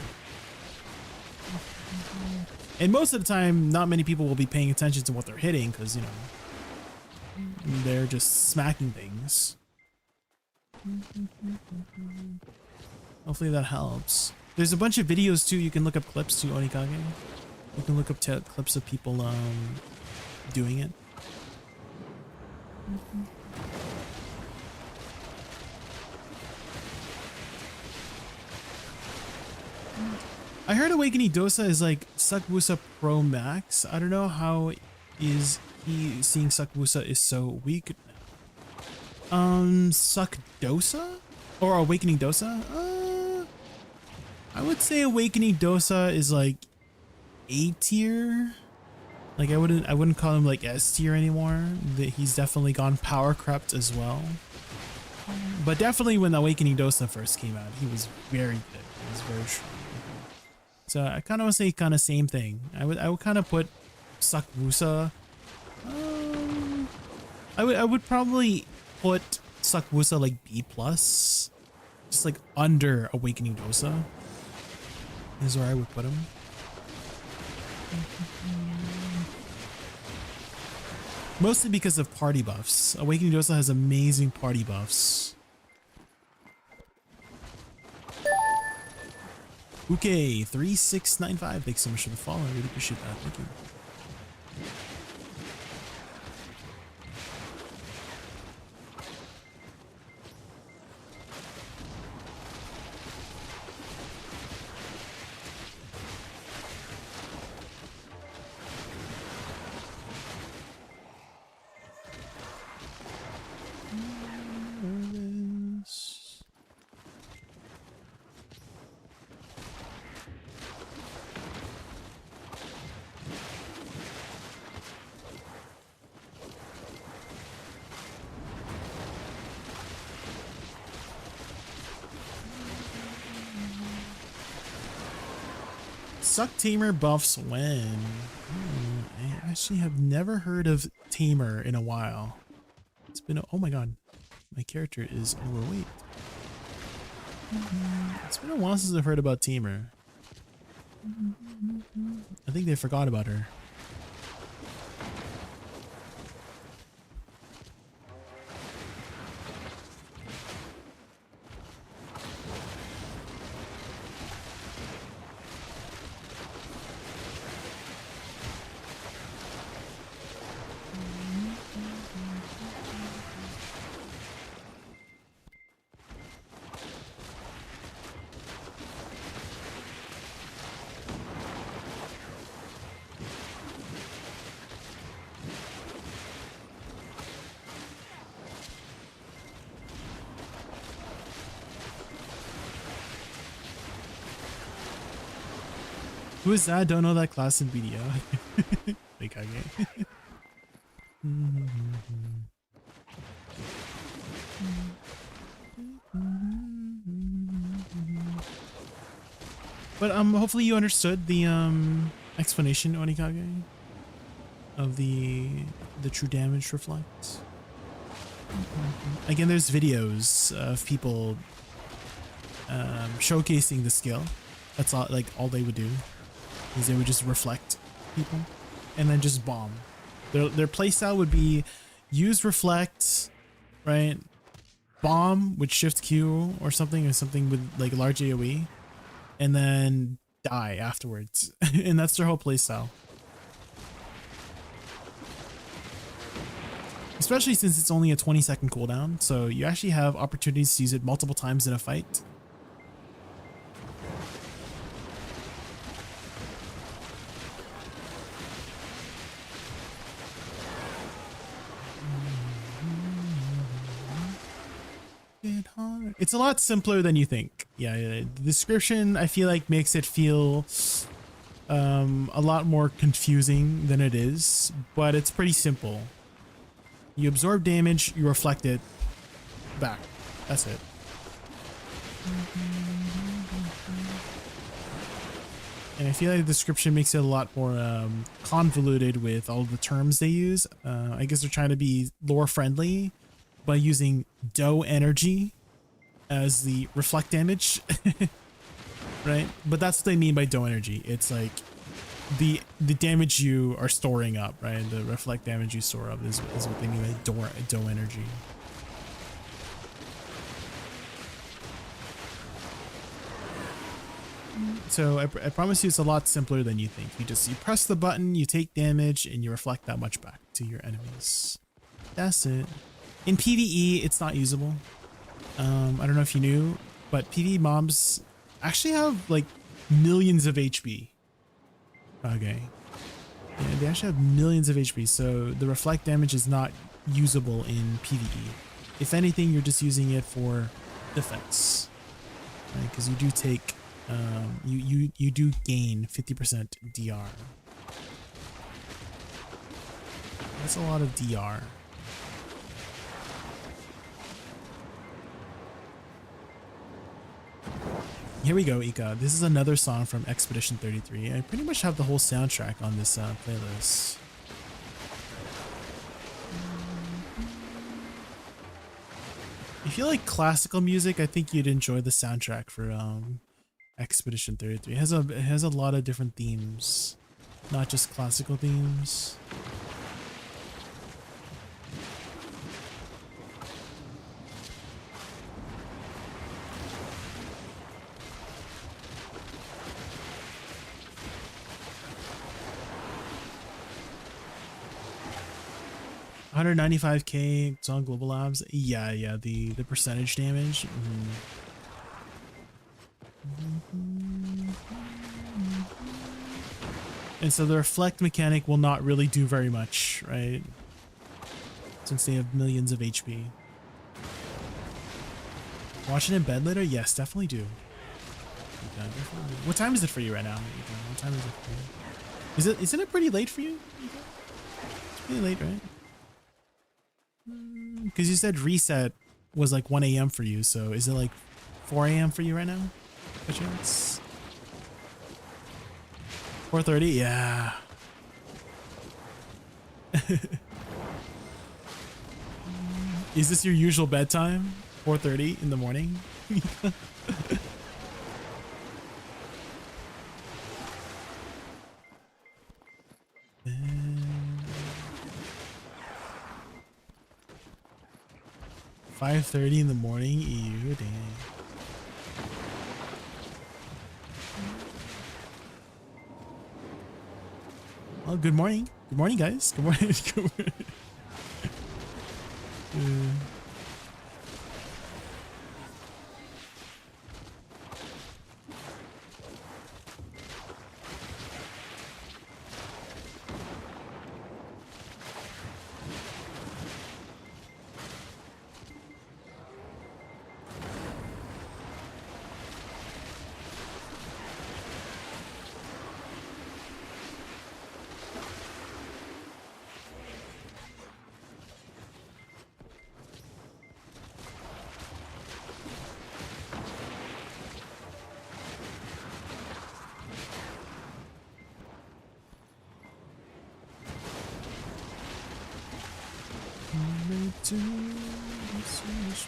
S1: And most of the time, not many people will be paying attention to what they're hitting because, you know, they're just smacking things. Hopefully that helps. There's a bunch of videos too. You can look up clips too, Onikage. You can look up clips of people doing it. I heard Awakening Dosa is like Sukwusa Pro Max. I don't know how is he seeing Sukwusa is so weak now. Suck Dosa? Or Awakening Dosa? I would say Awakening Dosa is like A tier. Like I wouldn't call him like S tier anymore. He's definitely gone power crept as well. But definitely when Awakening Dosa first came out, he was very good. He was very strong. So I kind of want to say kind of same thing. I would kind of put Sukwusa. I would probably put Sukwusa like B+, just like under Awakening Dosa is where I would put him. Mostly because of party buffs. Awakening Dosa has amazing party buffs. Okay, 3695. Thanks so much for the follow. I really appreciate that. Thank you. Suck Tamer buffs when? I actually have never heard of Tamer in a while. It's been, oh my god, my character is overweight. It's been a while since I've heard about Tamer. I think they forgot about her. Who is that? Don't know that class in BDO. Big Kage. But hopefully you understood the explanation, Onikage, of the true damage reflect. Again, there's videos of people showcasing the skill. That's all, like all they would do is they would just reflect people and then just bomb. Their playstyle would be use reflect, right? Bomb with shift Q or something with like large AoE, and then die afterwards. And that's their whole playstyle. Especially since it's only a 20-second cooldown, so you actually have opportunities to use it multiple times in a fight. It's a lot simpler than you think. Yeah, the description I feel like makes it feel a lot more confusing than it is, but it's pretty simple. You absorb damage, you reflect it back. That's it. And I feel like the description makes it a lot more convoluted with all the terms they use. I guess they're trying to be lore friendly by using dough energy as the reflect damage. Right? But that's what they mean by dough energy. It's like the damage you are storing up, right? The reflect damage you store up is what they mean by dough energy. So I promise you it's a lot simpler than you think. You press the button, you take damage, and you reflect that much back to your enemies. That's it. In PvE, it's not usable. I don't know if you knew, but PvE mobs actually have like millions of HP. Okay. Yeah, they actually have millions of HP, so the reflect damage is not usable in PvE. If anything, you're just using it for defense, right? Because you do take, you do gain 50% DR. That's a lot of DR. Here we go, Ika. This is another song from Expedition 33. I pretty much have the whole soundtrack on this playlist. If you like classical music, I think you'd enjoy the soundtrack for Expedition 33. It has a lot of different themes, not just classical themes. $195K, it's on Global Labs. Yeah, the percentage damage. And so the reflect mechanic will not really do very much, right? Since they have millions of HP. Watch it in bed later? Yes, definitely do. Yeah, definitely do. What time is it for you right now? What time is it for you? Isn't it pretty late for you? It's pretty late, right? Because you said reset was like 1 a.m. for you, so is it like 4 a.m. for you right now? By chance? 4:30? Yeah. Is this your usual bedtime? 4:30 in the morning? 5:30 in the morning? Ew, dang. Well, good morning. Good morning, guys. Good morning. Good morning. To the Swedish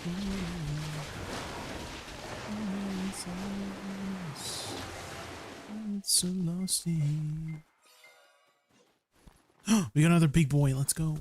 S1: it's so lost in. We got another big boy. Let's go.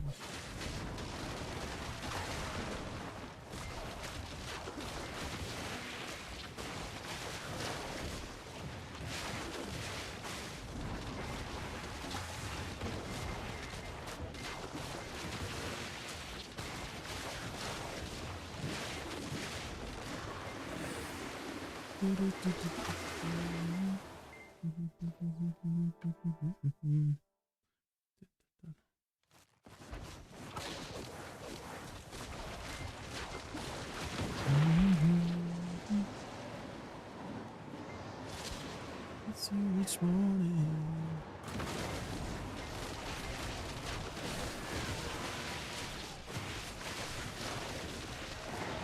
S1: It's each morning.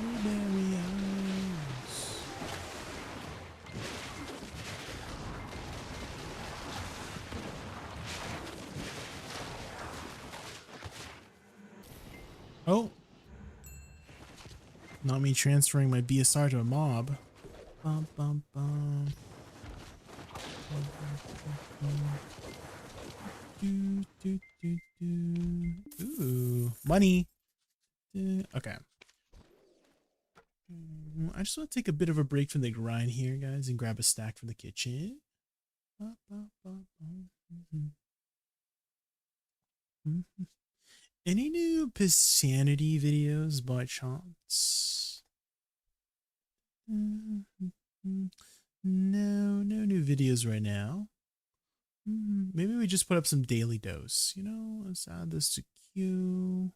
S1: Blueberry eyes. Oh. Not me transferring my BSR to a mob. Bum, bum, bum. Do, do, do, do. Ooh, money. Okay. I just want to take a bit of a break from the grind here, guys, and grab a snack from the kitchen. Any new Pisanity videos by chance? No new videos right now. Maybe we just put up some daily dose. You know, let's add this to queue.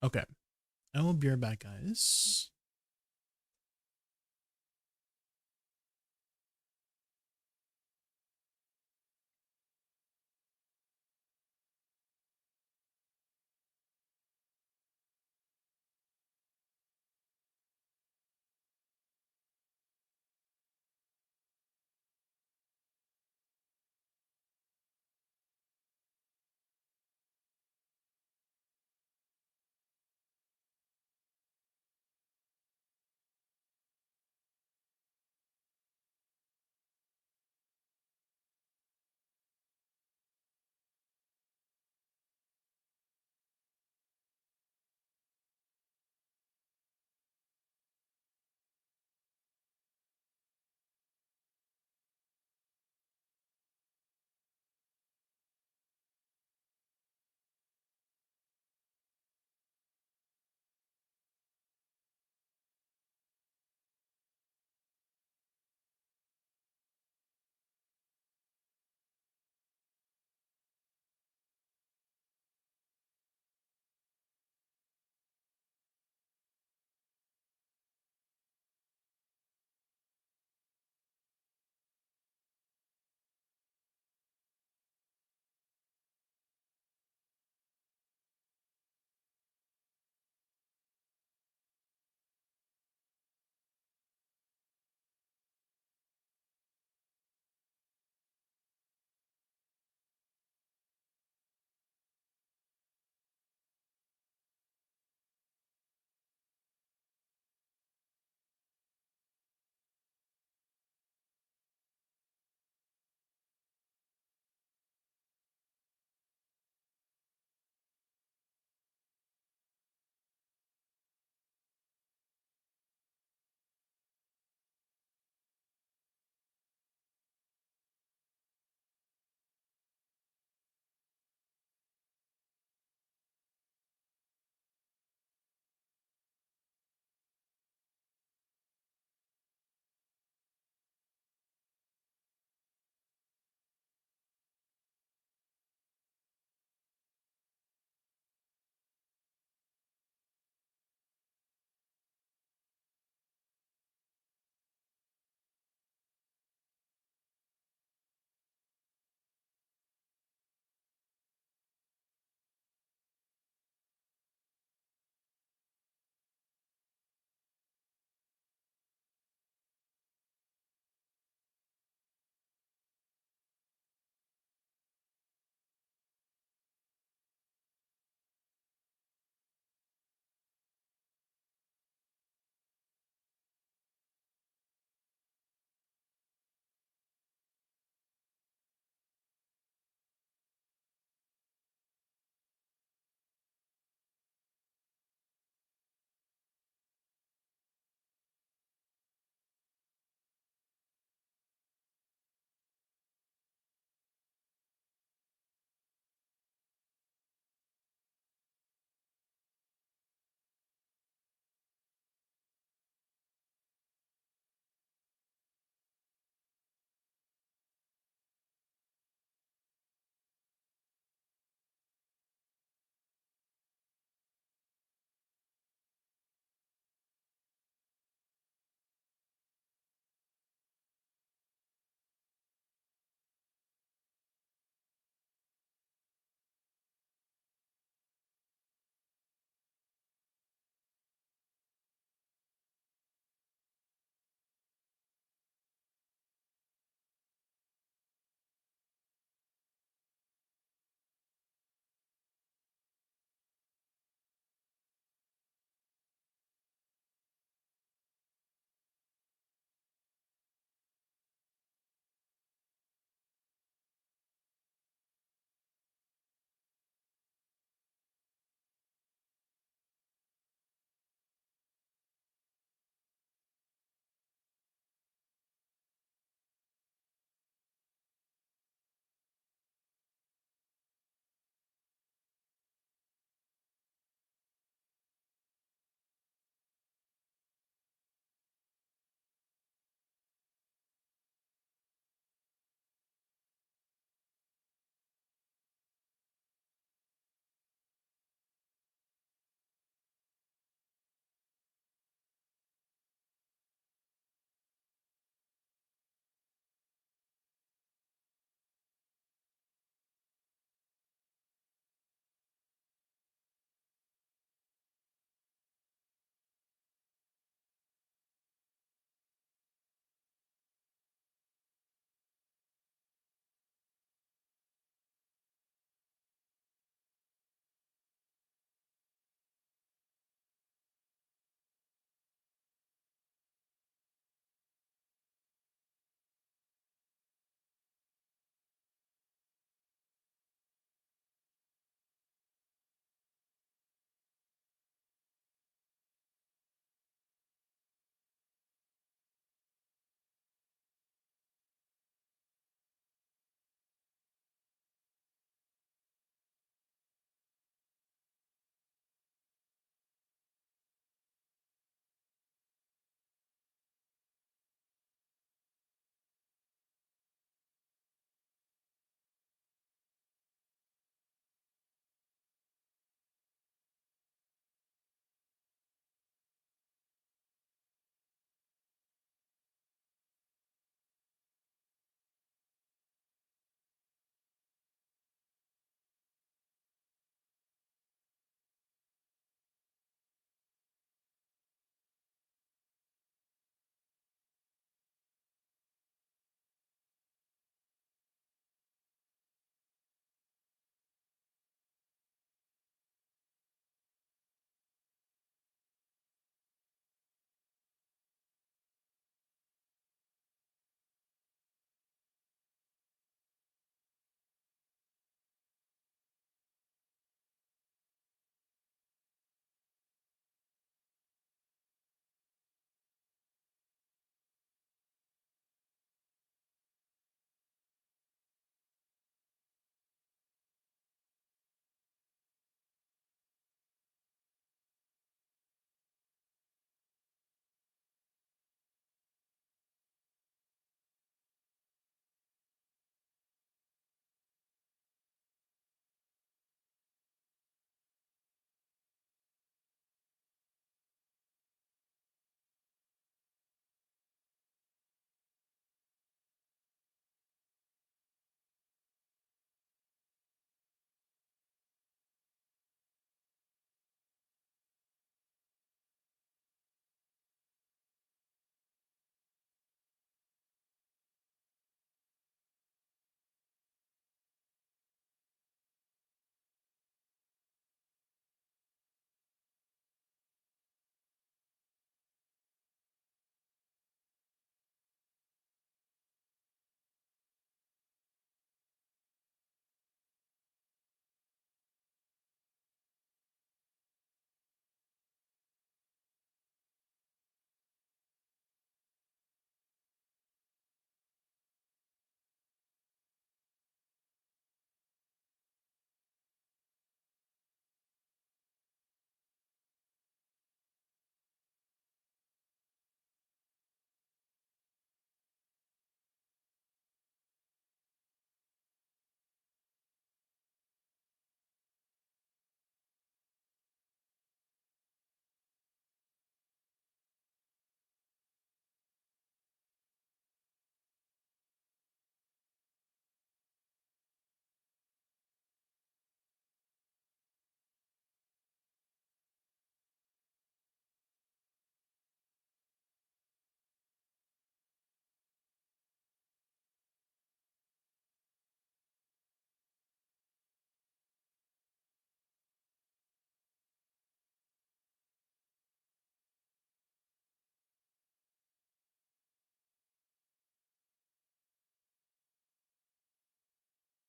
S1: Okay, I will be right back, guys.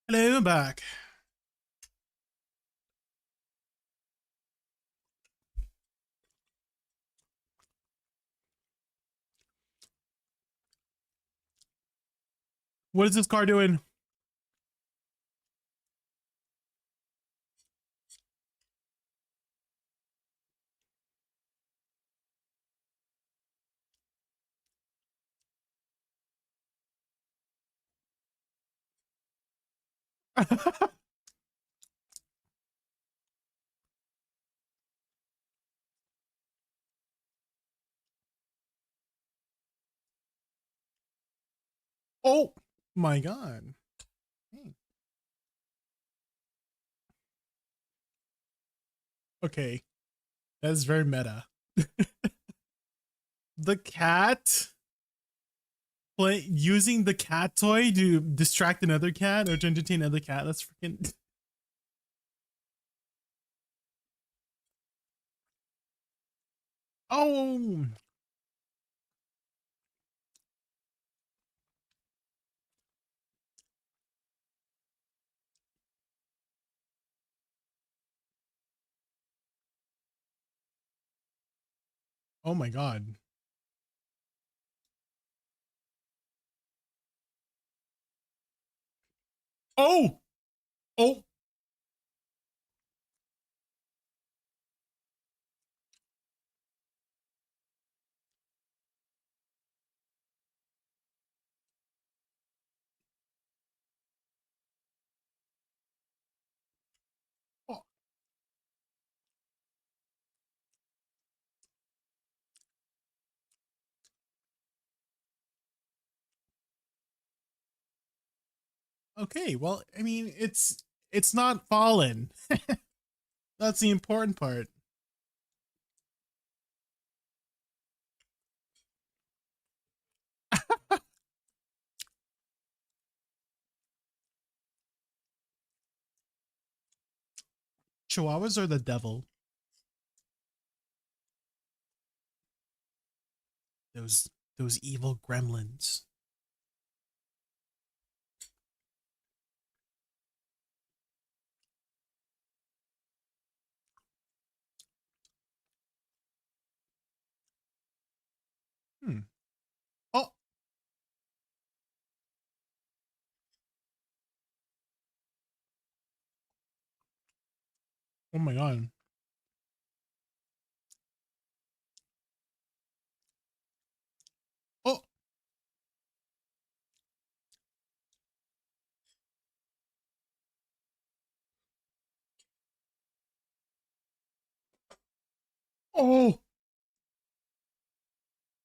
S1: Hello, I'm back. What is this car doing? Oh my god. Okay, that's very meta. The cat using the cat toy to distract another cat or to entertain another cat. That's freaking. Oh. Oh my god. Oh. Oh. Oh. Okay, well, I mean, it's not fallen. That's the important part. Chihuahuas are the devil. Those evil gremlins. Hmm. Oh. Oh my god. Oh. Oh.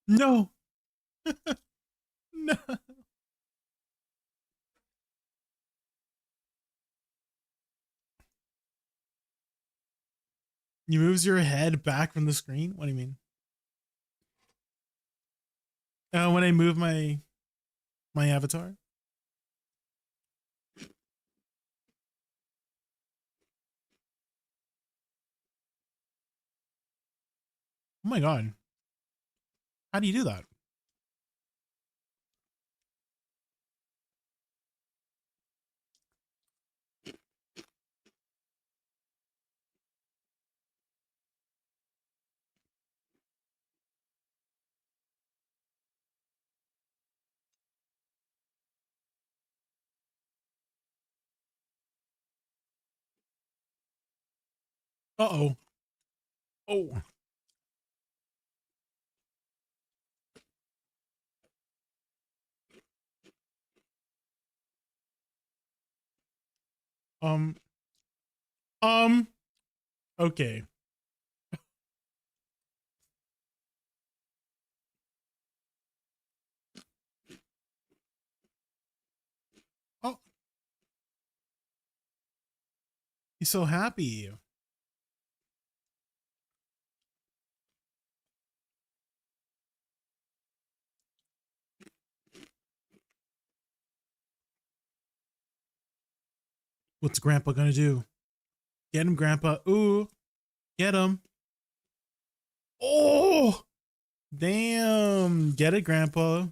S1: No. No. You moves your head back from the screen? What do you mean? When I move my avatar? Oh my god. How do you do that? Uh-oh. Oh. Um um okay. Oh, he's so happy. What's grandpa gonna do? Get him, grandpa. Ooh, get him. Oh, damn. Get it, grandpa.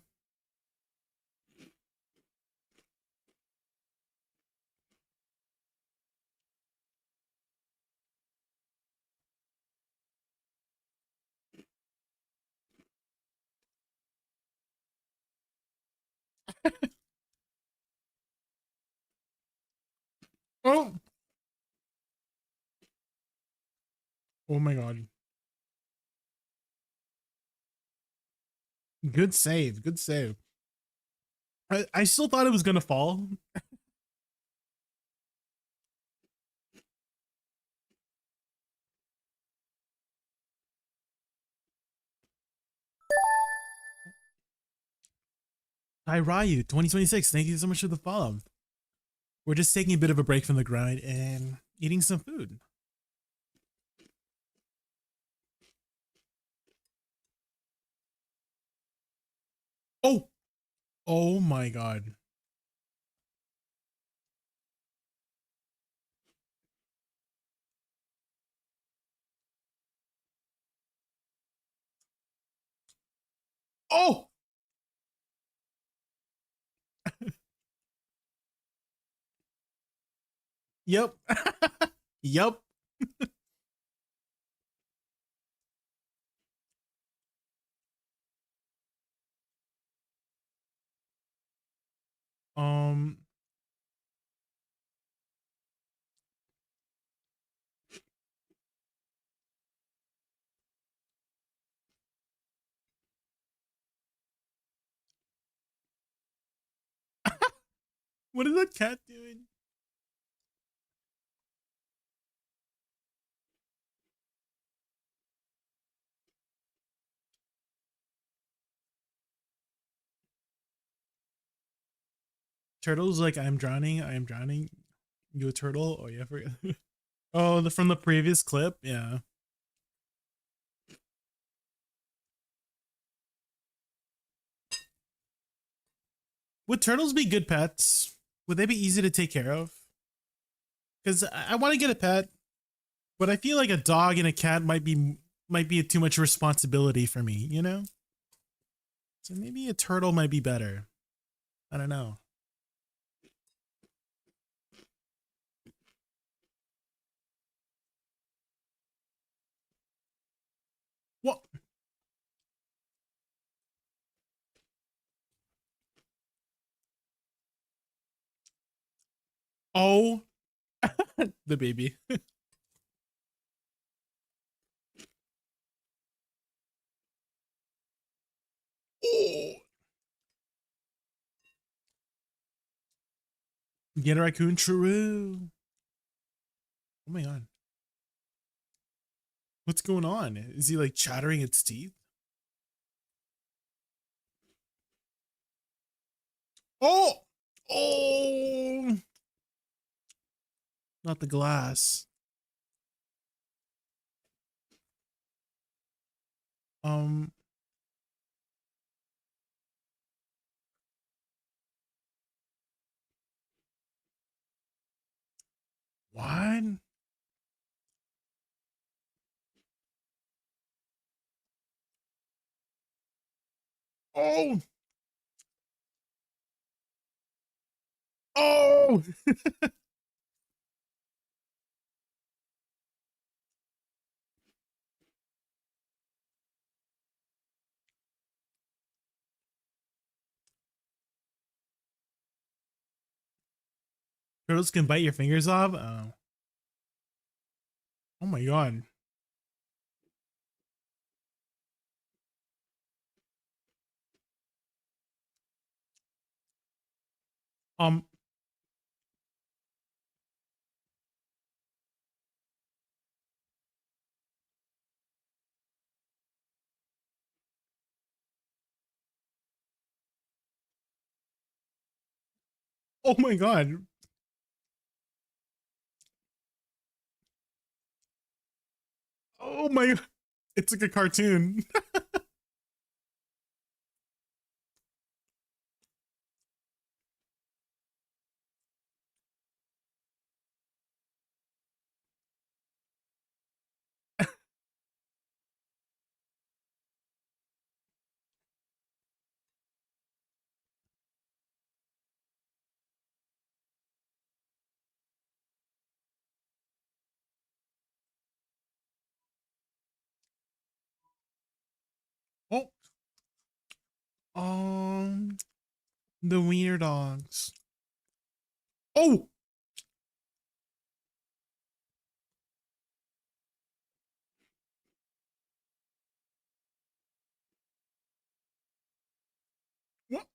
S1: Oh. Oh my god. Good save. Good save. I still thought it was gonna fall. Hi Ryu, 2026. Thank you so much for the follow. We're just taking a bit of a break from the grind and eating some food. Oh, oh my god. Oh, yep. Yep. Um, what is that cat doing? Turtle's like, I'm drowning, I am drowning. You a turtle? Oh yeah, I forget. Oh, from the previous clip? Yeah. Would turtles be good pets? Would they be easy to take care of? Because I want to get a pet, but I feel like a dog and a cat might be too much responsibility for me, you know? So maybe a turtle might be better. I don't know. What? Oh, the baby. Oh. Get a raccoon, true. Oh my god. What's going on? Is he like chattering its teeth? Oh! Oh! Not the glass. Um, what? Oh! Oh! Turtles can bite your fingers off? Oh my god. Um, oh my god. Oh my, it's like a cartoon. Oh, um, The wiener dogs. Oh! What?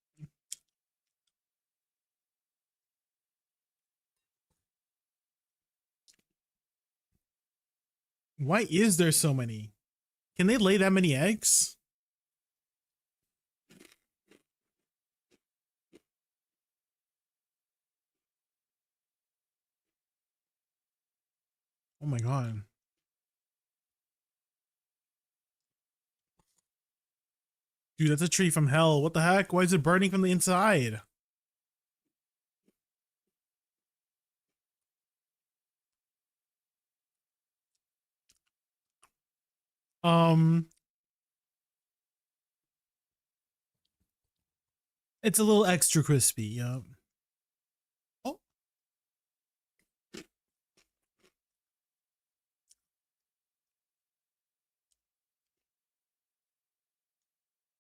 S1: Why is there so many? Can they lay that many eggs? Oh my god. Dude, that's a tree from hell. What the heck? Why is it burning from the inside? Um, it's a little extra crispy. Yeah. Oh,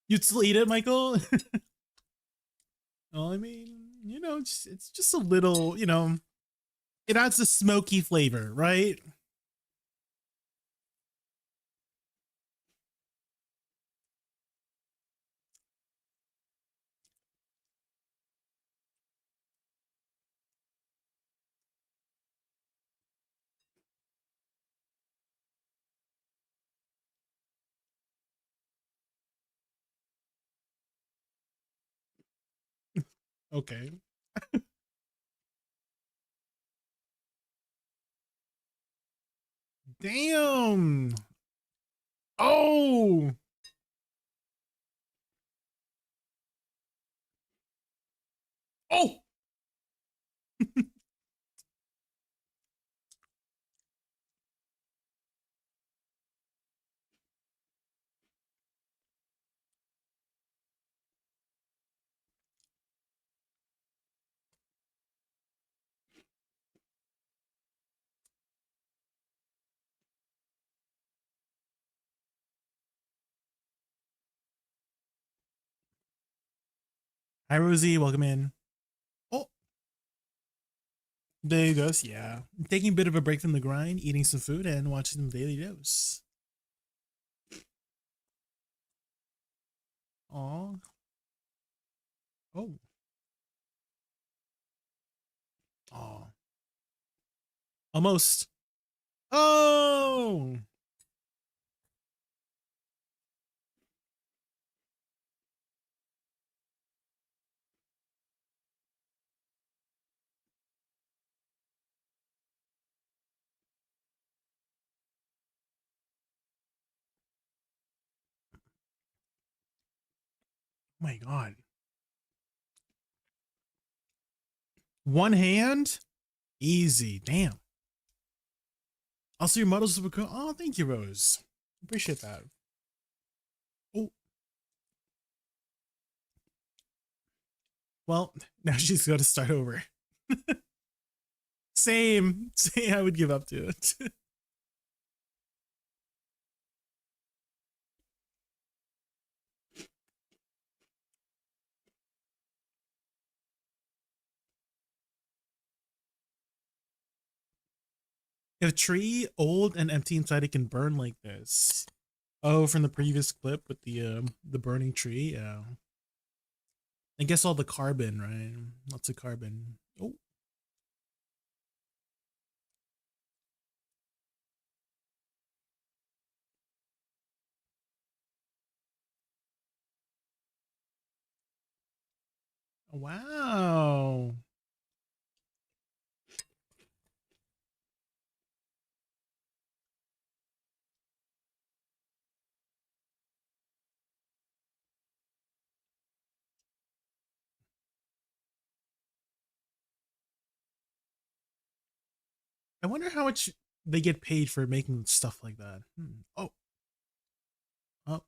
S1: you'd still eat it, Michael? Well, I mean, you know, it's just a little, you know, it adds a smoky flavor, right? Okay. Damn. Oh. Oh. Hi, Rosie. Welcome in. Oh, there you goes. Yeah. Taking a bit of a break from the grind, eating some food, and watching some Daily Dose. Aw. Oh. Aw. Almost. Oh. My God. One hand? Easy. Damn. Also, your model's super cool. Oh, thank you, Rose. Appreciate that. Oh, well, now she's got to start over. Same. Same. I would give up to it. If a tree old and empty inside, it can burn like this. Oh, from the previous clip with the burning tree. Yeah. I guess all the carbon, right? Lots of carbon. Oh. Wow. I wonder how much they get paid for making stuff like that. Oh. Oh.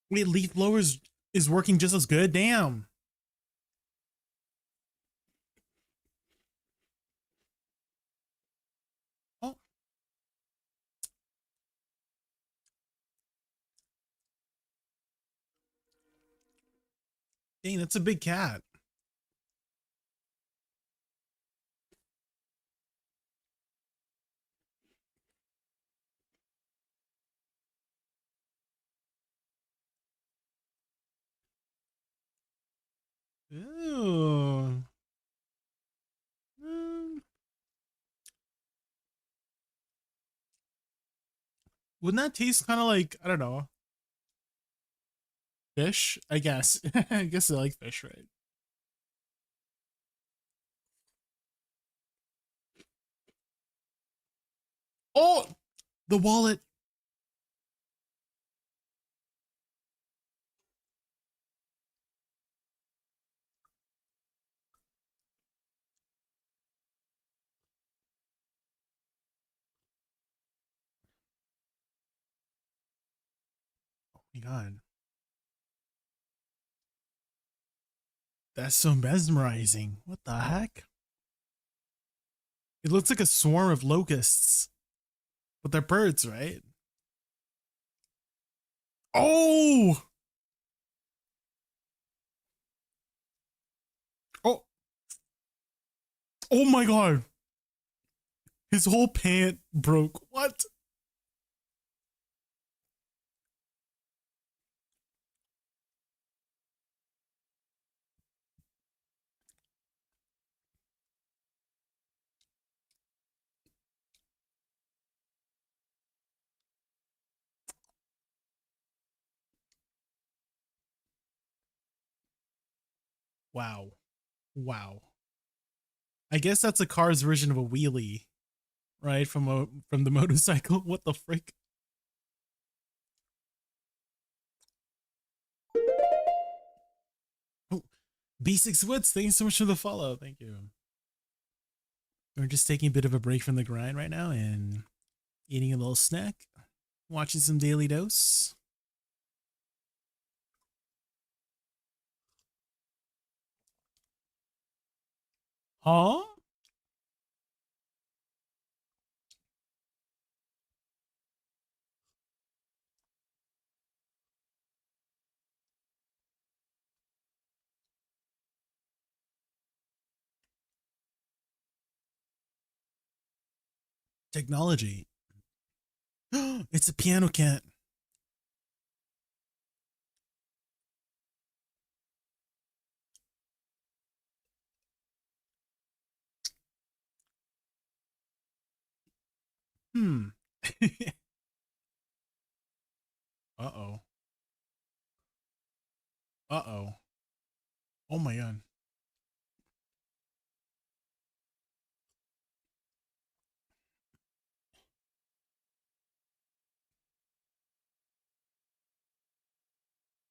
S1: Wait, leaf blowers is working just as good? Damn. Oh. Dang, that's a big cat. Ooh. Mm. Wouldn't that taste kind of like, I don't know, fish? I guess. I guess I like fish, right? Oh, the wallet. Oh my God. That's so mesmerizing. What the heck? It looks like a swarm of locusts, but they're birds, right? Oh, oh, oh my God. His whole pant broke. What? Wow. Wow. I guess that's a car's version of a wheelie, right? From the motorcycle. What the frick? Oh, B6 Woods, thank you so much for the follow. Thank you. We're just taking a bit of a break from the grind right now and eating a little snack, watching some Daily Dose. Huh? Technology. It's a piano cat. Hmm. Uh-oh. Uh-oh. Oh my God.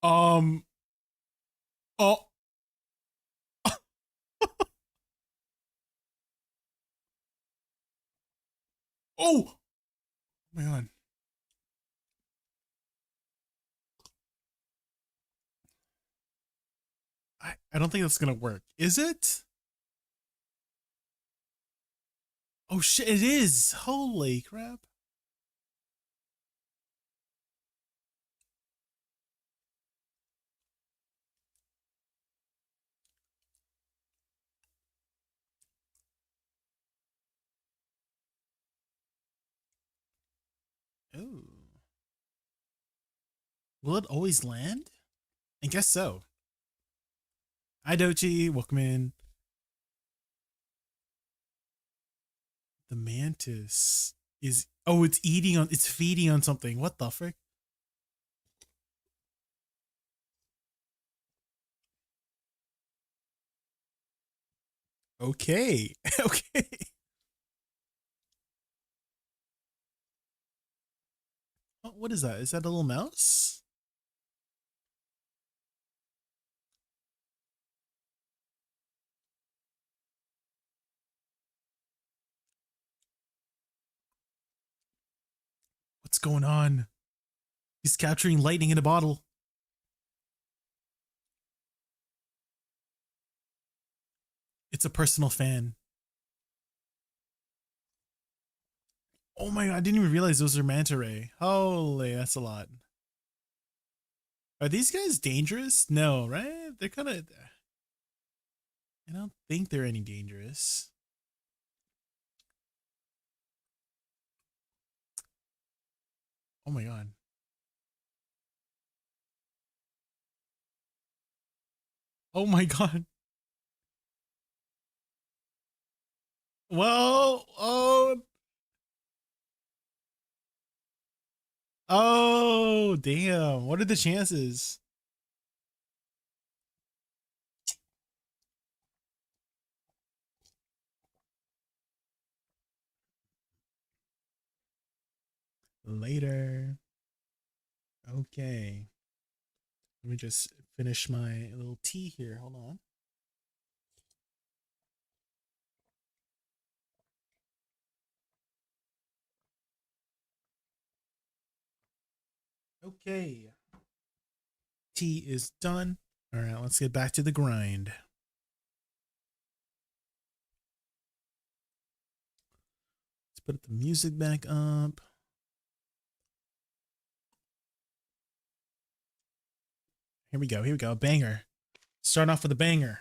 S1: Um. Oh. Oh my God. I don't think that's gonna work. Is it? Oh shit, it is. Holy crap. Ooh. Will it always land? I guess so. Hi Dochi, welcome in. The mantis is it's feeding on something. What the frick? Okay. Okay. Oh, what is that? Is that a little mouse? What's going on? He's capturing lightning in a bottle. It's a personal fan. Oh my God, I didn't even realize those are manta ray. Holy, that's a lot. Are these guys dangerous? No, right? They're kind of... I don't think they're any dangerous. Oh my god. Oh my god. Well, oh. Oh, damn. What are the chances? Later. Okay. Let me just finish my little tea here. Hold on. Okay. Tea is done. All right, let's get back to the grind. Let's put the music back up. Here we go. Here we go. Banger. Start off with a banger.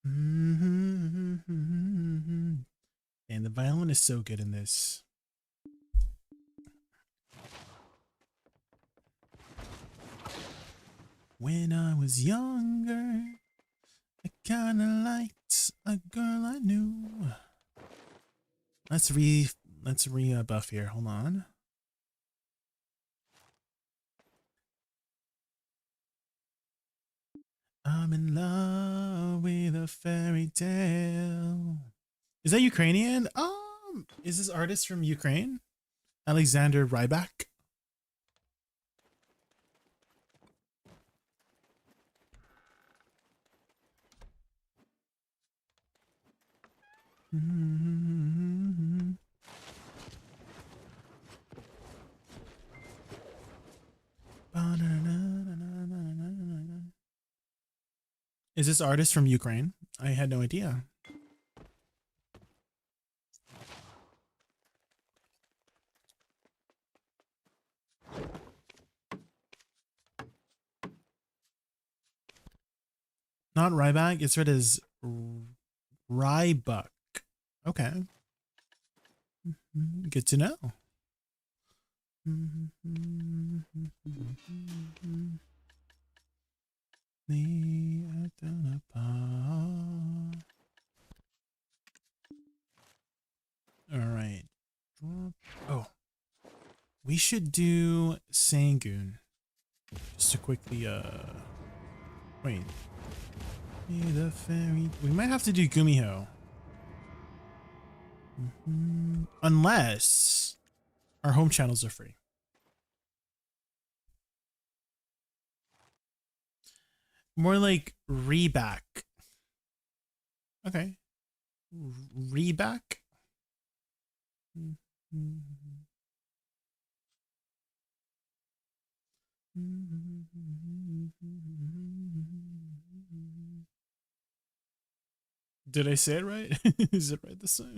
S1: And the violin is so good in this. When I was younger, I kinda liked a girl I knew. Let's buff here. Hold on. I'm in love with a fairy tale. Is that Ukrainian? Is this artist from Ukraine? Alexander Rybak? Is this artist from Ukraine? I had no idea. Not Rybak, it's read as Rybuck. Okay. Good to know. All right. Oh, we should do Sangoon just to quickly wait. The fairy. We might have to do Gumiho. Unless our home channels are free. More like Reback. Okay. Reback. Did I say it right? Is it right this time?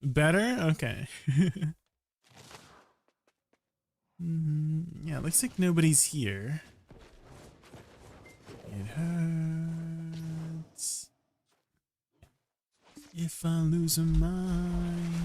S1: Better? Okay. Yeah, looks like nobody's here. It hurts if I lose a mind.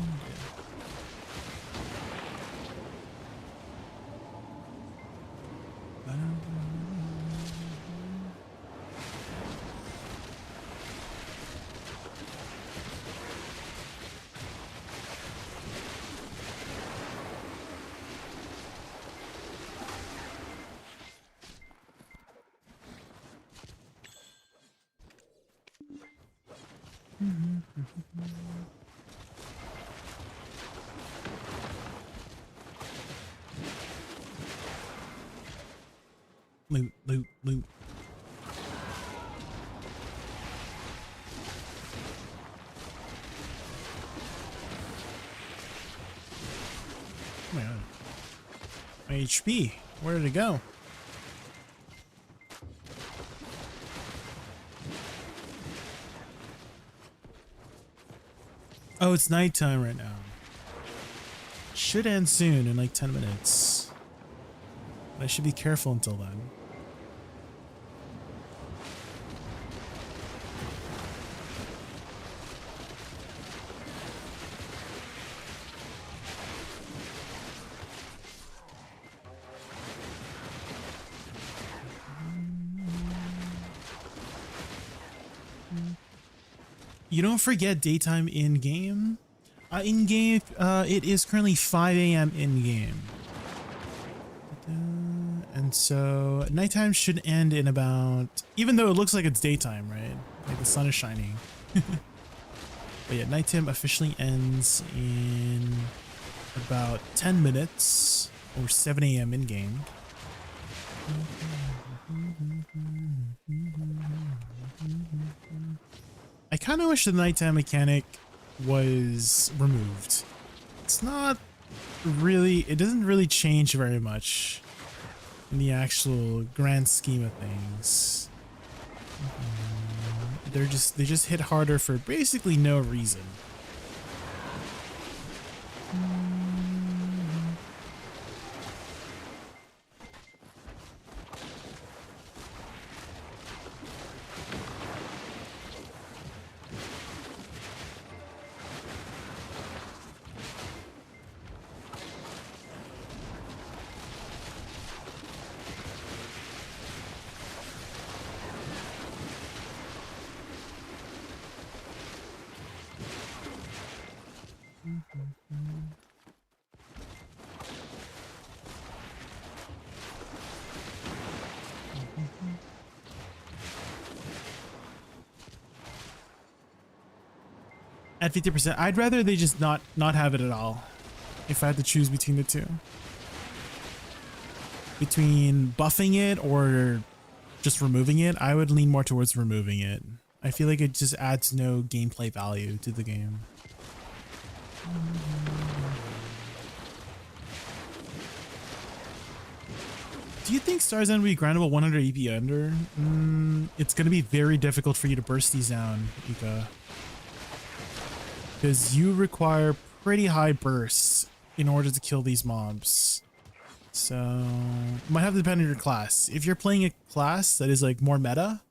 S1: Loot, loot, loot. Oh my god. My HP. Where did it go? Oh, it's nighttime right now. should end soon in like 10 minutes. But I should be careful until then. You don't forget daytime in-game. In-game, it is currently 5 a.m. in-game. And so nighttime should end in about, even though it looks like it's daytime, right? Like the sun is shining. But yeah, nighttime officially ends in about 10 minutes or 7 a.m. in-game. I kind of wish the nighttime mechanic was removed. It's not really, it doesn't really change very much in the actual grand scheme of things. They just hit harder for basically no reason. At 50%, I'd rather they just not have it at all. If I had to choose between the two, between buffing it or just removing it, I would lean more towards removing it. I feel like it just adds no gameplay value to the game. Do you think Star's End will be grindable 100 EP under? It's going to be very difficult for you to burst these down, Ika. Because you require pretty high bursts in order to kill these mobs. So, it might have to depend on your class. If you're playing a class that is like more meta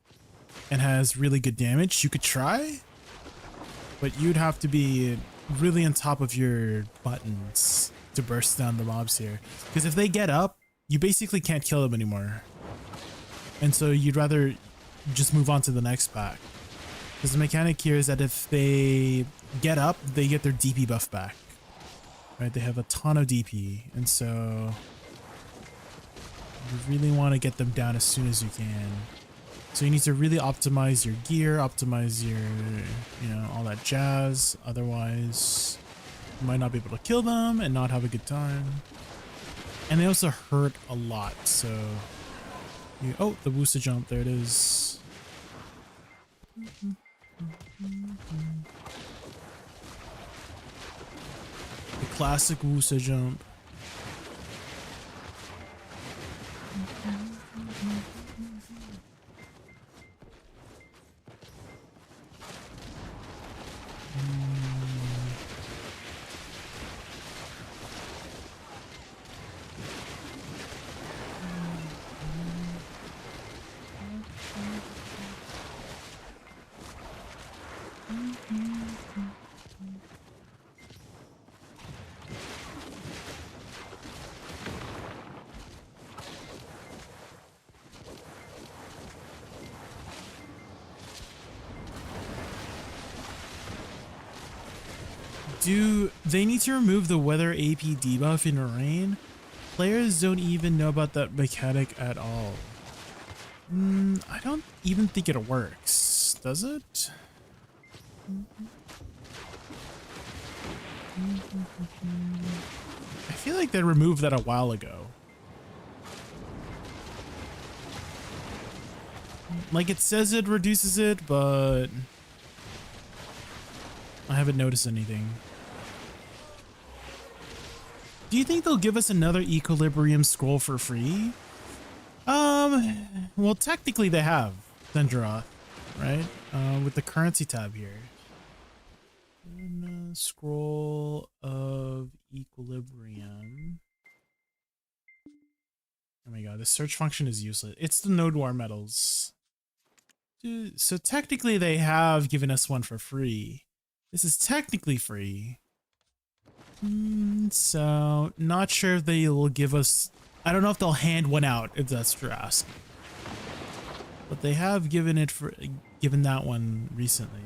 S1: and has really good damage, you could try. But you'd have to be really on top of your buttons to burst down the mobs here. Because if they get up, you basically can't kill them anymore. And so you'd rather just move on to the next pack. Because the mechanic here is that if they get up, they get their DP buff back. Right? They have a ton of DP. And so you really want to get them down as soon as you can. So you need to really optimize your gear, optimize your, all that jazz. Otherwise, you might not be able to kill them and not have a good time. And they also hurt a lot. So, oh, the Woosa jump. There it is. The classic Woosa jump. Do they need to remove the weather AP debuff in rain? Players don't even know about that mechanic at all. I don't even think it works, does it? I feel like they removed that a while ago. Like it says it reduces it, but I haven't noticed anything. Do you think they'll give us another Equilibrium scroll for free? Well, technically they have Zendroth, right? With the currency tab here. Scroll of Equilibrium. Oh my god, the search function is useless. It's the node war metals. Dude, so technically they have given us one for free. This is technically free. So not sure if they will give us, I don't know if they'll hand one out, if that's what you're asking. But they have given that one recently.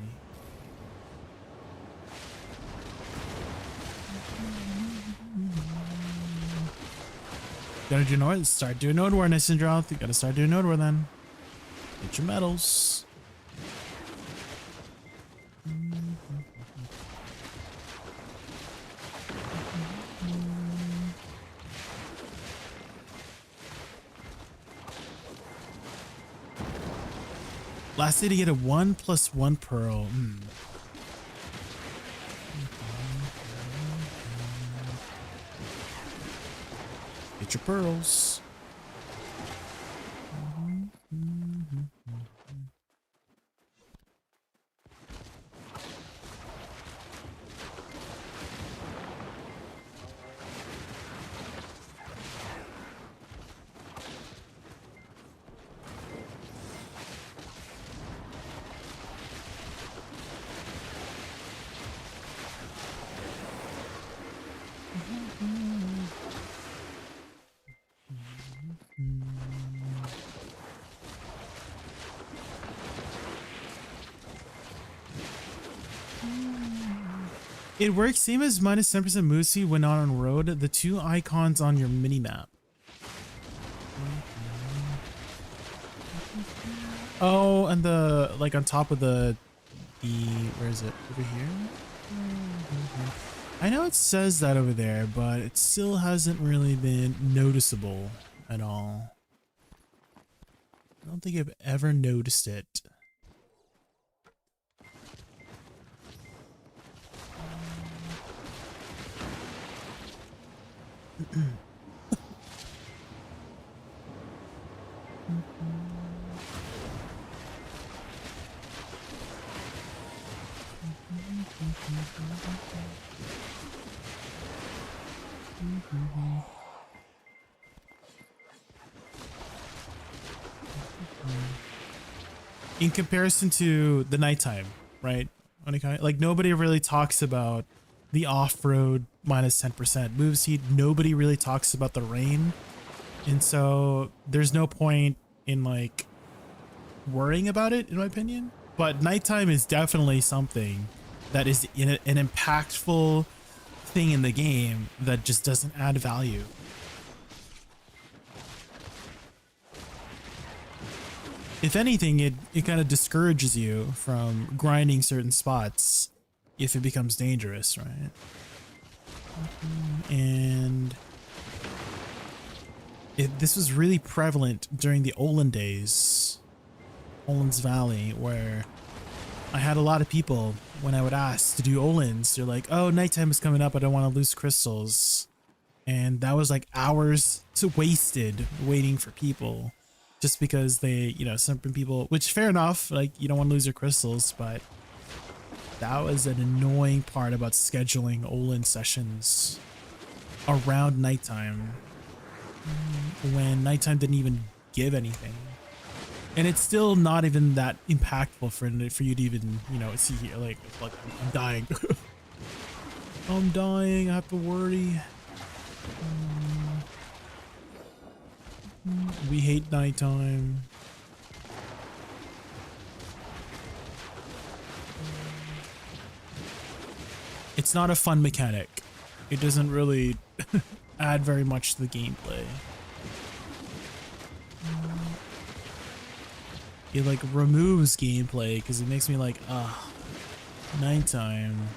S1: Gotta do node. Start doing node war, nice and dropped. You gotta start doing node war then. Get your medals. Last day to get a 1+1 pearl. Get your pearls. It works same as minus 10% move speed when not on road. The two icons on your mini map. Oh, and the like on top of the where is it? Over here? I know it says that over there, but it still hasn't really been noticeable at all. I don't think I've ever noticed it. In comparison to the nighttime, right? Like nobody really talks about the off-road minus 10% move speed. Nobody really talks about the rain. And so there's no point in like worrying about it, in my opinion. But nighttime is definitely something that is an impactful thing in the game that just doesn't add value. If anything, it kind of discourages you from grinding certain spots if it becomes dangerous, right? And this was really prevalent during the Olin days, Olin's Valley, where I had a lot of people, when I would ask to do Olins, they're like, oh, nighttime is coming up, I don't want to lose crystals. And that was like hours wasted waiting for people. Just because they, you know, some people, which fair enough, like you don't want to lose your crystals, but that was an annoying part about scheduling Olin sessions around nighttime when nighttime didn't even give anything. And it's still not even that impactful for you to even, you know, see here, like I'm dying. I'm dying, I have to worry. We hate nighttime. It's not a fun mechanic. It doesn't really add very much to the gameplay. It like removes gameplay because it makes me like, nighttime.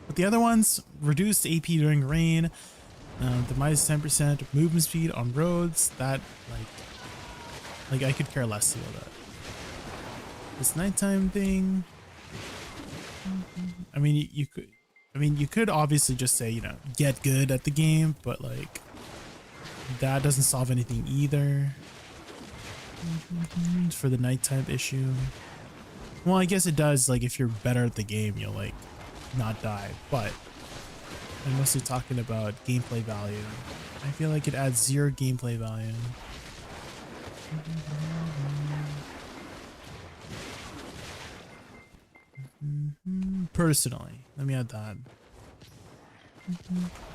S1: But the other ones, reduced AP during rain, the minus 10% movement speed on roads, that like I could care less about that. This nighttime thing, I mean, you could obviously just say, you know, get good at the game, but like that doesn't solve anything either. For the nighttime issue. Well, I guess it does, like, if you're better at the game, you'll, like, not die, but I'm mostly talking about gameplay value. I feel like it adds 0 gameplay value. Personally, let me add that.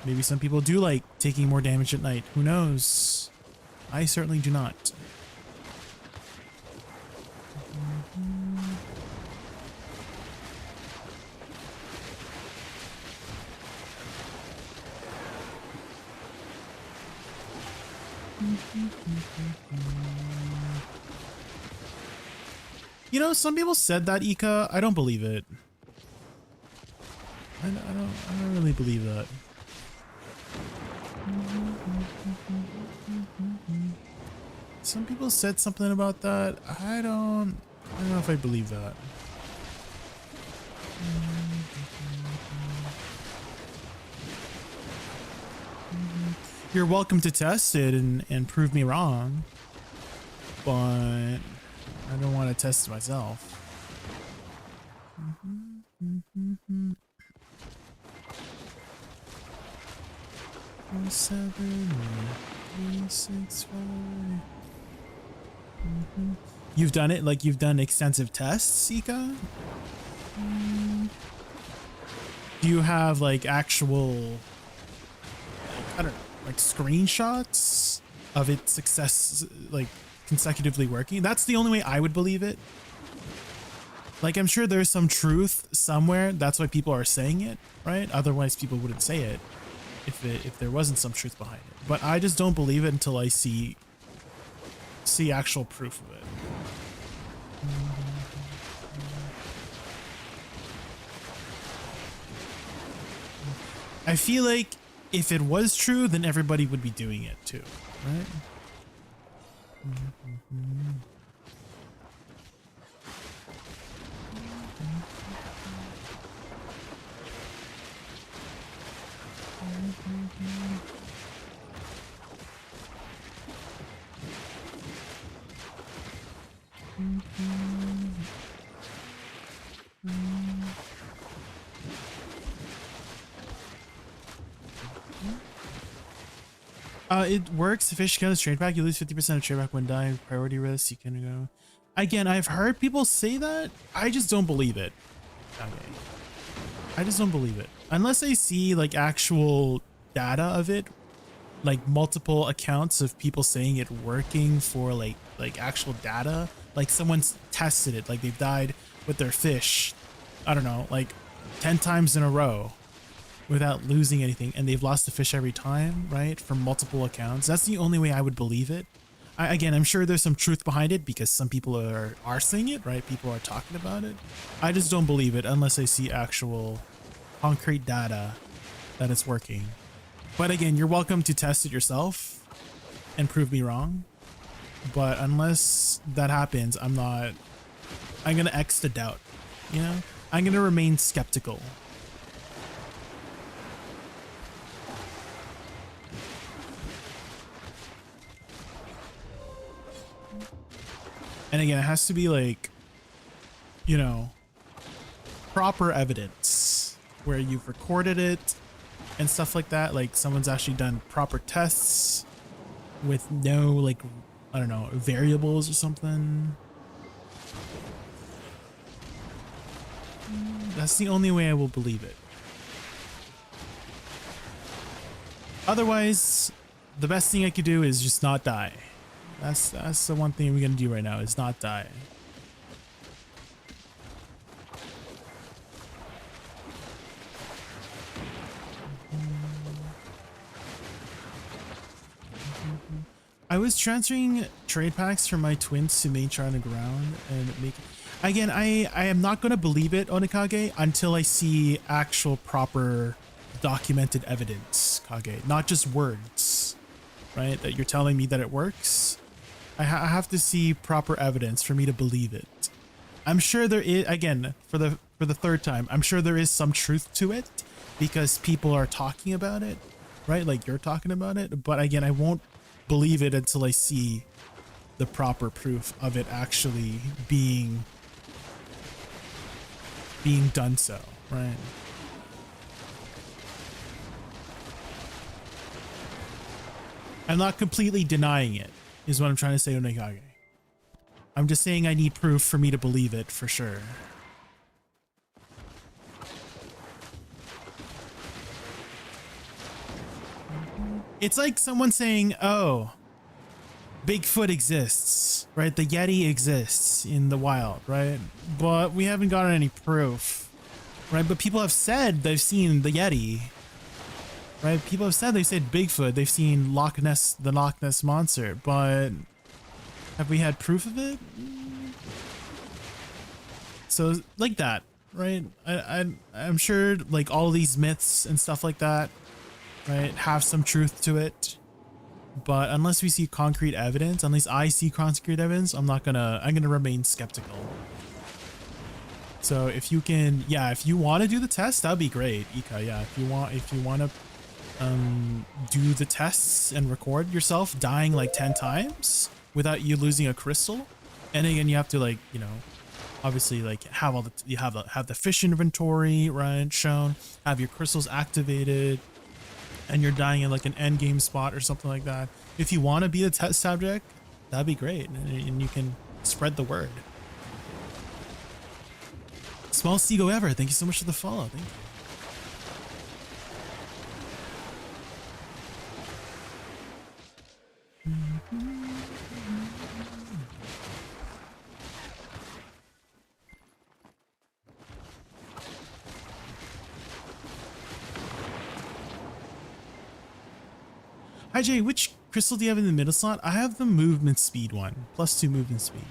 S1: Maybe some people do like taking more damage at night. Who knows? I certainly do not. You know, some people said that, Ika. I don't believe it. I don't really believe that. Some people said something about that. I don't know if I believe that. You're welcome to test it and prove me wrong, but I don't want to test it myself. 7, 3, 6, 5. You've done it, like you've done extensive tests, Ika? Do you have like actual, I don't know, like screenshots of its success, like consecutively working? That's the only way I would believe it. Like, I'm sure there's some truth somewhere. That's why people are saying it, right? Otherwise people wouldn't say it if there wasn't some truth behind it. But I just don't believe it until I see actual proof of it. I feel like if it was true, then everybody would be doing it too, right? It works. If fish counts trade back, you lose 50% of trade back when dying. Priority risk, you can go. Again, I've heard people say that. I just don't believe it. Okay. I just don't believe it. Unless I see like actual data of it, like multiple accounts of people saying it working for like actual data, like someone's tested it, like they've died with their fish, I don't know, like 10 times in a row without losing anything, and they've lost the fish every time, right? From multiple accounts. That's the only way I would believe it. Again, I'm sure there's some truth behind it because some people are saying it, right? People are talking about it. I just don't believe it unless I see actual concrete data that it's working. But again, you're welcome to test it yourself and prove me wrong. But unless that happens, I'm gonna X the doubt, you know? I'm gonna remain skeptical. And again, it has to be like, you know, proper evidence where you've recorded it and stuff like that. Like someone's actually done proper tests with no, like, I don't know, variables or something. That's the only way I will believe it. Otherwise, the best thing I could do is just not die. That's the one thing we're gonna do right now, is not die. I was transferring trade packs from my twins to main char on the ground and make. Again, I am not gonna believe it, Onikage, until I see actual proper documented evidence, Kage, not just words, right? That you're telling me that it works. I have to see proper evidence for me to believe it. I'm sure there is, again, for the third time, I'm sure there is some truth to it because people are talking about it, right? Like you're talking about it. But again, I won't believe it until I see the proper proof of it actually being done so, right? I'm not completely denying it, is what I'm trying to say to ADVgg. I'm just saying I need proof for me to believe it for sure. It's like someone saying, oh, Bigfoot exists, right? The Yeti exists in the wild, right? But we haven't gotten any proof, right? But people have said they've seen the Yeti, right? People have said they've said Bigfoot, they've seen the Loch Ness monster, but have we had proof of it? So like that, right? I'm sure like all these myths and stuff like that, right, have some truth to it. But unless we see concrete evidence, unless I see concrete evidence, I'm gonna remain skeptical. So if you can, yeah, if you want to do the test, that'd be great, Ika. Yeah, if you want to do the tests and record yourself dying like 10 times without you losing a crystal, and again you have to, like, you know, obviously like have all the, you have the fish inventory, right, shown, have your crystals activated, and you're dying in like an end game spot or something like that. If you want to be the test subject, that'd be great, and you can spread the word. Small Seago Ever, thank you so much for the follow. Thank you. Hi Jay, which crystal do you have in the middle slot? I have the movement speed one, +2 movement speed.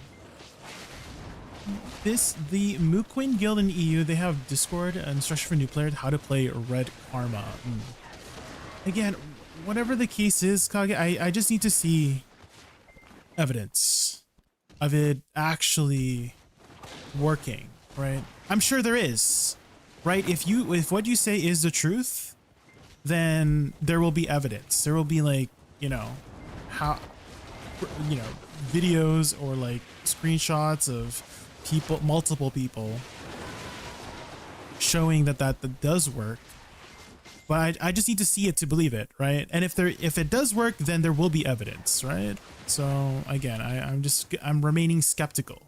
S1: The Muquin Guild in EU, they have Discord and instruction for new players how to play Red Karma. Again, whatever the case is, Kage, I just need to see evidence of it actually working, right? I'm sure there is, right? If what you say is the truth, then there will be evidence. There will be, like, you know, videos or like screenshots of people, multiple people showing that does work. But I just need to see it to believe it, right? And if it does work, then there will be evidence, right? So again, I'm remaining skeptical.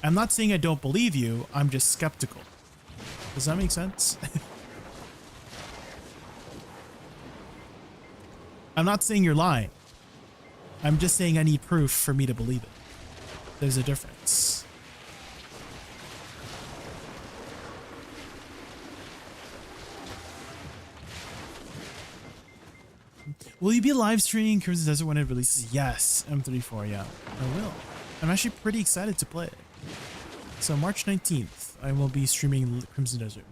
S1: I'm not saying I don't believe you, I'm just skeptical. Does that make sense? I'm not saying you're lying. I'm just saying I need proof for me to believe it. There's a difference. Will you be live streaming Crimson Desert when it releases? Yes, M34, yeah, I will. I'm actually pretty excited to play it. So March 19th, I will be streaming Crimson Desert.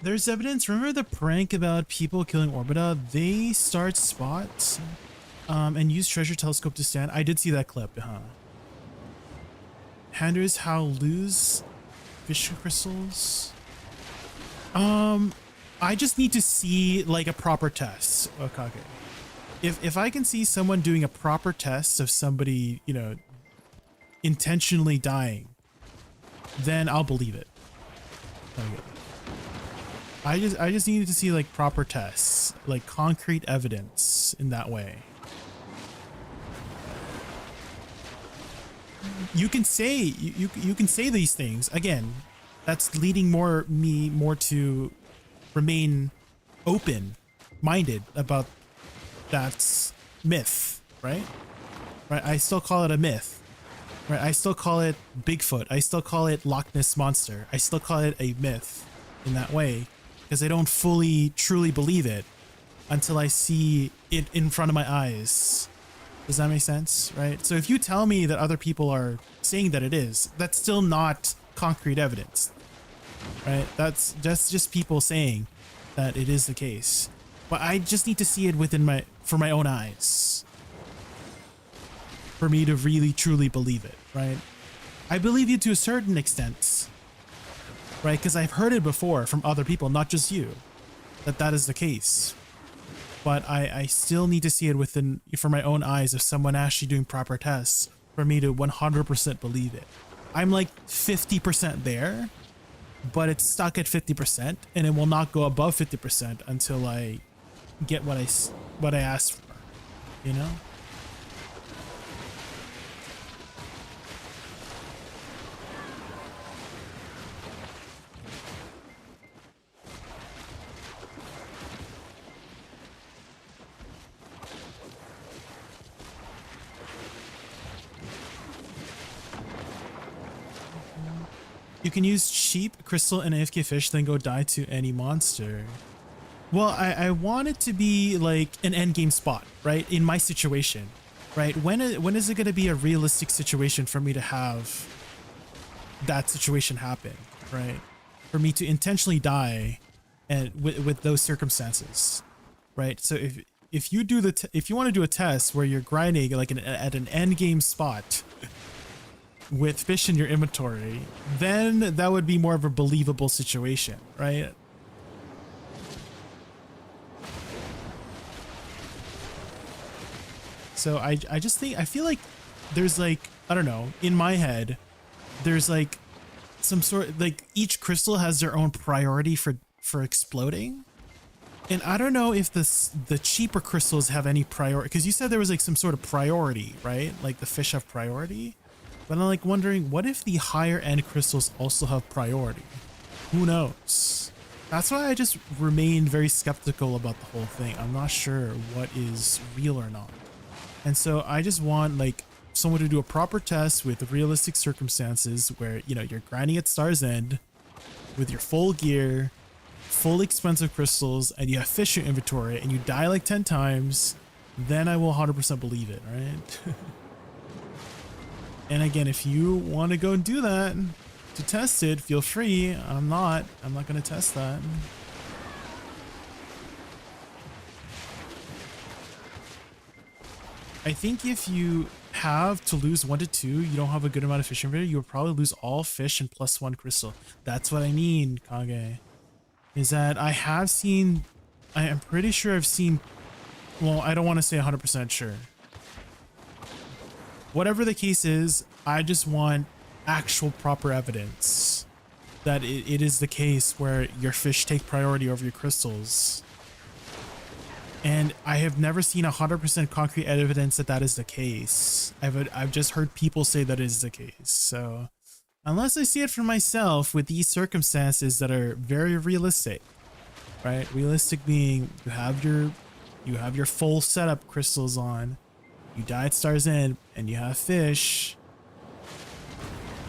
S1: There's evidence. Remember the prank about people killing Orbita? They start spots and use treasure telescope to stand. I did see that clip, huh? Handers how lose fish crystals. I just need to see like a proper test. Okay. If I can see someone doing a proper test of somebody, you know, intentionally dying, then I'll believe it. Okay. I just needed to see like proper tests, like concrete evidence in that way. You can say you can say these things again. That's leading me more to remain open-minded about that's myth, right? Right. I still call it a myth. Right. I still call it Bigfoot. I still call it Loch Ness Monster. I still call it a myth in that way. Because I don't fully, truly believe it until I see it in front of my eyes. Does that make sense? Right? So if you tell me that other people are saying that it is, that's still not concrete evidence. Right? That's just people saying that it is the case. But I just need to see it for my own eyes. For me to really, truly believe it. Right? I believe you to a certain extent. Right, because I've heard it before from other people, not just you, that is the case. But I still need to see it for my own eyes of someone actually doing proper tests for me to 100% believe it. I'm like 50% there, but it's stuck at 50%, and it will not go above 50% until I get what I asked for, you know? You can use cheap crystal and AFK fish, then go die to any monster. Well, I want it to be like an endgame spot, right? In my situation, right? When is it going to be a realistic situation for me to have that situation happen, right? For me to intentionally die and with those circumstances, right? So if you do if you want to do a test where you're grinding like at an endgame spot with fish in your inventory, then that would be more of a believable situation, right? So I just think, I feel like there's like, I don't know, in my head, there's like some sort, like each crystal has their own priority for exploding. And I don't know if the cheaper crystals have any priority, because you said there was like some sort of priority, right? Like the fish have priority. But I'm like wondering, what if the higher end crystals also have priority? Who knows? That's why I just remained very skeptical about the whole thing. I'm not sure what is real or not. And so I just want like someone to do a proper test with realistic circumstances where, you know, you're grinding at Star's End with your full gear, full expensive crystals, and you have fish in your inventory and you die like 10 times, then I will 100% believe it, right? And again, if you want to go and do that to test it, feel free. I'm not going to test that. I think if you have to lose 1 to 2, you don't have a good amount of fish inventory, you'll probably lose all fish and +1 crystal. That's what I mean, Kage. Is that I am pretty sure I've seen, well, I don't want to say 100% sure. Whatever the case is, I just want actual proper evidence that it is the case where your fish take priority over your crystals. And I have never seen 100% concrete evidence that is the case. I've just heard people say that is the case. So unless I see it for myself with these circumstances that are very realistic, right? Realistic being you have your full setup crystals on, you die at Star's End, and you have fish,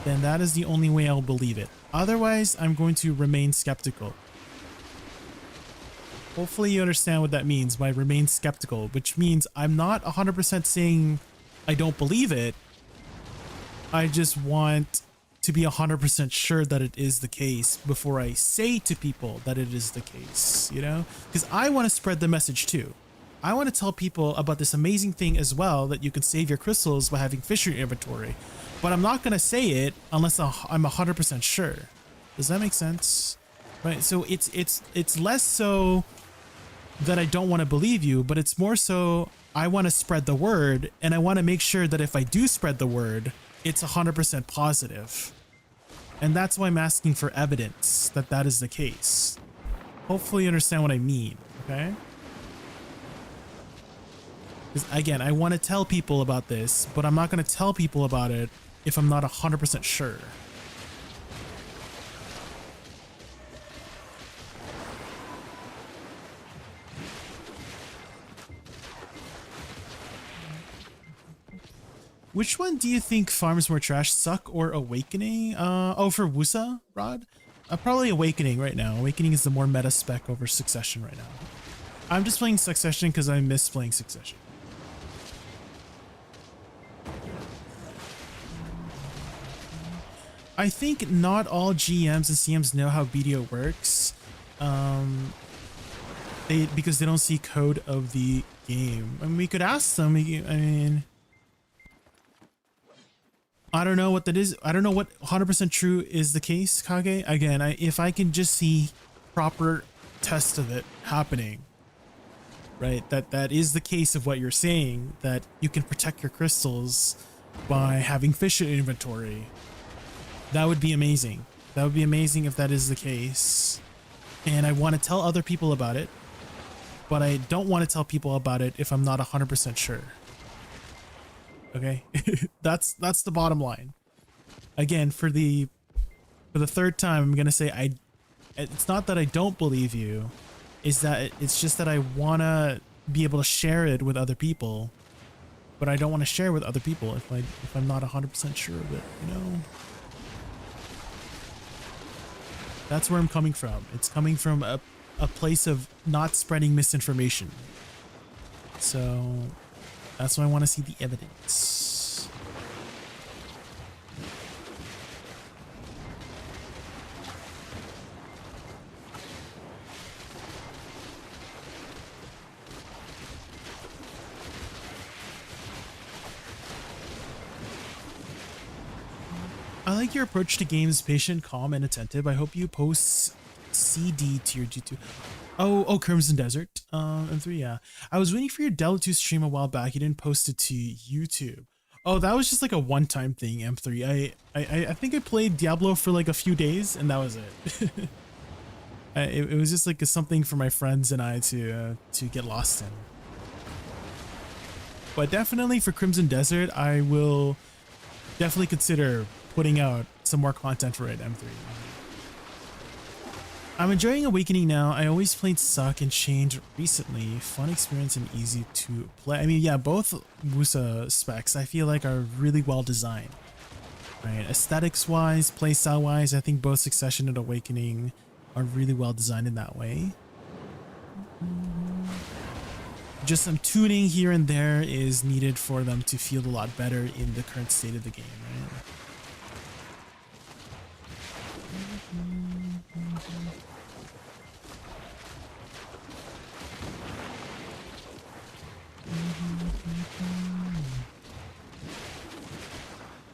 S1: then that is the only way I'll believe it. Otherwise, I'm going to remain skeptical. Hopefully you understand what that means by remain skeptical, which means I'm not 100% saying I don't believe it. I just want to be 100% sure that it is the case before I say to people that it is the case, you know? Because I want to spread the message too. I want to tell people about this amazing thing as well, that you can save your crystals by having fish in your inventory. But I'm not going to say it unless I'm 100% sure. Does that make sense? Right? So it's less so that I don't want to believe you, but it's more so I want to spread the word, and I want to make sure that if I do spread the word, it's 100% positive. And that's why I'm asking for evidence that that is the case. Hopefully you understand what I mean, okay? Because again, I want to tell people about this, but I'm not going to tell people about it if I'm not 100% sure. Which one do you think farms more trash, Suck or Awakening? Oh, for Woosa, Rod? Probably Awakening right now. Awakening is the more meta spec over Succession right now. I'm just playing Succession because I miss playing Succession. I think not all GMs and CMs know how BDO works. Because they don't see code of the game. I mean, we could ask them. I mean, I don't know what that is. I don't know what 100% true is the case, Kage. Again, if I can just see proper test of it happening, right? That is the case of what you're saying, that you can protect your crystals by having fish in inventory. That would be amazing. That would be amazing if that is the case. And I want to tell other people about it, but I don't want to tell people about it if I'm not 100% sure. Okay, that's the bottom line. Again, for the third time, I'm gonna say it's not that I don't believe you, is that it's just that I wanna be able to share it with other people, but I don't want to share with other people if I'm not 100% sure of it. You know, that's where I'm coming from. It's coming from a place of not spreading misinformation. So that's why I want to see the evidence. I like your approach to games, patient, calm, and attentive. I hope you post CD to your G2. Oh, Crimson Desert. M3, yeah. I was waiting for your Delta 2 stream a while back. You didn't post it to YouTube. Oh, that was just like a one-time thing, M3. I think I played Diablo for like a few days, and that was it. It was just like something for my friends and I to get lost in. But definitely for Crimson Desert, I will definitely consider putting out some more content for it, M3. I'm enjoying Awakening now. I always played Suck and Chained recently. Fun experience and easy to play. I mean, yeah, both Woosa specs I feel like are really well designed. Right, aesthetics wise, playstyle wise, I think both Succession and Awakening are really well designed in that way. Just some tuning here and there is needed for them to feel a lot better in the current state of the game, right?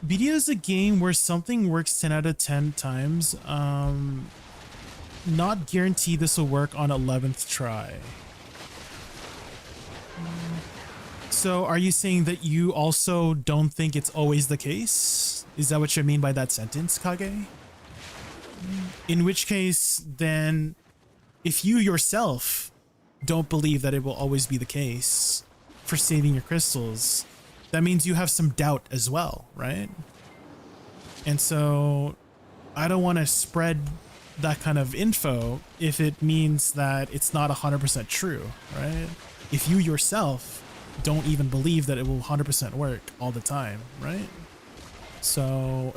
S1: BDO is a game where something works 10 out of 10 times. Not guarantee this will work on 11th try. So are you saying that you also don't think it's always the case? Is that what you mean by that sentence, Kage? In which case, then, if you yourself don't believe that it will always be the case for saving your crystals, that means you have some doubt as well, right? And so I don't want to spread that kind of info if it means that it's not 100% true, right? If you yourself don't even believe that it will 100% work all the time, right? So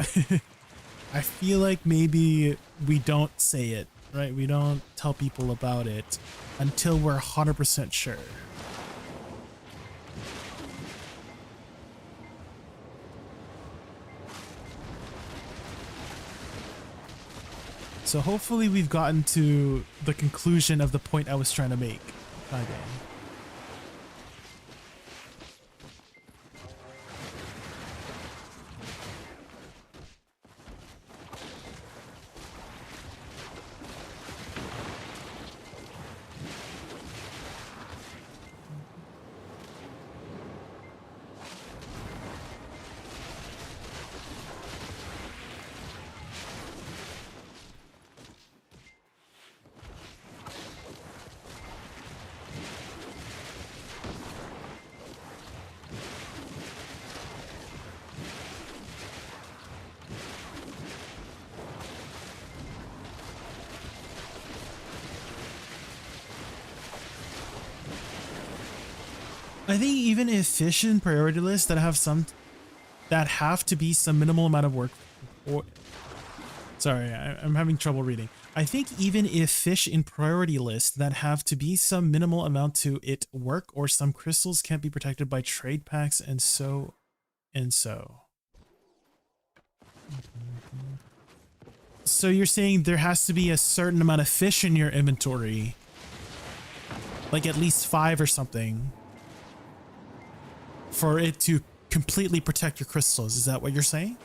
S1: I feel like maybe we don't say it, right? We don't tell people about it until we're 100% sure. So hopefully we've gotten to the conclusion of the point I was trying to make. Okay. I think even if fish in priority lists that have to be some minimal amount of work, or sorry, I'm having trouble reading. I think even if fish in priority lists that have to be some minimal amount to it work, or some crystals can't be protected by trade packs and so. So you're saying there has to be a certain amount of fish in your inventory, like at least 5 or something, for it to completely protect your crystals. Is that what you're saying?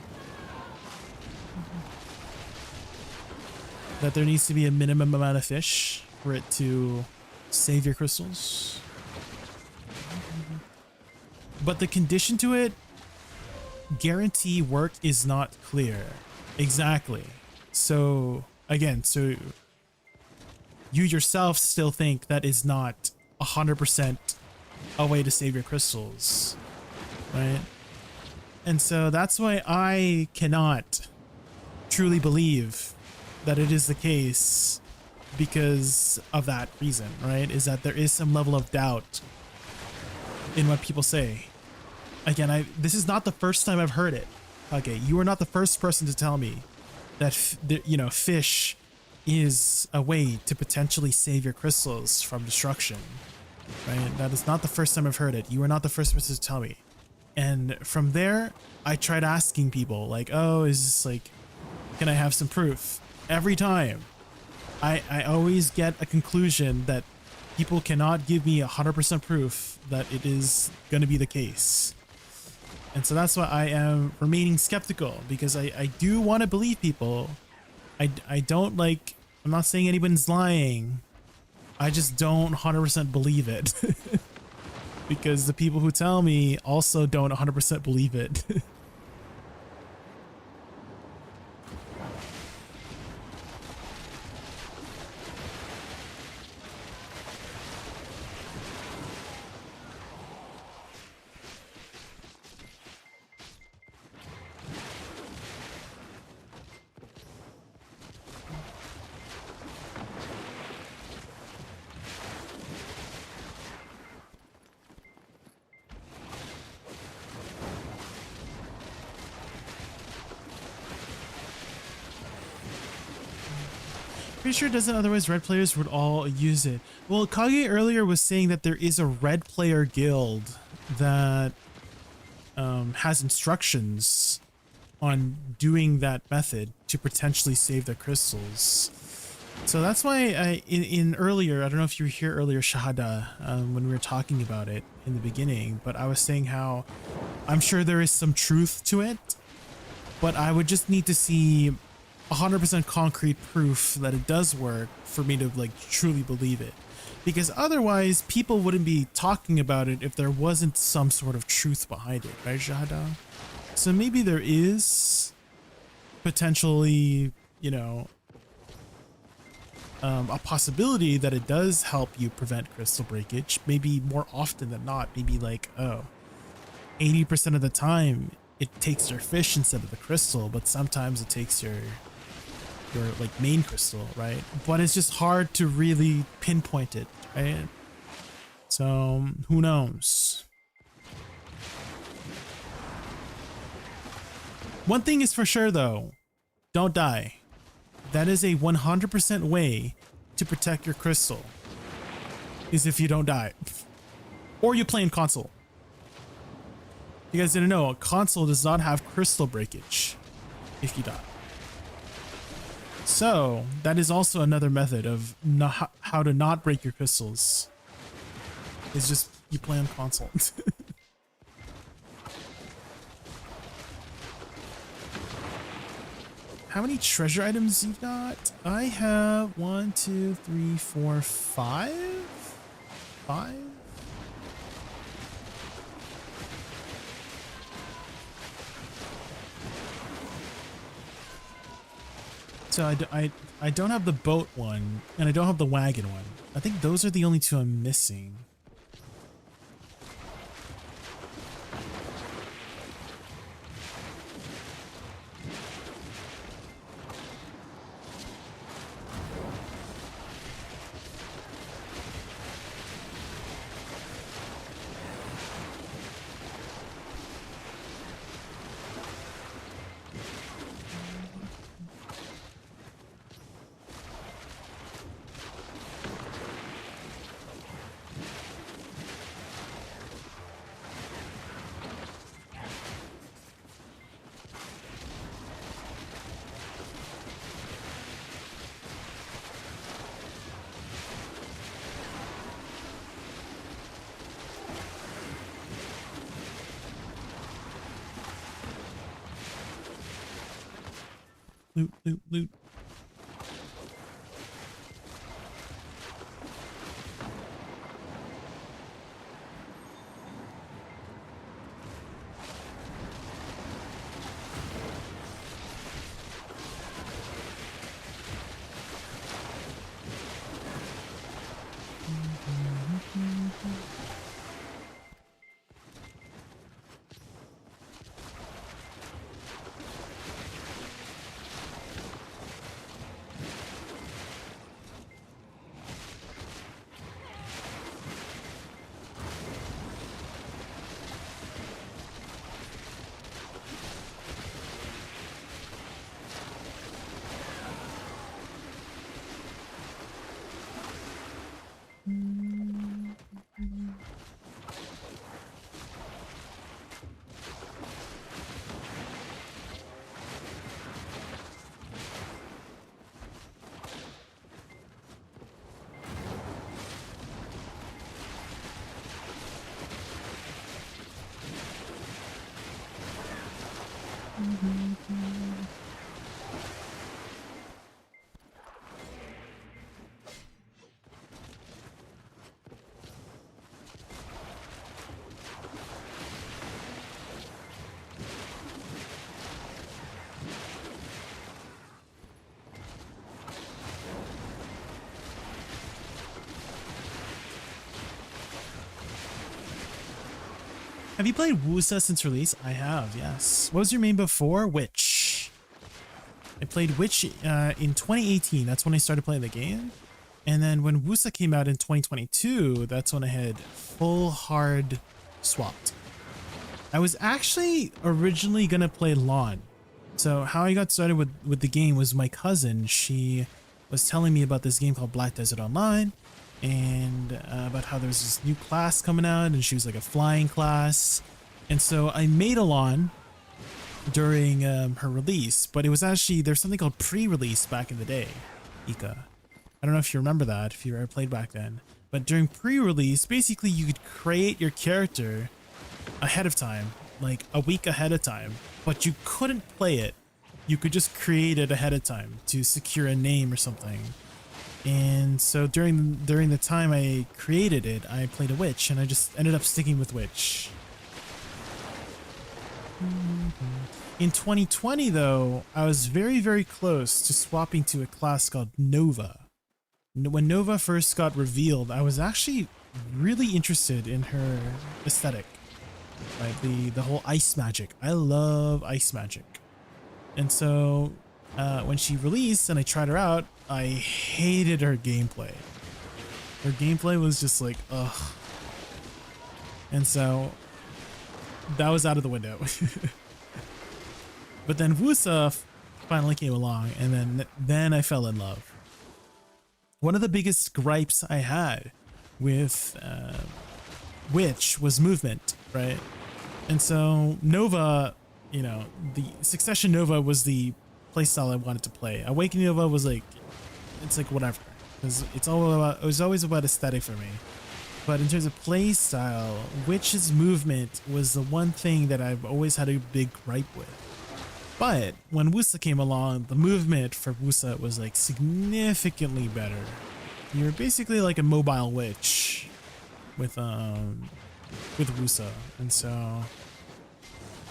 S1: That there needs to be a minimum amount of fish for it to save your crystals? But the condition to it, guarantee work, is not clear. Exactly. So again, so you yourself still think that is not 100% a way to save your crystals, right? And so that's why I cannot truly believe that it is the case, because of that reason, right? Is that there is some level of doubt in what people say. Again, this is not the first time I've heard it. Okay, you are not the first person to tell me that fish is a way to potentially save your crystals from destruction. Right? That is not the first time I've heard it. You are not the first person to tell me. And from there, I tried asking people like, oh, is this like, can I have some proof? Every time I always get a conclusion that people cannot give me 100% proof that it is going to be the case. And so that's why I am remaining skeptical, because I do want to believe people. I don't like, I'm not saying anyone's lying. I just don't 100% believe it. Because the people who tell me also don't 100% believe it. Pretty sure it doesn't, otherwise red players would all use it. Well, Kage earlier was saying that there is a red player guild that has instructions on doing that method to potentially save their crystals. So that's why in earlier, I don't know if you were here earlier, Shahada, when we were talking about it in the beginning, but I was saying how I'm sure there is some truth to it, but I would just need to see 100% concrete proof that it does work for me to like truly believe it, because otherwise people wouldn't be talking about it if there wasn't some sort of truth behind it, right, Shahada? So maybe there is potentially, you know, a possibility that it does help you prevent crystal breakage, maybe more often than not. Maybe like, oh, 80% of the time it takes your fish instead of the crystal, but sometimes it takes your like main crystal, right? But it's just hard to really pinpoint it, right? So who knows? One thing is for sure though, don't die. That is a 100% way to protect your crystal, is if you don't die. Or you play in console. You guys didn't know, a console does not have crystal breakage if you die. So that is also another method of how to not break your crystals. Is just you play on console. How many treasure items you got? I have 1, 2, 3, 4, 5. 5. So I don't have the boat one, and I don't have the wagon one. I think those are the only two I'm missing. Loot, loot, loot. Have you played Woosa since release? I have, yes. What was your main before? Witch. I played Witch in 2018. That's when I started playing the game. And then when Woosa came out in 2022, that's when I had full hard swapped. I was actually originally going to play Lawn. So how I got started with the game was my cousin. She was telling me about this game called Black Desert Online. And about how there's this new class coming out, and she was like a flying class. And so I made a lawn during her release, but it was actually, there's something called pre-release back in the day, Ika. I don't know if you remember that, if you ever played back then. But during pre-release, basically you could create your character ahead of time, like a week ahead of time, but you couldn't play it. You could just create it ahead of time to secure a name or something. And so during the time I created it, I played a witch, and I just ended up sticking with witch. In 2020 though, I was very, very close to swapping to a class called Nova. When Nova first got revealed, I was actually really interested in her aesthetic. Right, the whole ice magic. I love ice magic. And so when she released and I tried her out, I hated her gameplay. Her gameplay was just like, ugh. And so that was out of the window. But then Woosa finally came along, and then I fell in love. One of the biggest gripes I had with Witch was movement, right? And so Nova, you know, the Succession Nova was the playstyle I wanted to play. Awakening Nova was like, it's like whatever, because it was always about aesthetic for me. But in terms of playstyle, Witch's movement was the one thing that I've always had a big gripe with. But when Woosa came along, the movement for Woosa was like significantly better. You're basically like a mobile witch with Woosa, and so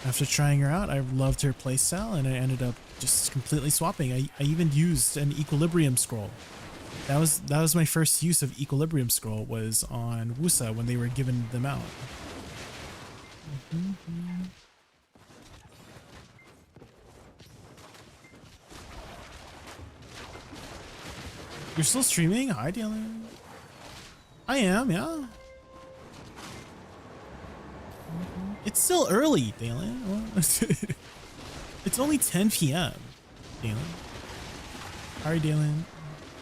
S1: after trying her out, I loved her playstyle, and I ended up just completely swapping. I even used an equilibrium scroll. That was my first use of equilibrium scroll, was on Woosa when they were giving them out. You're still streaming? Hi, Dylan. I am, yeah. It's still early, Dylan. It's only 10 p.m. Dylan. Hi, Dylan.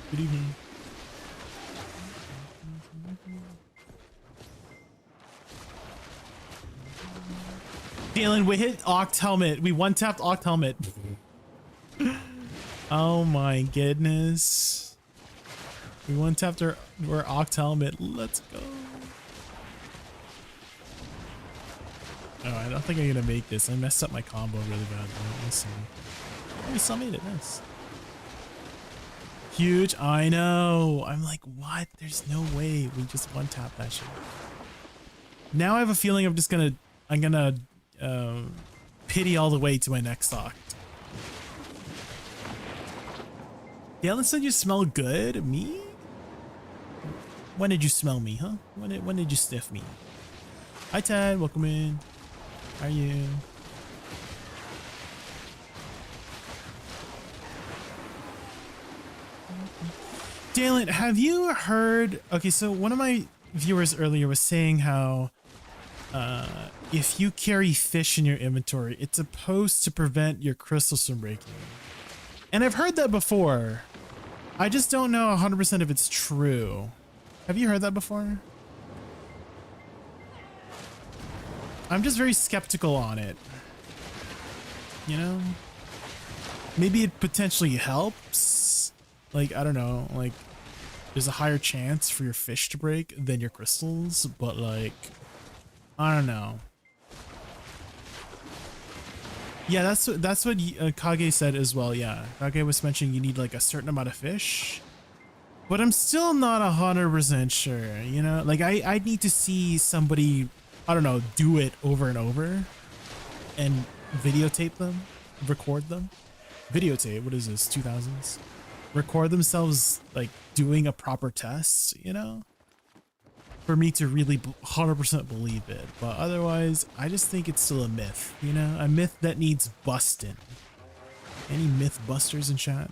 S1: Good evening. Dylan, we hit Oct Helmet. We one-tapped Oct Helmet. Oh my goodness. We one-tapped our Oct Helmet. Let's go. Oh, I don't think I'm gonna make this. I messed up my combo really bad. We'll see. Oh, we still made it. Nice. Huge. I know. I'm like, what? There's no way we just one tap that shit. Now I have a feeling I'm gonna pity all the way to my next Oct. Dalen said you smell good. Me? When did you smell me, huh? When did you sniff me? Hi Ted, welcome in. How are you? Dalen, have you heard? Okay, so one of my viewers earlier was saying how if you carry fish in your inventory, it's supposed to prevent your crystals from breaking. And I've heard that before. I just don't know 100% if it's true. Have you heard that before? I'm just very skeptical on it. You know? Maybe it potentially helps. Like, I don't know, like there's a higher chance for your fish to break than your crystals, but like, I don't know. Yeah, that's what Kage said as well. Yeah, Kage was mentioning you need like a certain amount of fish, but I'm still not 100% sure. You know, like I need to see somebody, I don't know, do it over and over, and videotape them, record them, videotape. What is this? 2000s? Record themselves like doing a proper test. You know, for me to really 100% believe it. But otherwise, I just think it's still a myth, you know, a myth that needs busting. Any myth busters in chat?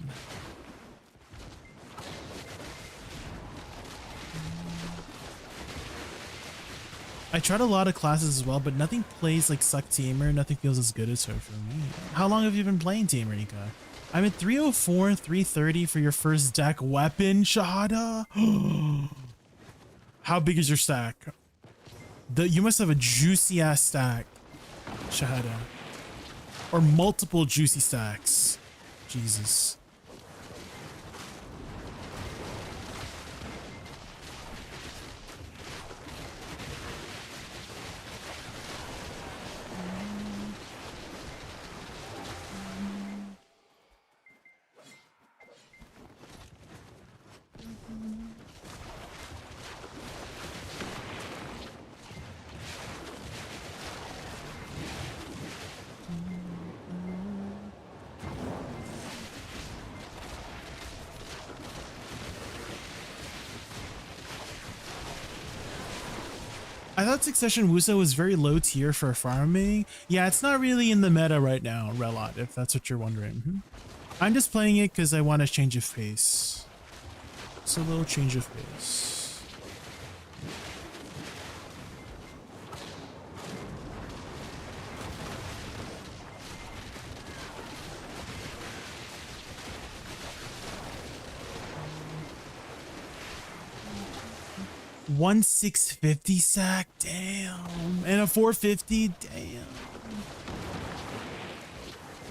S1: I tried a lot of classes as well, but nothing plays like Suck Tamer. Nothing feels as good as her for me. How long have you been playing Tamer, Nika? I'm at 304, 330 for your first deck weapon, Shahada. How big is your stack? You must have a juicy ass stack, Shahada. Or multiple juicy stacks. Jesus. I thought Succession Woosa was very low tier for farming. Yeah, it's not really in the meta right now, Relot, if that's what you're wondering. I'm just playing it because I want a change of pace. It's a little change of pace. One 650 sack, damn, and a 450, damn.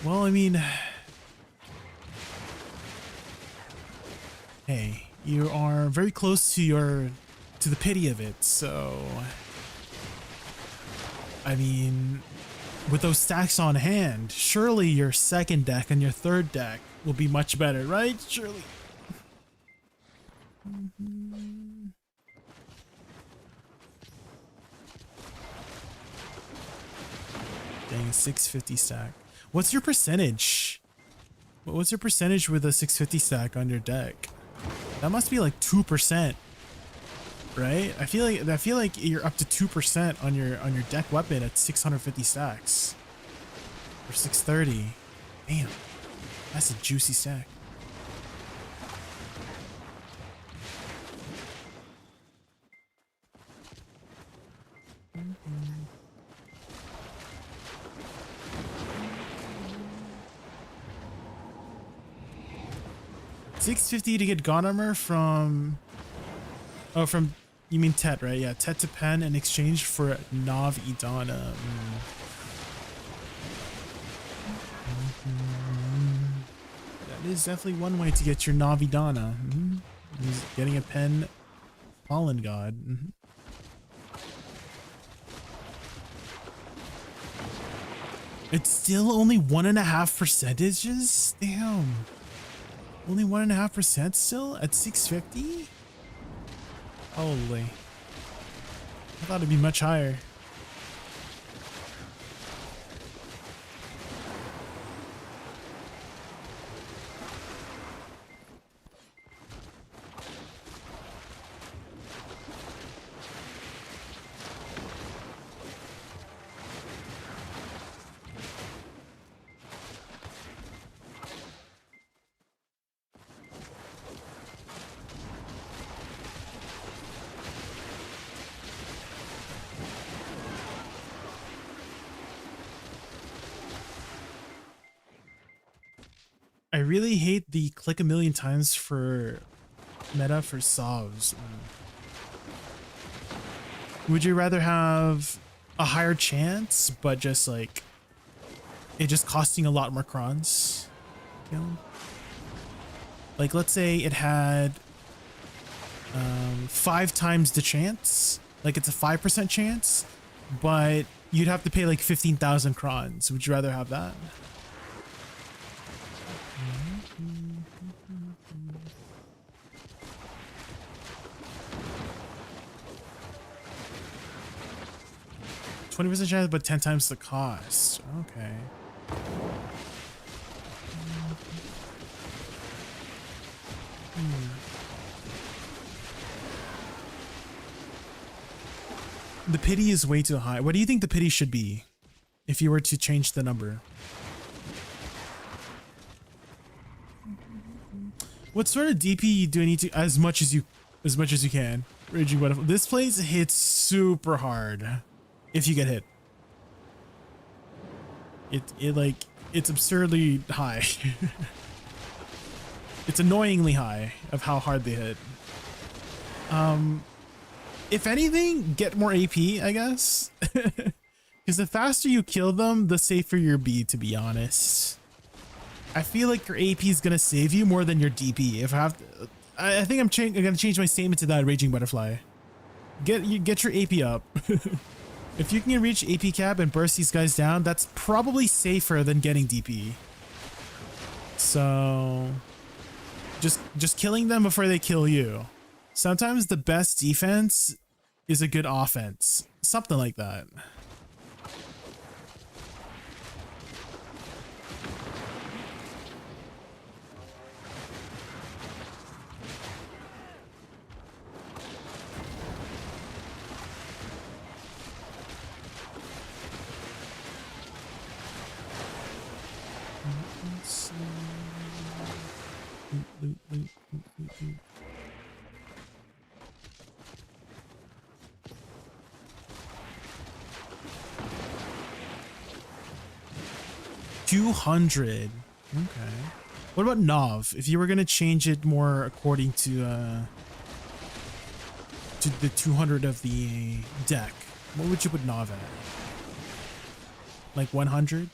S1: Well, I mean, hey, you are very close to the pity of it. So, I mean, with those stacks on hand, surely your second deck and your third deck will be much better, right? Surely. Dang, 650 stack. What's your percentage? What's your percentage with a 650 stack on your deck? That must be like 2%, right? I feel like you're up to 2% on your deck weapon at 650 stacks. Or 630. Damn. That's a juicy stack. $650 to get God Armor from... Oh, from... You mean Tet, right? Yeah, Tet to Pen in exchange for Nav Idana. That is definitely one way to get your Nav Idana. Is getting a Pen Fallen God. It's still only 1.5 percentages? Damn. Only 1.5% still at 650? Holy. I thought it'd be much higher. I really hate the click a million times for meta for Sovs. Would you rather have a higher chance, but just like it just costing a lot more crons? You know? Like let's say it had 5 times the chance, like it's a 5% chance, but you'd have to pay like 15,000 crons. Would you rather have that? 20% chance, but 10 times the cost. Okay. The pity is way too high. What do you think the pity should be if you were to change the number? What sort of DP do I need to, as much as you can? Raging Butterfly. This place hits super hard if you get hit. It's absurdly high. It's annoyingly high of how hard they hit. If anything, get more AP, I guess. Because the faster you kill them, the safer you'll be, to be honest. I feel like your AP is gonna save you more than your DP. If I have to, I think I'm gonna change my statement to that, Raging Butterfly. Get your AP up. If you can reach AP cap and burst these guys down, that's probably safer than getting DP. So just killing them before they kill you. Sometimes the best defense is a good offense. Something like that. $200. Okay. What about Nav? If you were gonna change it more according to the 200 of the deck, what would you put Nav at? Like 100?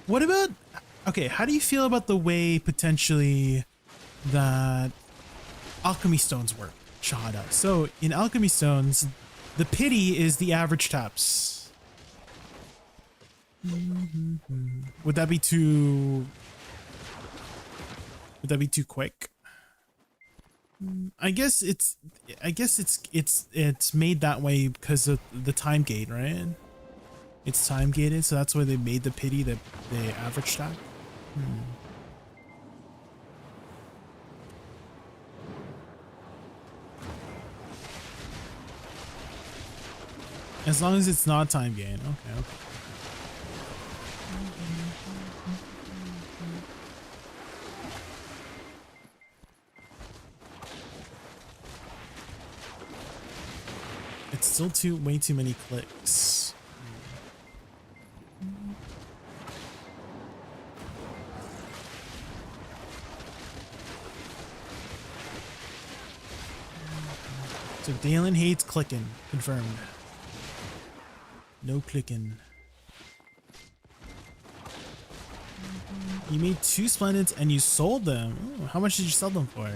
S1: What about, okay, how do you feel about the way potentially that alchemy stones work, Shahada? So in alchemy stones, the pity is the average taps. Would that be too quick? I guess it's made that way because of the time gate, right? It's time gated, so that's why they made the pity the average tap. As long as it's not time gain. Okay, okay. It's still way too many clicks. So Dalen hates clicking. Confirmed. No clicking. You made 2 Splendids and you sold them. Ooh, how much did you sell them for?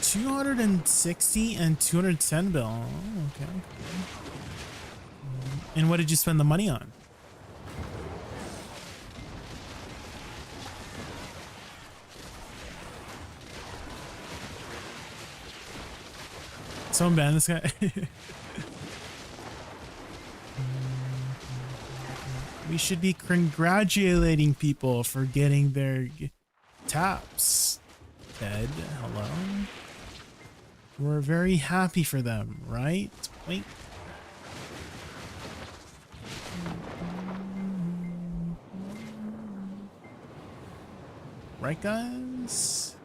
S1: $260 and 210 bill. Oh, okay. And what did you spend the money on? Someone ban this guy. We should be congratulating people for getting their taps. Ted, hello. We're very happy for them, right? Wait. Right, guys?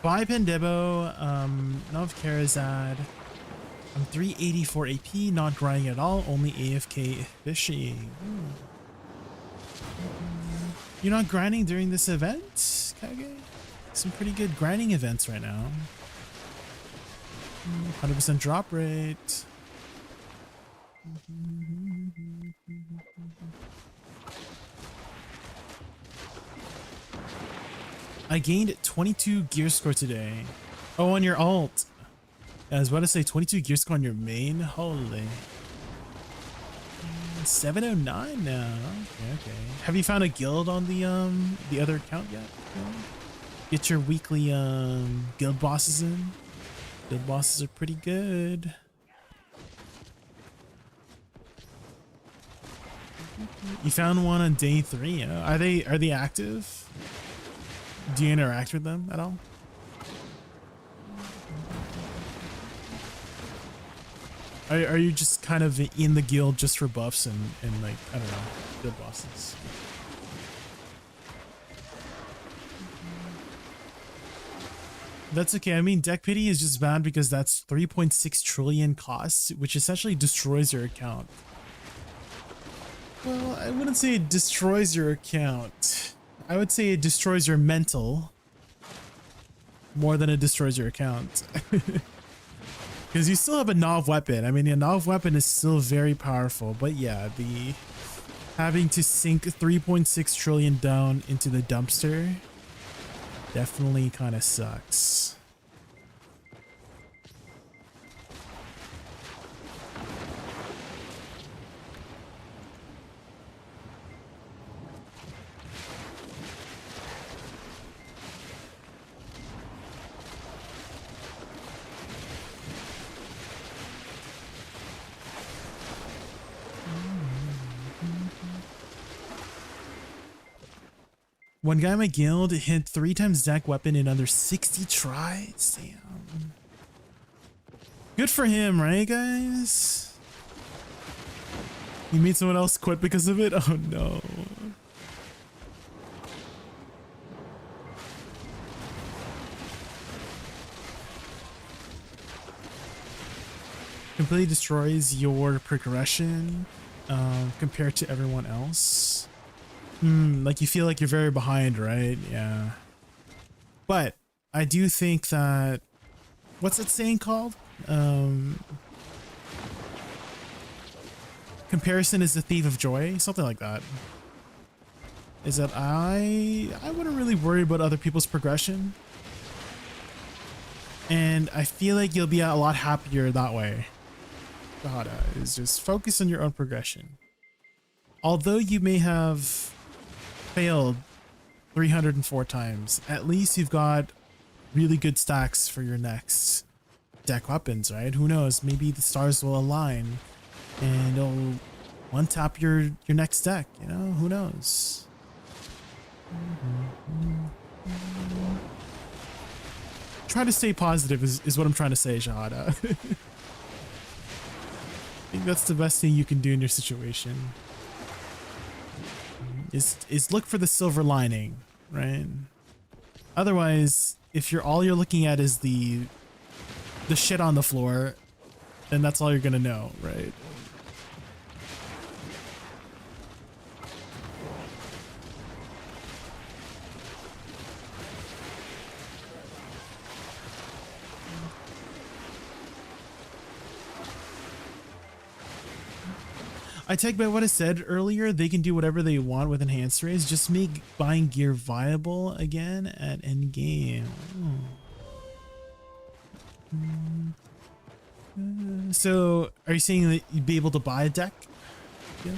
S1: Bye Pendebo, Nov Karazad. I'm 384 AP, not grinding at all, only AFK fishing. You're not grinding during this event, Kage? Some pretty good grinding events right now. 100% drop rate. I gained 22 gear score today. Oh, on your alt. I was about to say 22 gear score on your main. Holy. 709 now. Okay. Have you found a guild on the other account yet? Get your weekly guild bosses in. Guild bosses are pretty good. You found one on day 3. Are they active? Do you interact with them at all? Are you just kind of in the guild just for buffs and like, I don't know, guild bosses? That's okay. I mean, deck pity is just bad because that's 3.6 trillion costs, which essentially destroys your account. Well, I wouldn't say it destroys your account. I would say it destroys your mental more than it destroys your account. Because you still have a Nov weapon. I mean, a Nov weapon is still very powerful, but yeah, the having to sink 3.6 trillion down into the dumpster definitely kind of sucks. One guy in my guild hit 3 times deck weapon in under 60 tries. Damn. Good for him, right, guys? You made someone else quit because of it? Oh no. Completely destroys your progression compared to everyone else. Like you feel like you're very behind, right? Yeah. But I do think that, what's that saying called? Comparison is the thief of joy, something like that. Is that I wouldn't really worry about other people's progression. And I feel like you'll be a lot happier that way. God, is just focus on your own progression. Although you may have failed 304 times, at least you've got really good stacks for your next deck weapons, right? Who knows? Maybe the stars will align and it'll one tap your next deck, you know? Who knows? Try to stay positive is what I'm trying to say, Shahada. I think that's the best thing you can do in your situation. Is look for the silver lining, right? Otherwise, if all you're looking at is the shit on the floor, then that's all you're gonna know, right? I take back what I said earlier. They can do whatever they want with enhanced rays. Just make buying gear viable again at end game. So, are you saying that you'd be able to buy a deck? Yeah.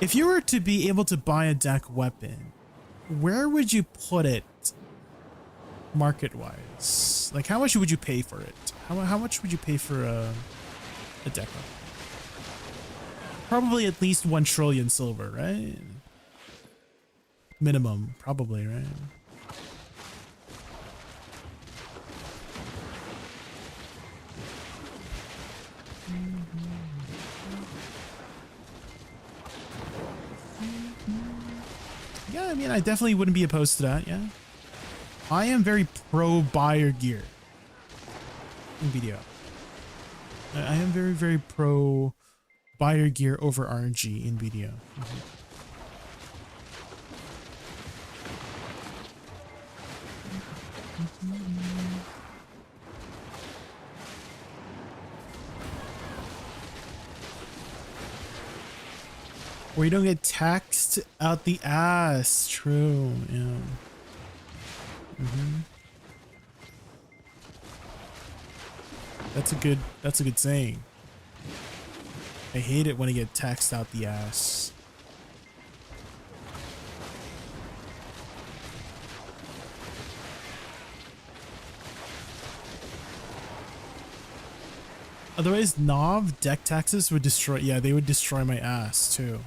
S1: If you were to be able to buy a deck weapon, where would you put it market-wise? Like, how much would you pay for it? How much would you pay for a deck weapon? Probably at least 1 trillion silver, right? Minimum, probably, right? Yeah, I mean, I definitely wouldn't be opposed to that, yeah. I am very pro buyer gear in video. I am very, very pro buyer gear over RNG in video. Where you don't get taxed out the ass. True, yeah. That's a good saying. I hate it when I get taxed out the ass. Otherwise, Nov deck taxes would destroy. Yeah, they would destroy my ass too.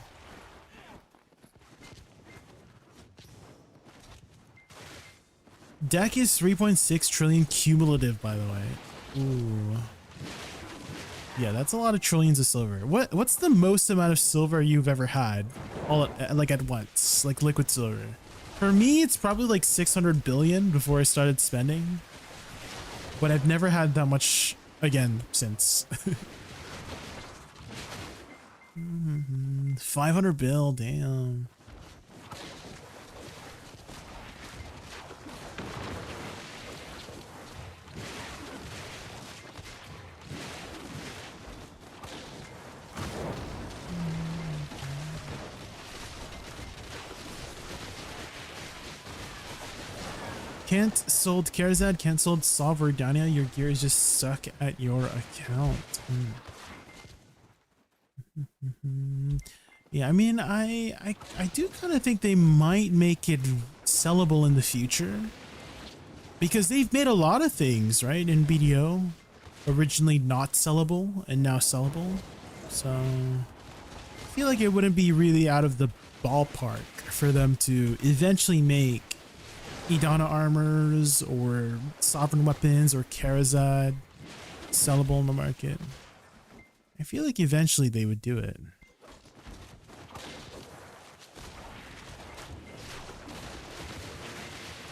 S1: Deck is 3.6 trillion cumulative, by the way. Ooh. Yeah, that's a lot of trillions of silver. What's the most amount of silver you've ever had? All like at once, like liquid silver. For me, it's probably like 600 billion before I started spending. But I've never had that much again since. 500 bill, damn. Cancelled Kerzad, cancelled Solverdania. Your gear is just stuck at your account. Yeah, I mean, I do kind of think they might make it sellable in the future, because they've made a lot of things, right, in BDO, originally not sellable and now sellable. So feel like it wouldn't be really out of the ballpark for them to eventually make Idana armors or sovereign weapons or Karazad sellable in the market. I feel like eventually they would do it.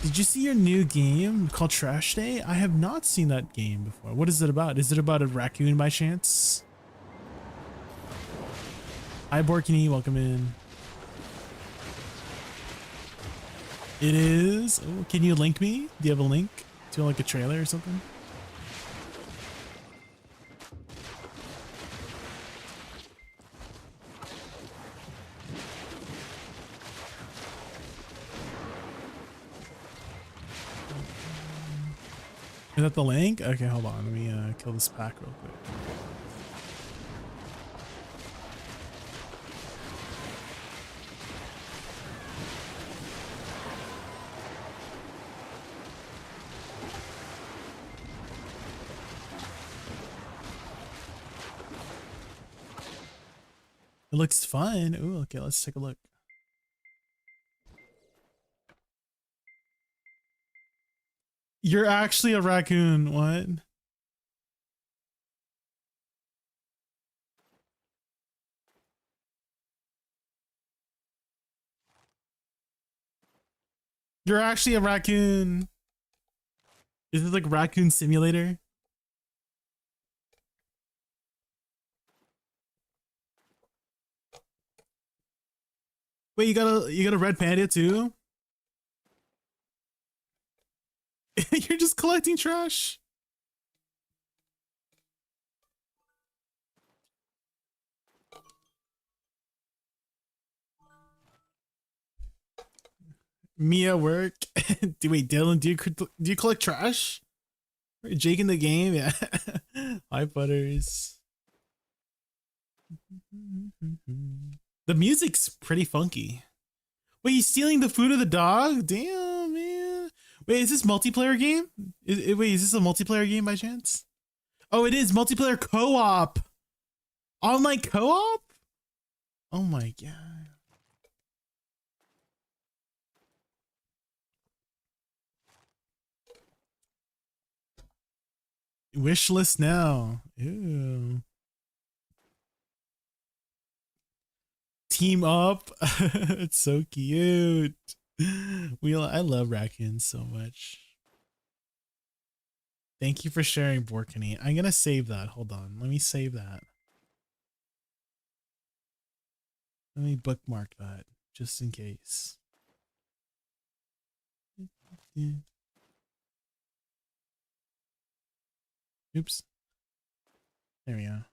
S1: Did you see your new game called Trash Day? I have not seen that game before. What is it about? Is it about a raccoon by chance? Hi Borkini, welcome in. It is. Oh, can you link me? Do you have a link to like a trailer or something? Is that the link? Okay, hold on. Let me kill this pack real quick. It looks fun. Ooh, okay, let's take a look. You're actually a raccoon. What? You're actually a raccoon. Is this like Raccoon Simulator? Wait, you got a red panda too? You're just collecting trash. Mia work. Wait, Dylan, do you collect trash? Jake in the game, yeah. Hi, Butters. The music's pretty funky. Wait, he's stealing the food of the dog? Damn, man. Wait, is this multiplayer game? Wait, is this a multiplayer game by chance? Oh, it is multiplayer co-op. Online co-op? Oh my god. Wish list now. Ew. Team up. It's so cute. I love raccoons so much. Thank you for sharing, Borkini. I'm gonna save that. Hold on. Let me save that. Let me bookmark that just in case. Oops. There we go.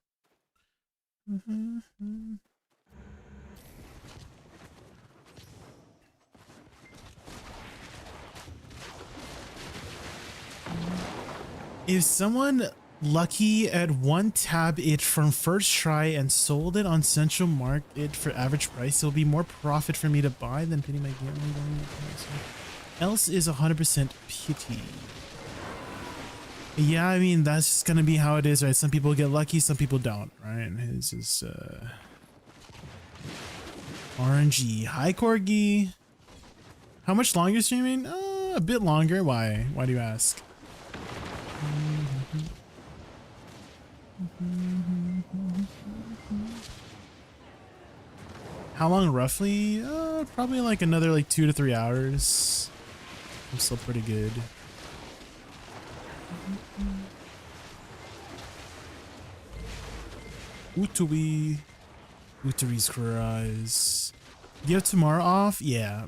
S1: If someone lucky at one tab it from first try and sold it on Central Market for average price, it'll be more profit for me to buy than putting my game else is 100% pity. Yeah, I mean, that's just gonna be how it is, right? Some people get lucky, some people don't, right? It's just RNG. Hi Corgi. How much longer you streaming? A bit longer. Why do you ask? How long roughly? Probably like another like 2 to 3 hours. I'm still pretty good. Utari's cries. Do you have tomorrow off? Yeah.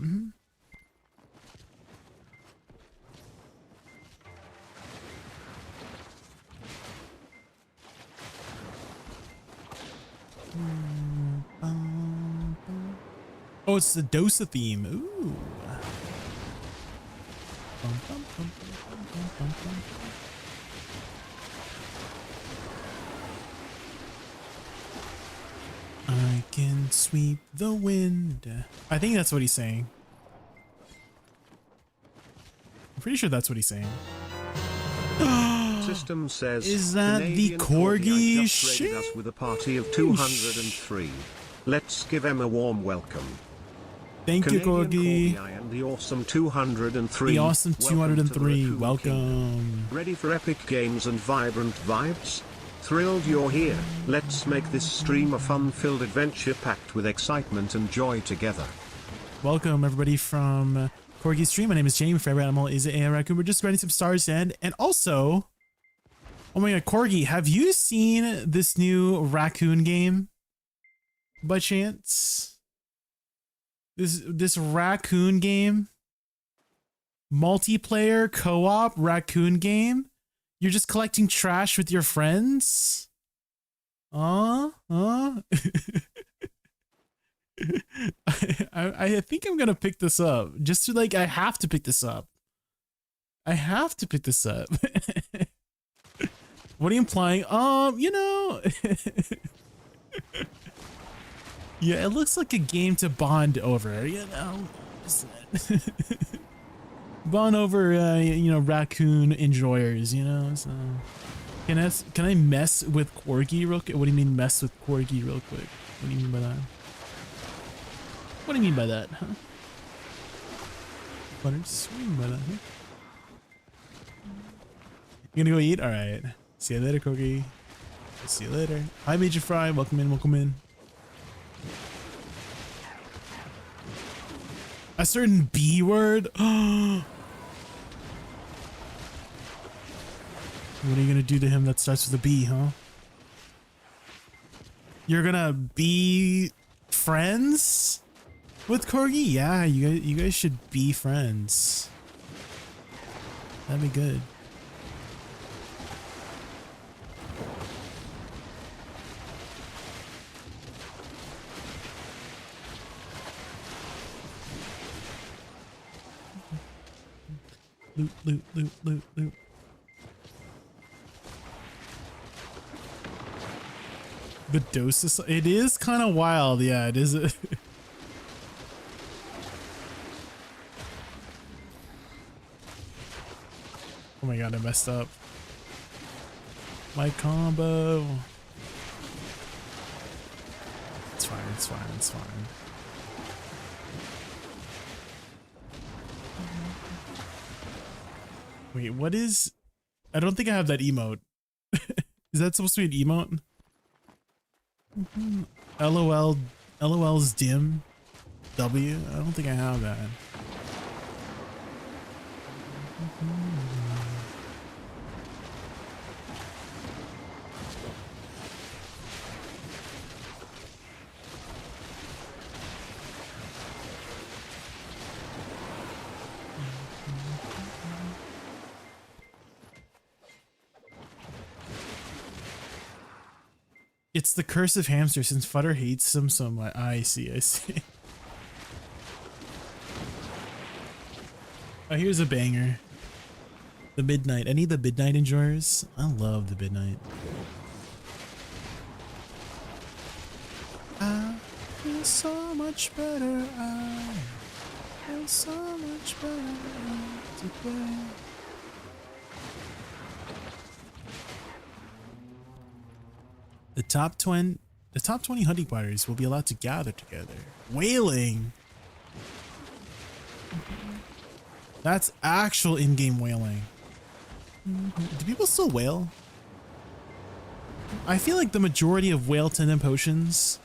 S1: Oh, it's the Dosa theme. Ooh. I can sweep the wind. I think that's what he's saying. I'm pretty sure that's what he's saying.
S2: System says,
S1: is that
S2: Canadian
S1: the corgi
S2: just raided us with a party of 203. Let's give them a warm welcome.
S1: Thank you, Corgi.
S2: And the awesome 203.
S1: The awesome 203.
S2: Welcome. Ready for epic games and vibrant vibes? Thrilled you're here. Let's make this stream a fun-filled adventure packed with excitement and joy together.
S1: Welcome everybody from Corgi's stream. My name is Jamie. Favorite animal is a raccoon. We're just grinding some stars and also, oh my god, Corgi, have you seen this new raccoon game by chance? This raccoon game, multiplayer co-op raccoon game. You're just collecting trash with your friends. I think I'm gonna pick this up. Just to like, I have to pick this up. I have to pick this up. What are you implying? You know. Yeah, it looks like a game to bond over, you know. Bond over, you know, raccoon enjoyers, you know. So, can I mess with Corgi real quick? What do you mean mess with Corgi real quick? What do you mean by that? What do you mean by that, huh? What do you mean by that, huh? You gonna go eat? All right. See you later, Corgi. See you later. Hi, Major Fry. Welcome in. Welcome in. A certain B word? What are you gonna do to him that starts with a B, huh? You're gonna be friends with Corgi? Yeah, you guys should be friends. That'd be good. Loot, loot, loot, loot, loot. The dose is, it is kind of wild. Yeah, it is. Oh my god, I messed up. My combo. It's fine, it's fine, it's fine. Wait, what is... I don't think I have that emote. Is that supposed to be an emote? LOL... LOL's dim? W? I don't think I have that. It's the curse of hamster since Futter hates them so much. I see, I see. Oh, here's a banger. The Midnight. Any of the Midnight enjoyers? I love the Midnight. I feel so much better. I feel so much better today. The top 20 hunting parties will be allowed to gather together. Whaling. That's actual in-game whaling. Do people still whale? I feel like the majority of whale tendon potions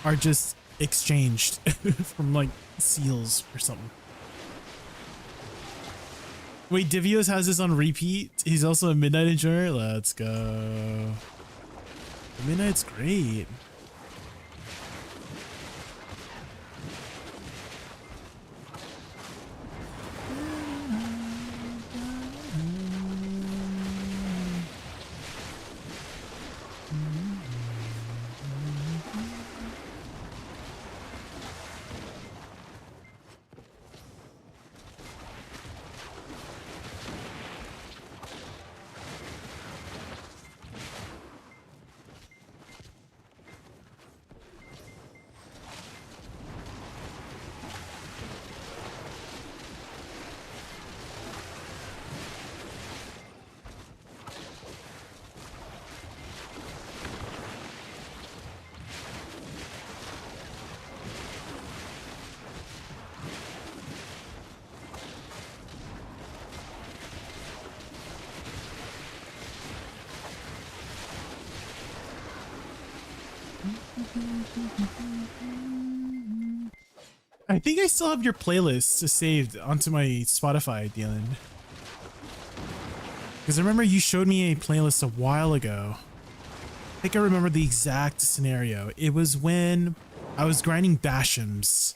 S1: are just exchanged from like seals or something. Wait, Divios has this on repeat? He's also a Midnight Enjoyer? Let's go. Midnight's great. I think I still have your playlist saved onto my Spotify, Dylan. Because I remember you showed me a playlist a while ago. I think I remember the exact scenario. It was when I was grinding Basham's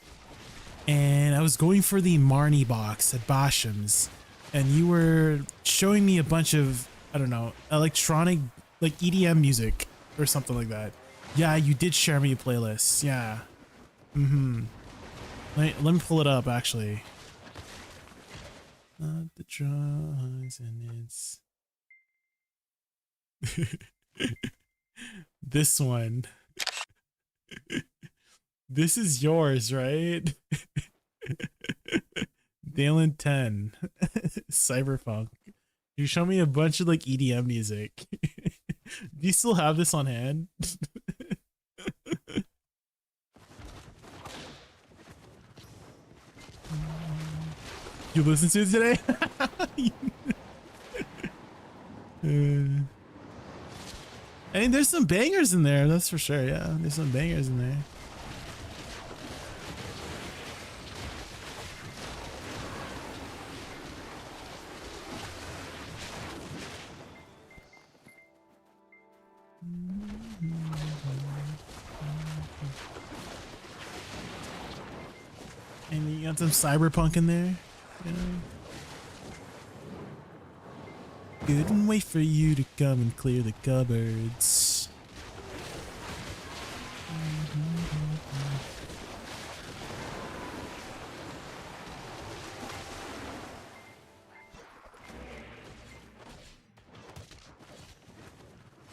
S1: and I was going for the Marnie box at Basham's, and you were showing me a bunch of, I don't know, electronic, like EDM music or something like that. Yeah, you did share me a playlist. Yeah. Let me pull it up, actually. Not the drugs and it's... This one. This is yours, right? Dalen 10. Cyberpunk. You show me a bunch of like EDM music. Do you still have this on hand? You listen to it today? I mean, there's some bangers in there, that's for sure. Yeah, there's some bangers in there. And you got some cyberpunk in there, you know? Couldn't wait for you to come and clear the cupboards.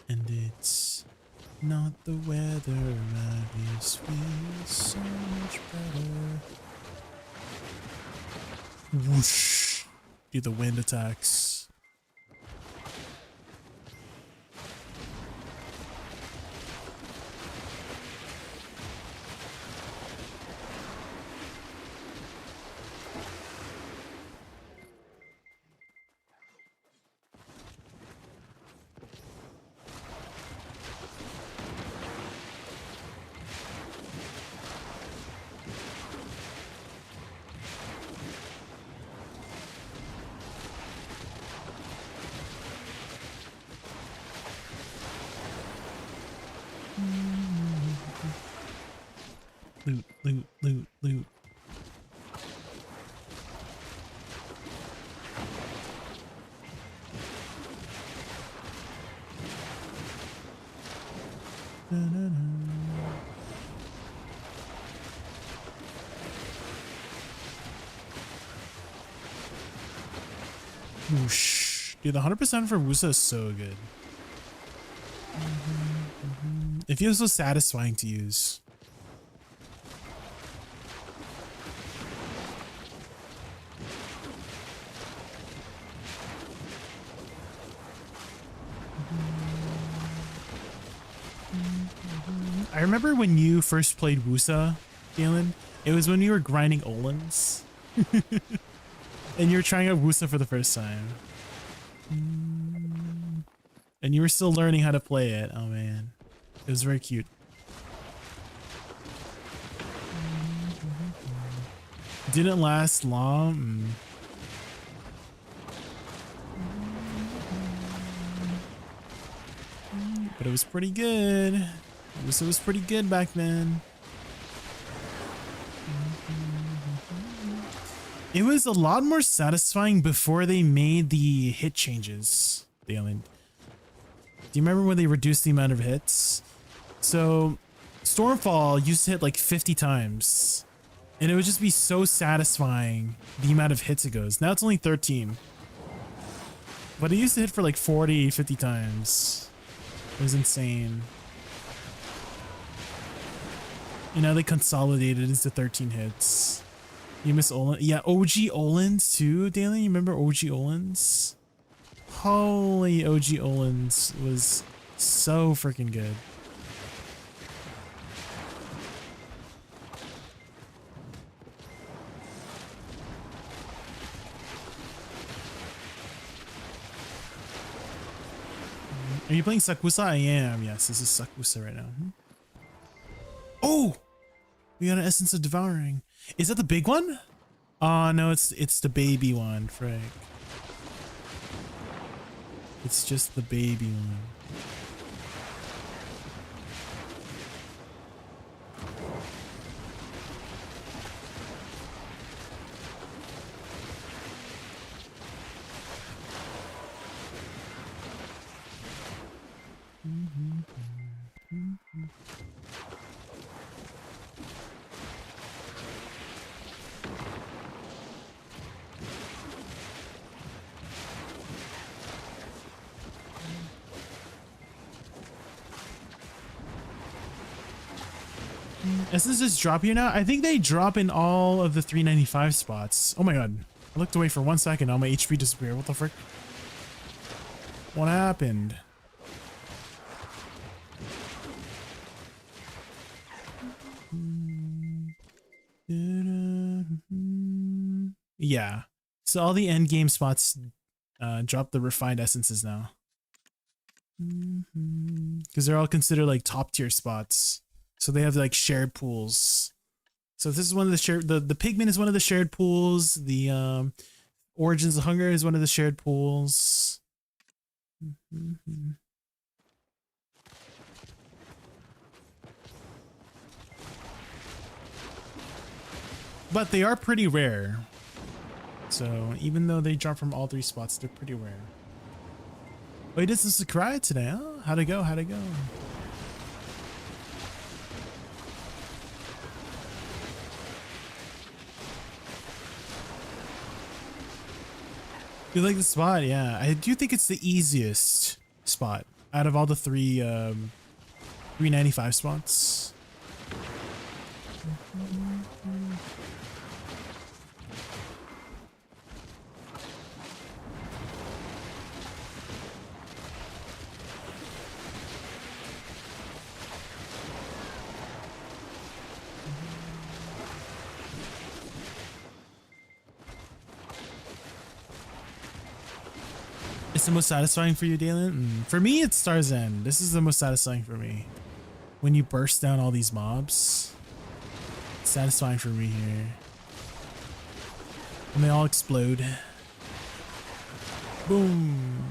S1: And it's not the weather, I just feel so much better. Whoosh! Do the wind attacks. Loot, loot, loot, loot. Whoosh. Dude, the 100% for Woosa is so good. It feels so satisfying to use. I remember when you first played Woosa, Galen, it was when you were grinding Olins. And you were trying out Woosa for the first time. And you were still learning how to play it. Oh man. It was very cute. Didn't last long. But it was pretty good. It was pretty good back then. It was a lot more satisfying before they made the hit changes. Do you remember when they reduced the amount of hits? So Stormfall used to hit like 50 times. And it would just be so satisfying the amount of hits it goes. Now it's only 13. But it used to hit for like 40, 50 times. It was insane. You know, they consolidated into 13 hits. You miss Olin? Yeah, OG Olins too, Daily. You remember OG Olins? Holy, OG Olins was so freaking good. Are you playing Sakusa? I am. Yes, this is Sakusa right now. Oh, we got an Essence of Devouring. Is that the big one? Oh no, it's the baby one, frick. It's just the baby one. Essences just drop here now? I think they drop in all of the 395 spots. Oh my god. I looked away for 1 second. Now my HP disappeared. What the frick? What happened? Yeah. So all the end game spots drop the refined essences now. Because they're all considered like top tier spots. So they have like shared pools. So this is one of the shared, the pigment is one of the shared pools. The Origins of Hunger is one of the shared pools. But they are pretty rare. So even though they drop from all three spots, they're pretty rare. Wait, this is a cry today, huh? How'd it go? How'd it go? You like the spot? Yeah, I do think it's the easiest spot out of all the 395 spots. It's the most satisfying for you, Dalen? For me, it's Star's End. This is the most satisfying for me. When you burst down all these mobs. It's satisfying for me here. And they all explode. Boom.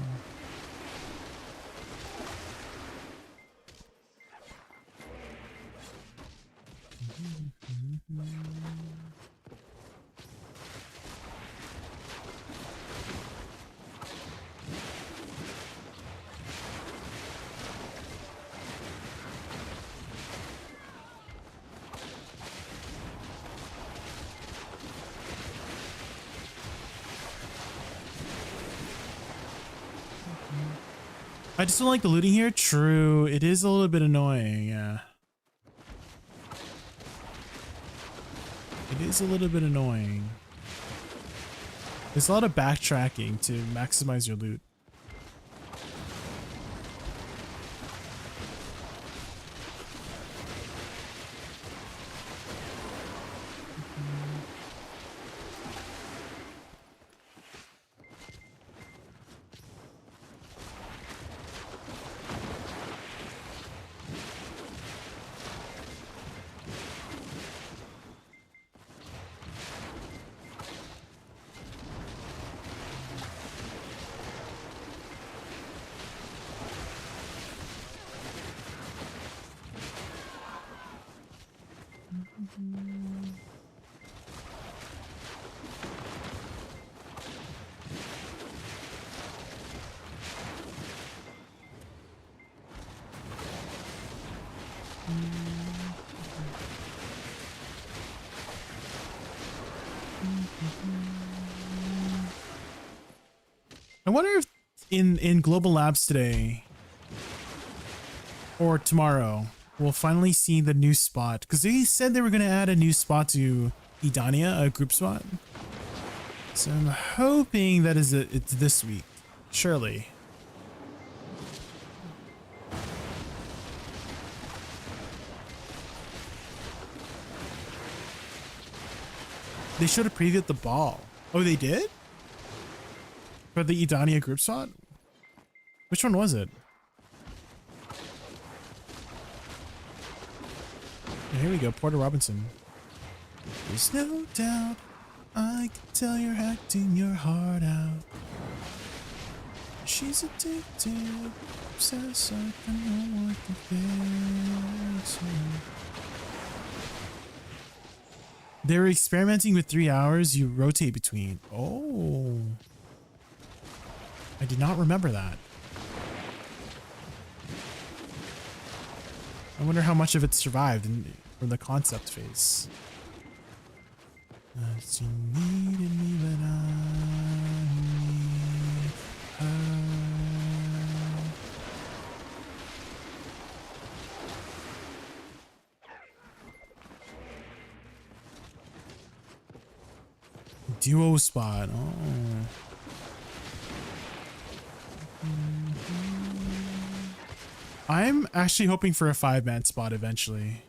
S1: I just don't like the looting here. True, it is a little bit annoying, yeah. It is a little bit annoying. There's a lot of backtracking to maximize your loot. I wonder if in Global Labs today or tomorrow we'll finally see the new spot, because they said they were going to add a new spot to Edania, a group spot. So I'm hoping that it's this week, surely. They should have previewed the ball. Oh, they did? For the Edania group spot? Which one was it? Here we go, Porter Robinson. There's no doubt, I can tell you're acting your heart out. She's addicted, obsessed, I know what the face. They were experimenting with 3 hours you rotate between. Oh. I did not remember that. I wonder how much of it survived from the concept phase. She needed me, but I need her. Duo spot. Oh. I'm actually hoping for a 5-man spot eventually.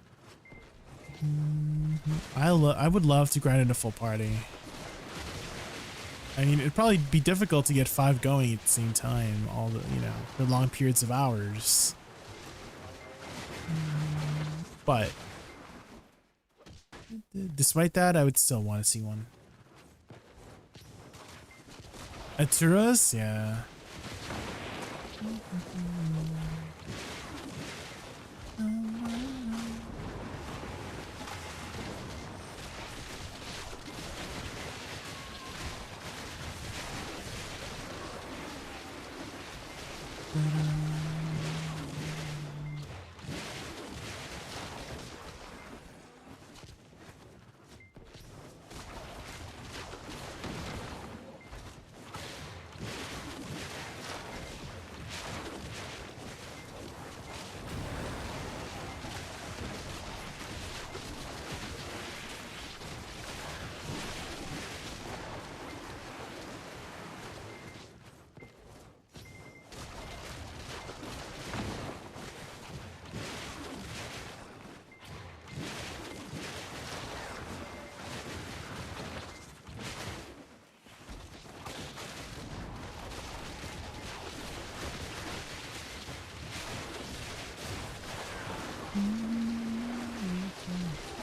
S1: I would love to grind in a full party. I mean, it'd probably be difficult to get 5 going at the same time, all the, you know, for long periods of hours. But despite that, I would still want to see one. Aturas, yeah.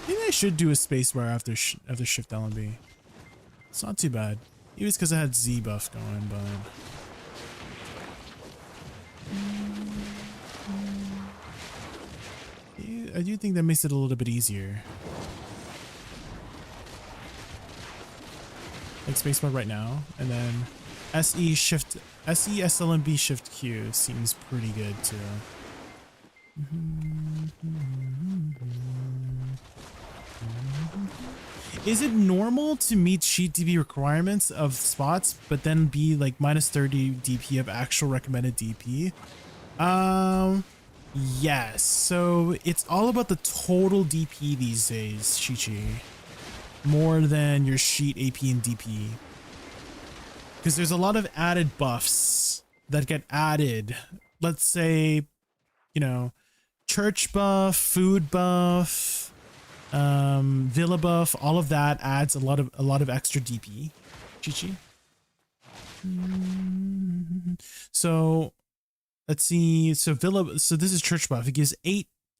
S1: Maybe I should do a spacebar after Shift L and B. It's not too bad. It was because I had Z buff going, but I do think that makes it a little bit easier. Like spacebar right now, and then SE SL and B Shift Q seems pretty good too. Is it normal to meet sheet DP requirements of spots, but then be like minus 30 DP of actual recommended DP? Yes. So it's all about the total DP these days, Chi-Chi. More than your sheet AP and DP. Because there's a lot of added buffs that get added. Let's say, you know, church buff, food buff, villa buff, all of that adds a lot of extra DP. Chi-Chi. So let's see. So villa, so this is church buff. It gives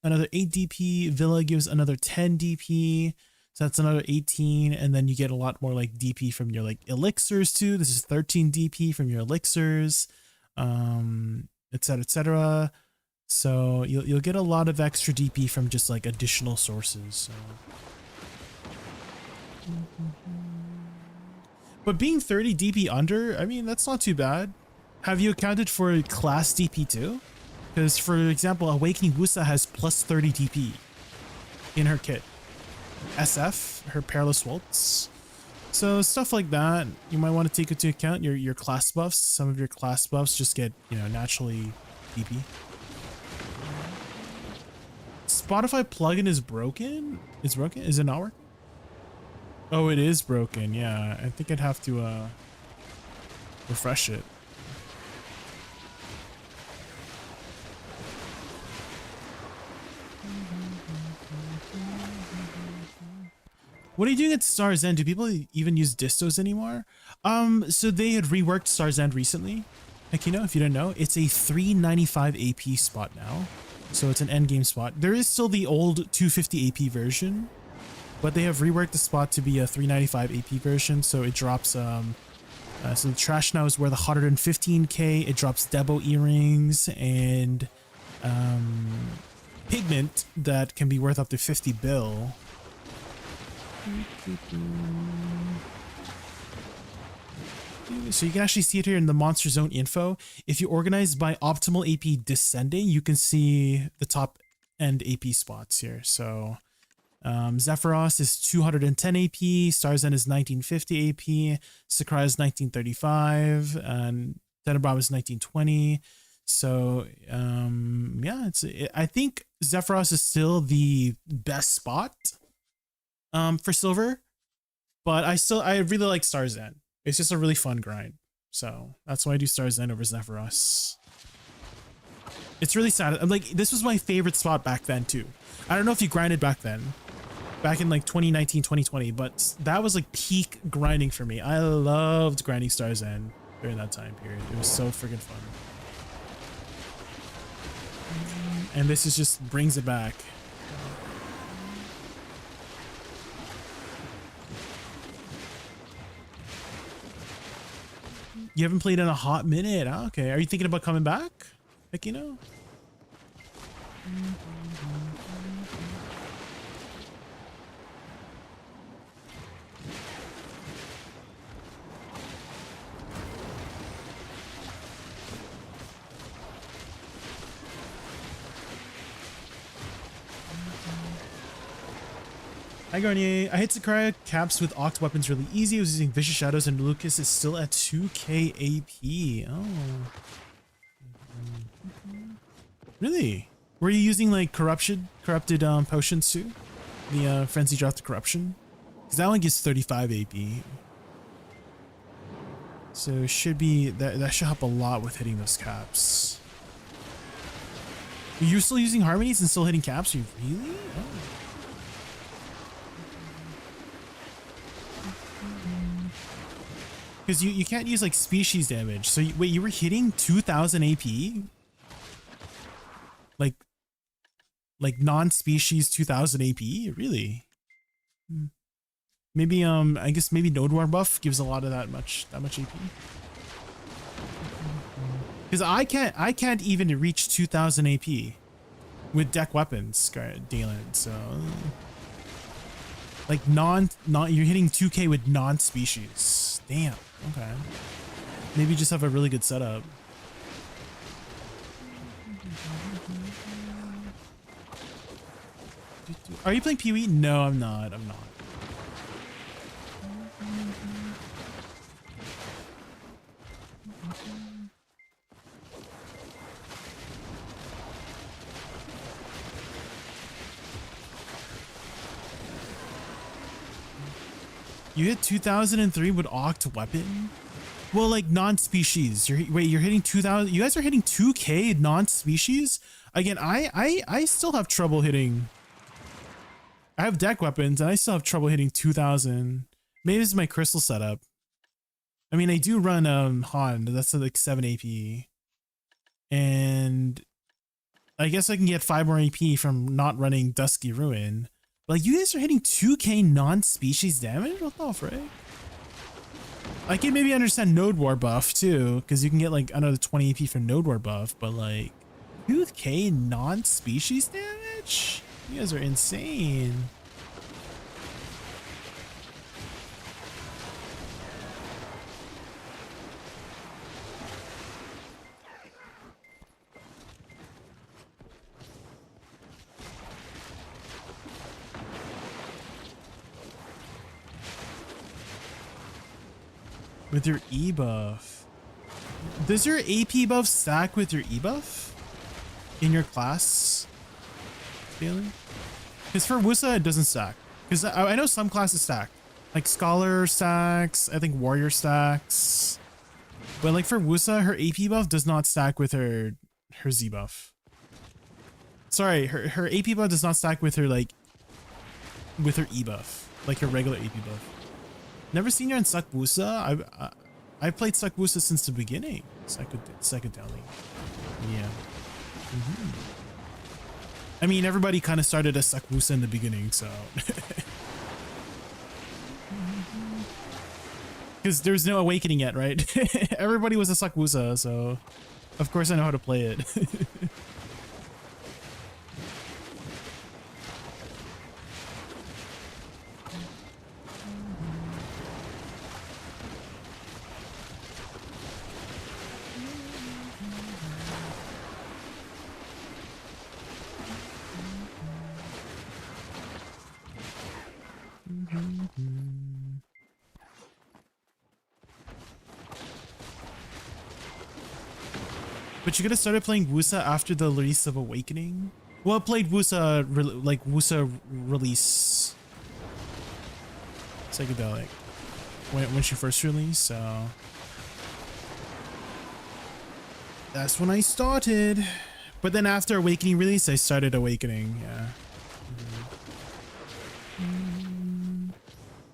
S1: another 8 DP. Villa gives another 10 DP. So that's another 18, and then you get a lot more like DP from your like elixirs too. This is 13 DP from your elixirs, etc., etc. So you'll get a lot of extra DP from just like additional sources. So. But being 30 DP under, I mean, that's not too bad. Have you accounted for class DP too? Because for example, Awakening Woosa has plus 30 DP in her kit. SF, her Perilous Waltz. So stuff like that, you might want to take into account your class buffs. Some of your class buffs just get, you know, naturally DP. Spotify plugin is broken? It's broken? Is it not working? Oh, it is broken. Yeah, I think I'd have to refresh it. What are you doing at Star's End? Do people even use distos anymore? So they had reworked Star's End recently. Akino, if you don't know, it's a 395 AP spot now. So it's an end game spot. There is still the old 250 AP version, but they have reworked the spot to be a 395 AP version. So it drops, so the trash now is worth 115k. It drops Debo earrings and pigment that can be worth up to 50 bill. So you can actually see it here in the Monster Zone info. If you organize by optimal AP descending, you can see the top end AP spots here. So Zephyros is 210 AP, Star's End is 1950 AP, Sakurai is 1935, and Tenebrum is 1920. So yeah, I think Zephyros is still the best spot for silver, but I really like Star's End. It's just a really fun grind. So that's why I do Star's End over Zephyros. It's really sad. I'm like, this was my favorite spot back then too. I don't know if you grinded back then, back in like 2019, 2020, but that was like peak grinding for me. I loved grinding Star's End during that time period. It was so freaking fun. And this is just brings it back. You haven't played in a hot minute. Oh, okay. Are you thinking about coming back? Heck, you know? Hi Garnier, I hit Sakurai caps with Oct weapons really easy. I was using Vicious Shadows and Lucas is still at 2k AP. Oh. Really? Were you using like corrupted potions too? The Frenzy Drop to Corruption? Because that one gives 35 AP. So it should be, that should help a lot with hitting those caps. Are you still using Harmonies and still hitting caps? Are you really? Oh. Because you can't use like species damage. So wait, you were hitting 2000 AP? Like non-species 2000 AP? Really? Maybe I guess maybe Node War buff gives a lot of that much AP. Because I can't even reach 2000 AP with deck weapons, Dalen. So like you're hitting 2k with non-species. Damn. Okay. Maybe just have a really good setup. Are you playing Pee-wee? No, I'm not. I'm not. You hit 2003 with Oct weapon? Well, like non-species. You're hitting 2000. You guys are hitting 2k non-species? Again, I still have trouble hitting. I have deck weapons and I still have trouble hitting 2000. Maybe this is my crystal setup. I mean, I do run Han. That's like 7 AP. And I guess I can get 5 more AP from not running Dusky Ruin. Like, you guys are hitting 2k non-species damage? What the frick? I can maybe understand Node War buff too, because you can get like another 20 AP for Node War buff, but like 2k non-species damage? You guys are insane. With your E buff. Does your AP buff stack with your E buff in your class? Feeling? Because for Woosa, it doesn't stack. Because I know some classes stack. Like Scholar stacks, I think Warrior stacks. But like for Woosa, her AP buff does not stack with her Z buff. Sorry, her AP buff does not stack with her with her E buff. Like her regular AP buff. Never seen you on Suck Woosa. I've played Suck Woosa since the beginning. Psychedelic. Yeah. I mean, everybody kind of started as Woosa in the beginning, so. Because there's no awakening yet, right? Everybody was a Woosa, so of course I know how to play it. But you could have started playing Woosa after the release of Awakening. Well, I played Woosa, like Woosa release psychedelic when she first released, so that's when I started. But then after Awakening release, I started Awakening, yeah.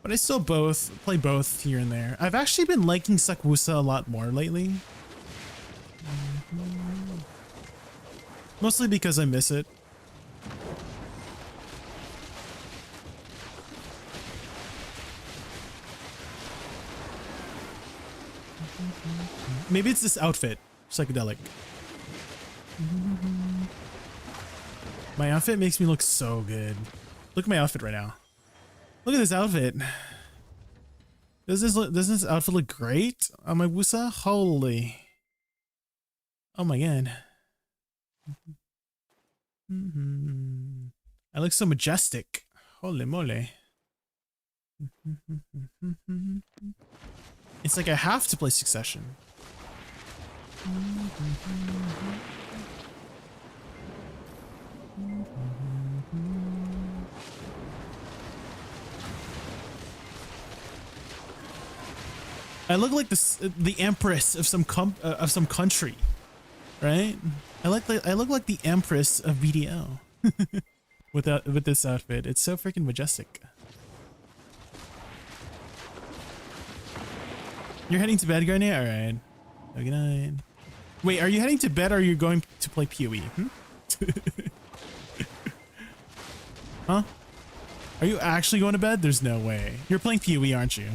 S1: But I still play both here and there. I've actually been liking Woosa a lot more lately. Mostly because I miss it. Maybe it's this outfit, psychedelic. My outfit makes me look so good. Look at my outfit right now. Look at this outfit. Does this outfit look great on my Woosa? Holy. Oh my god. I look so majestic. Holy moly. It's like I have to play Succession. I look like the empress of some country, right? I look like the empress of VDO with this outfit. It's so freaking majestic. You're heading to bed, Garnet? All right. Oh, good night. Wait, are you heading to bed or are you going to play PoE? Huh? Are you actually going to bed? There's no way. You're playing PoE, aren't you?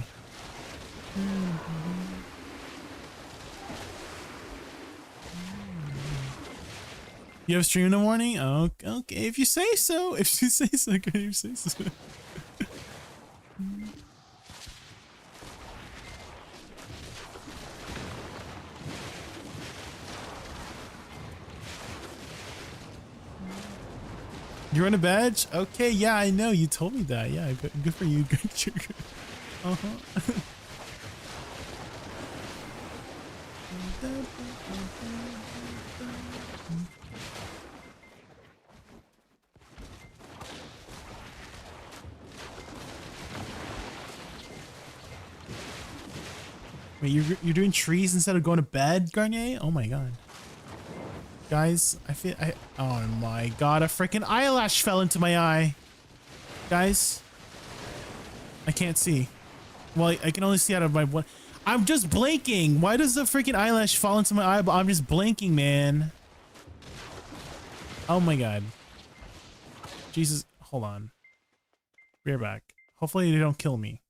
S1: You have a stream in the morning? Oh, okay. If you say so. If you say so. If you say so. You're on a badge? Okay, yeah, I know. You told me that. Yeah, good for you. Good. Uh-huh. Wait, you're doing trees instead of going to bed, Garnier? Oh my god. Guys, oh my god, a freaking eyelash fell into my eye. Guys, I can't see. Well, I can only see out of my one. I'm just blinking. Why does the freaking eyelash fall into my eye? I'm just blinking, man. Oh my god. Jesus, hold on. We're back. Hopefully they don't kill me.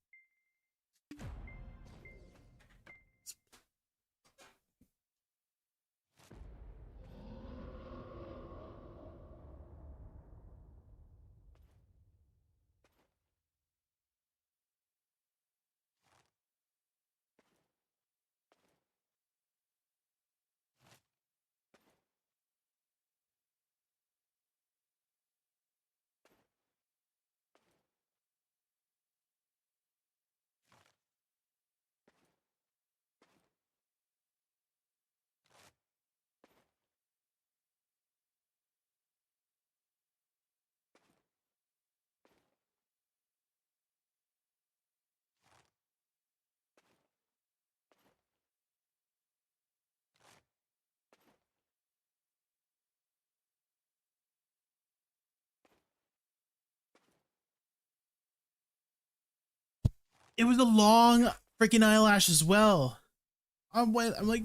S1: It was a long freaking eyelash as well. I'm like,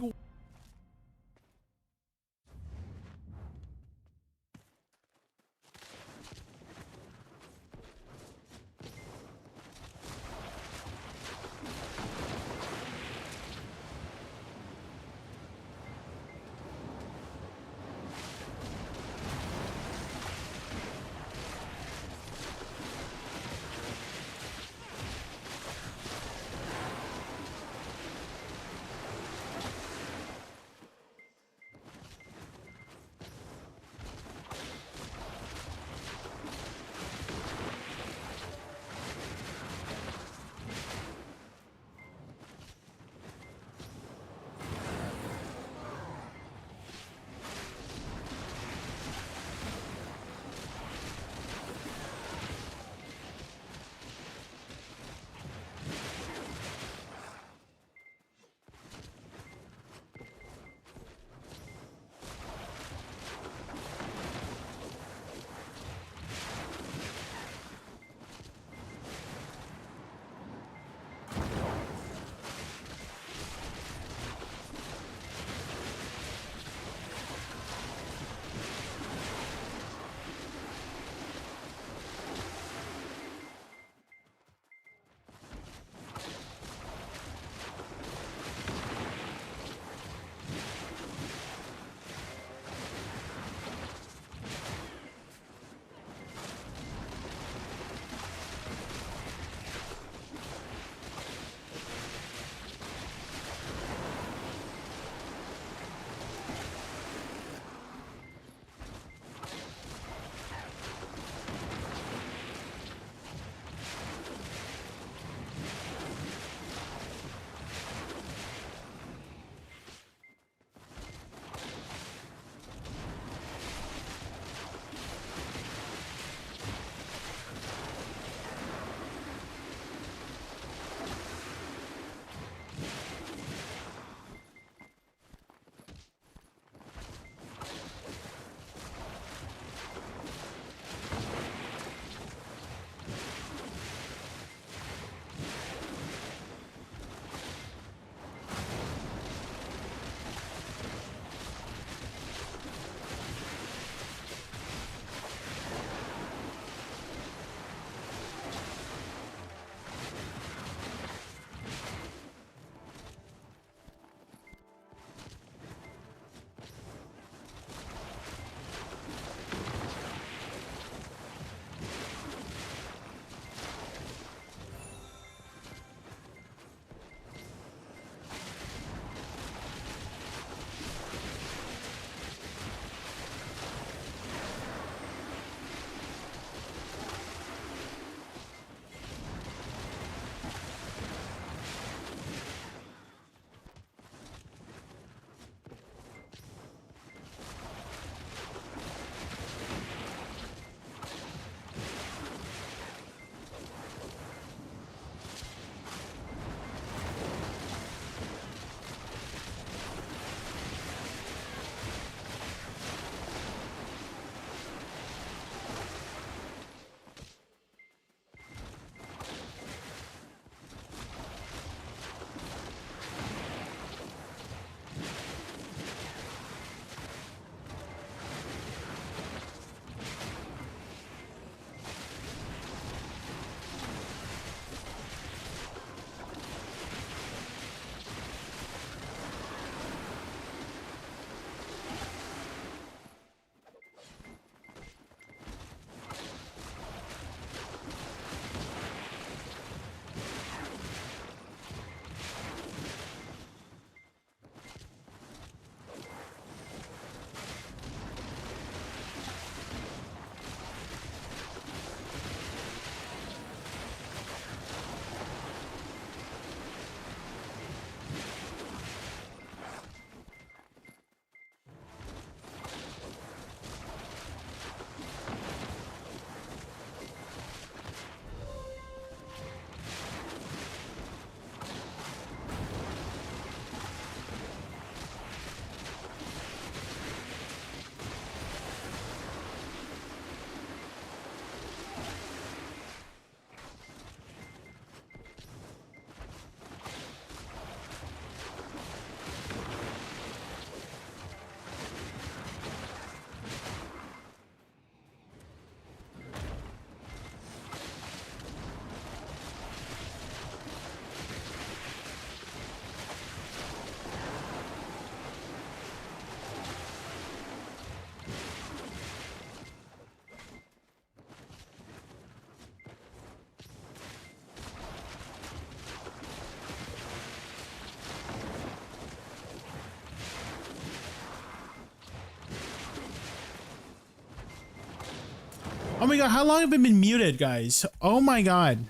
S1: Oh my god, how long have I been muted, guys? Oh my god.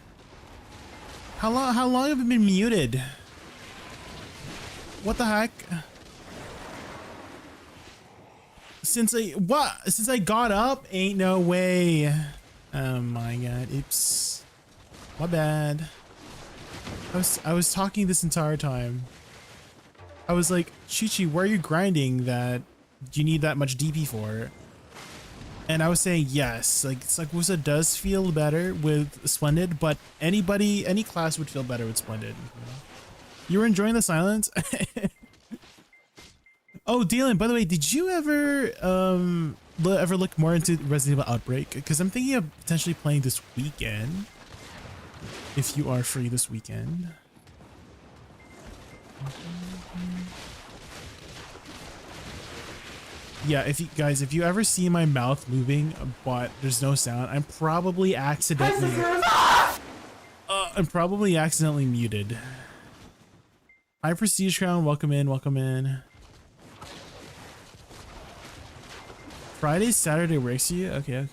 S1: How long have I been muted? What the heck? Since I got up? Ain't no way. Oh my god, oops. My bad. I was talking this entire time. I was like, Chi-Chi, where are you grinding that you need that much DP for? And I was saying yes, like it's like Woosa does feel better with Splendid, but any class would feel better with Splendid. You were enjoying the silence? Oh, Dylan, by the way, did you ever look more into Resident Evil Outbreak? Because I'm thinking of potentially playing this weekend. If you are free this weekend. Yeah, if you ever see my mouth moving but there's no sound, I'm probably accidentally muted. Hi Prestige Crown, welcome in. Friday, Saturday works for you? Okay.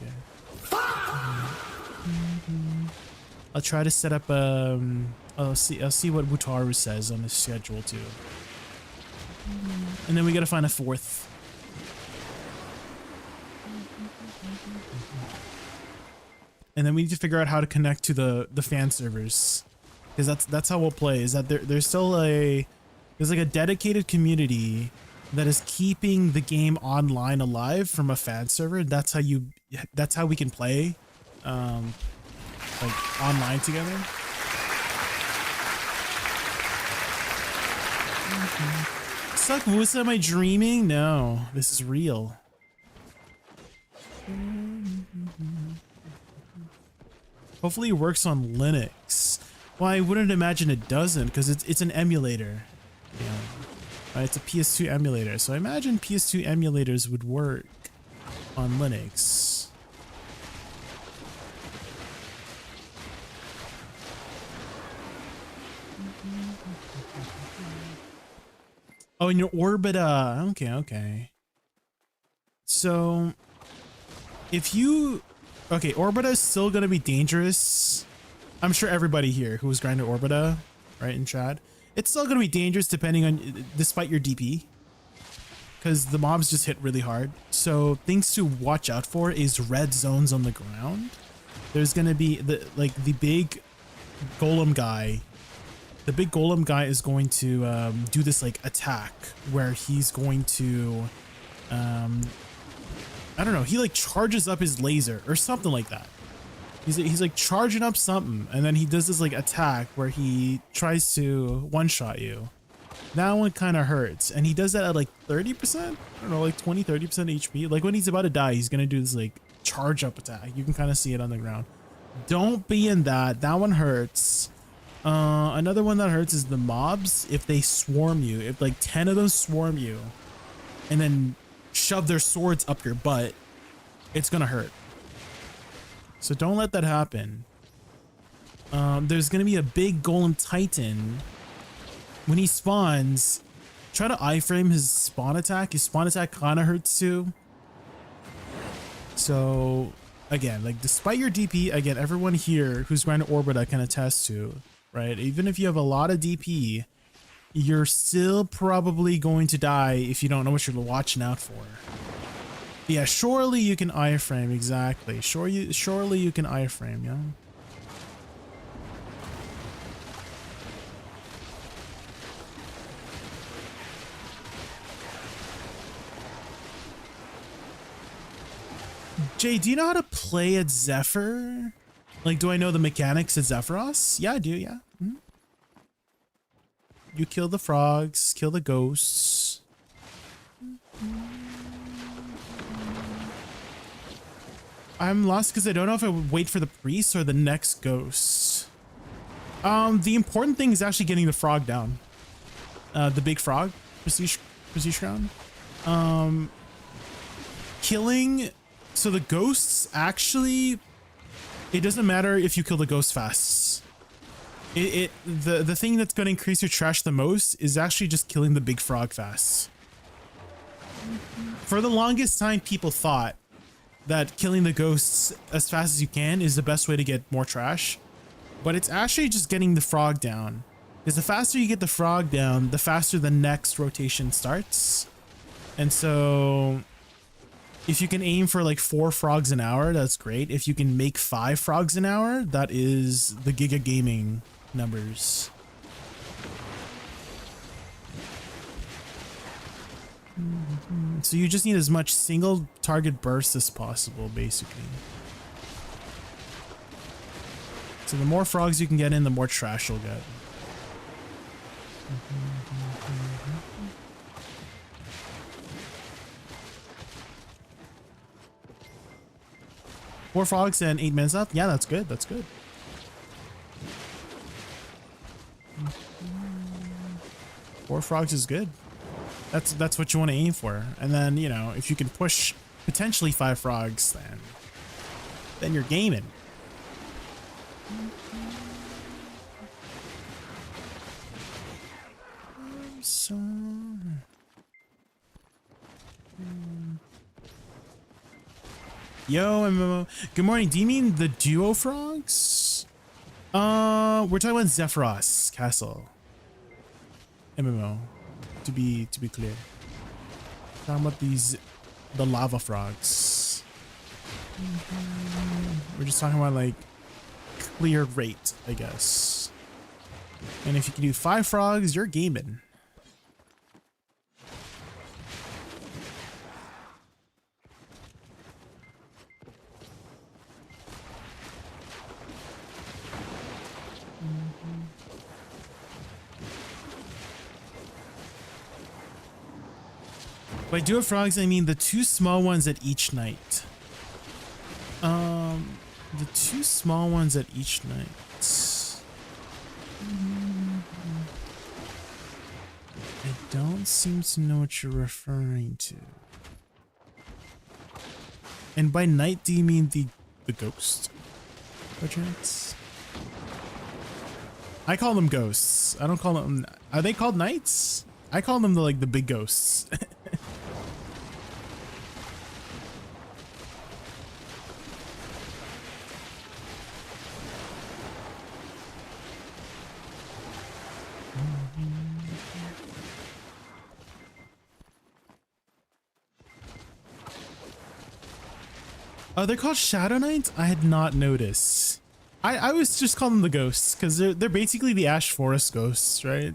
S1: I'll try to set up I'll see what Wutaru says on the schedule too. And then we gotta find a fourth. And then we need to figure out how to connect to the fan servers, because that's how we'll play. Is that there's like a dedicated community that is keeping the game online alive from a fan server. That's how we can play, like online together. Suck Woosa, am I dreaming? No, this is real. Hopefully it works on Linux. Well, I wouldn't imagine it doesn't, because it's an emulator. Yeah. It's a PS2 emulator, so I imagine PS2 emulators would work on Linux. Oh, and your Orbita. Okay. So, if you... Okay, Orbita is still going to be dangerous. I'm sure everybody here who's grinding Orbita, right, in chat, it's still going to be dangerous despite your DP. Because the mobs just hit really hard. So things to watch out for is red zones on the ground. There's going to be the big golem guy. The big golem guy is going to do this like attack where he's going to... I don't know, he like charges up his laser or something like that. He's like charging up something, and then he does this like attack where he tries to one-shot you. That one kind of hurts, and he does that at like 30%? I don't know, like 20-30% HP. Like when he's about to die, he's gonna do this like charge up attack. You can kind of see it on the ground. Don't be in that. That one hurts. Another one that hurts is the mobs. If they swarm you, if like 10 of them swarm you, and then shove their swords up your butt, it's gonna hurt. So don't let that happen. There's gonna be a big golem titan. When he spawns, try to iframe his spawn attack. His spawn attack kind of hurts too. So again, like despite your DP, again, everyone here who's grinding Orbita can attest to, right? Even if you have a lot of DP, you're still probably going to die if you don't know what you're watching out for. Yeah, surely you can iframe, exactly. Surely you can iframe, yeah. Jay, do you know how to play at Zephyr? Like, do I know the mechanics at Zephyros? Yeah, I do, yeah. Mm-hmm. You kill the frogs, kill the ghosts. I'm lost because I don't know if I would wait for the priest or the next ghost. The important thing is actually getting the frog down. The big frog, prestige crown. Killing, so the ghosts actually, it doesn't matter if you kill the ghost fast. The thing that's going to increase your trash the most is actually just killing the big frog fast. For the longest time, people thought that killing the ghosts as fast as you can is the best way to get more trash, but it's actually just getting the frog down. Because the faster you get the frog down, the faster the next rotation starts. And so if you can aim for like 4 frogs an hour, that's great. If you can make 5 frogs an hour, that is the Giga Gaming numbers. So you just need as much single target burst as possible, basically. So the more frogs you can get in, the more trash you'll get. Four frogs and 8 minutes left. Yeah, that's good. That's good. 4 frogs is good. That's what you want to aim for. And then, you know, if you can push potentially 5 frogs, then you're gaming. So yo, MMO. Good morning. Do you mean the duo frogs? We're talking about Zephyros Castle. MMO. To be clear. Talking about the lava frogs. We're just talking about like clear rate, I guess. And if you can do 5 frogs, you're gaming. By duo frogs, I mean the 2 small ones at each night. The 2 small ones at each night. I don't seem to know what you're referring to. And by night, do you mean the ghost? Perchance? I call them ghosts. I don't call them. Are they called knights? I call them the big ghosts. Oh, they're called Shadow Knights? I had not noticed. I was just calling them the ghosts because they're basically the Ash Forest ghosts, right?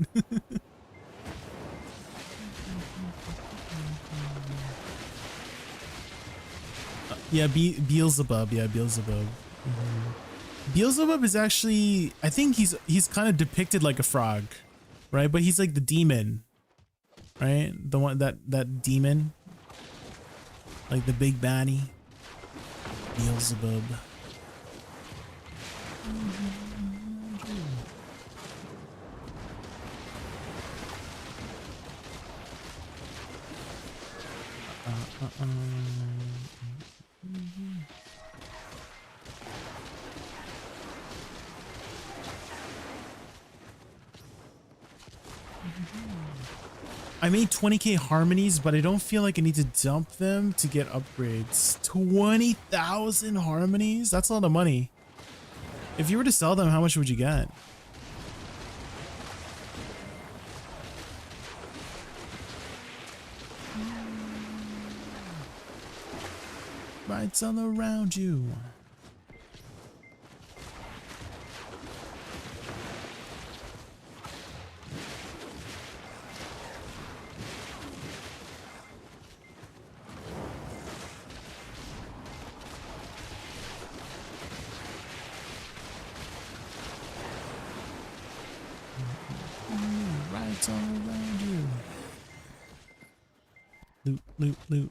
S1: Yeah, Beelzebub. Yeah, Beelzebub. Beelzebub is actually, I think he's kind of depicted like a frog, right? But he's like the demon, right? The one that demon, like the big baddie. Beelzebub. I made 20k harmonies, but I don't feel like I need to dump them to get upgrades. 20,000 harmonies? That's a lot of money. If you were to sell them, how much would you get? Lights all around you. Lights all around you. Loot, loot, loot.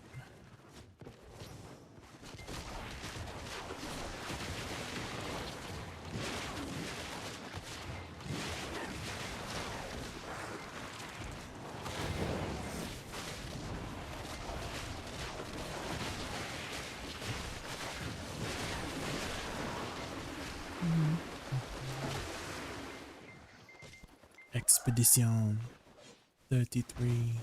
S1: Expedition 33.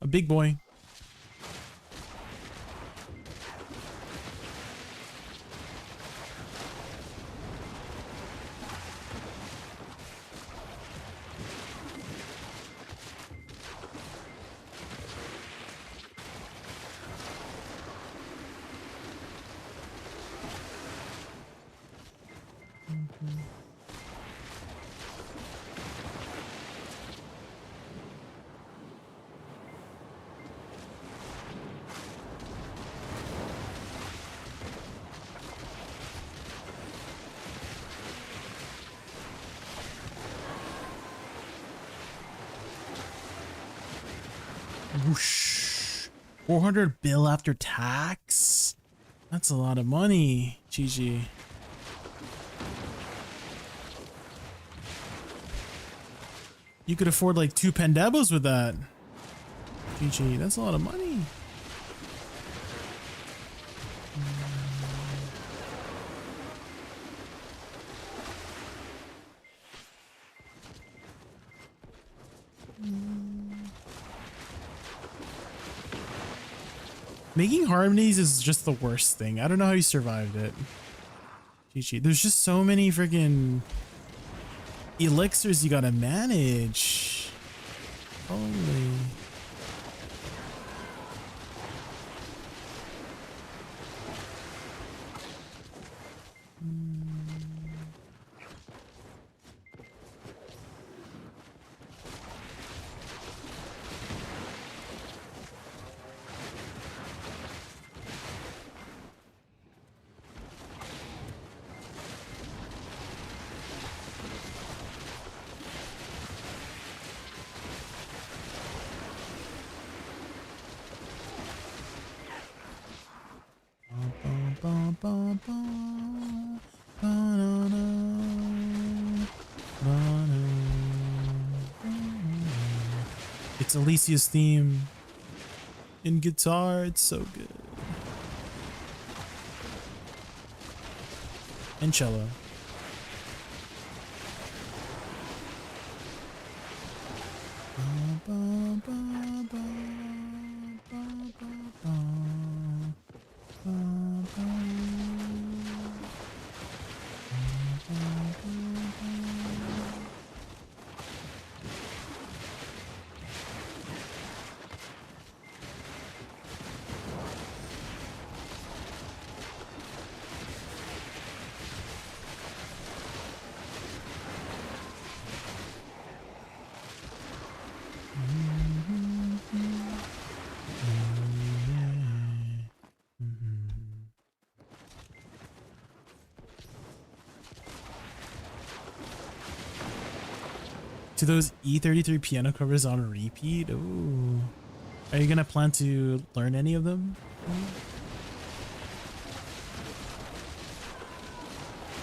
S1: A big boy. Whoosh. 400 bill after tax? That's a lot of money. GG. You could afford like 2 Pandabos with that. GG, that's a lot of money. Making harmonies is just the worst thing. I don't know how you survived it. GG. There's just so many freaking elixirs you gotta manage. Holy. It's Alicia's theme in guitar. It's so good. And cello. To those E33 piano covers on repeat? Ooh. Are you gonna plan to learn any of them?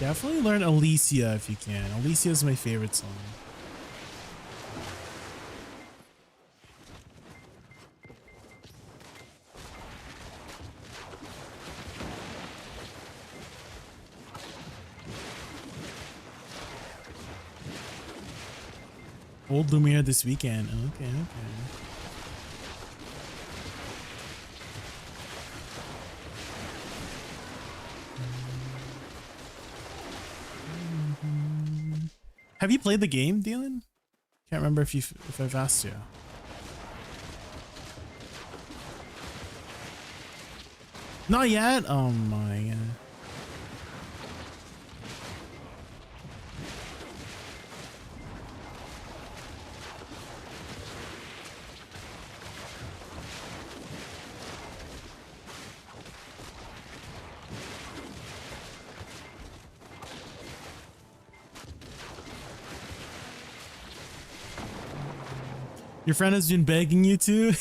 S1: Definitely learn Alicia if you can. Alicia is my favorite song. Old Lumiere this weekend. Okay, okay. Have you played the game, Dylan? Can't remember if I've asked you. Not yet? Oh my god. Your friend has been begging you to?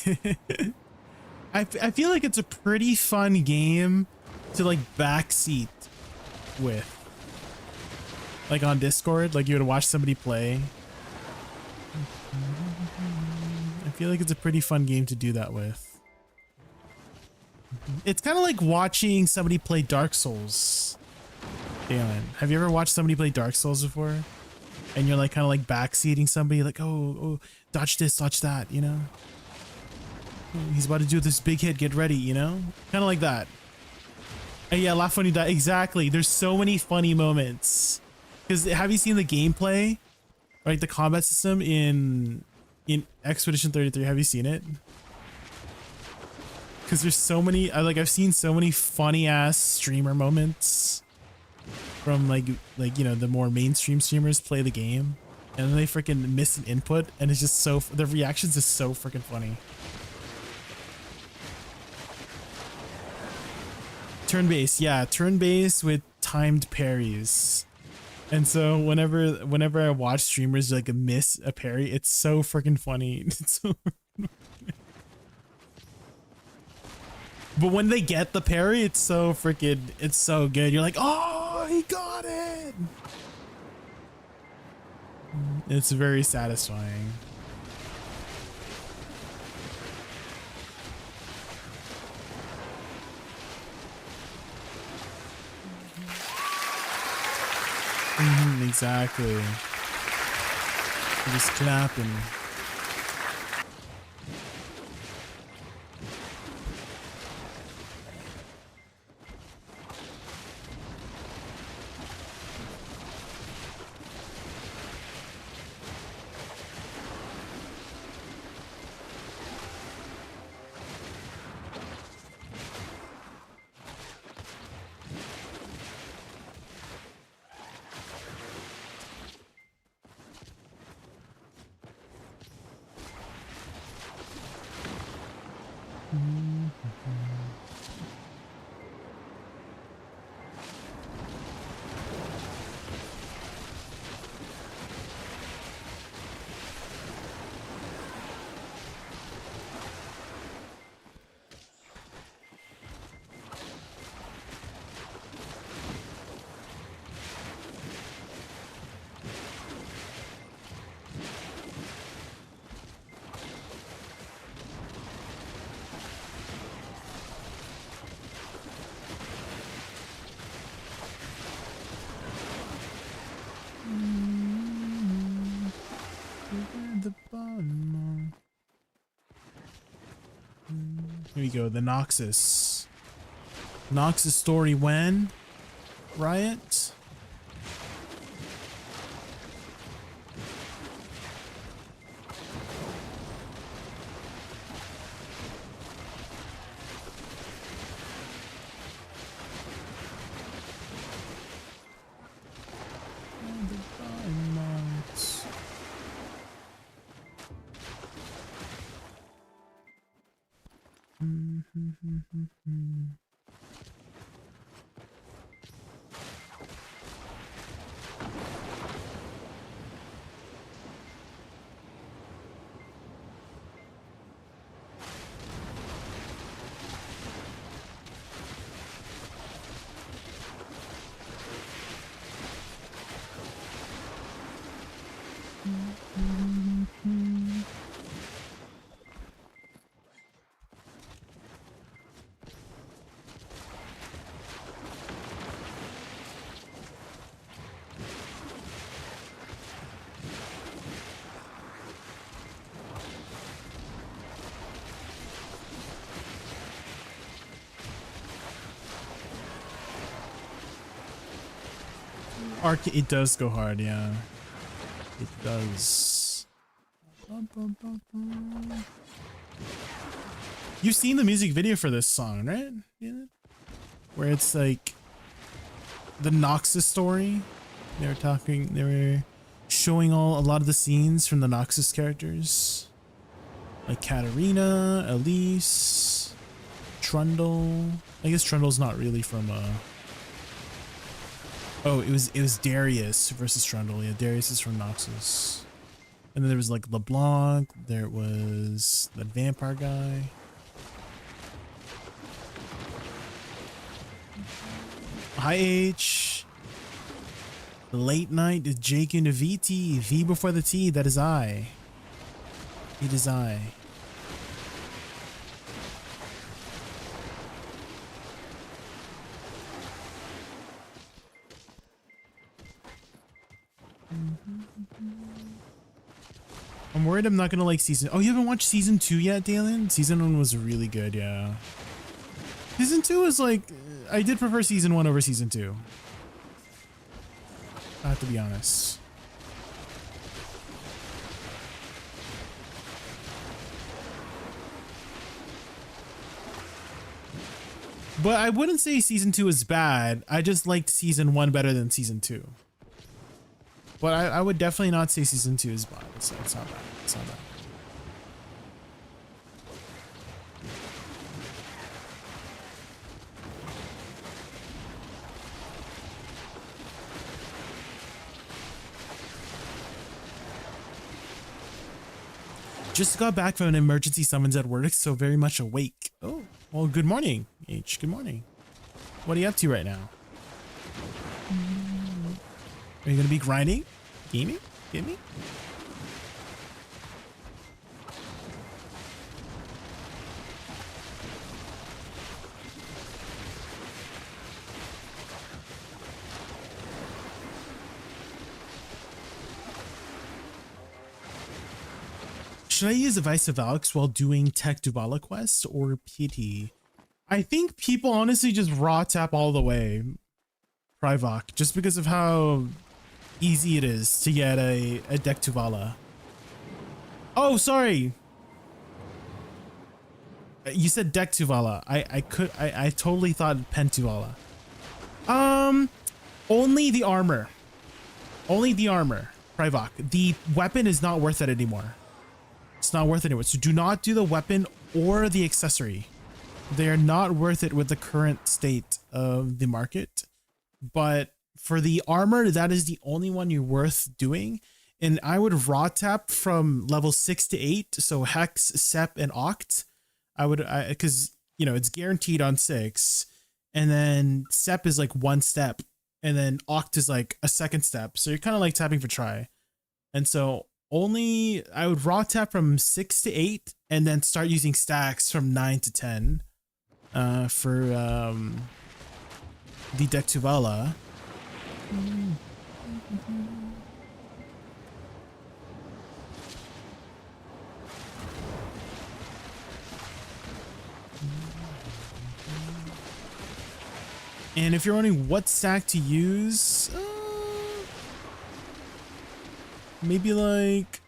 S1: I feel like it's a pretty fun game to like backseat with. Like on Discord, like you would watch somebody play. I feel like it's a pretty fun game to do that with. It's kind of like watching somebody play Dark Souls. Damn, have you ever watched somebody play Dark Souls before? And you're like kind of like backseating somebody like, oh, dodge this, dodge that, you know? He's about to do this big hit. Get ready, you know? Kind of like that. And yeah, laugh when you die. Exactly. There's so many funny moments. Because have you seen the gameplay? Like the combat system in Expedition 33? Have you seen it? Because there's so many. I've seen so many funny ass streamer moments from like you know, the more mainstream streamers play the game, and then they freaking miss an input, and it's just so, the reactions is so freaking funny. Turn-based, yeah, turn-based with timed parries. And so whenever I watch streamers like miss a parry, it's so freaking funny. It's so but when they get the parry, it's so good. You're like, oh, he got it. It's very satisfying. Exactly. You just clapping. Here we go, the Noxus. Noxus story when? Riot? It does go hard, yeah. It does. You've seen the music video for this song, right? Yeah. Where it's like the Noxus story. They were showing a lot of the scenes from the Noxus characters. Like Katarina, Elise, Trundle. I guess Trundle's not really from oh, it was Darius versus Trundle. Yeah, Darius is from Noxus. And then there was like LeBlanc. There was the vampire guy. Hi H. The late night is JaykunVT. V before the T. That is I. It is I. I'm worried I'm not gonna like season. Oh, you haven't watched season 2 yet, Dalen? Season 1 was really good, yeah. Season 2 is like, I did prefer season 1 over season 2. I have to be honest. But I wouldn't say season 2 is bad. I just liked season 1 better than season 2. But I would definitely not say season 2 is bad. It's not bad. It's not bad. Just got back from an emergency summons at work, so very much awake. Oh, well, good morning, H. Good morning. What are you up to right now? Are you gonna be grinding? Gaming? Gaming? Should I use Advice of Alex while doing Tech Dubala quest or PT? I think people honestly just raw tap all the way. Privok, just because of how easy it is to get a deck Tuvala. Oh, sorry. You said deck Tuvala. I totally thought pen Tuvala. Only the armor. Only the armor, Privok. The weapon is not worth it anymore. It's not worth it anymore. So do not do the weapon or the accessory. They are not worth it with the current state of the market. But for the armor, that is the only one you're worth doing. And I would raw tap from level 6 to 8. So Hex, Sep, and Oct. Because, you know, it's guaranteed on 6. And then Sep is like 1 step. And then Oct is like a 2nd step. So you're kind of like tapping for try. And so I would raw tap from 6 to 8. And then start using stacks from 9 to 10. For the deck Tuvala. And if you're wondering what stack to use, maybe like,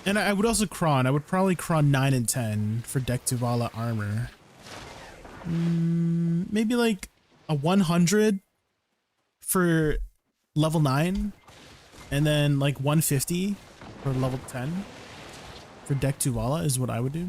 S1: and I would also cron. I would probably cron 9 and 10 for deck Tuvala armor. Maybe like a 100 for level 9 and then like 150 for level 10 for deck Tuvala is what I would do.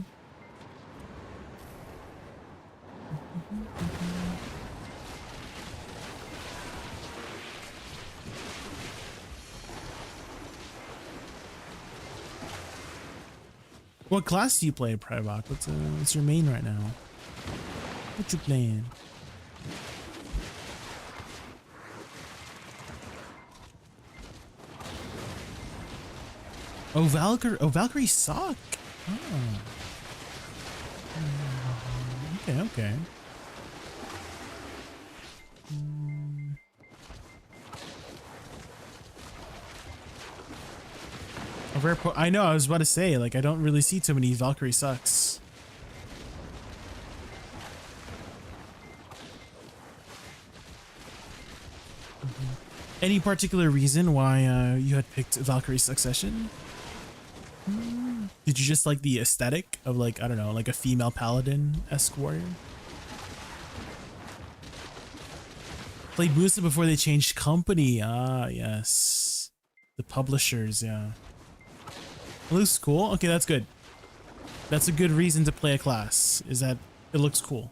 S1: What class do you play, Privok? What's your main right now? What you playing? Oh, Valkyrie suck. Oh. Okay. A rare I know, I was about to say, like, I don't really see too many Valkyrie sucks. Any particular reason why you had picked Valkyrie Succession? Did you just like the aesthetic of, like, I don't know, like a female paladin-esque warrior? Played Woosa before they changed company. Ah, yes. The publishers, yeah. It looks cool. Okay, that's good. That's a good reason to play a class, is that it looks cool.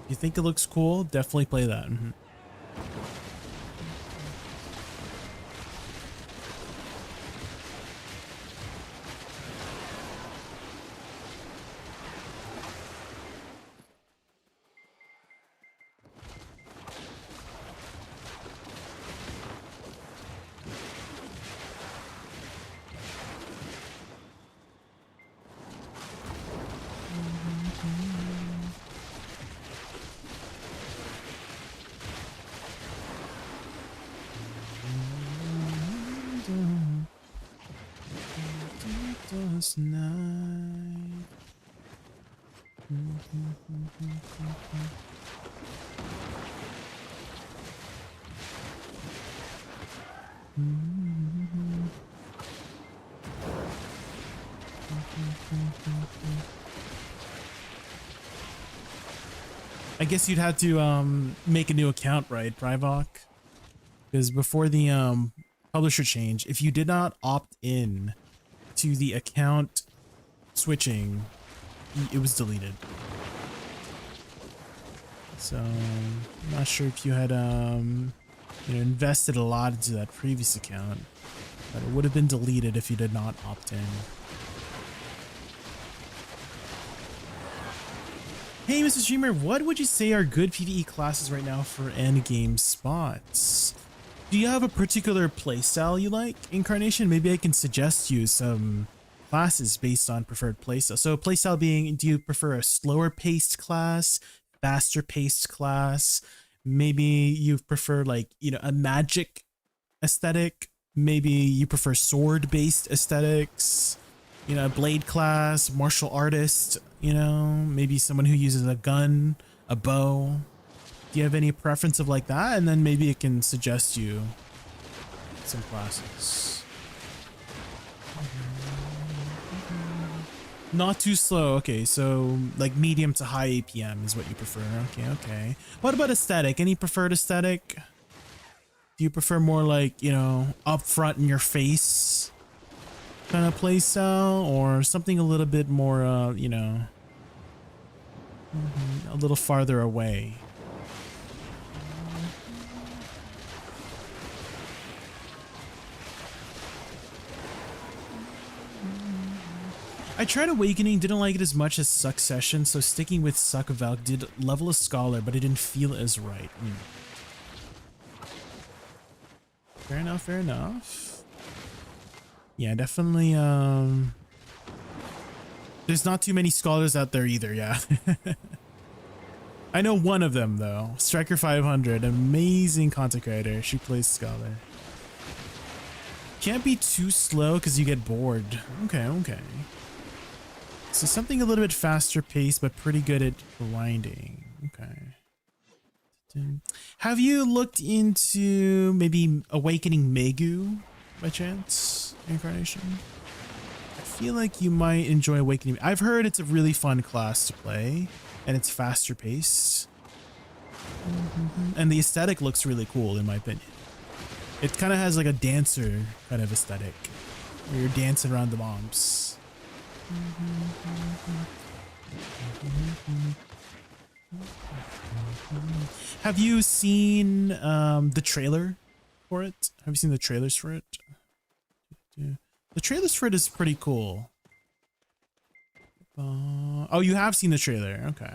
S1: If you think it looks cool, definitely play that. was night. I guess you'd have to make a new account, right, Privok? Because before the publisher change, if you did not opt in to the account switching, it was deleted. So I'm not sure if you had invested a lot into that previous account, but it would have been deleted if you did not opt in. Hey, Mr. Streamer, what would you say are good PvE classes right now for endgame spots? Do you have a particular playstyle you like, Incarnation? Maybe I can suggest you some classes based on preferred playstyle. So playstyle being, do you prefer a slower paced class, faster paced class? Maybe you prefer like, a magic aesthetic. Maybe you prefer sword based aesthetics, a blade class, martial artist, maybe someone who uses a gun, a bow. Do you have any preference of like that? And then maybe it can suggest you some classes. Not too slow. Okay, so like medium to high APM is what you prefer. Okay. What about aesthetic? Any preferred aesthetic? Do you prefer more like, up front in your face kind of play style, or something a little bit more, a little farther away? I tried Awakening, didn't like it as much as Succession, so sticking with Suckavalk did level a Scholar, but it didn't feel as right. Fair enough. Yeah, definitely, there's not too many Scholars out there either, yeah. I know one of them, though. Striker 500, amazing content creator. She plays Scholar. Can't be too slow because you get bored. Okay. So something a little bit faster paced, but pretty good at grinding. Okay. Have you looked into maybe Awakening Megu by chance, Incarnation? I feel like you might enjoy Awakening. I've heard it's a really fun class to play, and it's faster paced. And the aesthetic looks really cool, in my opinion. It kind of has like a dancer kind of aesthetic, where you're dancing around the bombs. Have you seen the trailer for it? Have you seen the trailers for it? The trailers for it is pretty cool. Oh, you have seen the trailer. Okay.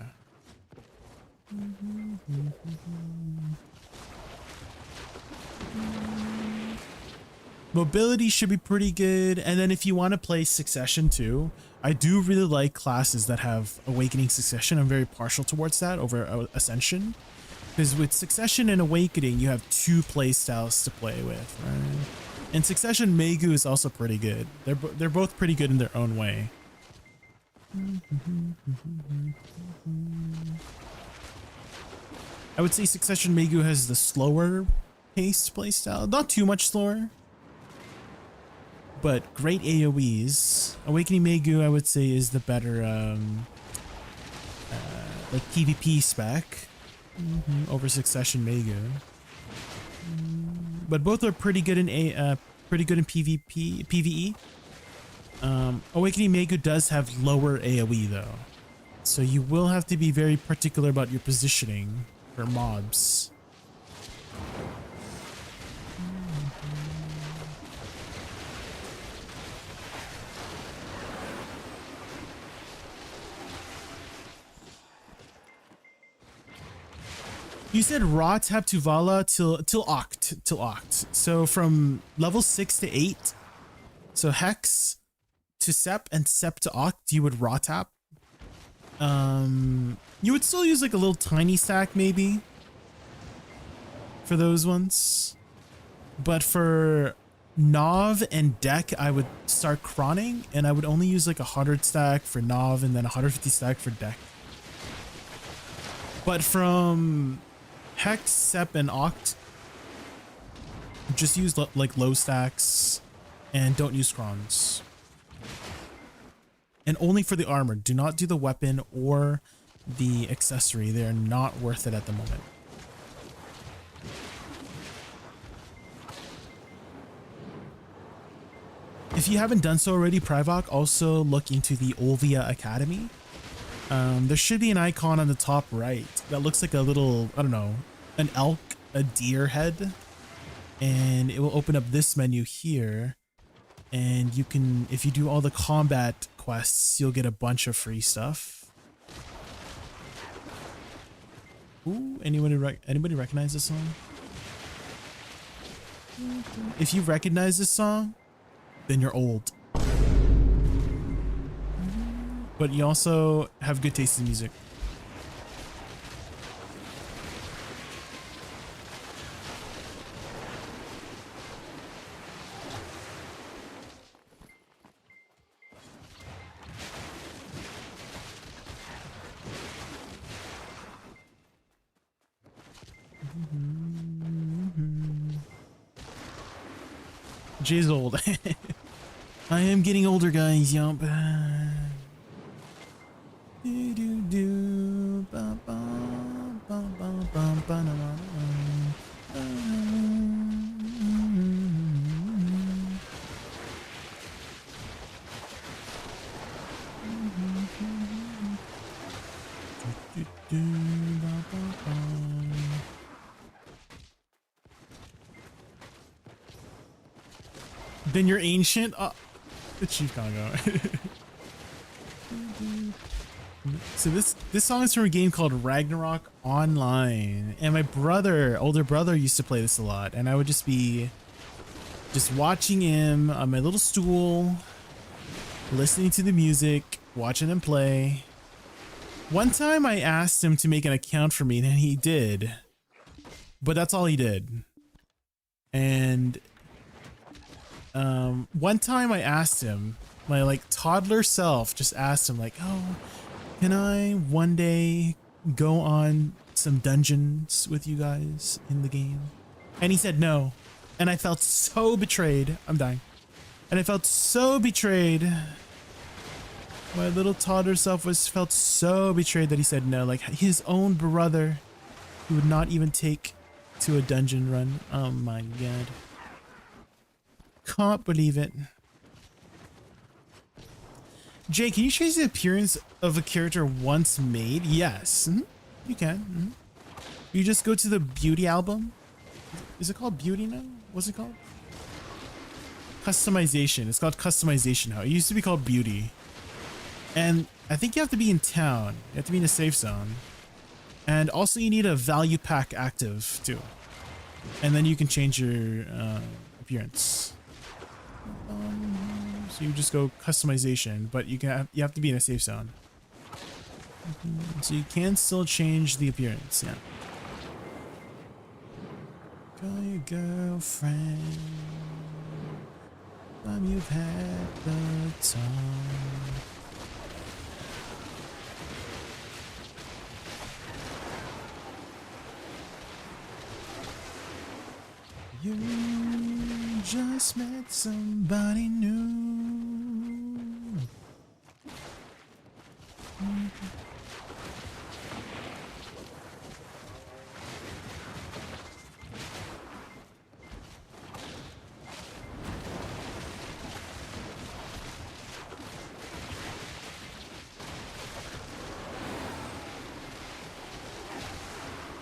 S1: Mobility should be pretty good. And then if you want to play Succession too, I do really like classes that have Awakening Succession. I'm very partial towards that over Ascension. Because with Succession and Awakening, you have two play styles to play with, right? And Succession Megu is also pretty good. They're both pretty good in their own way. I would say Succession Megu has the slower paced playstyle. Not too much slower, but great AoEs. Awakening Megu, I would say, is the better like PvP spec over Succession Megu. But both are pretty good in PvE. Awakening Megu does have lower AoE though, so you will have to be very particular about your positioning for mobs. You said raw tap to Vala till Oct. So from level 6 to 8, so Hex to Sep and Sep to Oct, you would raw tap. You would still use like a little tiny stack maybe for those ones, but for Nov and Deck, I would start crawling, and I would only use like 100 stack for Nov and then 150 stack for Deck. But from Hex, Sep, and Oct, just use like low stacks and don't use crons. And only for the armor. Do not do the weapon or the accessory. They are not worth it at the moment. If you haven't done so already, Privok, also look into the Olvia Academy. There should be an icon on the top right that looks like a little, I don't know, an elk, a deer head. And it will open up this menu here. And you can, if you do all the combat quests, you'll get a bunch of free stuff. Ooh, anybody recognize this song? If you recognize this song, then you're old. But you also have good taste in music. Jay's old. I am getting older, guys. Yup. Then you're ancient. The Chief Congo. So this song is from a game called Ragnarok Online, and my older brother used to play this a lot, and I would just be watching him on my little stool, listening to the music, watching him play. One time I asked him to make an account for me, and he did, but that's all he did. And one time I asked him, my like toddler self just asked him like, oh, can I one day go on some dungeons with you guys in the game? And he said no. And I felt so betrayed. I'm dying. And I felt so betrayed. My little toddler self felt so betrayed that he said no. Like his own brother, he would not even take to a dungeon run. Oh my god. Can't believe it. Jay, can you change the appearance of a character once made? Yes, you can. You just go to the Beauty album. Is it called Beauty now? What's it called? Customization. It's called Customization now. It used to be called Beauty. And I think you have to be in town. You have to be in a safe zone. And also you need a value pack active too. And then you can change your appearance. So you just go customization, but you have to be in a safe zone. So you can still change the appearance, yeah. Call your girlfriend. You've had the time. You just met somebody new.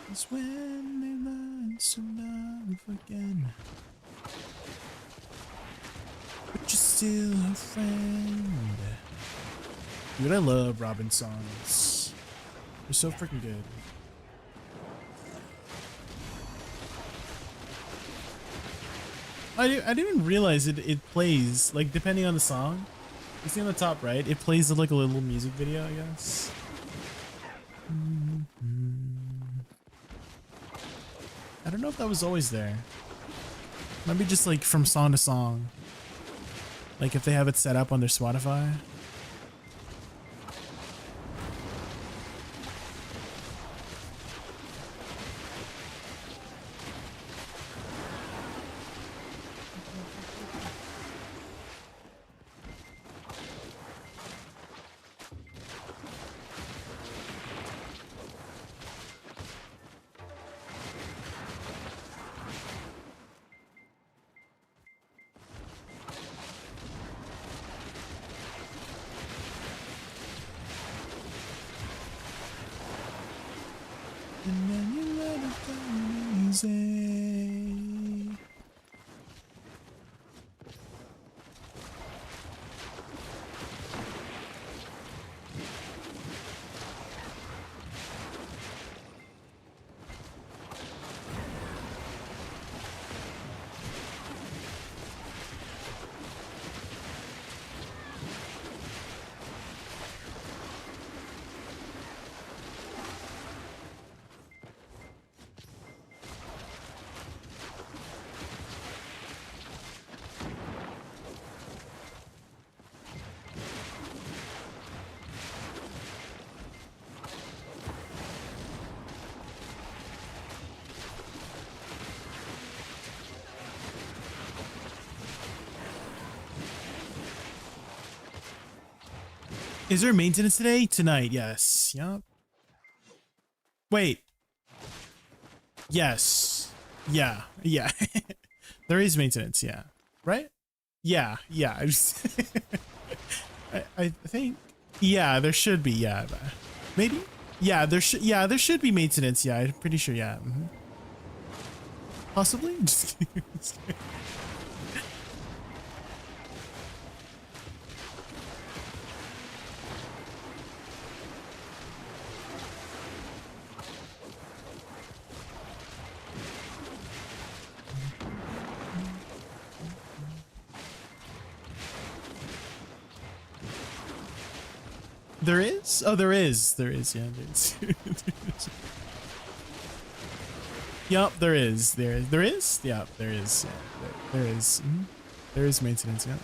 S1: It's when they learn to love again. But you're still her friend. Dude, I love Robin songs. They're so freaking good. I didn't even realize it plays, like, depending on the song. You see on the top right, it plays like a little music video, I guess. I don't know if that was always there. Maybe just like from song to song. Like if they have it set up on their Spotify. And then you let it go easy. Is there maintenance today? Tonight, yes. Yup. Wait. Yes. Yeah. Yeah. There is maintenance, yeah. Right? Yeah. Yeah. I think. Yeah, there should be, yeah. Maybe? Yeah, there should be maintenance, yeah. I'm pretty sure, yeah. Possibly? Just kidding. There is? Oh, there is. There is, yeah. There is. Yup, there is. There is? Yeah, there is. Yeah, there is. There is maintenance, yeah.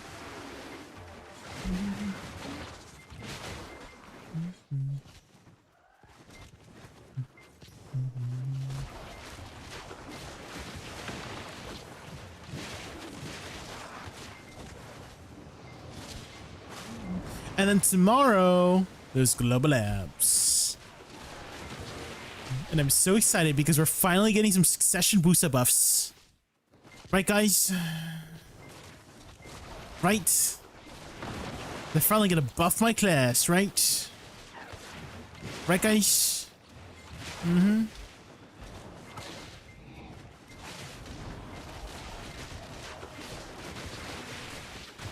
S1: And then tomorrow, there's Global Labs. And I'm so excited because we're finally getting some Succession Woosa buffs. Right, guys? Right? They're finally gonna buff my class, right? Right, guys?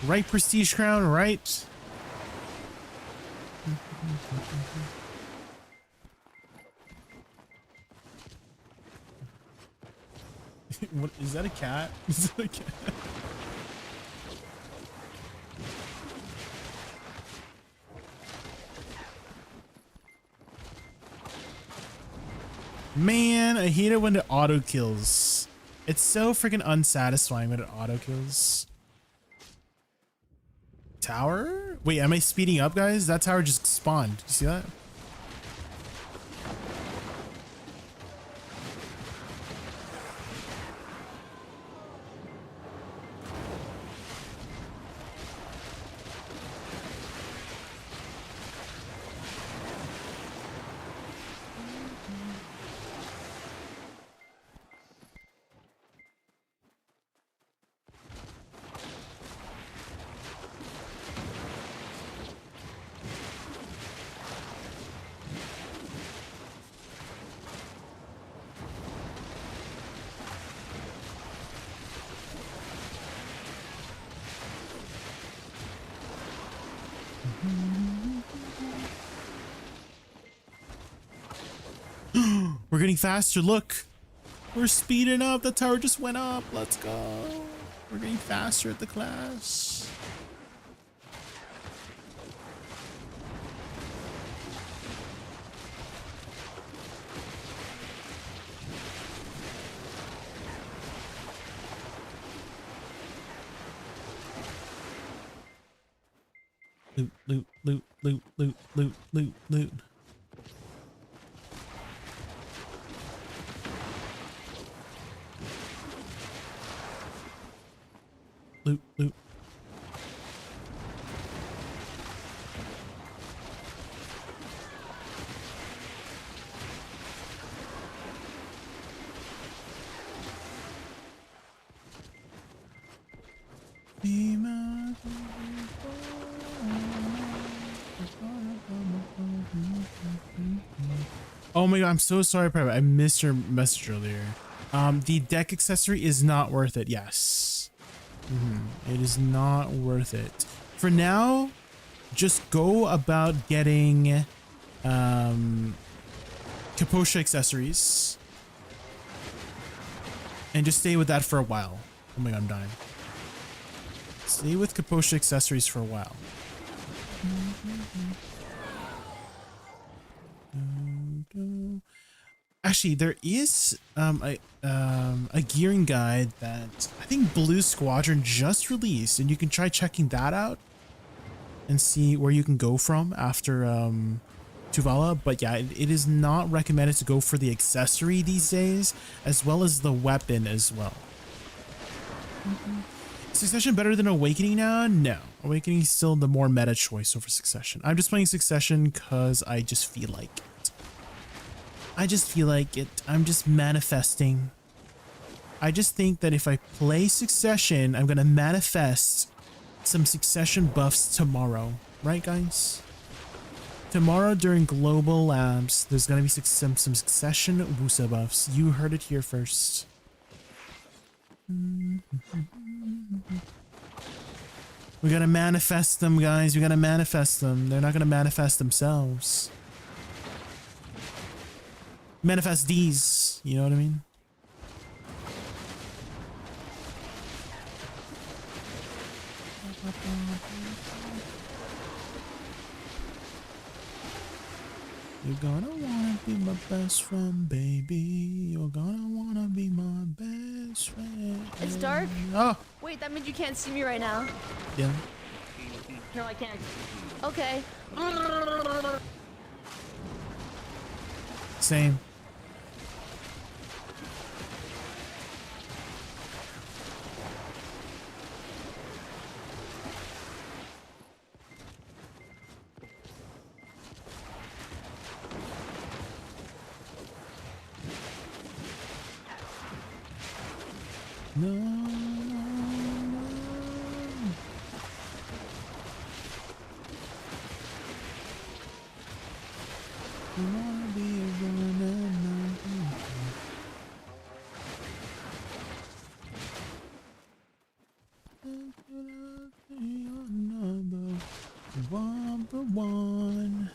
S1: Right, Prestige Crown, right? What is that, a cat? Is that a cat? Man, I hate it when it auto kills. It's so freaking unsatisfying when it auto kills. Tower? Wait, am I speeding up, guys? That tower just spawned. You see that? We're getting faster. Look, we're speeding up. The tower just went up. Let's go. We're getting faster at the class. Loot, loot, loot, loot, loot, loot, loot, loot. Loot, loot. Oh my god, I'm so sorry, Private. I missed your message earlier. The deck accessory is not worth it. Yes. It is not worth it. For now, just go about getting Caposha accessories. And just stay with that for a while. Oh my god, I'm dying. Stay with Caposha accessories for a while. Actually, there is a gearing guide that I think Blue Squadron just released, and you can try checking that out and see where you can go from after Tuvala. But yeah, it is not recommended to go for the accessory these days, as well as the weapon as well. Succession better than Awakening now? No. Awakening is still the more meta choice over Succession. I'm just playing Succession because I just feel like it. I just feel like it. I'm just manifesting. I just think that if I play Succession, I'm going to manifest some Succession buffs tomorrow. Right, guys? Tomorrow during Global Labs, there's going to be some Succession Woosa buffs. You heard it here first. We gotta manifest them, guys. We gotta manifest them. They're not gonna manifest themselves. Manifest these. You know what I mean? You're gonna wanna be my best friend, baby. You're gonna wanna be my best friend.
S3: It's dark?
S1: Oh!
S3: Wait, that means you can't see me right now.
S1: Yeah.
S3: No, I can't. Okay.
S1: Same. No, no, no. I wanna be a one and one.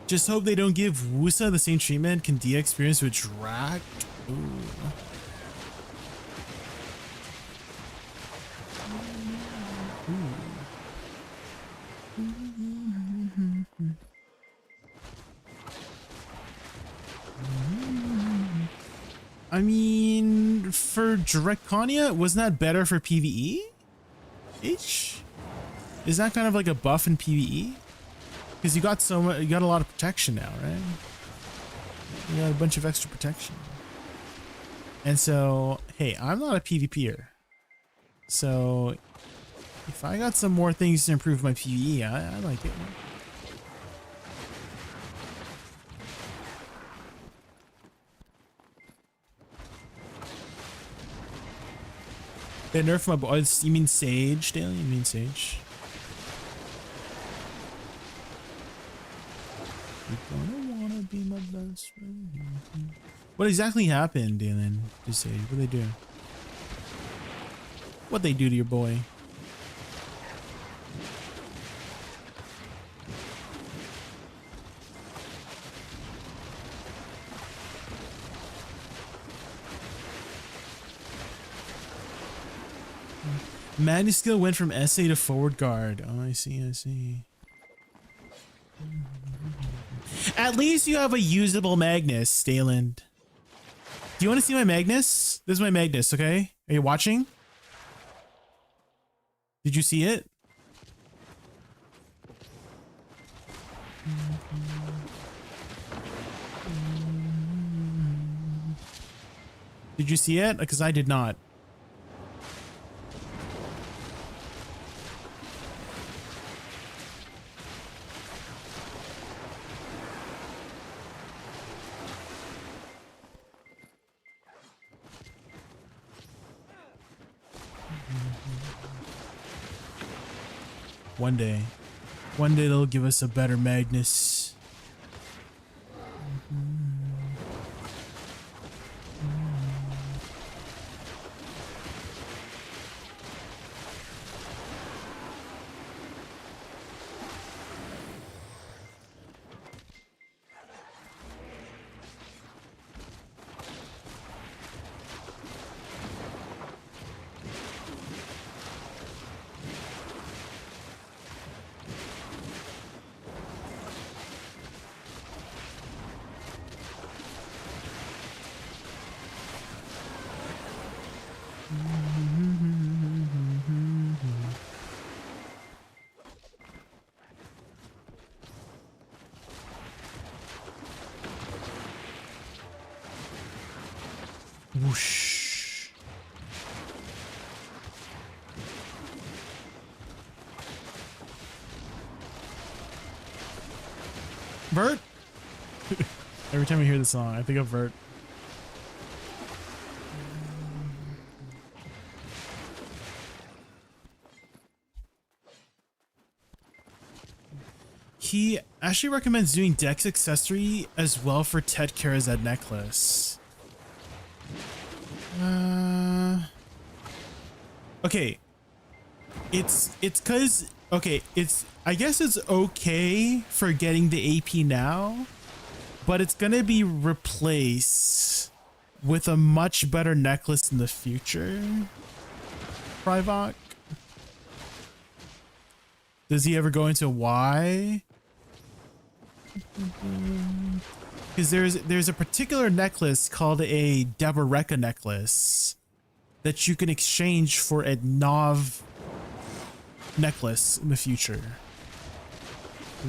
S1: Just hope they don't give Woosa the same treatment Kandia experienced with Drak. Ooh. I mean, for Draconia, wasn't that better for PvE? Is that kind of like a buff in PvE? Because you got so much, you got a lot of protection now, right? You got a bunch of extra protection. And so, hey, I'm not a PvPer. So, if I got some more things to improve my PvE, I like it. They nerfed my boy. You mean Sage, Daily? You mean Sage? You're gonna wanna be my best friend. What exactly happened, Dylan? To Sage? What they do? What they do to your boy? Magnus skill went from SA to forward guard. Oh, I see, I see. At least you have a usable Magnus, Stayland. Do you want to see my Magnus? This is my Magnus, okay? Are you watching? Did you see it? Did you see it? Because I did not. One day they'll give us a better Magnus. Whoosh. Vert? Every time I hear the song, I think of Vert. He actually recommends doing Dex accessory as well for Tet Karazad necklace. Okay. It's cause okay, I guess it's okay for getting the AP now, but it's gonna be replaced with a much better necklace in the future. Privok. Does he ever go into why? Because there's a particular necklace called a Deboreka necklace that you can exchange for a Nov necklace in the future,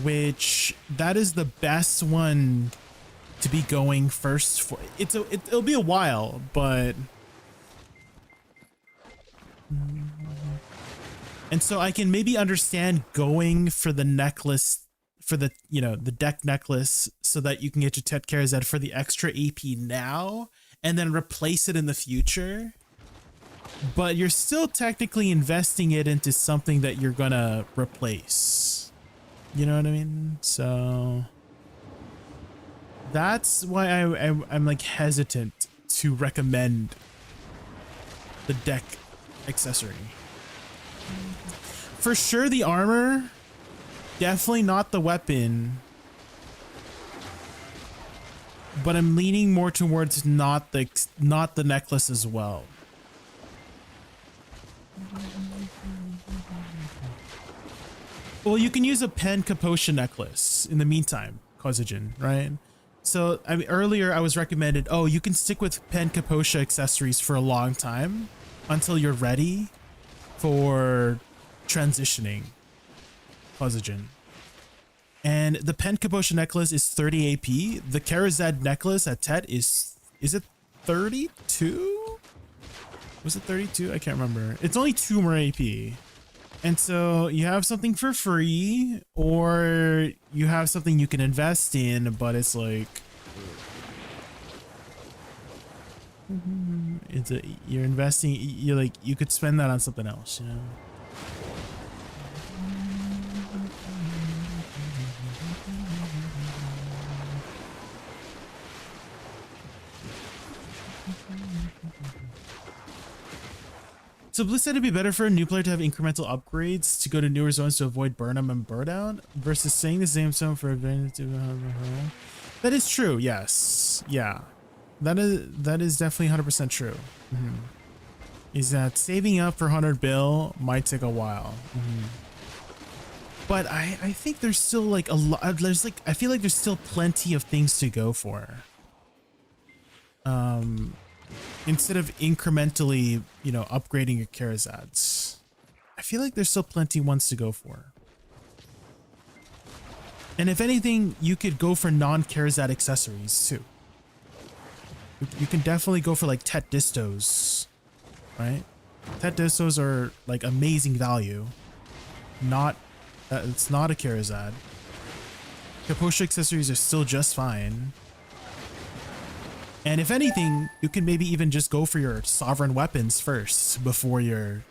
S1: which that is the best one to be going first for. It'll be a while, but and so I can maybe understand going for the necklace, for the, you know, the deck necklace, so that you can get your Tet Karazad for the extra AP now and then replace it in the future. But you're still technically investing it into something that you're gonna replace. You know what I mean? So that's why I'm like hesitant to recommend the deck accessory. For sure the armor, definitely not the weapon, but I'm leaning more towards not the necklace as well. Well, you can use a Pen Kaposha necklace in the meantime, Kozijin, right? So I mean, earlier I was recommended, oh, you can stick with Pen Kaposha accessories for a long time until you're ready for transitioning, Kozijin. And the Pen Kaposha necklace is 30 AP. The Karazad necklace at Tet is it 32? Was it 32? I can't remember. It's only 2 more AP. And so you have something for free, or you have something you can invest in, but it's like you're investing, you're like, you could spend that on something else, you know? So Blue said it'd be better for a new player to have incremental upgrades to go to newer zones to avoid burn-up and burn-out versus staying the same zone for advantage. That is true, yes. Yeah. That is definitely 100% true. Is that saving up for 100 bill might take a while. But I think there's still like a lot, I feel like there's still plenty of things to go for. instead of incrementally, you know, upgrading your Karazads. I feel like there's still plenty ones to go for. And if anything, you could go for non-Karazad accessories too. You can definitely go for like Tet Distos, right? Tet Distos are like amazing value. Not, it's not a Karazad. Kaposha accessories are still just fine. And if anything, you can maybe even just go for your sovereign weapons first before your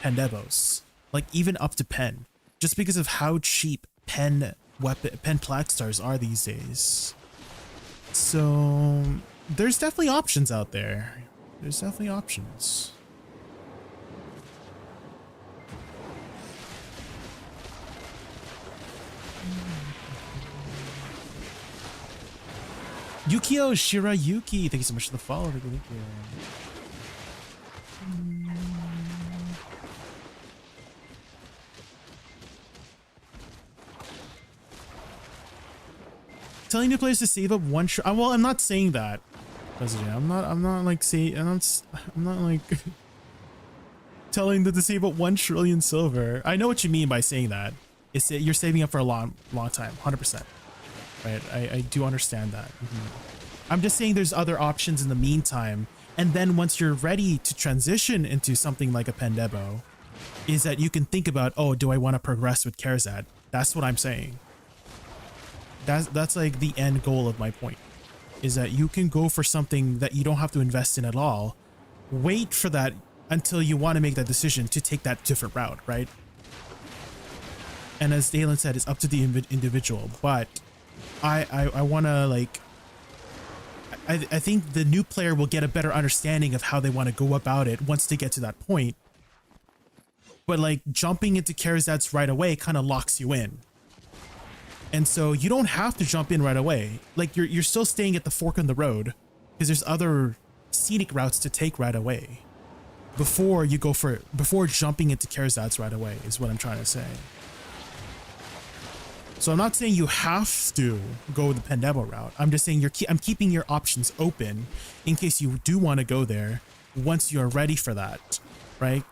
S1: Pendevos. Like even up to Pen. Just because of how cheap Pen Plague Stars are these days. So there's definitely options out there. There's definitely options. Yukio Shirayuki, thank you so much for the follow. Thank you. Telling new players to save up one. Well, I'm not saying that. I'm not like saying. I'm not like telling them to save up 1 trillion silver. I know what you mean by saying that. It's that you're saving up for a long time, 100%. Right, I do understand that. I'm just saying there's other options in the meantime, and then once you're ready to transition into something like a Pendebo, is that you can think about, oh, do I want to progress with Karazad? That's what I'm saying. That's like the end goal of my point, is that you can go for something that you don't have to invest in at all. Wait for that until you want to make that decision to take that different route, right? And as Dalen said, it's up to the individual, but I want to like, I think the new player will get a better understanding of how they want to go about it once they get to that point. But like jumping into Karazads right away kind of locks you in. And so you don't have to jump in right away. Like you're still staying at the fork in the road because there's other scenic routes to take right away before jumping into Karazads right away is what I'm trying to say. So I'm not saying you have to go the Pendebo route. I'm just saying I'm keeping your options open in case you do want to go there once you're ready for that, right?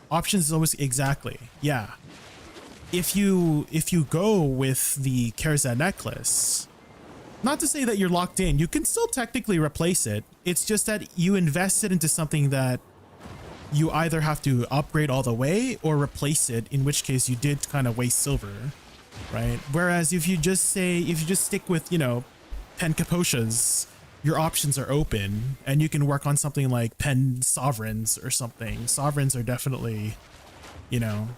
S1: Options is always exactly, yeah. If you go with the Karazad necklace, not to say that you're locked in, you can still technically replace it. It's just that you invested into something that you either have to upgrade all the way or replace it, in which case you did kind of waste silver, right? Whereas if you just stick with, you know, Pen Kaposhas, your options are open and you can work on something like Pen Sovereigns or something. Sovereigns are definitely, you know,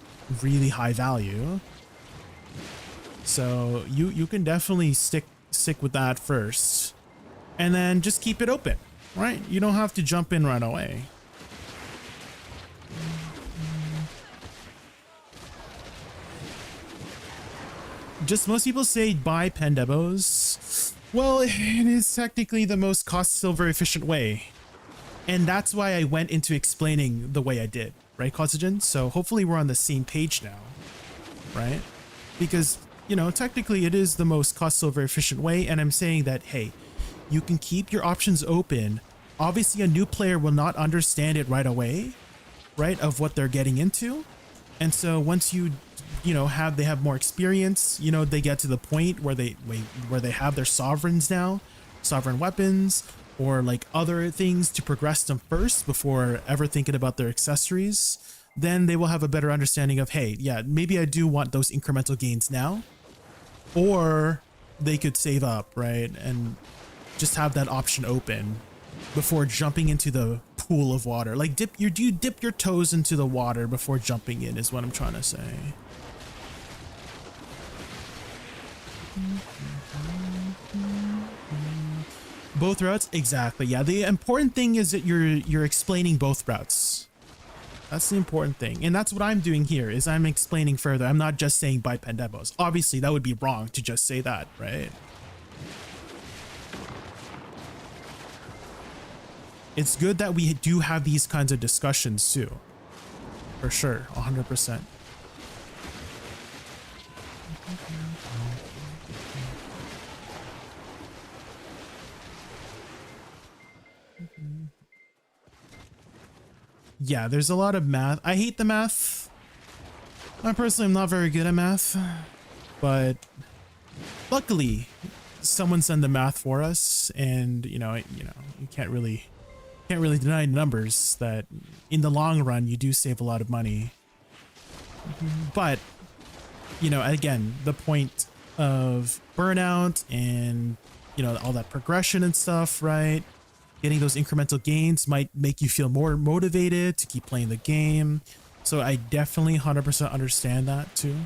S1: really high value. So you can definitely stick with that first and then just keep it open, right? You don't have to jump in right away. Just most people say buy Pendebos. Well, it is technically the most cost silver efficient way. And that's why I went into explaining the way I did, right, Cosagen? So hopefully we're on the same page now, right? Because, you know, technically it is the most cost silver efficient way. And I'm saying that, hey, you can keep your options open. Obviously a new player will not understand it right away, right, of what they're getting into. And so once you know, they have more experience, you know, they get to the point where they have their sovereigns now, sovereign weapons, or like other things to progress them first before ever thinking about their accessories, then they will have a better understanding of, hey, yeah, maybe I do want those incremental gains now, or they could save up, right, and just have that option open before jumping into the pool of water. Like you dip your toes into the water before jumping in is what I'm trying to say. Both routes, exactly. Yeah, the important thing is that you're explaining both routes. That's the important thing, and that's what I'm doing here. Is I'm explaining further. I'm not just saying buy Pendebos. Obviously, that would be wrong to just say that, right? It's good that we do have these kinds of discussions too, for sure, 100%. Yeah, there's a lot of math. I hate the math. I personally am not very good at math, but luckily someone sent the math for us, and you can't really deny numbers that in the long run you do save a lot of money. But again, the point of burnout and all that progression and stuff, right? Getting those incremental gains might make you feel more motivated to keep playing the game. So I definitely 100% understand that too.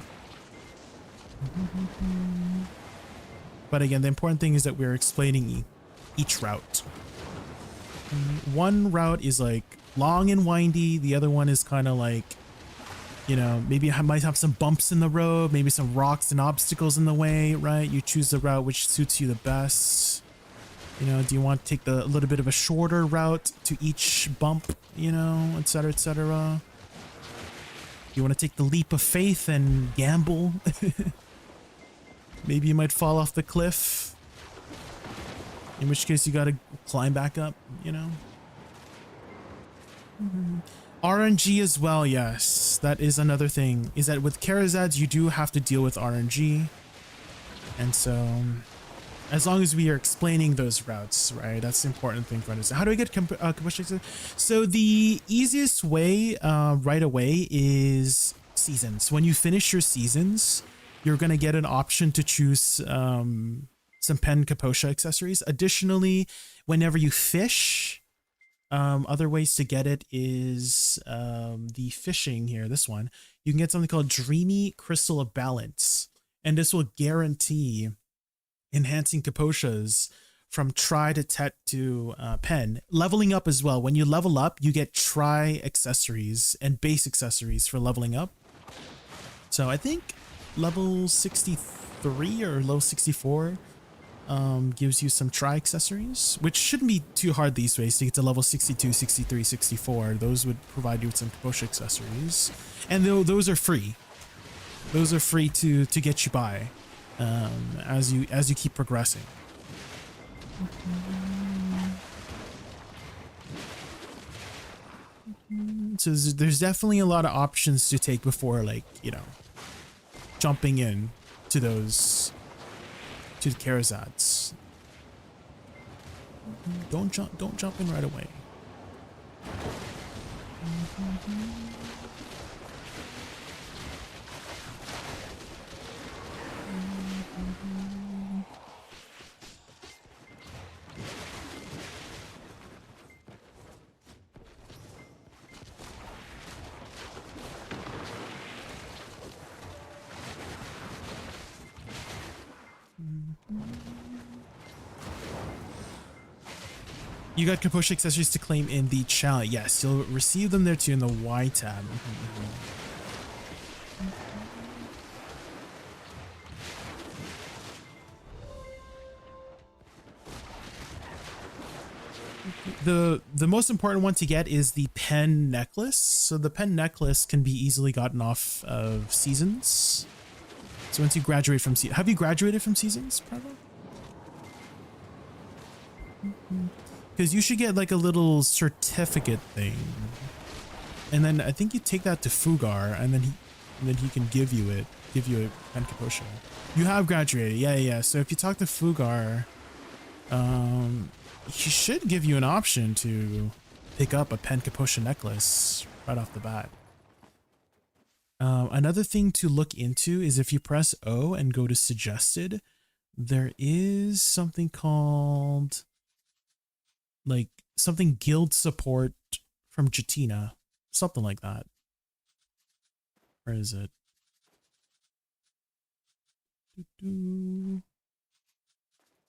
S1: But again, the important thing is that we're explaining each route. One route is like long and windy. The other one is kind of like, maybe it might have some bumps in the road, maybe some rocks and obstacles in the way, right? You choose the route which suits you the best. Do you want to take a little bit of a shorter route to each bump, etc., etc.? You want to take the leap of faith and gamble? Maybe you might fall off the cliff. In which case you got to climb back up, RNG as well, yes. That is another thing. Is that with Karazads, you do have to deal with RNG. And so, as long as we are explaining those routes, right? That's the important thing for us. How do I get combustion? So the easiest way right away is seasons. When you finish your seasons, you're going to get an option to choose some pen caposha accessories. Additionally, whenever you fish, other ways to get it is the fishing here, this one. You can get something called Dreamy Crystal of Balance, and this will guarantee enhancing caposhas from tri to tet to pen. Leveling up as well. When you level up, you get tri accessories and base accessories for leveling up. So I think level 63 or low 64 gives you some tri accessories, which shouldn't be too hard these days to get to level 62, 63, 64. Those would provide you with some caposha accessories, and those are free. Those are free to get you by as you keep progressing. So there's definitely a lot of options to take before, like, jumping in to those, to the Karazads. Don't jump in right away. You got caposha accessories to claim in the challenge. Yes, you'll receive them there too in the Y tab. The most important one to get is the pen necklace. So the pen necklace can be easily gotten off of seasons. So once you graduate from have you graduated from seasons, Pravo? Because you should get like a little certificate thing, and then I think you take that to Fugar, and then he can give you a pen caposha. You have graduated, yeah. So if you talk to Fugar, he should give you an option to pick up a pen caposha necklace right off the bat. Another thing to look into is if you press O and go to suggested, there is something called like something guild support from Jatina, something like that. Where is it?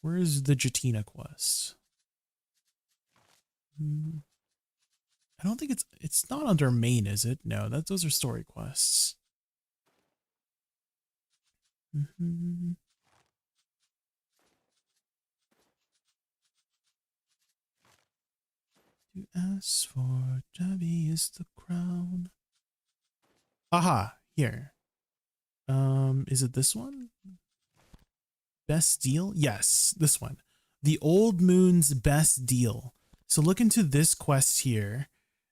S1: Where is the Jatina quest? I don't think it's not under main, is it? No, those are story quests. To ask for Javi is the crown. Aha, here. Is it this one? Best deal? Yes, this one. The Old Moon's best deal. So look into this quest here,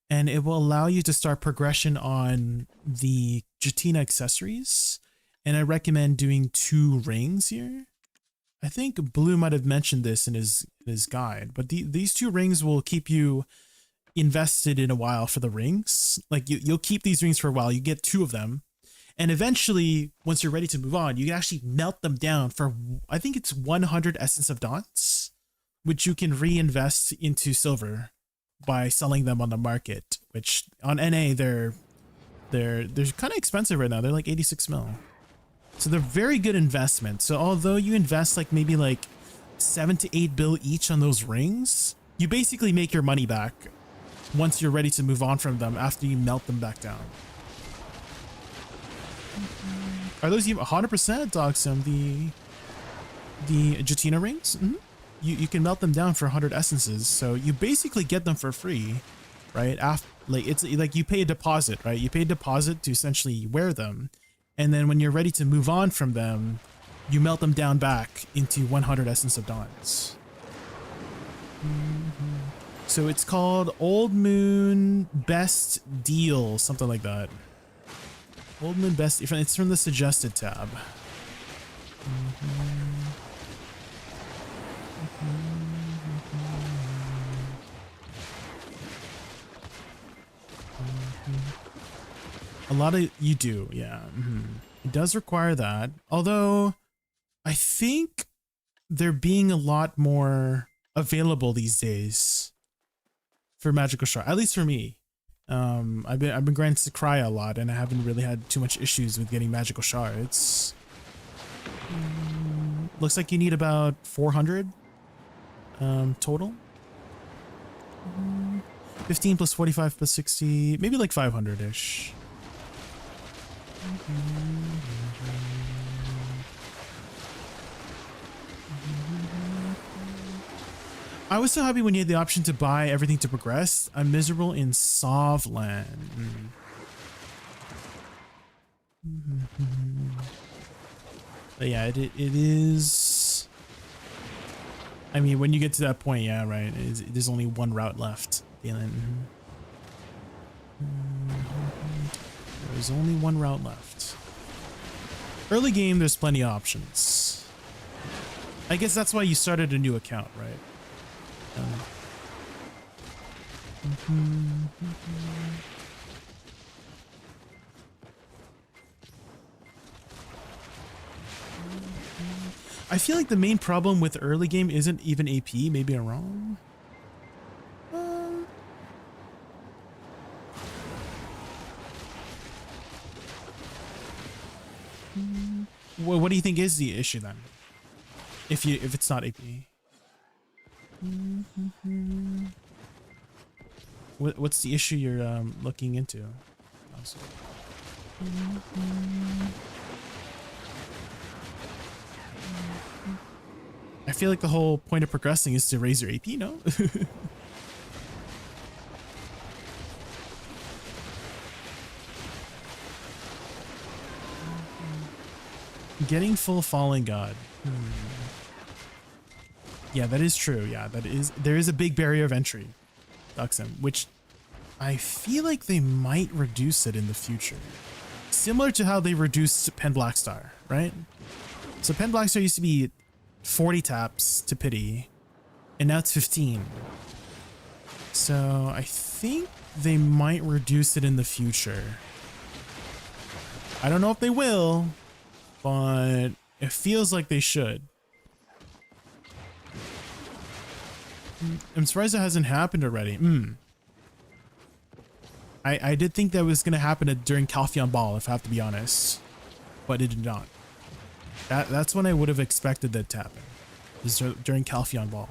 S1: and it will allow you to start progression on the Jatina accessories. And I recommend doing 2 rings here. I think Blue might have mentioned this in his guide, but these 2 rings will keep you invested in a while for the rings. Like you'll keep these rings for a while. You get 2 of them. And eventually, once you're ready to move on, you can actually melt them down for, I think it's 100 Essence of Dance, which you can reinvest into silver by selling them on the market, which on NA, they're kind of expensive right now. They're like 86 mil. So they're very good investments. So although you invest like maybe like 7 to 8 bill each on those rings, you basically make your money back once you're ready to move on from them after you melt them back down. Are those even 100% Dogsim, the Jatina rings? Mm-hmm. You can melt them down for 100 essences, so you basically get them for free, right? After, like it's like you pay a deposit, right? You pay a deposit to essentially wear them, and then when you're ready to move on from them, you melt them down back into 100 Essence of Dawns. So it's called Old Moon Best Deal, something like that. Old Moon Best, it's from the suggested tab. A lot of you do, yeah. It does require that, although I think they're being a lot more available these days for Magical Shard, at least for me. I've been granted Sakraya a lot, and I haven't really had too much issues with getting magical shards. Looks like you need about 400 total. 15 plus 45 plus 60, maybe like 500-ish. I was so happy when you had the option to buy everything to progress. I'm miserable in Sovland. But yeah, it is. I mean, when you get to that point, yeah, right. There's only one route left. There's only one route left. Early game, there's plenty of options. I guess that's why you started a new account, right? I feel like the main problem with early game isn't even AP. Maybe I'm wrong. Well, what do you think is the issue then? If it's not AP. What's the issue you're looking into? I feel like the whole point of progressing is to raise your AP, no? Getting full Fallen God. Yeah, that is true. Yeah, there is a big barrier of entry, Duxim, which I feel like they might reduce it in the future. Similar to how they reduced Pen Blackstar, right? So Pen Blackstar used to be 40 taps to pity, and now it's 15. So I think they might reduce it in the future. I don't know if they will, but it feels like they should. I'm surprised it hasn't happened already. I did think that was going to happen during Calpheon Ball, if I have to be honest, but it did not. That's when I would have expected that to happen, is during Calpheon Ball.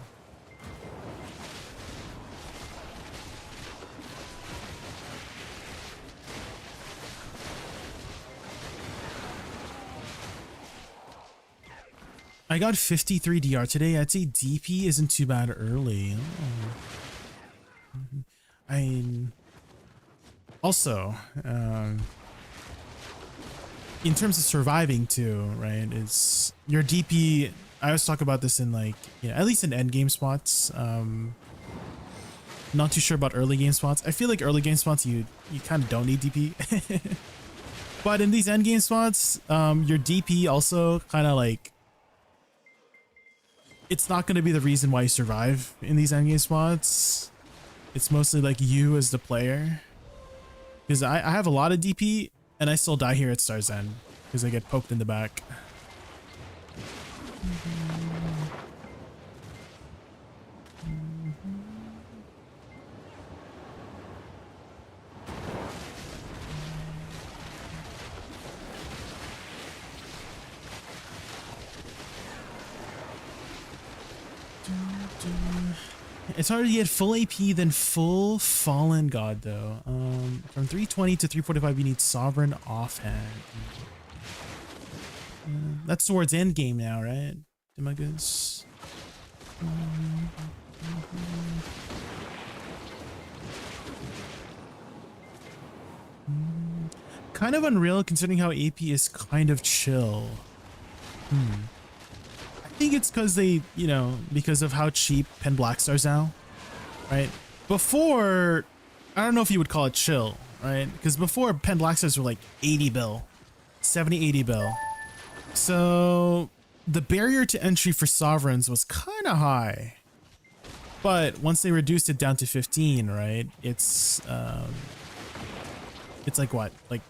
S1: I got 53 DR today. I'd say DP isn't too bad early. Also, in terms of surviving too, right? It's your DP. I always talk about this in like, at least in end game spots. Not too sure about early game spots. I feel like early game spots you kind of don't need DP. But in these end game spots, your DP also kind of like, it's not going to be the reason why you survive in these end game spots. It's mostly like you as the player. Because I have a lot of DP and I still die here at Star's End because I get poked in the back. It's harder to get full AP than full Fallen God though. From 320 to 345 you need Sovereign Offhand. That's towards end game now, right? Demagus. Kind of unreal considering how AP is kind of chill. I think it's because they, you know, because of how cheap Pen Black Stars now, right? Before, I don't know if you would call it chill, right? Because before Pen Black Stars were like 80 bill, 70, 80 bill. So the barrier to entry for Sovereigns was kind of high. But once they reduced it down to 15, right? It's like what? Like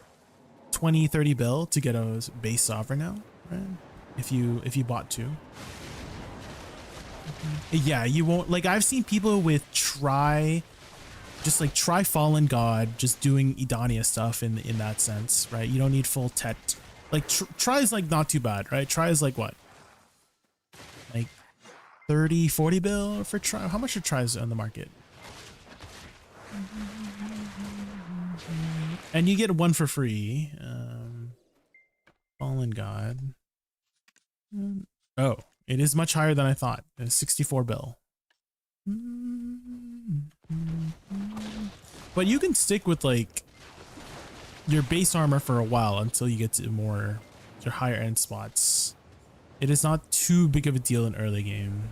S1: 20, 30 bill to get a base Sovereign now, right? If you bought two. Yeah, you won't, like I've seen people with try Fallen God just doing Idania stuff in that sense, right? You don't need full Tet. Like try is like not too bad, right? Try is like what? Like 30, 40 bill for try. How much are tries on the market? And you get one for free. Fallen God. Oh, it is much higher than I thought. It's 64 bill. But you can stick with like your base armor for a while until you get to more your higher end spots. It is not too big of a deal in early game.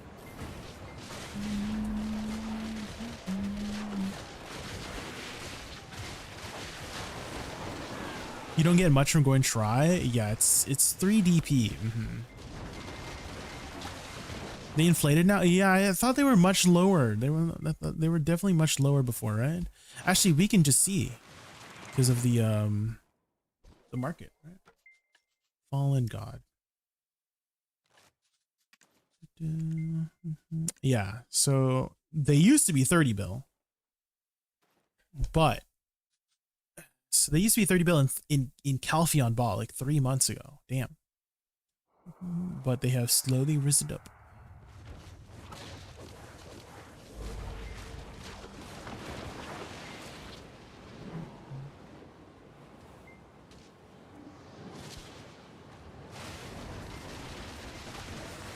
S1: You don't get much from going try. Yeah, it's 3 DP. They inflated now? Yeah, I thought they were much lower. They were definitely much lower before, right? Actually, we can just see because of the market, right? Fallen God. Yeah, so they used to be 30 bill. But so they used to be 30 bill in Calpheon Ball like 3 months ago. Damn. But they have slowly risen up.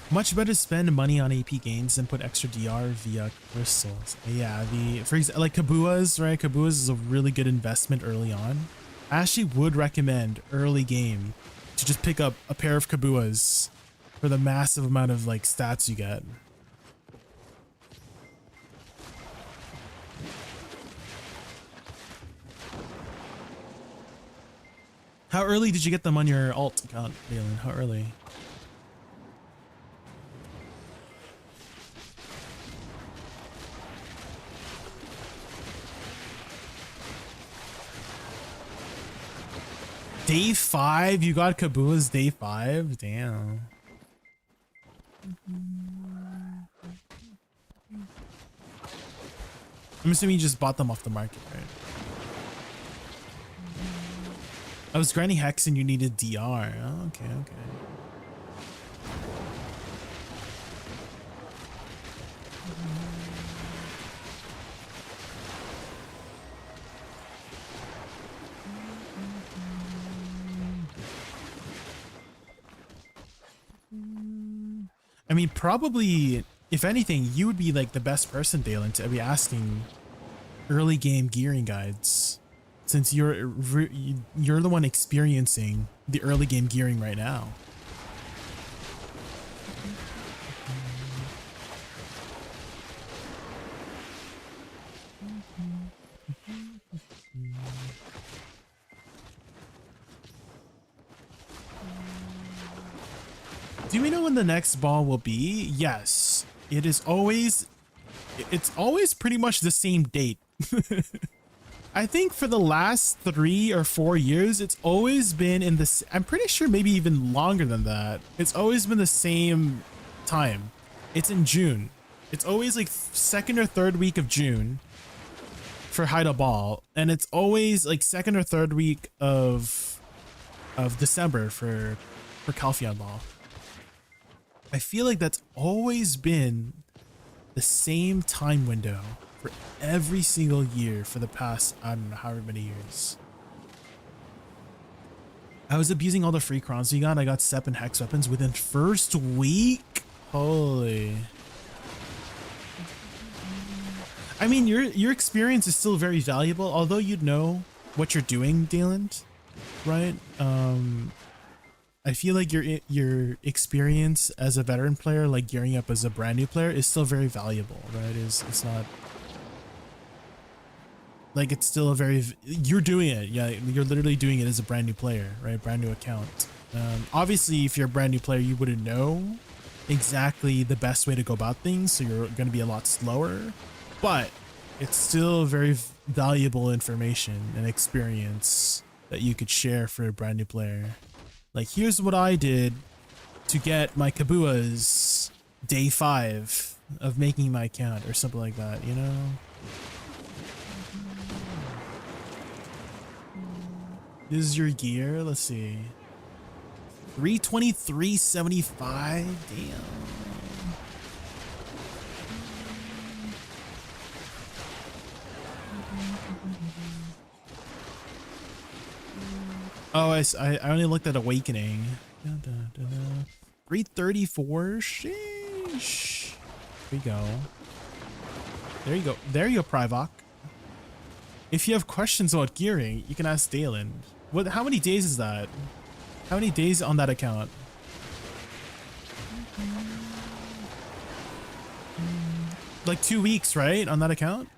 S1: Much better to spend money on AP gains than put extra DR via crystals. Yeah, for example, like Kabua's, right? Kabua's is a really good investment early on. I actually would recommend early game to just pick up a pair of Kabua's for the massive amount of like stats you get. How early did you get them on your alt account, Valen? How early? Day 5? You got Kabua's day 5? Damn. I'm assuming you just bought them off the market, right? I was grinding Hex and you needed DR. Oh, okay, okay. I mean, probably, if anything, you would be like the best person, Dalen, to be asking early game gearing guides, since you're the one experiencing the early game gearing right now. Do we know when the next ball will be? Yes. It's always pretty much the same date. I think for the last 3 or 4 years, it's always been in this. I'm pretty sure maybe even longer than that. It's always been the same time. It's in June. It's always like 2nd or 3rd week of June for Hide a Ball. And it's always like 2nd or 3rd week of December for Calpheon Ball. I feel like that's always been the same time window for every single year for the past, I don't know, however many years. I was abusing all the free crons you got. I got Sep and Hex weapons within first week. Holy. I mean, your experience is still very valuable, although you'd know what you're doing, Dalen, right? I feel like your experience as a veteran player, like gearing up as a brand new player, is still very valuable, right? It's not like it's still a very, you're doing it. Yeah, you're literally doing it as a brand new player, right? Brand new account. Obviously, if you're a brand new player, you wouldn't know exactly the best way to go about things, so you're going to be a lot slower. But it's still very valuable information and experience that you could share for a brand new player. Like, here's what I did to get my Kabuas day 5 of making my account or something like that, you know? This is your gear. Let's see. 323.75. Damn. Oh, I only looked at Awakening. 334. Sheesh. There we go. There you go. There you go, Privok. If you have questions about gearing, you can ask Dalen. What? How many days is that? How many days on that account? Like 2 weeks, right? On that account?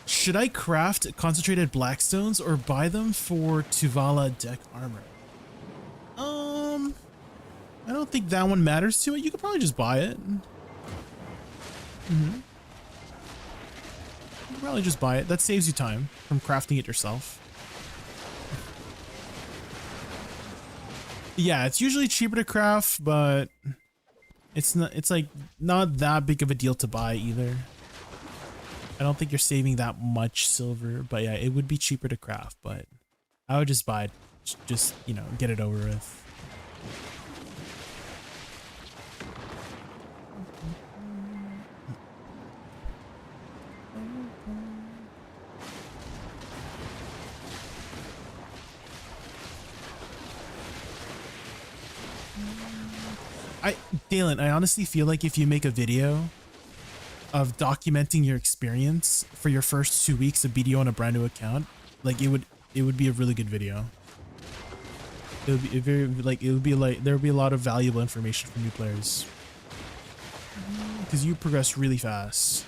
S1: Should I craft concentrated blackstones or buy them for Tuvala deck armor? I don't think that one matters to it. You could probably just buy it. You could probably just buy it. That saves you time from crafting it yourself. Yeah, it's usually cheaper to craft, but it's like not that big of a deal to buy either. I don't think you're saving that much silver, but yeah, it would be cheaper to craft, but I would just buy it, just, you know, get it over with. Dalen, I honestly feel like if you make a video of documenting your experience for your first 2 weeks of BDO on a brand new account, like it would be a really good video. It would be there would be a lot of valuable information for new players because you progress really fast.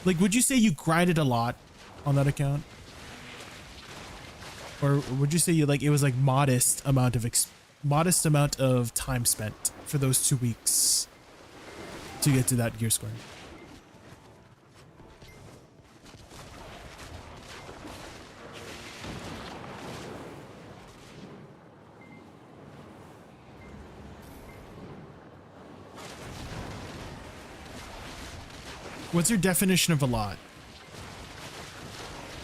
S1: Like, would you say you grinded a lot on that account, or would you say you like it was like modest amount of time spent for those 2 weeks to get to that gear score? What's your definition of a lot?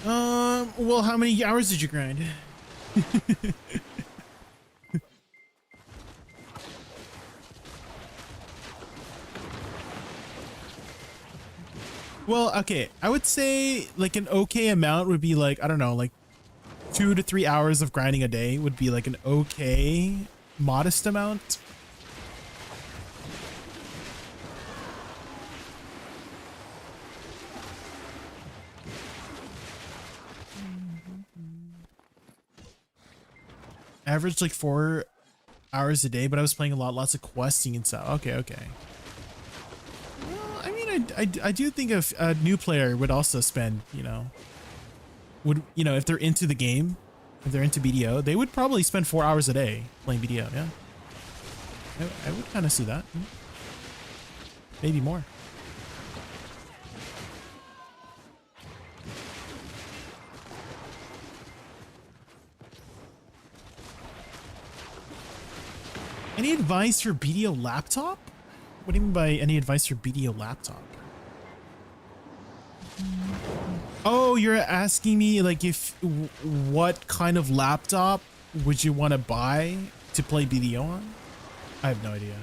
S1: Well, how many hours did you grind? Well, okay, I would say like an okay amount would be like, I don't know, like 2 to 3 hours of grinding a day would be like an okay, modest amount. Average like 4 hours a day, but I was playing lots of questing and stuff. Okay. I do think if a new player would also spend, if they're into the game, if they're into BDO, they would probably spend 4 hours a day playing BDO. Yeah, I would kind of see that. Maybe more. Any advice for BDO laptop? What do you mean by any advice for BDO laptop? Oh, you're asking me like what kind of laptop would you want to buy to play BDO on? I have no idea.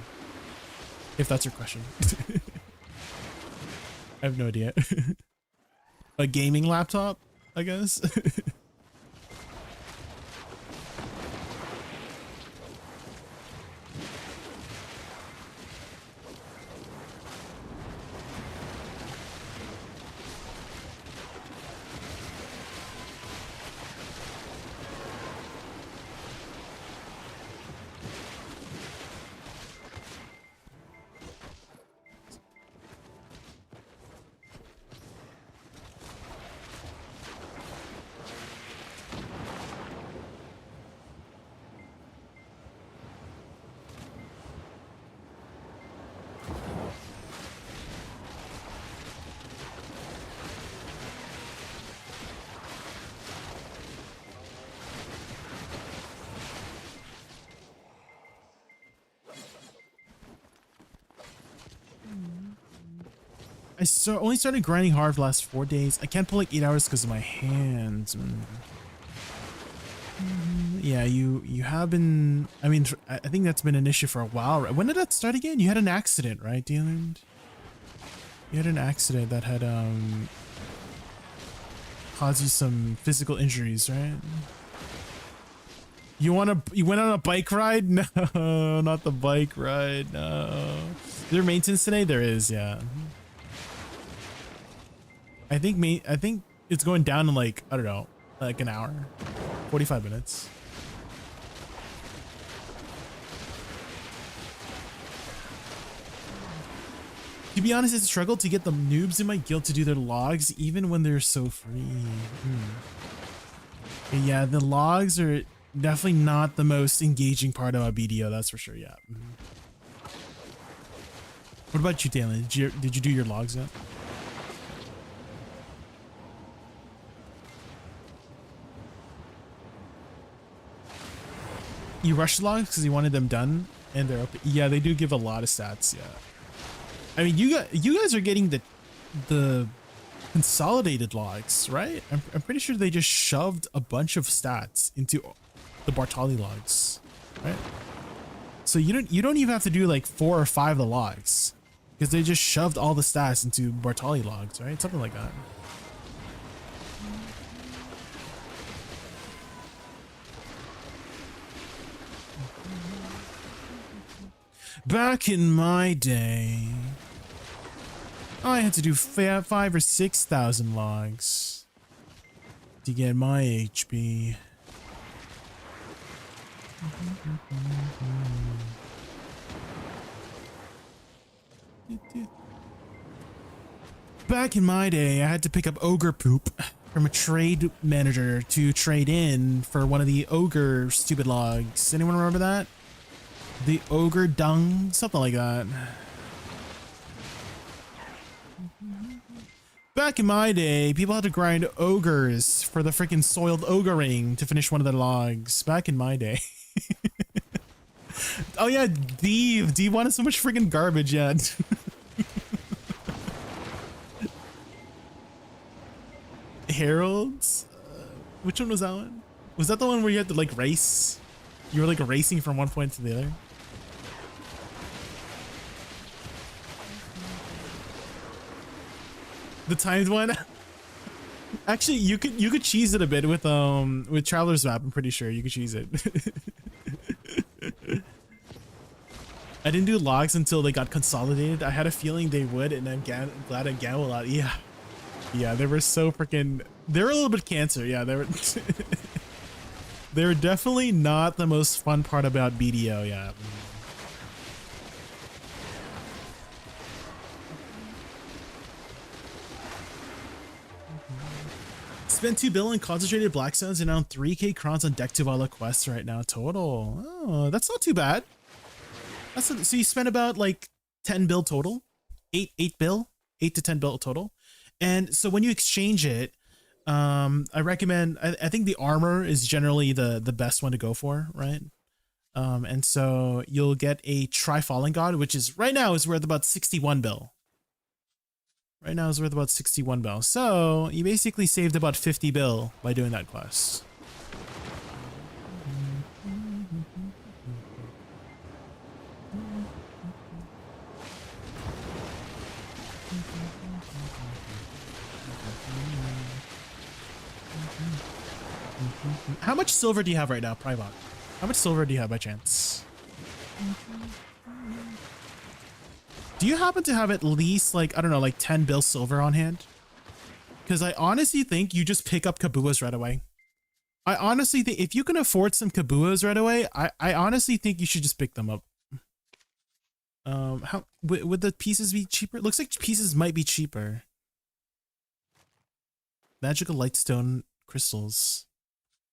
S1: If that's your question. I have no idea. A gaming laptop, I guess. I only started grinding hard for the last 4 days. I can't pull like 8 hours because of my hands. Yeah, you have been. I mean, I think that's been an issue for a while. Right? When did that start again? You had an accident, right, Dylan? You had an accident that had caused you some physical injuries, right? You went on a bike ride? No, not the bike ride. No. Is there maintenance today? There is, yeah. I think it's going down in like, I don't know, like an hour, 45 minutes. To be honest, it's a struggle to get the noobs in my guild to do their logs, even when they're so free. Yeah, the logs are definitely not the most engaging part about BDO, that's for sure, yeah. What about you, Dalen? Did you do your logs yet? You rushed the logs because you wanted them done, and they're open. Yeah, they do give a lot of stats. Yeah, I mean, you guys are getting the consolidated logs, right? I'm pretty sure they just shoved a bunch of stats into the Bartali logs, right? So you don't even have to do like 4 or 5 of the logs because they just shoved all the stats into Bartali logs, right? Something like that. Back in my day, I had to do 5,000 or 6,000 logs to get my HP. Back in my day, I had to pick up ogre poop from a trade manager to trade in for one of the ogre stupid logs. Anyone remember that? The ogre dung, something like that. Back in my day, people had to grind ogres for the freaking soiled ogre ring to finish one of their logs. Back in my day. Oh yeah, D wanted so much freaking garbage, yeah. Heralds? Which one was that one? Was that the one where you had to like race? You were like racing from one point to the other? The timed one? Actually, you could cheese it a bit with Traveler's Map. I'm pretty sure you could cheese it. I didn't do logs until they got consolidated. I had a feeling they would, and I'm glad I gambled out. Yeah, they were so freaking. They were a little bit cancer. Yeah, they were. They were definitely not the most fun part about BDO. Yeah. Spent 2 bill in concentrated blackstones and around 3k crowns on deck to Vala quests right now total. Oh, that's not too bad. So you spent about like 10 bill total, 8 to 10 bill total. And so when you exchange it, I recommend, I think the armor is generally the best one to go for, right? And so you'll get a Tri-Fallen God, which is right now is worth about 61 bill. Right now is worth about 61 bill. So you basically saved about 50 bill by doing that quest. How much silver do you have right now, Private? How much silver do you have by chance? Do you happen to have at least like, I don't know, like 10 bill silver on hand? Because I honestly think you just pick up Kabuas right away. I honestly think if you can afford some Kabuas right away, I honestly think you should just pick them up. How would the pieces be cheaper? It looks like pieces might be cheaper. Magical Lightstone crystals.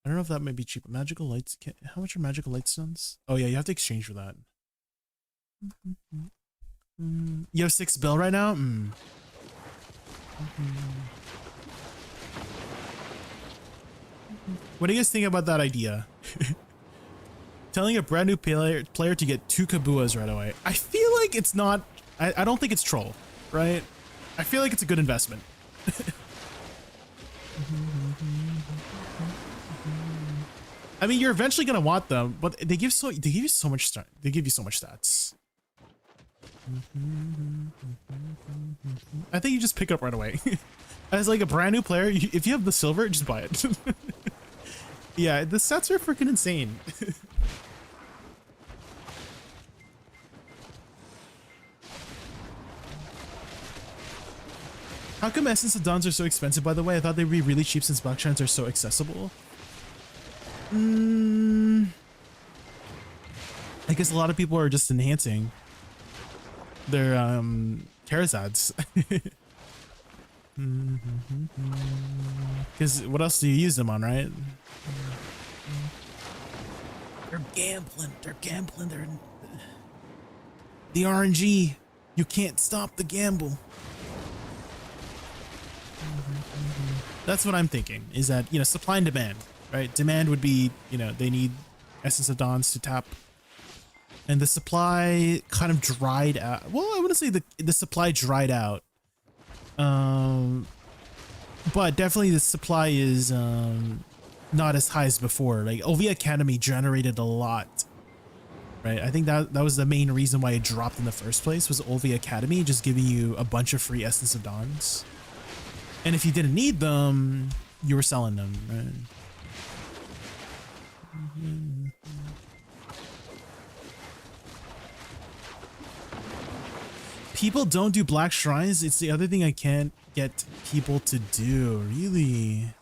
S1: I don't know if that might be cheaper. Magical lights. How much are magical lightstones? Oh yeah, you have to exchange for that. You have 6 bill right now? What do you guys think about that idea? Telling a brand new player to get 2 Kabuas right away. I feel like it's not, I don't think it's troll, right? I feel like it's a good investment. I mean, you're eventually gonna want them, but they give you so much stats. I think you just pick up right away. As like a brand new player, if you have the silver, just buy it. Yeah, the stats are freaking insane. How come Essence of Dawns are so expensive, by the way? I thought they'd be really cheap since Black Shrines are so accessible. I guess a lot of people are just enhancing their Karazads. Because what else do you use them on, right? They're gambling. They're the RNG. You can't stop the gamble. That's what I'm thinking, is that, you know, supply and demand, right? Demand would be, you know, they need Essence of Dawns to tap. And the supply kind of dried out. Well, I wouldn't say the supply dried out. But definitely the supply is not as high as before. Like OV Academy generated a lot. Right? I think that was the main reason why it dropped in the first place, was OV Academy just giving you a bunch of free Essence of Dawns. And if you didn't need them, you were selling them, right? People don't do Black Shrines. It's the other thing I can't get people to do, really.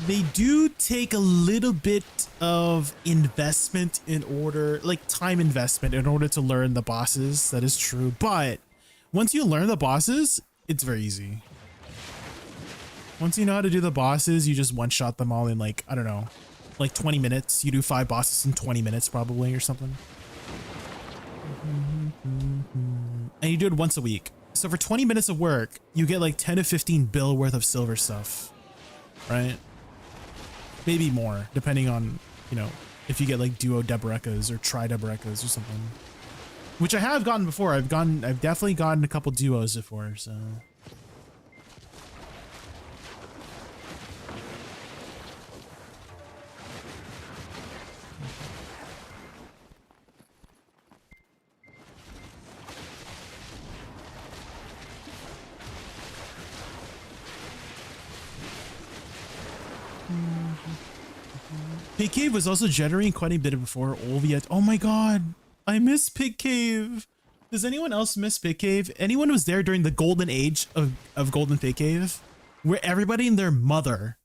S1: They do take a little bit of investment in order, like time investment in order to learn the bosses. That is true. But once you learn the bosses, it's very easy. Once you know how to do the bosses, you just one-shot them all in like, I don't know, like 20 minutes. You do 5 bosses in 20 minutes probably or something. And you do it once a week. So for 20 minutes of work, you get like 10 to 15 bill worth of silver stuff, right? Maybe more, depending on, you know, if you get like duo Debrekas or tri Debrekas or something. Which I have gotten before. I've definitely gotten a couple duos before, so. Pig Cave was also generating quite a bit before Olviet. Oh my god, I miss Pig Cave. Does anyone else miss Pig Cave? Anyone was there during the golden age of Golden Pig Cave, where everybody and their mother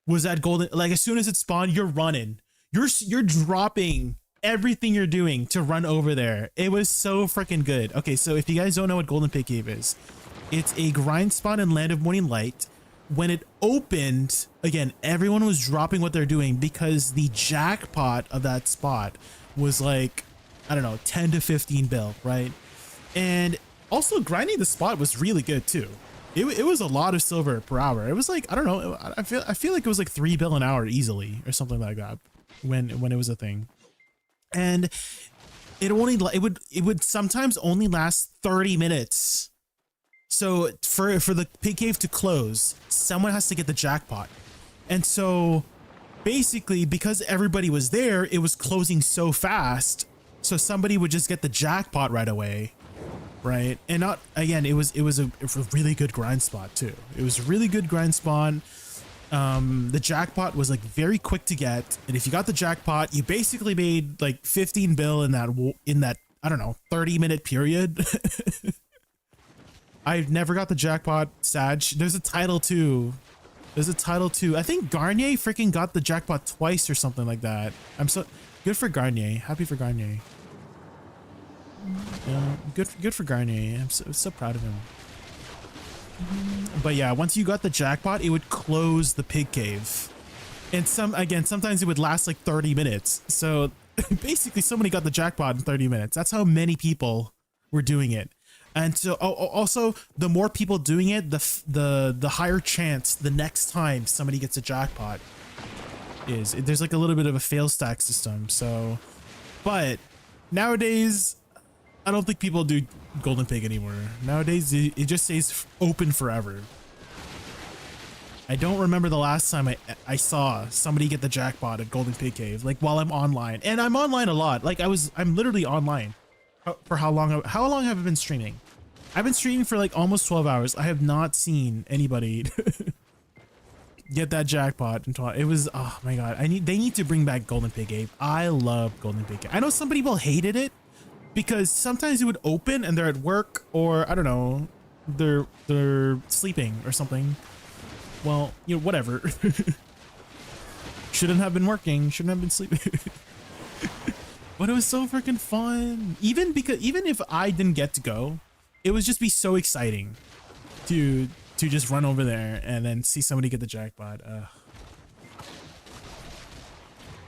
S1: was at golden, like as soon as it spawned, you're running. You're dropping everything you're doing to run over there. It was so freaking good. Okay, so if you guys don't know what Golden Pig Cave is, it's a grind spot in Land of Morning Light. When it opened, again, everyone was dropping what they're doing because the jackpot of that spot was like, I don't know, 10 to 15 bill, right? And also grinding the spot was really good too. It was a lot of silver per hour. It was like, I don't know, I feel like it was like 3 bill an hour easily or something like that when it was a thing. And it would sometimes only last 30 minutes. So for the pig cave to close, someone has to get the jackpot. And so basically, because everybody was there, it was closing so fast. So somebody would just get the jackpot right away, right? And not, again, it was a really good grind spot too. It was a really good grind spot. The jackpot was like very quick to get, and if you got the jackpot, you basically made like 15 bill in that I don't know 30-minute period. I've never got the jackpot, Sag. There's a title too. I think Garnier freaking got the jackpot twice or something like that. I'm so good for Garnier. Happy for Garnier. Yeah, good for Garnier. I'm so proud of him. But yeah, once you got the jackpot, it would close the pig cave. And sometimes it would last like 30 minutes. So basically somebody got the jackpot in 30 minutes. That's how many people were doing it. And so also the more people doing it, the higher chance the next time somebody gets a jackpot is. There's like a little bit of a fail stack system. So, but nowadays, I don't think people do Golden Pig anymore. Nowadays, it just stays open forever. I don't remember the last time I saw somebody get the jackpot at Golden Pig Cave, like while I'm online. And I'm online a lot. Like I'm literally online. For how long have I been streaming? I've been streaming for like almost 12 hours. I have not seen anybody get that jackpot. It was, oh my God. They need to bring back Golden Pig Cave. I love Golden Pig Cave. I know some people hated it, because sometimes it would open and they're at work, or I don't know, they're sleeping or something. Well, you know, whatever. Shouldn't have been working, shouldn't have been sleeping. But it was so freaking fun. Even if I didn't get to go, it would just be so exciting to just run over there and then see somebody get the jackpot.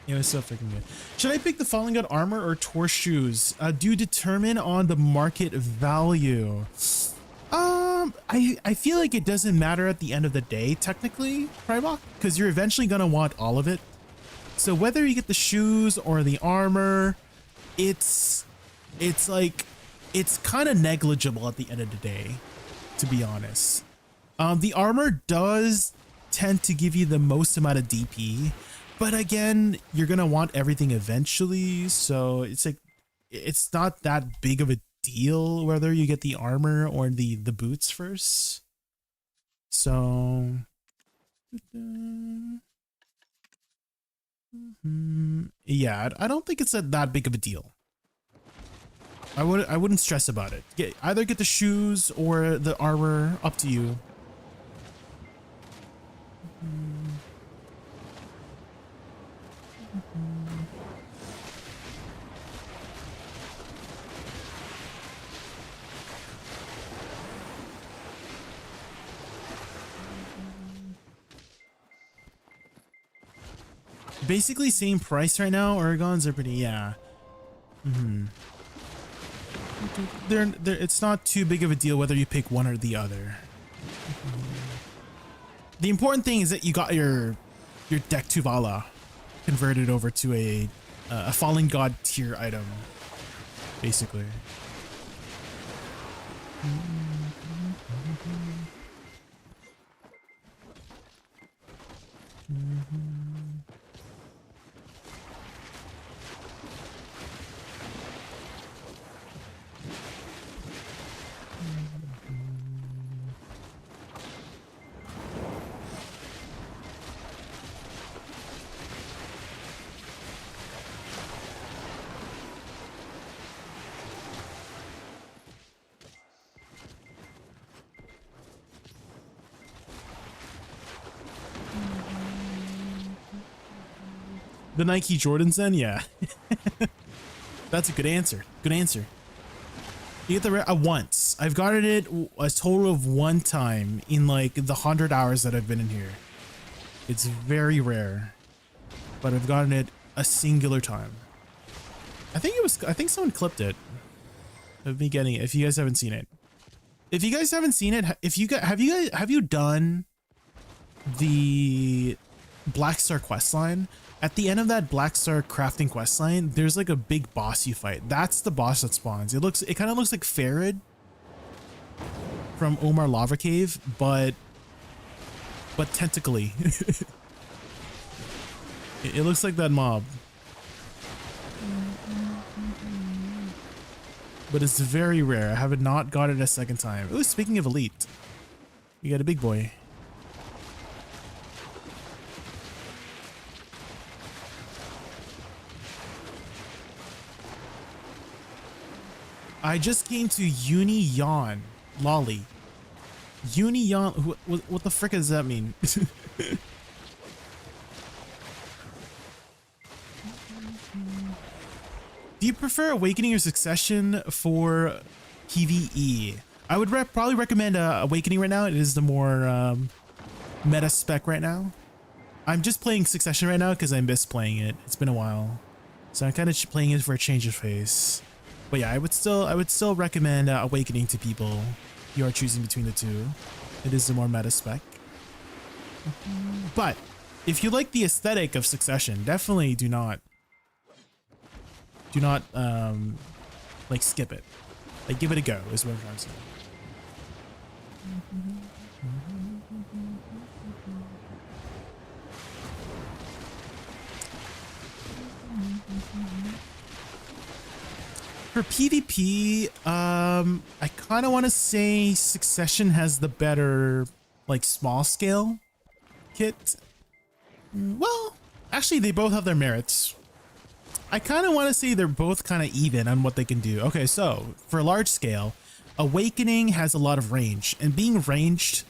S1: It was so freaking good. Should I pick the Falling God armor or Torch shoes? Do you determine on the market value? I feel like it doesn't matter at the end of the day, technically, Pribok, because you're eventually gonna want all of it. So whether you get the shoes or the armor, it's kind of negligible at the end of the day, to be honest. The armor does tend to give you the most amount of DP. But again, you're going to want everything eventually. So it's like, it's not that big of a deal whether you get the armor or the boots first. So yeah, I don't think it's that big of a deal. I wouldn't stress about it. Either get the shoes or the armor, up to you. Basically same price right now. Oregons are pretty, yeah. It's not too big of a deal whether you pick one or the other. The important thing is that you got your deck Tuvala converted over to a Fallen God tier item, basically. The Nike Jordans then? Yeah. That's a good answer. Good answer. You get the rare once. I've gotten it a total of 1 time in like the 100 hours that I've been in here. It's very rare, but I've gotten it a singular time. I think someone clipped it of me getting it. If you guys haven't seen it, have you done the Black Star quest line? At the end of that Black Star crafting quest line, there's like a big boss you fight. That's the boss that spawns. It kind of looks like Farid from Omar Lava Cave, but tentacly. It looks like that mob. But it's very rare. I have not got it a second time. Ooh, speaking of elite, you got a big boy. I just came to Uni Yawn. Lolly. Uni Yawn. What the frick does that mean? Do you prefer Awakening or Succession for PvE? I would probably recommend Awakening right now. It is the more meta spec right now. I'm just playing Succession right now because I miss playing it. It's been a while, so I'm kind of playing it for a change of pace. But yeah, I would still recommend Awakening to people you are choosing between the two. It is the more meta spec. But if you like the aesthetic of Succession, definitely do not like skip it. Like give it a go is what I'm trying to say. For PvP, I kind of want to say Succession has the better like small scale kit. Well, actually they both have their merits. I kind of want to say they're both kind of even on what they can do. Okay, so for large scale, Awakening has a lot of range, and being ranged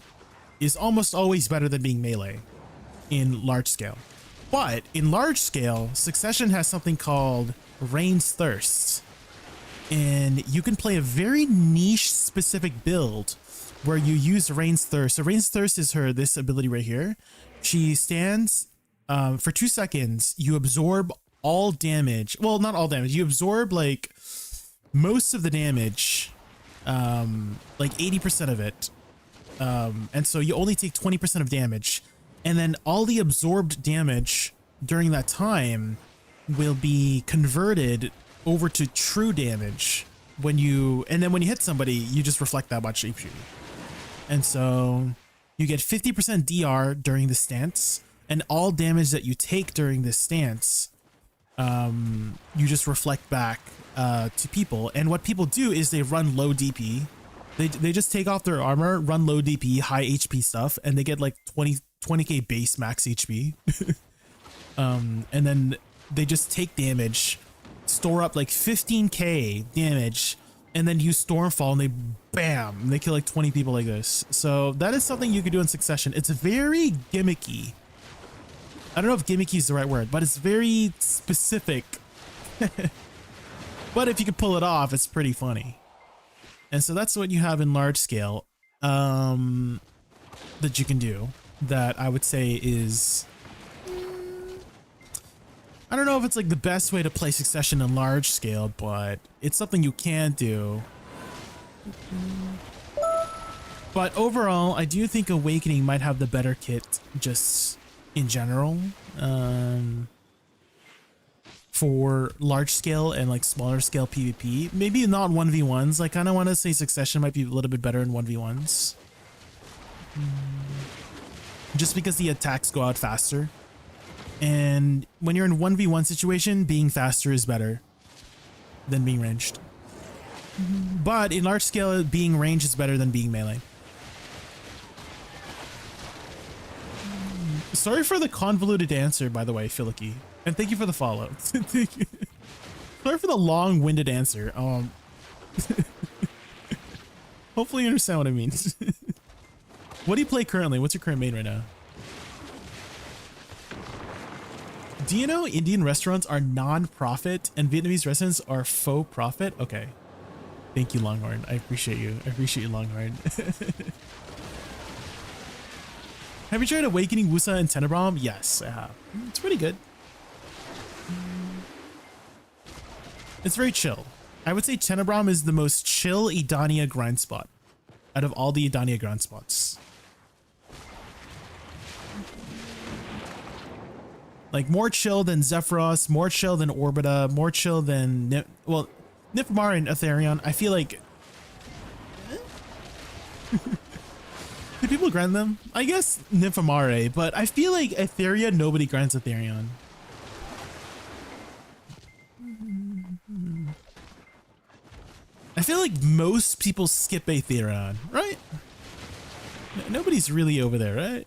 S1: is almost always better than being melee in large scale. But in large scale, Succession has something called Rain's Thirst, and you can play a very niche specific build where you use Rain's Thirst. So Rain's Thirst is this ability right here. She stands for 2 seconds. You absorb all damage. Well, not all damage. You absorb like most of the damage, like 80% of it. And so you only take 20% of damage. And then all the absorbed damage during that time will be converted over to true damage and then when you hit somebody, you just reflect that much HP. And so you get 50% DR during the stance, and all damage that you take during this stance, you just reflect back to people. And what people do is they run low DP. They just take off their armor, run low DP, high HP stuff, and they get like 20k base max HP. And then they just take damage, store up like 15k damage, and then use Stormfall, and they kill like 20 people like this. So that is something you could do in Succession. It's very gimmicky. I don't know if gimmicky is the right word, but it's very specific. But if you could pull it off, it's pretty funny. And so that's what you have in large scale that you can do, that I would say is, I don't know if it's like the best way to play Succession in large scale, but it's something you can do. But overall, I do think Awakening might have the better kit just in general, for large scale and like smaller scale PvP. Maybe not 1v1s. I kind of want to say Succession might be a little bit better in 1v1s. Just because the attacks go out faster. And when you're in 1v1 situation, being faster is better than being ranged. But in large scale, being ranged is better than being melee. Sorry for the convoluted answer, by the way, Filicky. And thank you for the follow. Thank you. Sorry for the long-winded answer. Hopefully you understand what I mean. What do you play currently? What's your current main right now? Do you know Indian restaurants are non-profit and Vietnamese restaurants are faux profit? Okay. Thank you, Longhorn. I appreciate you. I appreciate you, Longhorn. Have you tried Awakening Woosa and Tenenbaum? Yes, I have. It's pretty good. It's very chill. I would say Tenenbaum is the most chill Edania grind spot out of all the Edania grind spots. Like more chill than Zephyros, more chill than Orbita, more chill than Nifmar and Aetherion. I feel like do people grind them? I guess Nymphomare, but I feel like Aetherion, nobody grinds Aetherion. I feel like most people skip Aetherion, right? Nobody's really over there, right?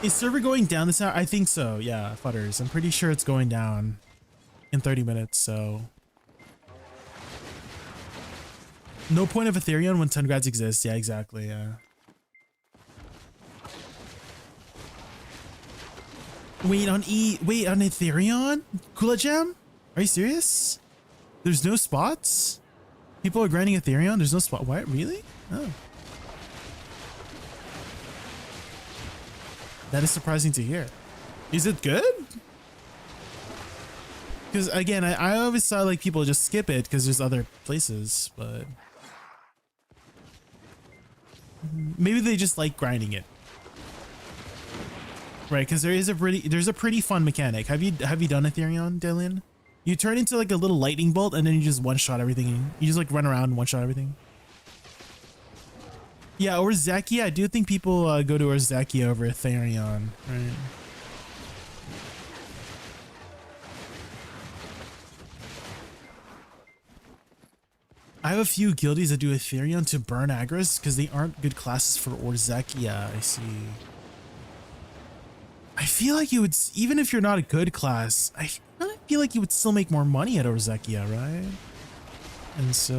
S1: Is server going down this hour? I think so. Yeah, Futters. I'm pretty sure it's going down in 30 minutes, so. No point of Aetherion when 10 grads exist. Yeah, exactly. Yeah. Wait on Aetherion? Kula Gem? Are you serious? There's no spots? People are grinding Aetherion? There's no spot. What? Really? Oh. That is surprising to hear. Is it good? Because again, I always saw like people just skip it because there's other places, but maybe they just like grinding it, right? Because there's a pretty fun mechanic. Have you done Aetherion, Dylan? You turn into like a little lightning bolt and then you just one shot everything. You just like run around and one shot everything. Yeah, or Zakia. I do think people go to Zakia over Aetherion, right? I have a few guildies that do Aetherion to burn Agris because they aren't good classes for Orzakia. I see. I feel like you would, even if you're not a good class, I feel like you would still make more money at Orzakia, right? And so,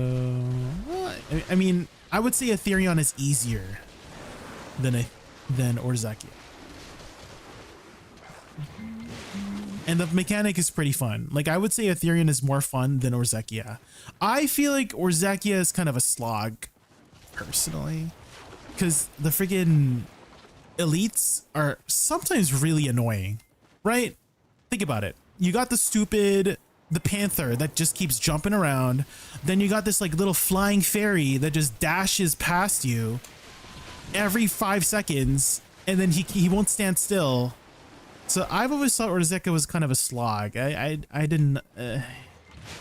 S1: well, I mean, I would say Aetherion is easier than Orzakia. And the mechanic is pretty fun. Like, I would say Aetherion is more fun than Orzakia. I feel like Orzakia is kind of a slog, personally. Because the freaking elites are sometimes really annoying, right? Think about it. You got the panther that just keeps jumping around. Then you got this like little flying fairy that just dashes past you every 5 seconds. And then he won't stand still. So I've always thought Orzakia was kind of a slog. I didn't,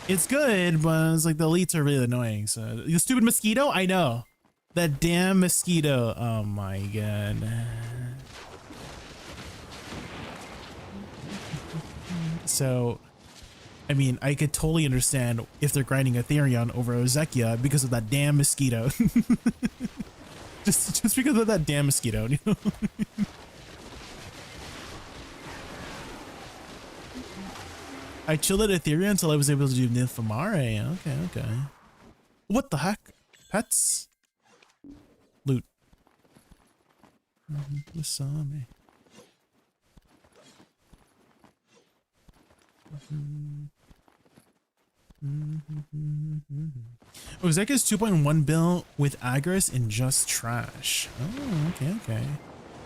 S1: it's good, but it's like the elites are really annoying. So the stupid mosquito, I know. That damn mosquito. Oh my god. So, I mean, I could totally understand if they're grinding Aetherion over Orzakia because of that damn mosquito. just because of that damn mosquito, you know? I chilled at Aetherion until I was able to do Nymphomare. Okay. What the heck? Pets? Loot. You saw me. Orzakia's 2.1 bill with Agris and just trash. Oh, okay.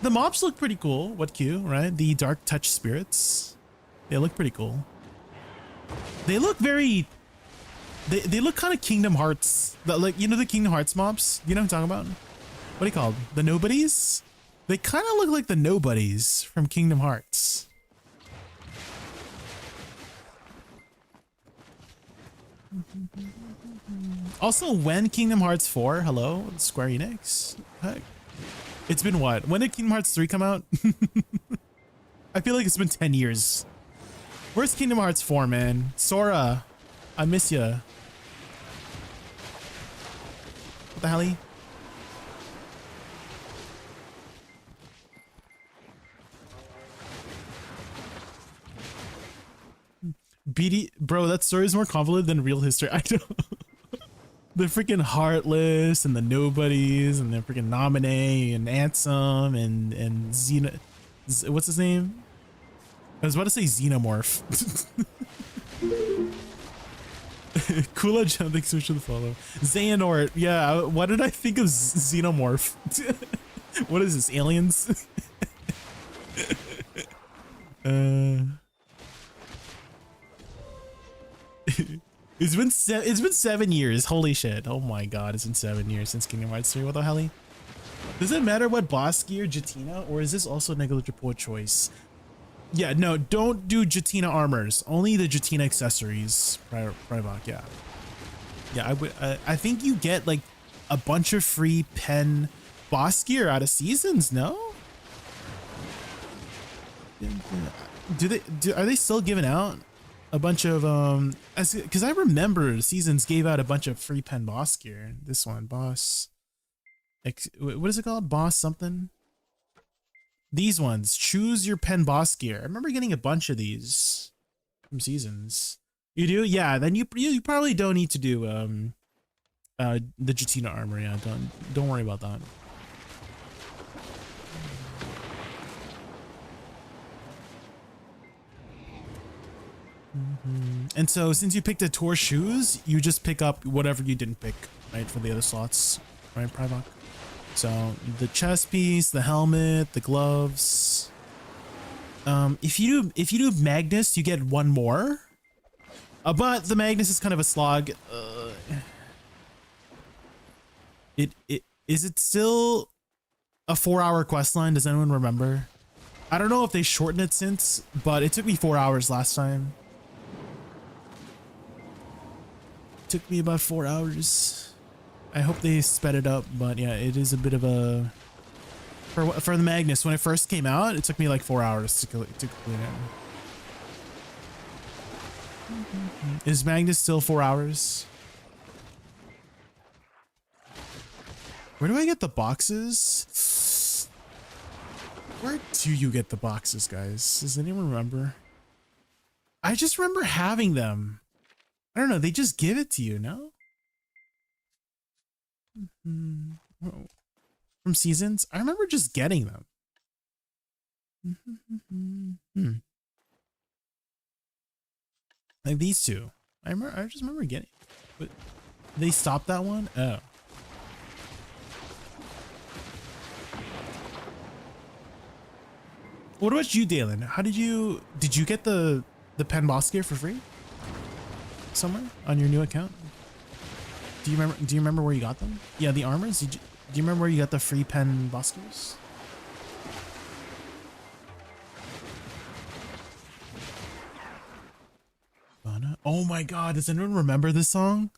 S1: The mobs look pretty cool. What Q, right? The dark touch spirits. They look pretty cool. They look very... They look kind of Kingdom Hearts. Like, you know the Kingdom Hearts mobs? You know what I'm talking about? What are you called? The Nobodies? They kind of look like the Nobodies from Kingdom Hearts. Also, when Kingdom Hearts 4? Hello? Square Enix? Heck. It's been what? When did Kingdom Hearts 3 come out? I feel like it's been 10 years. Where's Kingdom Hearts 4, man? Sora, I miss ya. What the hell? BD, bro, that story is more convoluted than real history. I know. The freaking Heartless and the Nobodies and the freaking Nominee and Ansem and Xena. What's his name? I was about to say Xenomorph. Kula Jump, thanks so much for the follow. Xehanort, yeah. What did I think of Xenomorph? What is this? Aliens? It's been 7 years. Holy shit! Oh my god, it's been 7 years since Kingdom Hearts 3. What the hell? Does it matter what boss gear Jatina, or is this also negligible choice? Yeah, no, don't do Jatina armors. Only the Jatina accessories. Privok, yeah. Yeah, I think you get like a bunch of free pen boss gear out of seasons. No? Are they still giving out a bunch of because I remember seasons gave out a bunch of free pen boss gear. This one, boss. What is it called? Boss something. These ones, choose your pen boss gear. I remember getting a bunch of these from seasons. You do? Yeah, then you probably don't need to do the Jatina armor. Yeah, don't worry about that. And so since you picked the tour shoes, you just pick up whatever you didn't pick, right, for the other slots, right, Privok? So the chest piece, the helmet, the gloves. If you do Magnus, you get one more. But the Magnus is kind of a slog. Is it still a 4-hour quest line? Does anyone remember? I don't know if they shortened it since, but it took me 4 hours last time. Took me about 4 hours. I hope they sped it up, but yeah, it is a bit of a for the Magnus. When it first came out, it took me like 4 hours to complete it. Is Magnus still 4 hours? Where do I get the boxes? Where do you get the boxes, guys? Does anyone remember? I just remember having them. I don't know, they just give it to you, no? From seasons? I remember just getting them. Like these two. I just remember getting. But they stopped that one? Oh. What about you, Dalen? How did you get the pen boss gear for free? Somewhere on your new account? Do you remember where you got them? Yeah, the armors. Do you remember where you got the free pen boss gears? Oh my god, does anyone remember this song?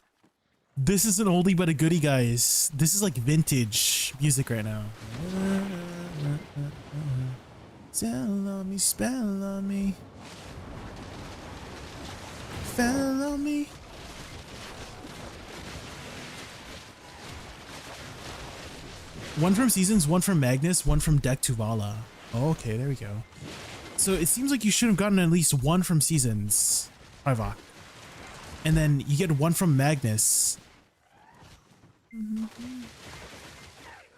S1: This is an oldie but a goodie, guys. This is like vintage music right now. Tell on me, spell on me. Fell on me. One from seasons, one from Magnus, one from Deck Tuvala. Oh, okay, there we go. So it seems like you should have gotten at least one from seasons, Privok. And then you get one from Magnus.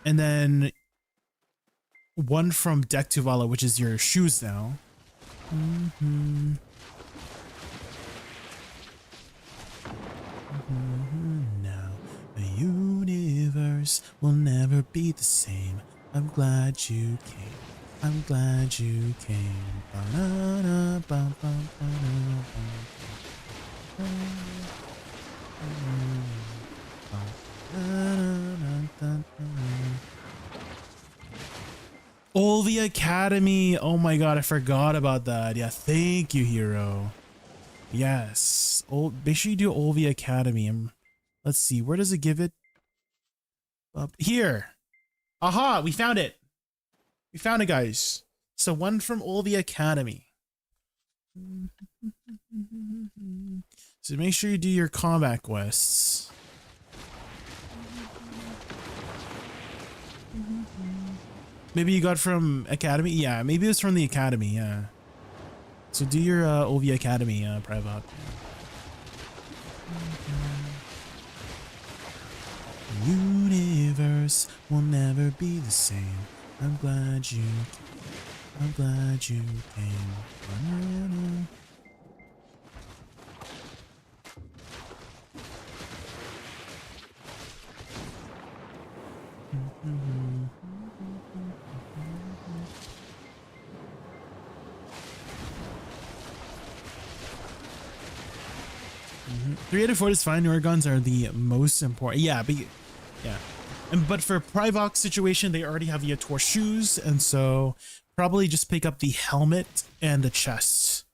S1: And then one from Deck Tuvala, which is your shoes now. Now the universe will never be the same. I'm glad you came. I'm glad you came. Olvia Academy. Oh my god, I forgot about that. Yeah, thank you, Hero. Yes. Make sure you do Olvia Academy. Let's see. Where does it give it? Up here. Aha, we found it. We found it, guys. So one from Olvia Academy. So make sure you do your combat quests. Maybe you got from Academy? Yeah, maybe it was from the Academy, yeah. So do your OV Academy private. The universe will never be the same. I'm glad you came. Mm-hmm. 3 out of 4 is fine. Newer guns are the most important. Yeah, but yeah. But for Privox situation, they already have the Ator shoes, and so probably just pick up the helmet and the chest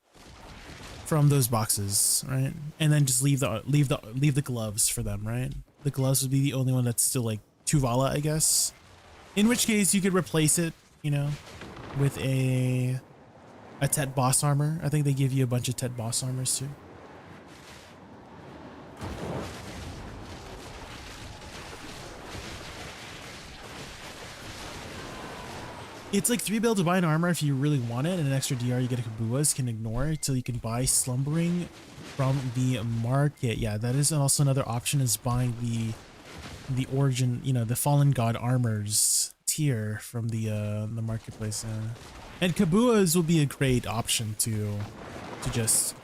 S1: from those boxes, right? And then just leave the gloves for them, right? The gloves would be the only one that's still like Tuvala, I guess. In which case you could replace it, you know, with a Tet boss armor. I think they give you a bunch of Tet boss armors too. It's like 3 bill to buy an armor if you really want it, and an extra DR you get a Kabuas, can ignore it till you can buy Slumbering from the market. Yeah, that is also another option, is buying the origin, you know, the Fallen God armors tier from the marketplace. And Kabuas will be a great option to just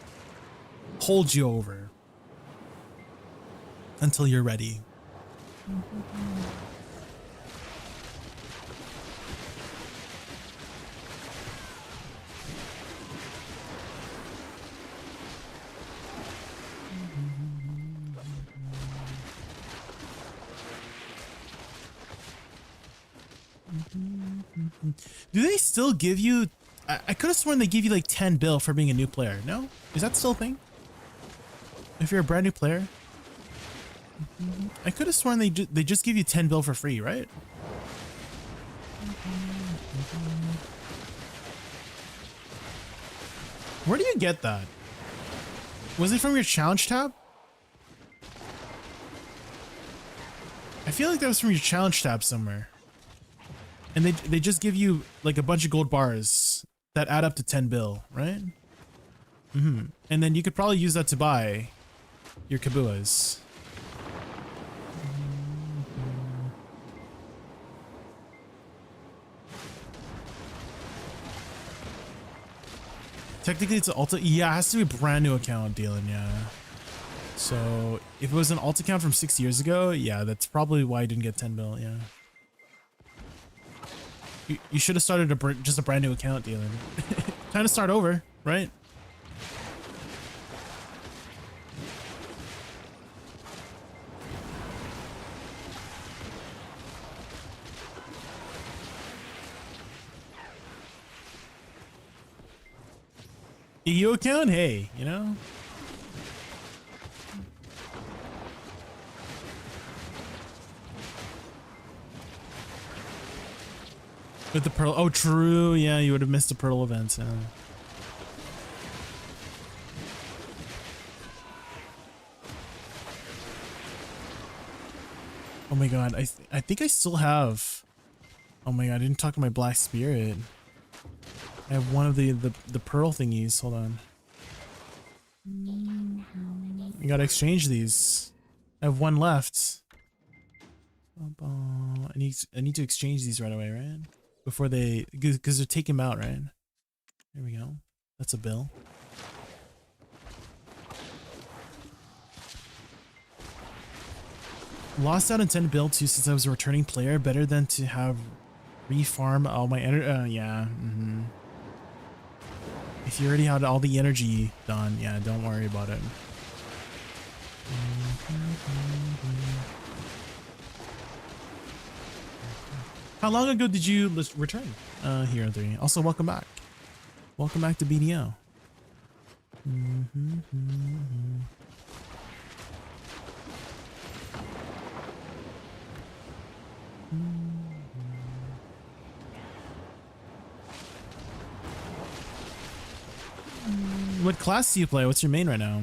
S1: hold you over until you're ready. Do they still give you... I could have sworn they give you like 10 bill for being a new player. No? Is that still a thing? If you're a brand new player? I could have sworn they just give you 10 bill for free, right? Where do you get that? Was it from your challenge tab? I feel like that was from your challenge tab somewhere. And they just give you like a bunch of gold bars that add up to 10 bill, right? And then you could probably use that to buy your Kabuas. Technically it's an alt. Yeah, it has to be a brand new account, Dylan. Yeah. So if it was an alt account from 6 years ago, yeah, that's probably why I didn't get 10 bill. Yeah. You should have started just a brand new account, Dylan. Time to start over, right? EU account? Hey, you know? With the Pearl. Oh, true. Yeah, you would have missed the Pearl events. Yeah. Oh my god. I think I still have. Oh my god. I didn't talk to my Black Spirit. I have one of the Pearl thingies. Hold on. You gotta exchange these. I have one left. I need to exchange these right away, right? Before they, because they're taking them out, right? There we go. That's a bill. Lost out on 10 bill too since I was a returning player. Better than to have refarm all my energy. Yeah. If you already had all the energy done, yeah, don't worry about it. How long ago did you return? Hero 3. Also, welcome back. Welcome back to BDO. What class do you play? What's your main right now?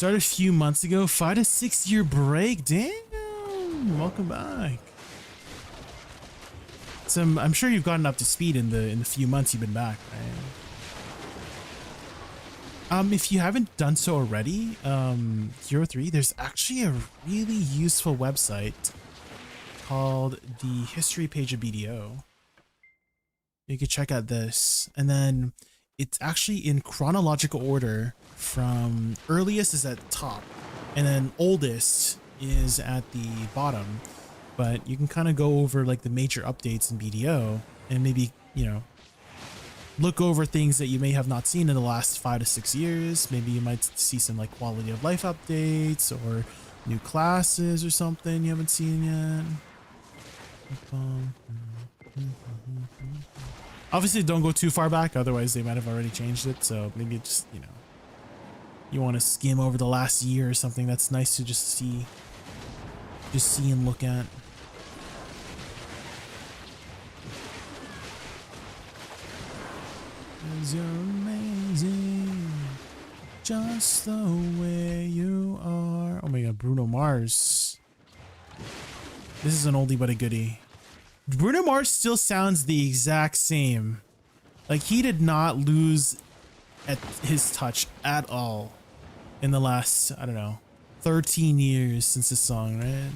S1: Started a few months ago. 5 to 6 year break. Damn. Welcome back. So I'm sure you've gotten up to speed in the few months you've been back, right? If you haven't done so already, Hero 3, there's actually a really useful website called the history page of BDO. You can check out this, and then it's actually in chronological order from earliest is at the top, and then oldest is at the bottom. But you can kind of go over like the major updates in BDO and maybe, you know, look over things that you may have not seen in the last 5 to 6 years. Maybe you might see some like quality of life updates or new classes or something you haven't seen yet. Obviously don't go too far back, otherwise they might have already changed it. So maybe just, you know, you want to skim over the last year or something. That's nice to just see and look at. You're amazing, just the way you are. Oh my god, Bruno Mars. This is an oldie but a goodie. Bruno Mars still sounds the exact same. Like, he did not lose at his touch at all in the last, I don't know, 13 years since this song, right?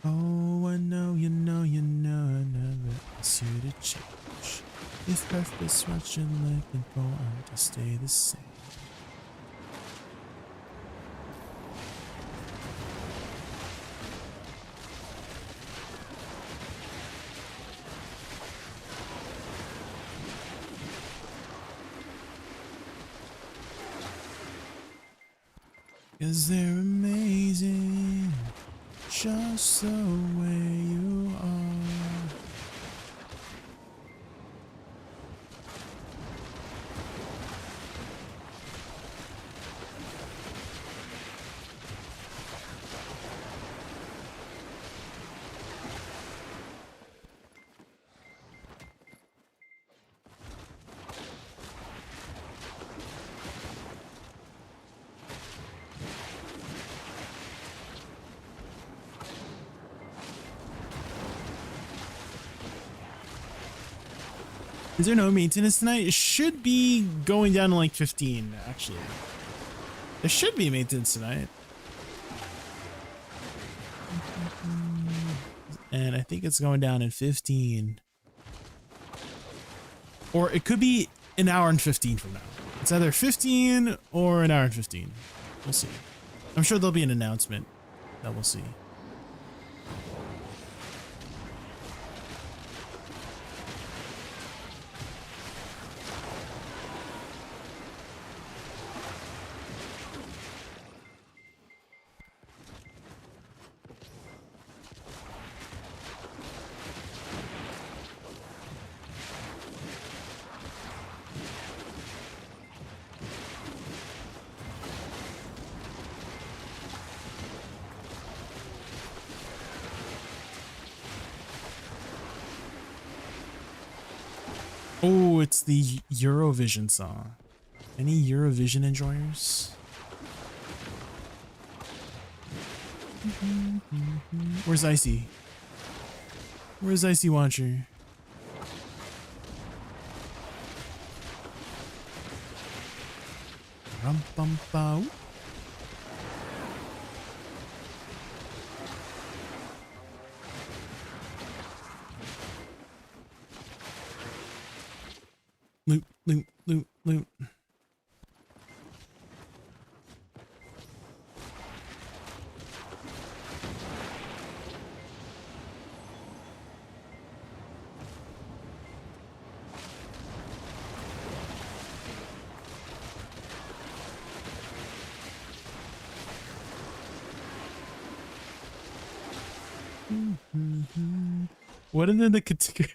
S1: Oh, I know, you know, I never asked you to change. If purpose what you're looking for, I'm to stay the same. Cause they're amazing, just the way you are. Is there no maintenance tonight? It should be going down to like 15, actually. There should be maintenance tonight. And I think it's going down in 15. Or it could be an hour and 15 from now. It's either 15 or an hour and 15. We'll see. I'm sure there'll be an announcement that we'll see. Oh, it's the Eurovision song. Any Eurovision enjoyers? Where's Icy? Where's Icy Watcher? Rum bum bow. Loot, loot, loot, loot. What in the category?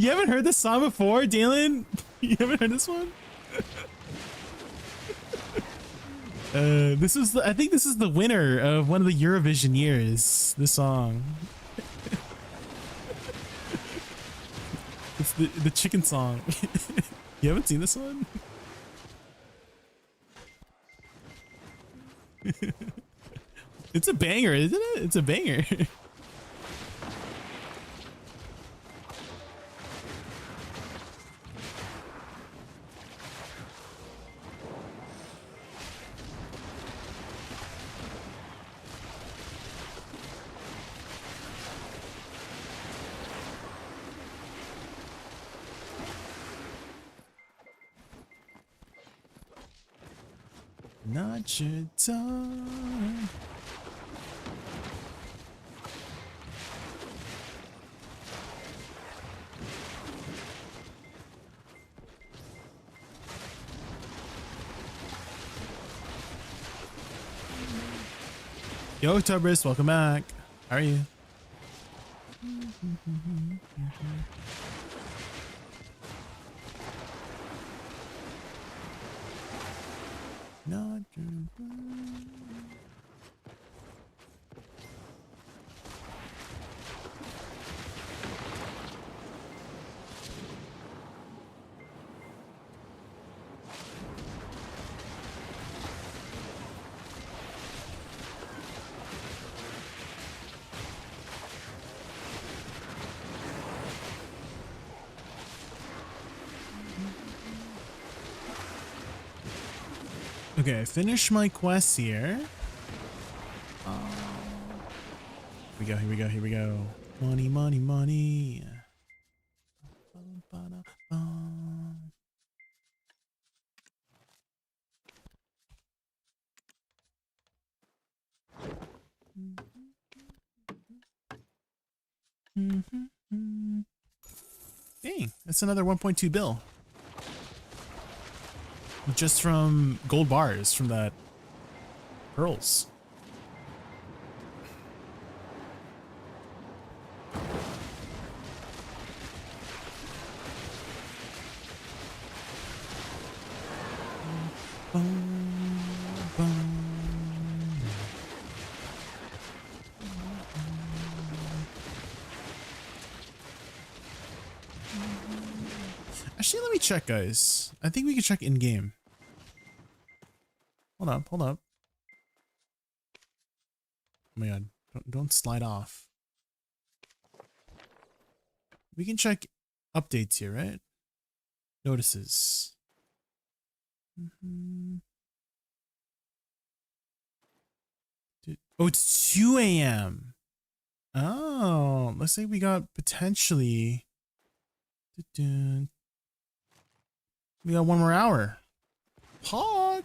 S1: You haven't heard this song before, Dalen? You haven't heard this one? This is I think this is the winner of one of the Eurovision years. This song. It's the chicken song. You haven't seen this one? It's a banger, isn't it? It's a banger. Not your time. Yo, Tubbers, welcome back. How are you? Not okay, finish my quests here. Here we go, here we go. Money, money, money. Dang, that's another 1.2 bill. Just from gold bars from that pearls. Actually, let me check, guys. I think we can check in game. Hold up, hold up. Oh my god, don't slide off. We can check updates here, right? Notices. Oh, it's 2 a.m. Oh, looks like we got potentially. We got one more hour. Hog.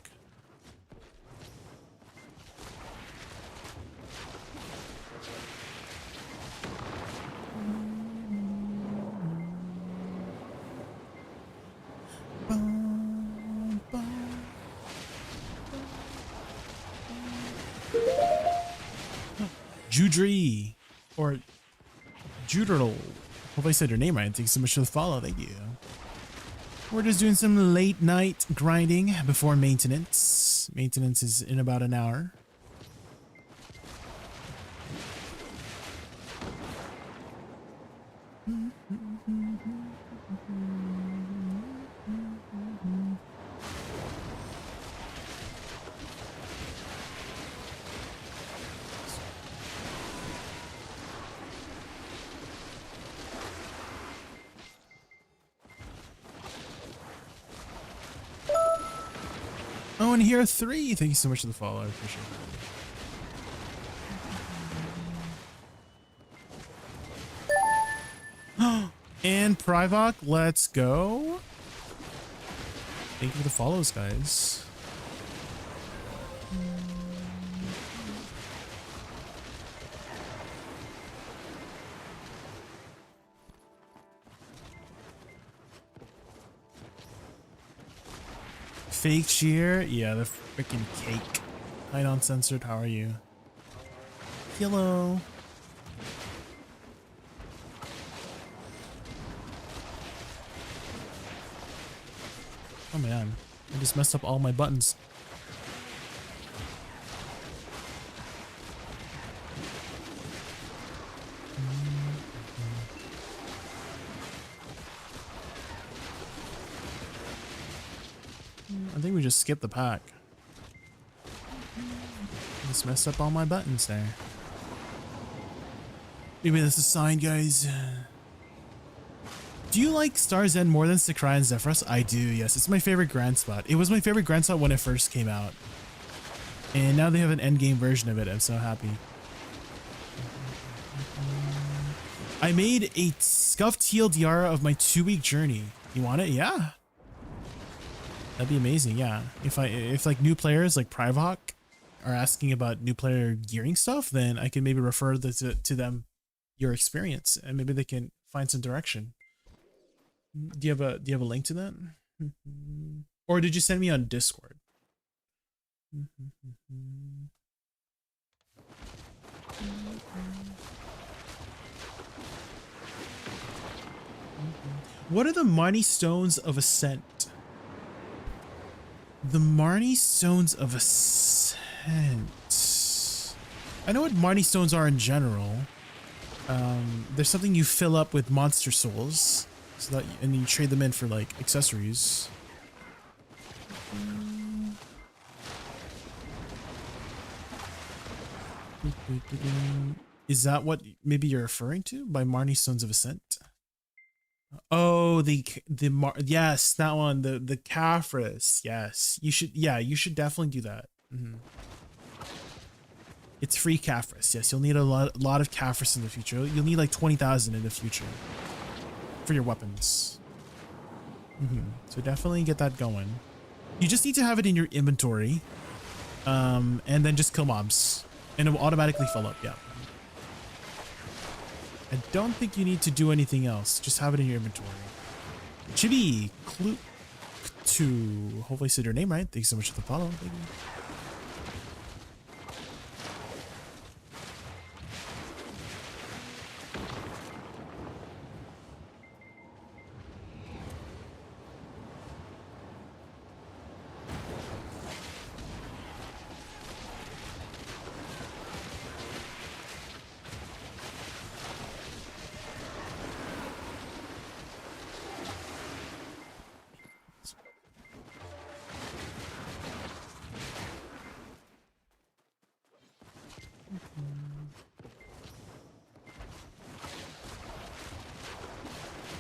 S1: Judri or Juderl. Hope I said your name right. Thanks so much for the follow. Thank you. We're just doing some late night grinding before maintenance. Maintenance is in about an hour. Oh, and here are 3. Thank you so much for the follow. I appreciate it. And Privok, let's go. Thank you for the follows, guys. Fake cheer? Yeah, the freaking cake. Hi, non-censored. How are you? Hello. Oh man, I just messed up all my buttons. I think we just skipped the pack. Just messed up all my buttons there. Maybe that's a sign, guys. Do you like Star's End more than Sakurai and Zephyros? I do, yes. It's my favorite grand spot. It was my favorite grand spot when it first came out. And now they have an endgame version of it. I'm so happy. I made a scuffed TLDR of my 2-week journey. You want it? Yeah. That'd be amazing, yeah. If like new players like Privhawk are asking about new player gearing stuff, then I can maybe refer to them your experience, and maybe they can find some direction. Do you have a link to that? Or did you send me on Discord? What are the Marnie Stones of Ascent? The Marnie Stones of Ascent. I know what Marnie Stones are in general. There's something you fill up with monster souls, so that, and you trade them in for like accessories. Is that what maybe you're referring to by Marnie Stones of Ascent? Oh, yes, that one, the Caphras. Yes, you should definitely do that. It's free Caphras. Yes, you'll need a lot of Caphras in the future. You'll need like 20,000 in the future for your weapons. So definitely get that going. You just need to have it in your inventory, and then just kill mobs, and it will automatically fill up. Yeah. I don't think you need to do anything else. Just have it in your inventory. Chibi Kluk 2. Hopefully I said your name right. Thank you so much for the follow. Thank you.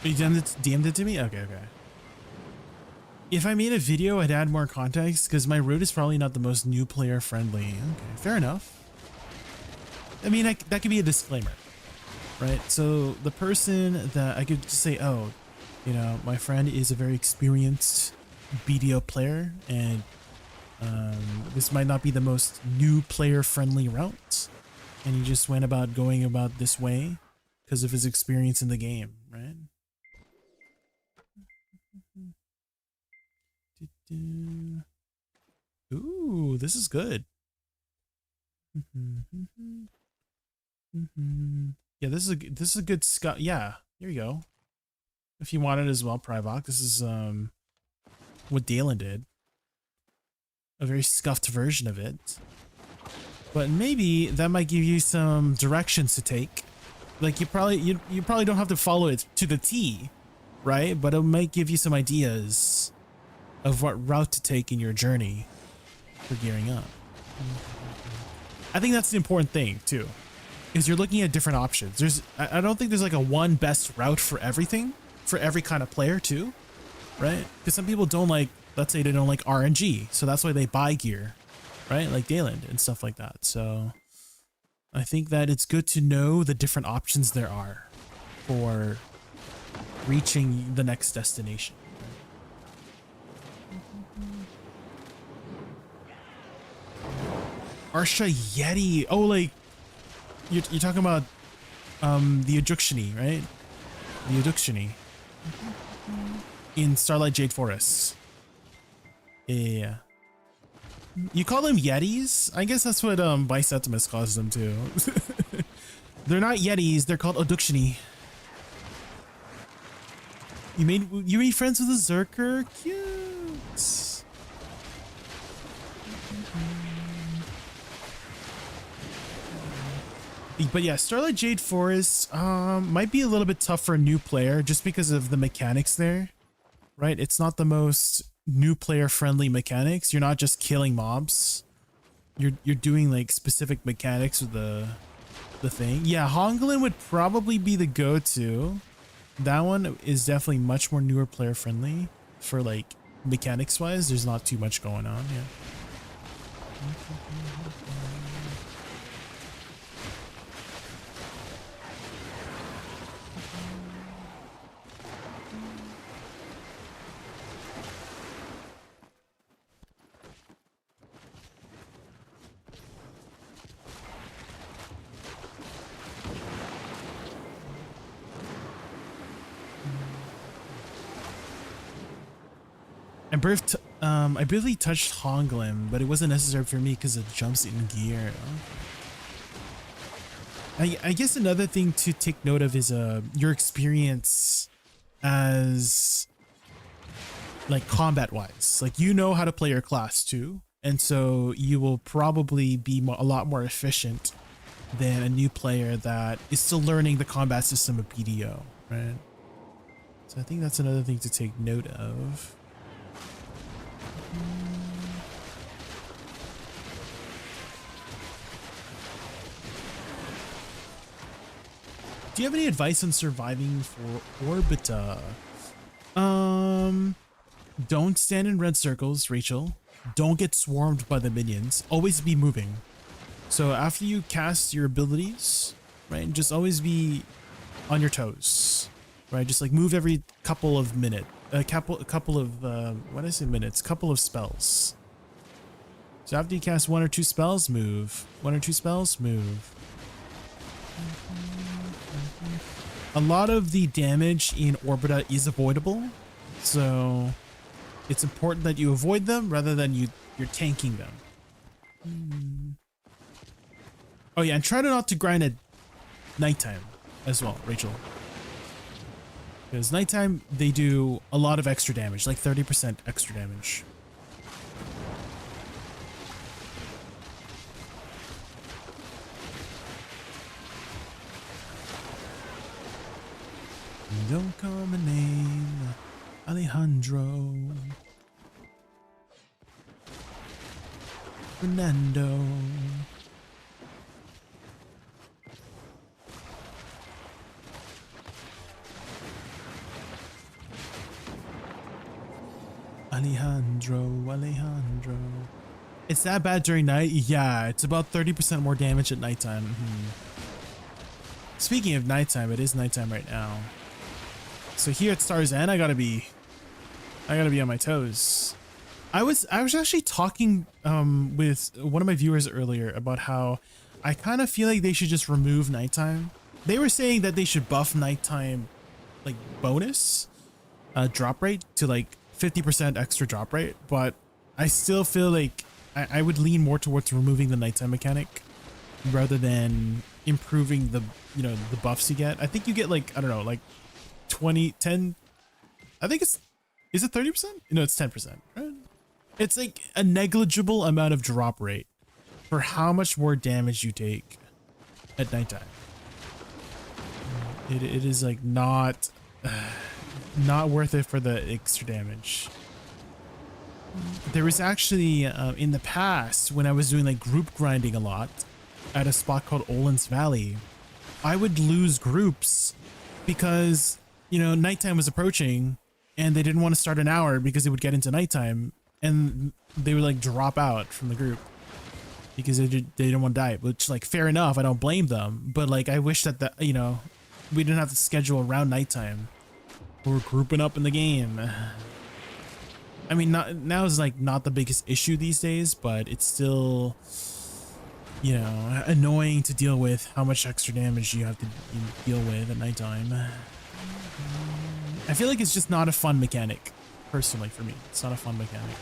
S1: You DM'd it to me? Okay. If I made a video, I'd add more context because my route is probably not the most new player friendly. Okay, fair enough. I mean, that could be a disclaimer, right? So the person that I could just say, oh, you know, my friend is a very experienced BDO player, and this might not be the most new player friendly route, and he just went about going about this way because of his experience in the game, right? Ooh, this is good. Yeah, this is a good Scott. Yeah, here you go. If you want it as well, Privok, this is what Dalen did. A very scuffed version of it. But maybe that might give you some directions to take. Like you probably don't have to follow it to the T, right? But it might give you some ideas of what route to take in your journey for gearing up. I think that's the important thing too, is you're looking at different options. I don't think there's like a one best route for everything, for every kind of player too, right? Because some people don't like, let's say they don't like RNG, so that's why they buy gear, right? Like Dalen and stuff like that. So I think that it's good to know the different options there are for reaching the next destination. Arsha Yeti. Oh, like you're talking about the Uductiony, right? The Uductiony in Starlight Jade Forests. Yeah. You call them Yetis? I guess that's what Bicetimus calls them too. They're not Yetis, they're called Uductiony. You made friends with a Zerker? Cute. But yeah, Starlight Jade Forest might be a little bit tough for a new player just because of the mechanics there, right? It's not the most new player friendly mechanics. You're not just killing mobs. You're doing like specific mechanics with the thing. Yeah, Honglin would probably be the go-to. That one is definitely much more newer player friendly for like mechanics wise. There's not too much going on. Yeah. I briefly touched Honglin, but it wasn't necessary for me because it jumps in gear. I guess another thing to take note of is your experience as like combat wise. Like, you know how to play your class too, and so you will probably be a lot more efficient than a new player that is still learning the combat system of BDO, right? So I think that's another thing to take note of. Do you have any advice on surviving for Orbita? Don't stand in red circles, Rachel. Don't get swarmed by the minions. Always be moving. So after you cast your abilities, right, just always be on your toes, right? Just like move every couple of minutes. A couple of what did I say, minutes? Couple of spells. So after you cast 1 or 2 spells, move. 1 or 2 spells, move. A lot of the damage in Orbita is avoidable, so it's important that you avoid them rather than you're tanking them. Oh yeah, and try not to grind at nighttime as well, Rachel. Because nighttime, they do a lot of extra damage, like 30% extra damage. Don't call my name, Alejandro. Fernando. Alejandro. It's that bad during night? Yeah, it's about 30% more damage at nighttime. Speaking of nighttime, it is nighttime right now. So here at Star's End, I gotta be on my toes. I was actually talking with one of my viewers earlier about how I kind of feel like they should just remove nighttime. They were saying that they should buff nighttime like bonus drop rate to like 50% extra drop rate, but I still feel like I would lean more towards removing the nighttime mechanic rather than improving the the buffs you get. I think you get like, I don't know, like 10. I think is it 30%? No, it's 10%, right? It's like a negligible amount of drop rate for how much more damage you take at nighttime. It is like not worth it for the extra damage. There was actually in the past when I was doing like group grinding a lot at a spot called Olin's Valley, I would lose groups because nighttime was approaching and they didn't want to start an hour because it would get into nighttime, and they would like drop out from the group because they didn't want to die, which, like, fair enough. I don't blame them, but like, I wish that we didn't have to schedule around nighttime. We're grouping up in the game. I mean, now is like not the biggest issue these days, but it's still, annoying to deal with how much extra damage you have to deal with at nighttime. I feel like it's just not a fun mechanic, personally, for me. It's not a fun mechanic.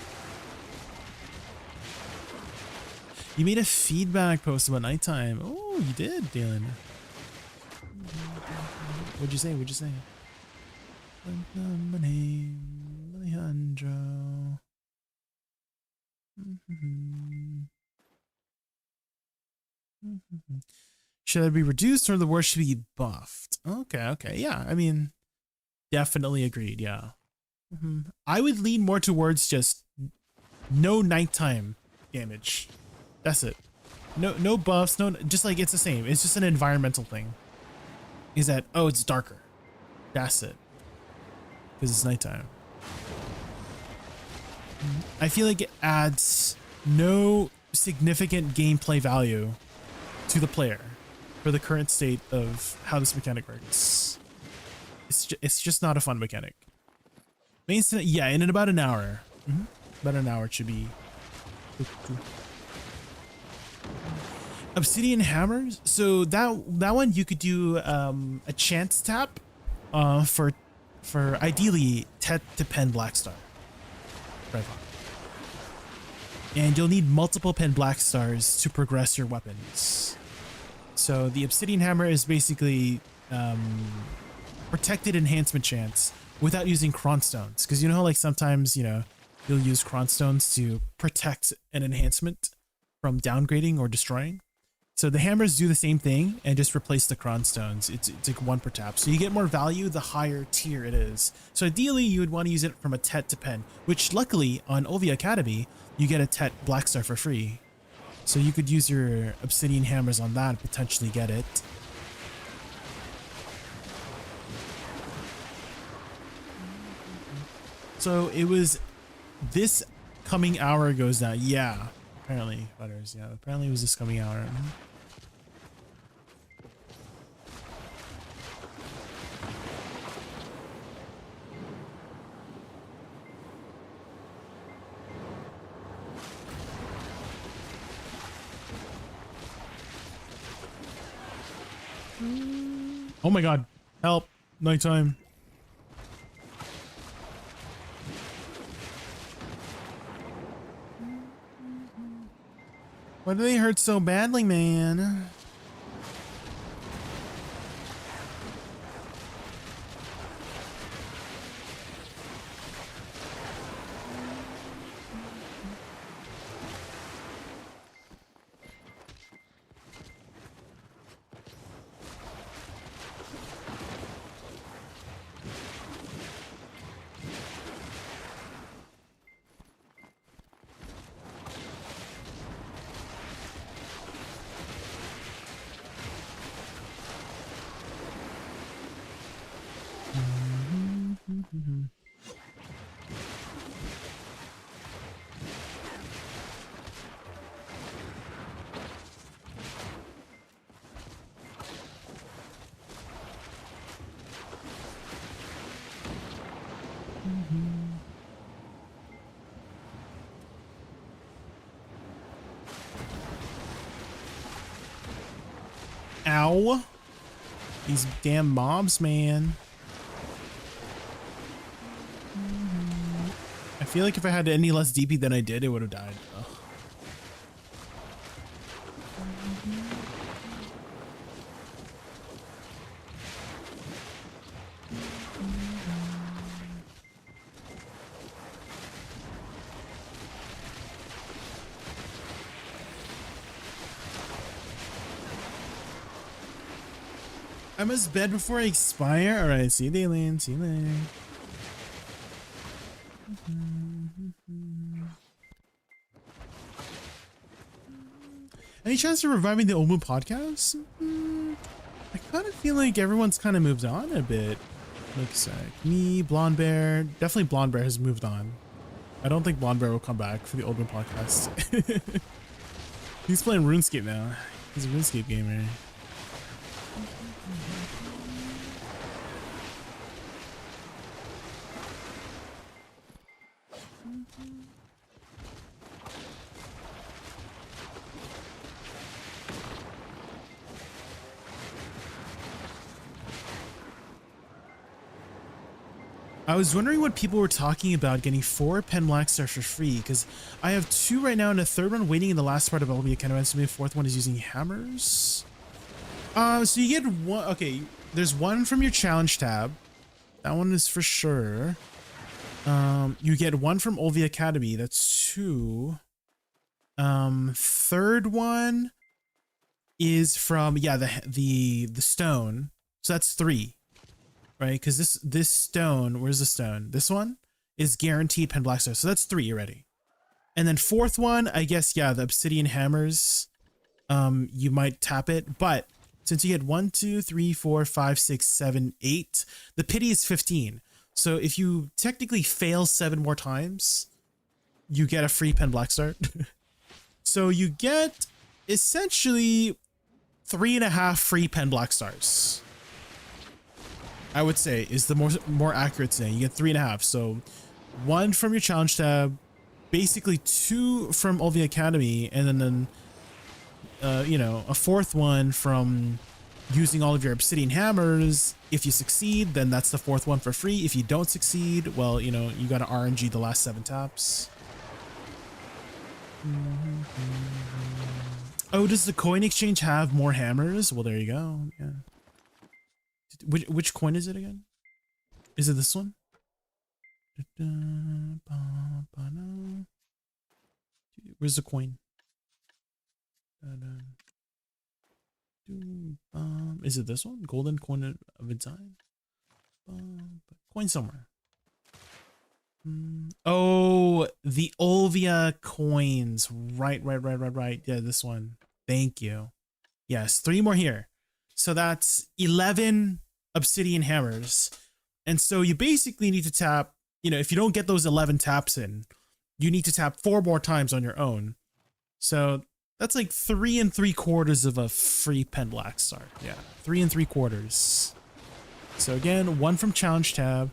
S1: You made a feedback post about nighttime. Oh, you did, Dylan. What'd you say? My name, Alejandro. Should it be reduced or the war should be buffed? Okay. Yeah, I mean, definitely agreed. Yeah. I would lean more towards just no nighttime damage. That's it. No buffs, just like it's the same. It's just an environmental thing. Is that, oh, it's darker. That's it. Because it's nighttime. I feel like it adds no significant gameplay value to the player for the current state of how this mechanic works. It's just not a fun mechanic. Yeah, in about an hour. About an hour it should be. Obsidian hammers. So that one you could do a chance tap for ideally Tet to pen Black Star. Right on. And you'll need multiple pen Black Stars to progress your weapons. So the Obsidian Hammer is basically protected enhancement chance without using Cronstones. Because you know how like sometimes, you know, you'll use Cronstones to protect an enhancement from downgrading or destroying. So the hammers do the same thing and just replace the Cronstones. It's like one per tap. So you get more value the higher tier it is. So ideally you would want to use it from a Tet to pen, which luckily on Olvia Academy, you get a Tet Black Star for free. So you could use your Obsidian hammers on that and potentially get it. So it was this coming hour goes down. Yeah, apparently, Butters. Yeah, apparently it was this coming hour. Oh my god, help, nighttime. Why do they hurt so badly, man? Ow. These damn mobs, man. I feel like if I had any less DP than I did, it would have died. Ugh. I must bed before I expire. All right, see you, Daylene. See you later. Any chance of reviving the Omu podcast? I kind of feel like everyone's kind of moved on a bit. Looks like me, Blonde Bear. Definitely Blonde Bear has moved on. I don't think Blonde Bear will come back for the Omu podcast. He's playing RuneScape now. He's a RuneScape gamer. I was wondering what people were talking about getting 4 pen Black Star for free, because I have 2 right now and a 3rd one waiting in the last part of LB Academy, so maybe a 4th one is using hammers. So you get 1, okay, there's 1 from your challenge tab. That one is for sure. You get 1 from Olvia Academy, that's 2. Third one is from the stone. So that's 3, right? Because this stone, where's the stone? This one is guaranteed pen black star. So that's 3 already. And then fourth one, I guess, yeah, the obsidian hammers. You might tap it, but since you get 1, 2, 3, 4, 5, 6, 7, 8, the pity is 15. So if you technically fail 7 more times, you get a free pen black start. So you get essentially 3.5 free pen black stars. I would say is the more accurate saying. You get 3.5. So 1 from your challenge tab, basically 2 from Olvia Academy, and then you know, a 4th one from using all of your obsidian hammers. If you succeed, then that's the 4th one for free. If you don't succeed, well, you know, you got to RNG the last 7 taps. Oh, does the coin exchange have more hammers? Well, there you go. Yeah. Which coin is it again? Is it this one? Where's the coin? Is it this one? Golden coin of its time? Coin somewhere. Oh, the Olvia coins. Right. Yeah, this one. Thank you. Yes, 3 more here. So that's 11 obsidian hammers. And so you basically need to tap, you know, if you don't get those 11 taps in, you need to tap 4 more times on your own. So that's like 3 3/4 of a free pen black star. Yeah, 3 3/4. So again, 1 from challenge tab,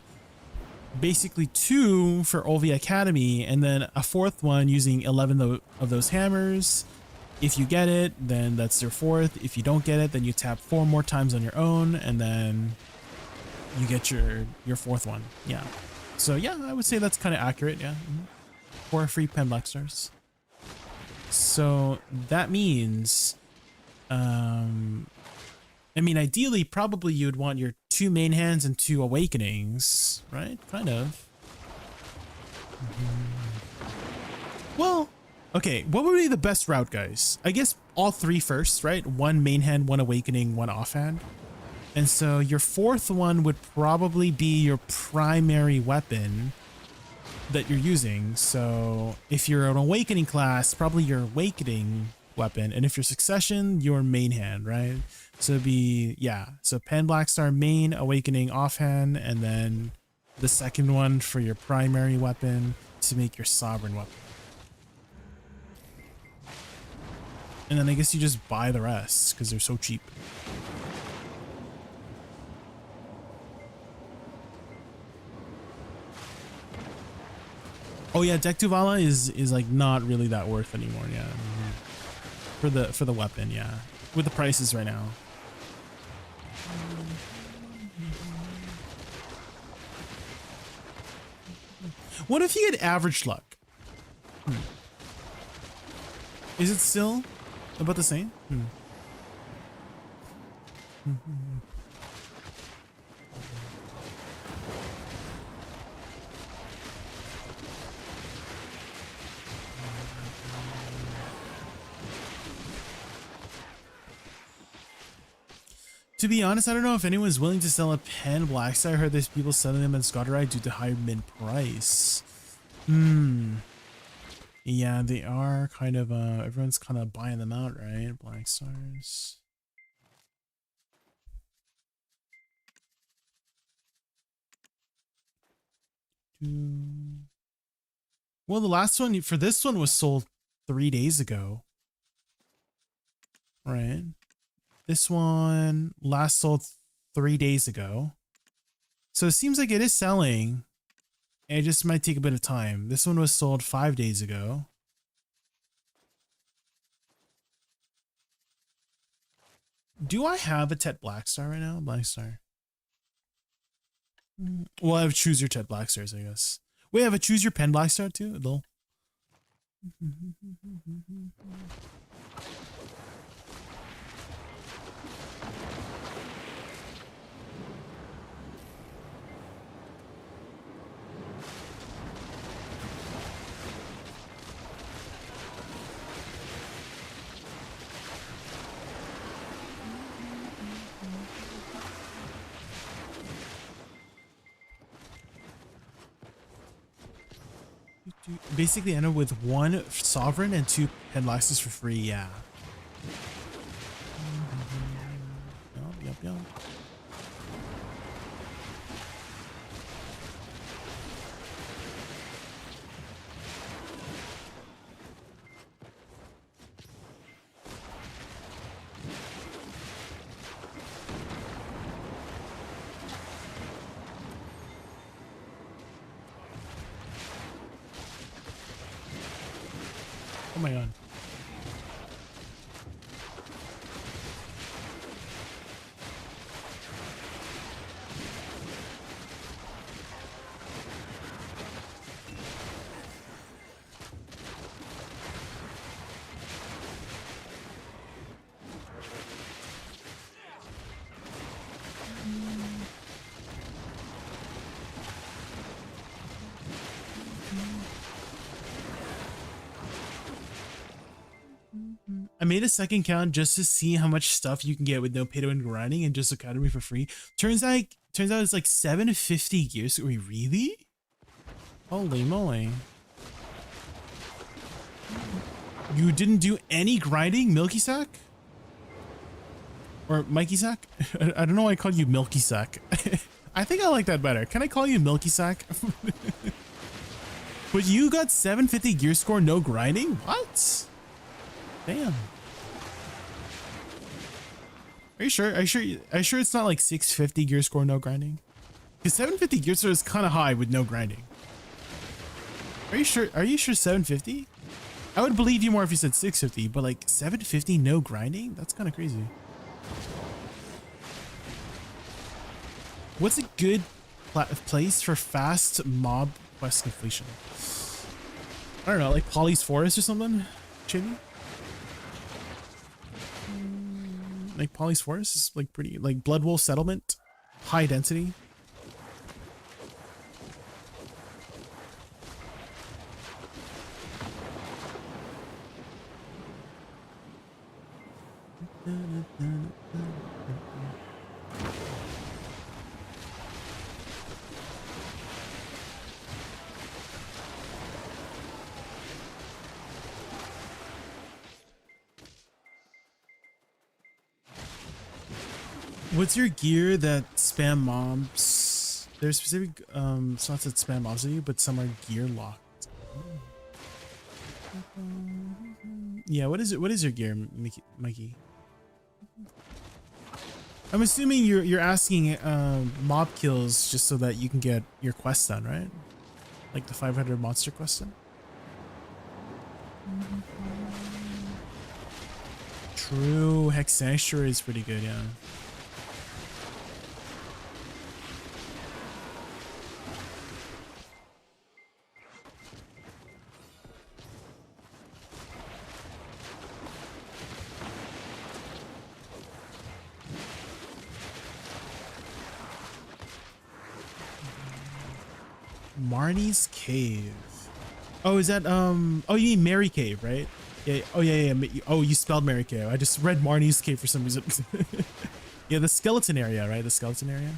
S1: basically 2 for Olvia Academy, and then a 4th one using 11 of those hammers. If you get it, then that's your 4th. If you don't get it, then you tap 4 more times on your own, and then you get your 4th one. Yeah. So yeah, I would say that's kind of accurate. Yeah. 4 free pen black stars. So that means, I mean, ideally, probably you'd want your 2 main hands and 2 awakenings, right? Kind of. Well, okay, what would be the best route, guys? I guess all 3 first, right? 1 main hand, 1 awakening, 1 offhand. And so your 4th one would probably be your primary weapon that you're using. So if you're an awakening class, probably your awakening weapon, and if you're succession, your main hand, right? So it'd be, yeah, so pen black star, main, awakening, offhand, and then the second one for your primary weapon to make your sovereign weapon. And then I guess you just buy the rest because they're so cheap. Oh yeah, Deck Tuvala is like not really that worth anymore. Yeah, for the weapon. Yeah, with the prices right now. What if you get average luck? Is it still about the same? To be honest, I don't know if anyone's willing to sell a pen black star. I heard there's people selling them in Scotterite due to higher mint price. Yeah, they are kind of, everyone's kind of buying them out, right? Black stars. Well, the last one for this one was sold 3 days ago. Right? This one last sold 3 days ago. So it seems like it is selling. It just might take a bit of time. This one was sold 5 days ago. Do I have a Tet Black Star right now? Black Star. Well, I have choose your Tet Black Stars, I guess. Wait, I have a choose your pen Black Star too? Lol. Basically end up with 1 sovereign and 2 headlocks for free. Yeah. Yup. Oh my god. I made a second count just to see how much stuff you can get with no pay to win grinding and just academy for free. Turns out it's like 750 gears. Wait, really? Holy moly. You didn't do any grinding, Milky Sack? Or Mikey Sack? I don't know why I called you Milky Sack. I think I like that better. Can I call you Milky Sack? But you got 750 gear score, no grinding? What? Damn. Are you sure? Are you sure it's not like 650 gear score, no grinding? Because 750 gear score is kind of high with no grinding. Are you sure? Are you sure 750? I would believe you more if you said 650, but like 750 no grinding? That's kind of crazy. What's a good place for fast mob quest completion? I don't know, like Polly's Forest or something? Chibi? Like Polly's Forest is like pretty, like Blood Wolf Settlement, high density. What's your gear that spam mobs? There's specific slots that spam mobs at you, but some are gear locked. Yeah, what is it? What is your gear, Mikey? I'm assuming you're asking mob kills just so that you can get your quest done, right? Like the 500 monster quest done. True, Hex Sanctuary is pretty good, yeah. Marnie's Cave. Oh, is that oh, you mean Mary Cave, right? Yeah. Oh yeah. Oh, you spelled Mary Cave. I just read Marnie's Cave for some reason. Yeah, the skeleton area, right? The skeleton area.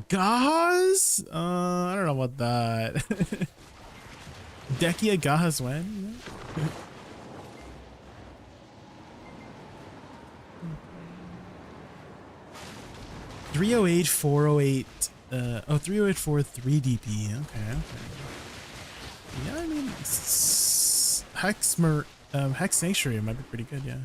S1: Gahas? I don't know about that. Dekia Gahas when? 308, 408, 308, 3 DP. Okay. Yeah, I mean, Hex Sanctuary might be pretty good, yeah.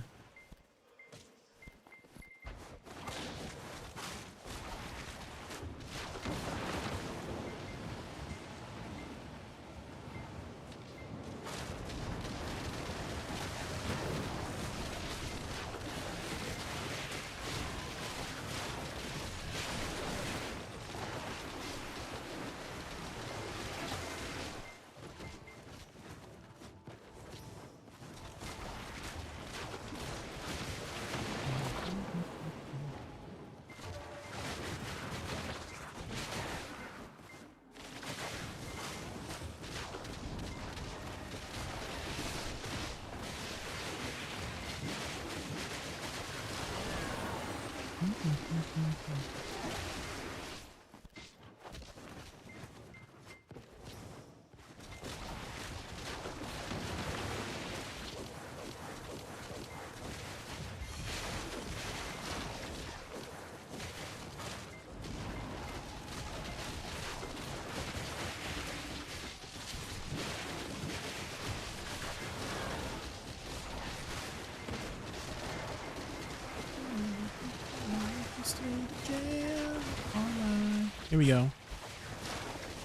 S1: Here we go.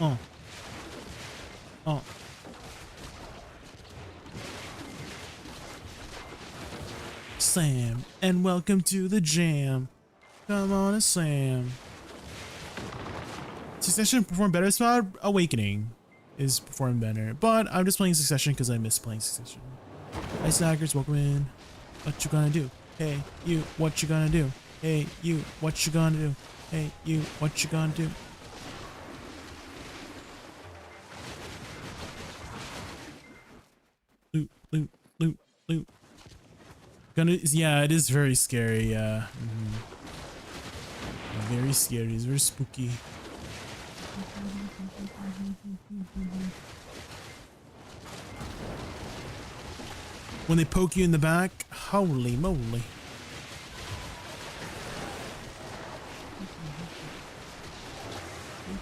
S1: Oh. Oh. Sam, and welcome to the jam. Come on, Sam. Succession performed better. It's not Awakening is performing better, but I'm just playing Succession because I miss playing Succession. Hi, Snackers, welcome in. What you gonna do? Hey, you, what you gonna do? Hey, you, what you gonna do? Hey, you, what you gonna do? Loot, loot, loot, loot. Yeah, it is very scary, yeah. Very scary, it's very spooky. When they poke you in the back, holy moly.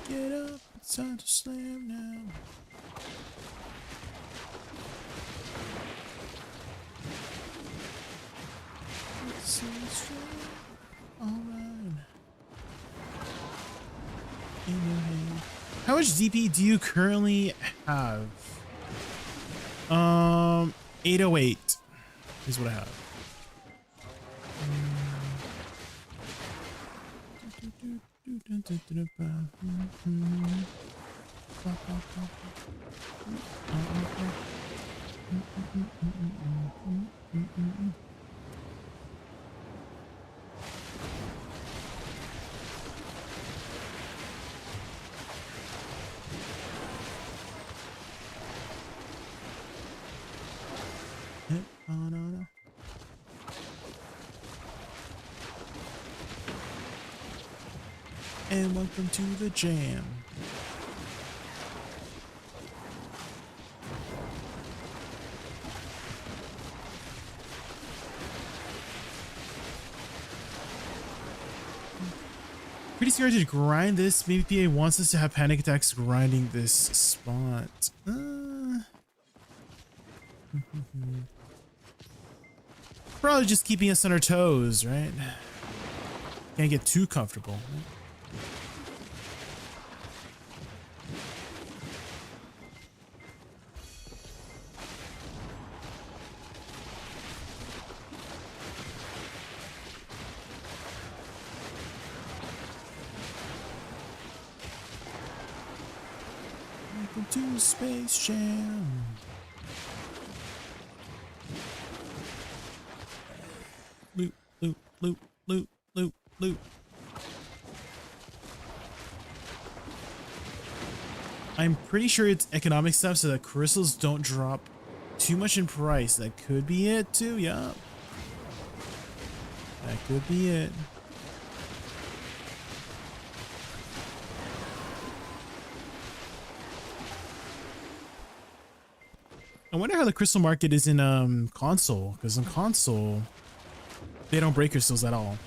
S1: Get up, it's time to slam now. It's so strong. Alright. In your hand. How much DP do you currently have? 808 is what I have. And welcome to the jam. Pretty scared to grind this. Maybe PA wants us to have panic attacks grinding this spot. Probably just keeping us on our toes, right? Can't get too comfortable. Welcome to Space Jam. Loot, loot, loot, loot, loot, loot. I'm pretty sure it's economic stuff so that crystals don't drop too much in price. That could be it too, yeah. That could be it. I wonder how the crystal market is in console, because in console they don't break crystals at all,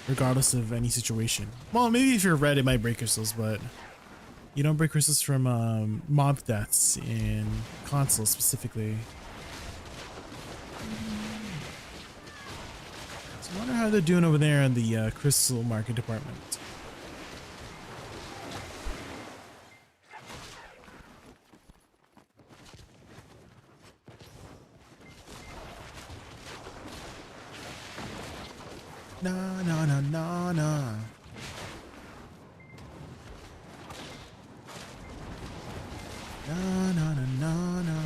S1: regardless of any situation. Well, maybe if you're red it might break crystals, but you don't break crystals from mob deaths in console specifically. So I wonder how they're doing over there in the crystal market department. Na na na na na. Na na na na na.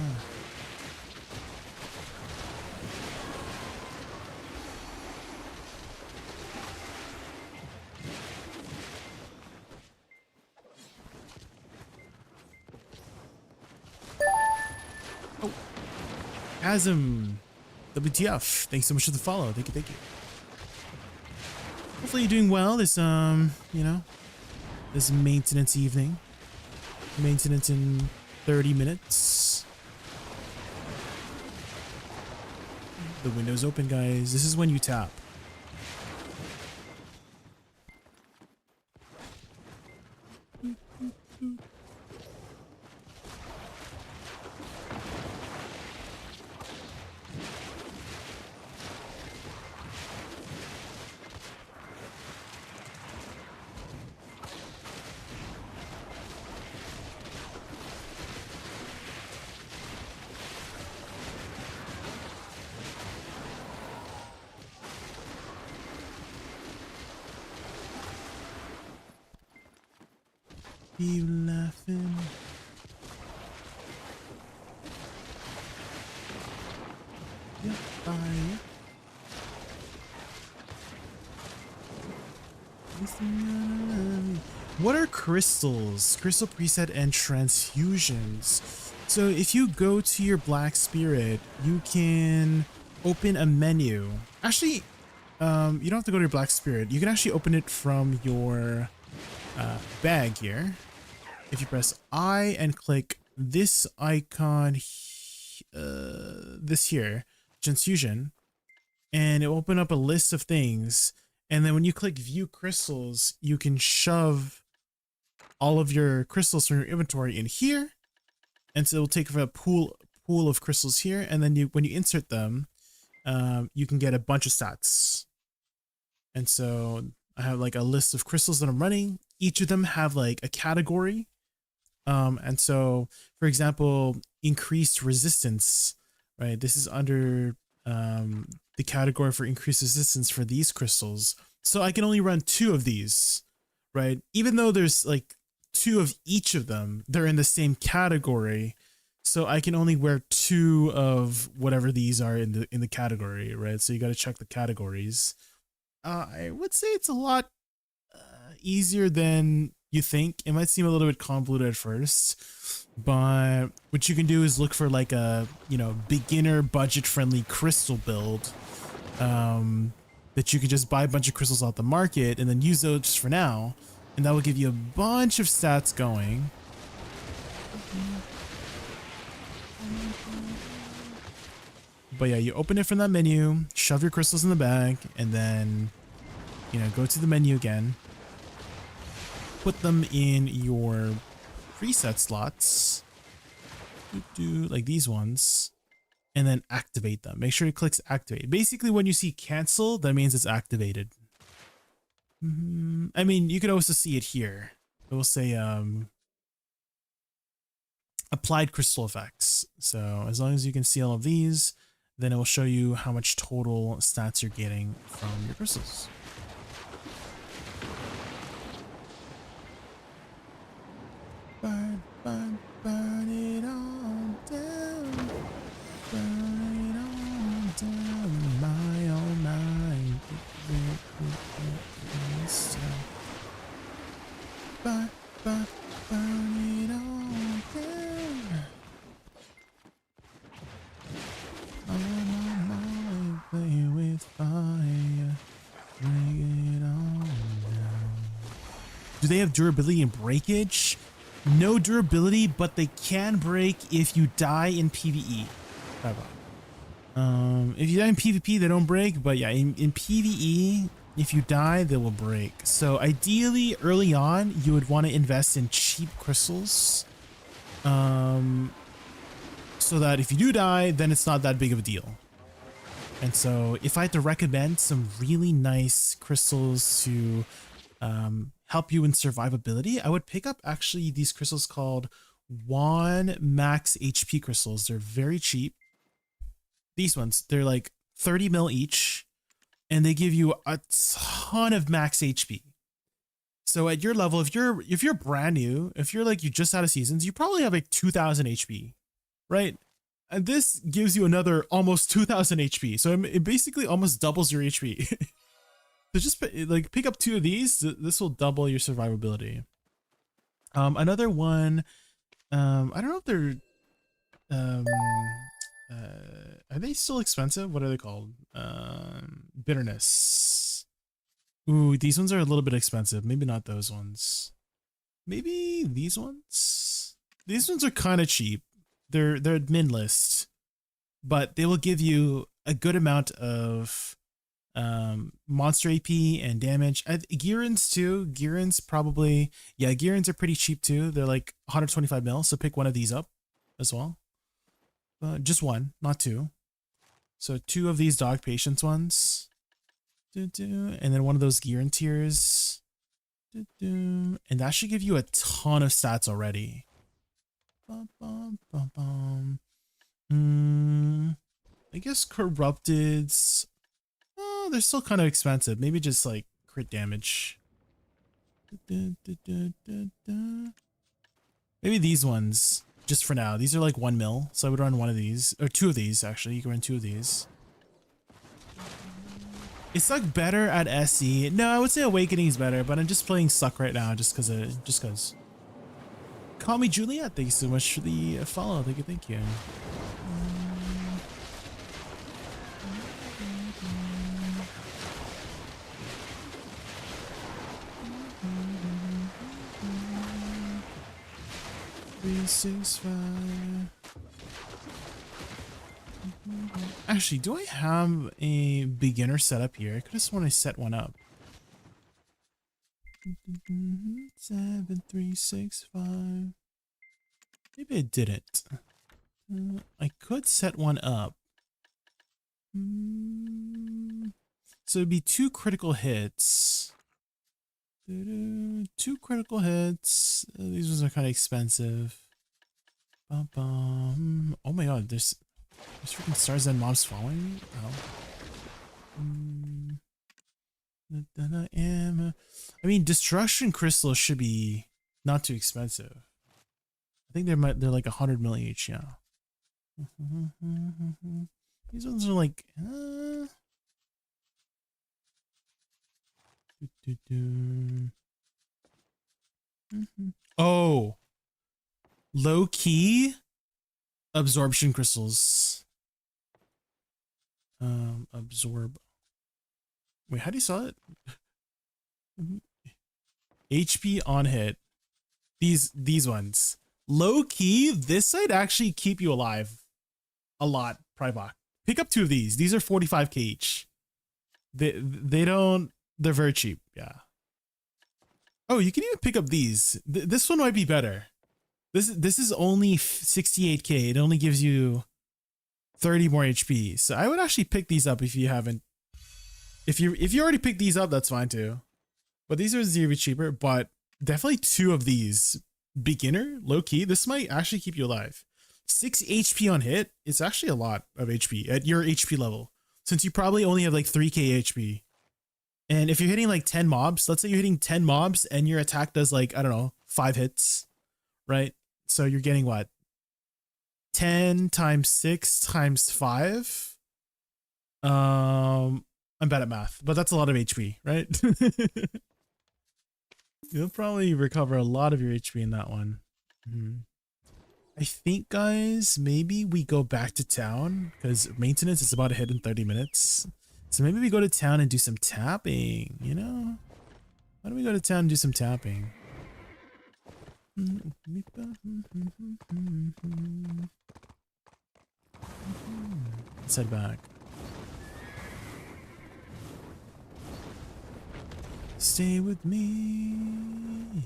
S1: Oh, Asm, WTF! Thanks so much for the follow. Thank you, thank you. Hopefully you're doing well this, you know, this maintenance evening. Maintenance in 30 minutes. The window's open, guys. This is when you tap. You laughing? Yeah, bye. What are crystals? Crystal preset and transfusions. So if you go to your black spirit, you can open a menu. Actually, you don't have to go to your black spirit. You can actually open it from your bag here. If you press I and click this icon, this here, transfusion, and it will open up a list of things. And then when you click view crystals, you can shove all of your crystals from your inventory in here. And so it will take a pool of crystals here. And then when you insert them, you can get a bunch of stats. And so I have like a list of crystals that I'm running. Each of them have like a category. And so, for example, increased resistance, right? This is under the category for increased resistance for these crystals. So I can only run 2 of these, right? Even though there's like 2 of each of them, they're in the same category. So I can only wear 2 of whatever these are in the category, right? So you got to check the categories. I would say it's a lot easier than you think. It might seem a little bit convoluted at first, but what you can do is look for like a, you know, beginner budget friendly crystal build that you could just buy a bunch of crystals off the market and then use those for now, and that will give you a bunch of stats going. But yeah, you open it from that menu, shove your crystals in the bag, and then, you know, go to the menu again, put them in your preset slots, like these ones, and then activate them. Make sure it clicks activate. Basically, when you see cancel, that means it's activated. I mean, you could also see it here. It will say applied crystal effects. So as long as you can see all of these, then it will show you how much total stats you're getting from your crystals. Burn, burn, burn it all down. Burn it all down. My oh my. Burn, burn, burn it all down. On my mind, play with fire. Bring it on down. Do they have durability and breakage? No durability, but they can break if you die in PvE. If you die in PvP, they don't break, but yeah, in PvE, if you die, they will break. So ideally, early on, you would want to invest in cheap crystals, so that if you do die, then it's not that big of a deal. And so if I had to recommend some really nice crystals to help you in survivability, I would pick up actually these crystals called 1 max HP crystals. They're very cheap. These ones, they're like 30 mil each, and they give you a ton of max HP. So at your level, if you're brand new, if you're like you just out of seasons, you probably have like 2000 HP, right? And this gives you another almost 2000 HP. So it basically almost doubles your HP. So just like pick up 2 of these. This will double your survivability. Another one, I don't know if they're, are they still expensive? What are they called? Bitterness. Ooh, these ones are a little bit expensive. Maybe not those ones. Maybe these ones? These ones are kind of cheap. They're admin list, but they will give you a good amount of monster AP and damage. Gearins too. Gearins probably, yeah, Gearins are pretty cheap too. They're like 125 mil, so pick one of these up as well. Just one, not two. So 2 of these dog patience ones. And then one of those Gearin tiers. And that should give you a ton of stats already. I guess corrupteds. Oh, they're still kind of expensive. Maybe just like crit damage. Maybe these ones, just for now. These are like 1 mil, so I would run one of these, or 2 of these actually. You can run 2 of these. It's like better at SE. No, I would say Awakening is better, but I'm just playing Suck right now just because. Call me Juliet. Thank you so much for the follow. Thank you. 365. Actually, do I have a beginner setup here? I could have sworn I set one up. 7365. Maybe I didn't. I could set one up. So it'd be 2 critical hits. 2 critical hits. These ones are kind of expensive. Oh my god, there's freaking stars and mobs following me? I mean, destruction crystals should be not too expensive. I think they're like 100 million each, yeah. These ones are like oh, low key absorption crystals. Absorb. Wait, how do you spell it? HP on hit. These ones. Low key, this side actually keep you alive a lot, Privok. Pick up 2 of these. These are 45k each. They don't, they're very cheap, yeah. Oh, you can even pick up these. This one might be better. This is only 68k. It only gives you 30 more HP. So I would actually pick these up if you haven't. If you already picked these up, that's fine too. But these are 0 cheaper, but definitely 2 of these. Beginner, low key, this might actually keep you alive. 6 HP on hit, it's actually a lot of HP at your HP level, since you probably only have like 3k HP. And if you're hitting like 10 mobs, let's say you're hitting 10 mobs and your attack does like, I don't know, 5 hits, right? So you're getting what? 10 times 6 times 5. I'm bad at math, but that's a lot of HP, right? You'll probably recover a lot of your HP in that one. I think, guys, maybe we go back to town because maintenance is about to hit in 30 minutes. So maybe we go to town and do some tapping, you know? Why don't we go to town and do some tapping? Let's head back. Stay with me.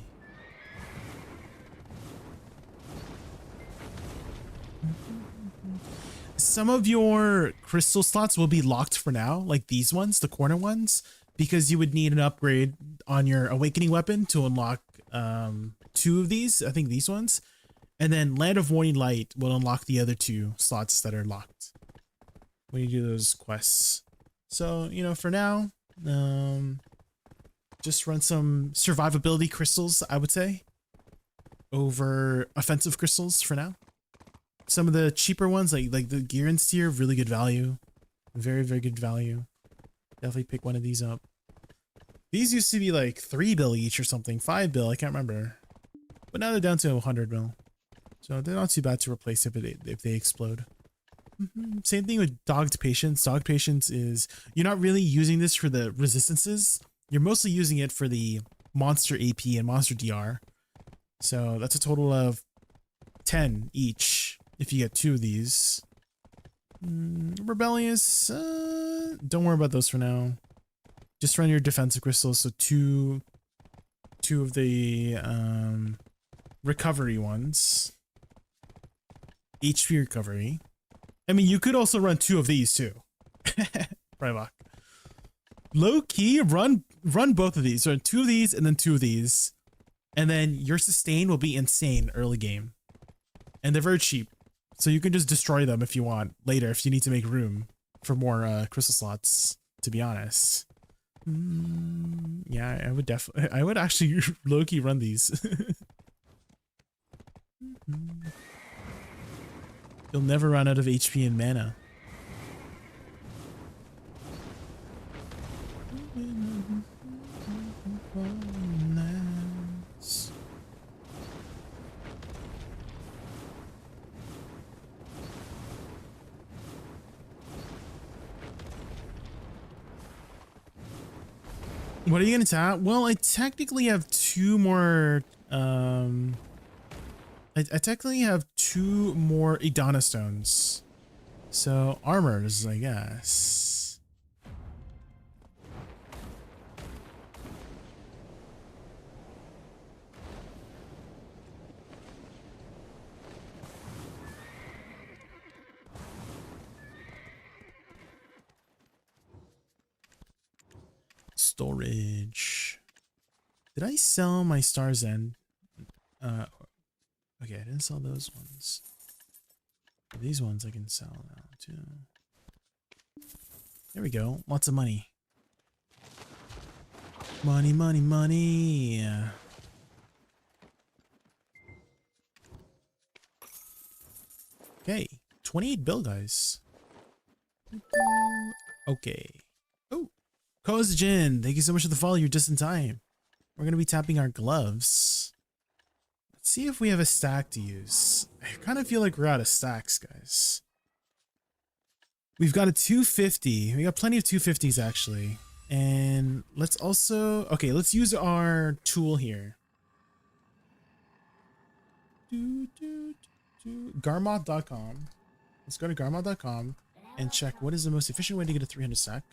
S1: Some of your crystal slots will be locked for now, like these ones, the corner ones, because you would need an upgrade on your awakening weapon to unlock 2 of these. I think these ones. And then Land of Morning Light will unlock the other 2 slots that are locked when you do those quests. So, you know, for now, just run some survivability crystals, I would say, over offensive crystals for now. Some of the cheaper ones, like the Gearins tier, really good value. Very, very good value. Definitely pick one of these up. These used to be like 3 bill each or something, 5 bill, I can't remember. But now they're down to 100 mil. So they're not too bad to replace if they explode. Same thing with Dogged Patience. Dogged Patience is, you're not really using this for the resistances. you're mostly using it for the monster AP and monster DR. So that's a total of 10 each if you get 2 of these. Rebellious, don't worry about those for now. Just run your defensive crystals, so two of the recovery ones. HP recovery. I mean, you could also run 2 of these too. Privok. Low key, run both of these. Run 2 of these and then 2 of these. And then your sustain will be insane early game. And they're very cheap. So you can just destroy them if you want later, if you need to make room for more crystal slots, to be honest. Yeah, I would actually low-key run these. You'll never run out of HP and mana. What are you gonna tap? Well, I technically have 2 more. I technically have 2 more Idana stones. So armors, I guess. Storage. Did I sell my Star's End? Okay, I didn't sell those ones. But these ones I can sell now too. There we go. Lots of money. Money, money, money. Okay, 28 bill, guys. Okay. Oh, Kozjin, thank you so much for the follow. You're just in time. We're gonna be tapping our gloves. Let's see if we have a stack to use. I kind of feel like we're out of stacks, guys. We've got a 250. We got plenty of 250s actually. And let's also, okay, let's use our tool here. Garmoth.com. Let's go to Garmoth.com and check what is the most efficient way to get a 300 stack.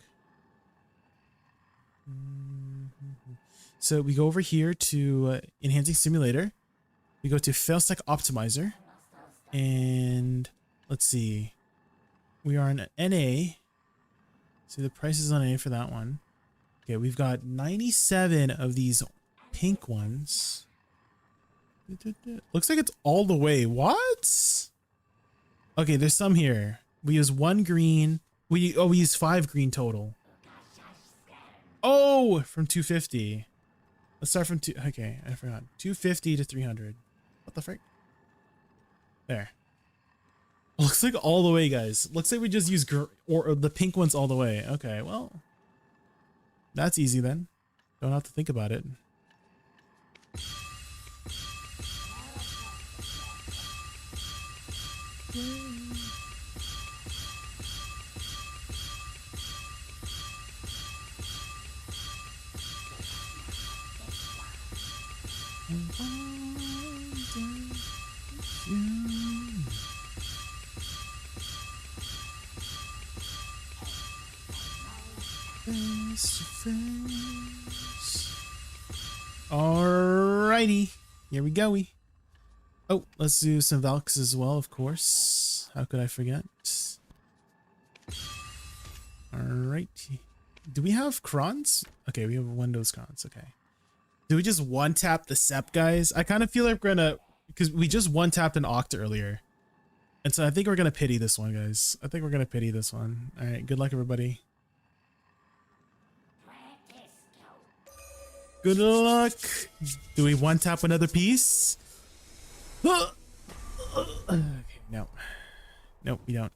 S1: So we go over here to Enhancing Simulator. We go to Failstack Optimizer. And let's see. We are in NA. See the price is on NA for that one. Okay, we've got 97 of these pink ones. Looks like it's all the way. What? Okay, there's some here. We use 1 green. We use 5 green total. Oh, from 250. Let's start from okay, I forgot. 250 to 300. What the frick? There. Looks like all the way, guys. Looks like we just use or the pink ones all the way. Okay, well, that's easy then. Don't have to think about it. Alrighty, here we go. Oh, let's do some Valks as well, of course. How could I forget? Alright. Do we have crons? Okay, we have Windows crons. Okay. Do we just one tap the Sep, guys? I kind of feel like we're gonna, because we just one tapped an Oct earlier. And so I think we're gonna pity this one, guys. I think we're gonna pity this one. Alright, good luck, everybody. Good luck. Do we one tap another piece? Okay, no. Nope, we don't.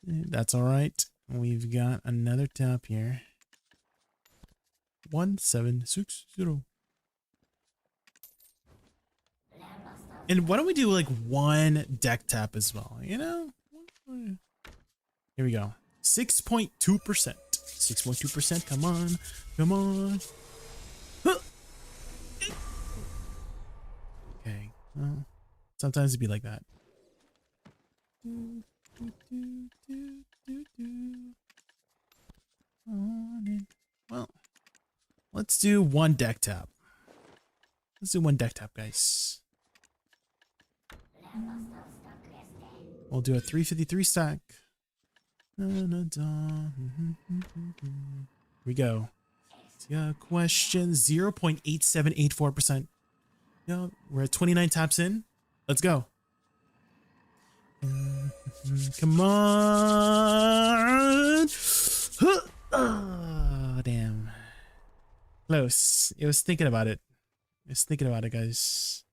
S1: That's all right. We've got another tap here. 1760. And why don't we do like 1 deck tap as well? You know? Here we go. 6.2%. 6.2%. Come on. Come on. Huh. Okay. Well, sometimes it'd be like that. Well, let's do one deck tap. Let's do one deck tap, guys. We'll do a 353 stack. Here we go. Yeah, question 0.8784%. Yeah, we're at 29 taps in. Let's go. Come on. Oh, damn. Close. It was thinking about it. It's thinking about it, guys.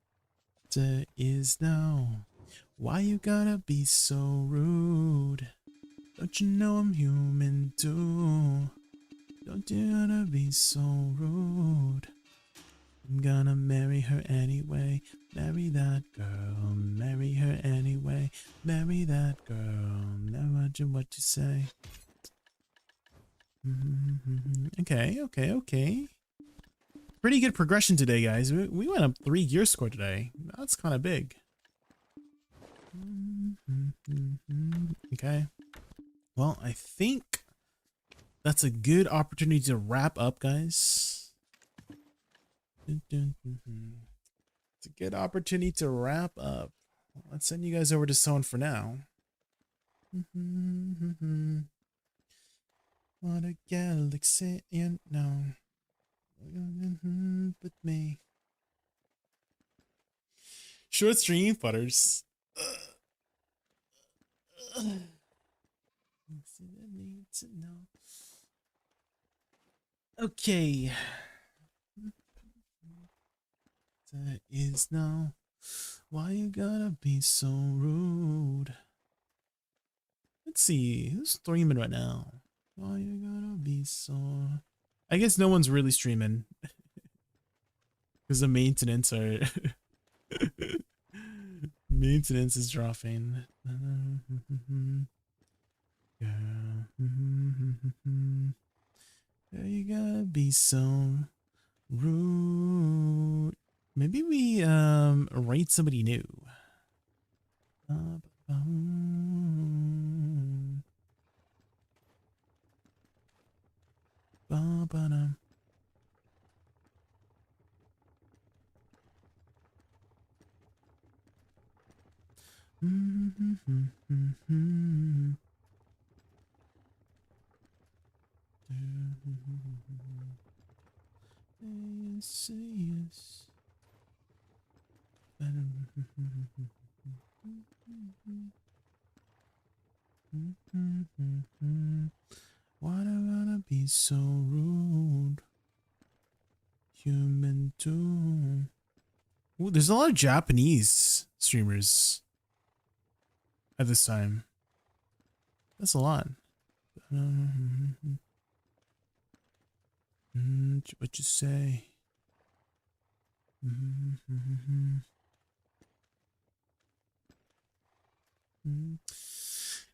S1: Is now. Why you gotta be so rude? Don't you know I'm human too? Don't you gotta be so rude? I'm gonna marry her anyway. Marry that girl. Marry her anyway. Marry that girl. Never mind what you say. Okay. Pretty good progression today, guys. We went up 3 gear score today. That's kind of big. Okay. Well, I think that's a good opportunity to wrap up, guys. It's a good opportunity to wrap up. Let's send you guys over to someone for now. What a galaxy, you know. With me. Short stream butters. Need to know. Okay. That is now. Why you gotta be so rude? Let's see. Who's streaming right now? Why you gotta be so... I guess no one's really streaming. Because the maintenance are... maintenance is dropping. You gotta be so rude. Maybe we rate somebody new. Yes. Why do I gotta be so rude? Human too. Ooh, there's a lot of Japanese streamers at this time. That's a lot. What you say?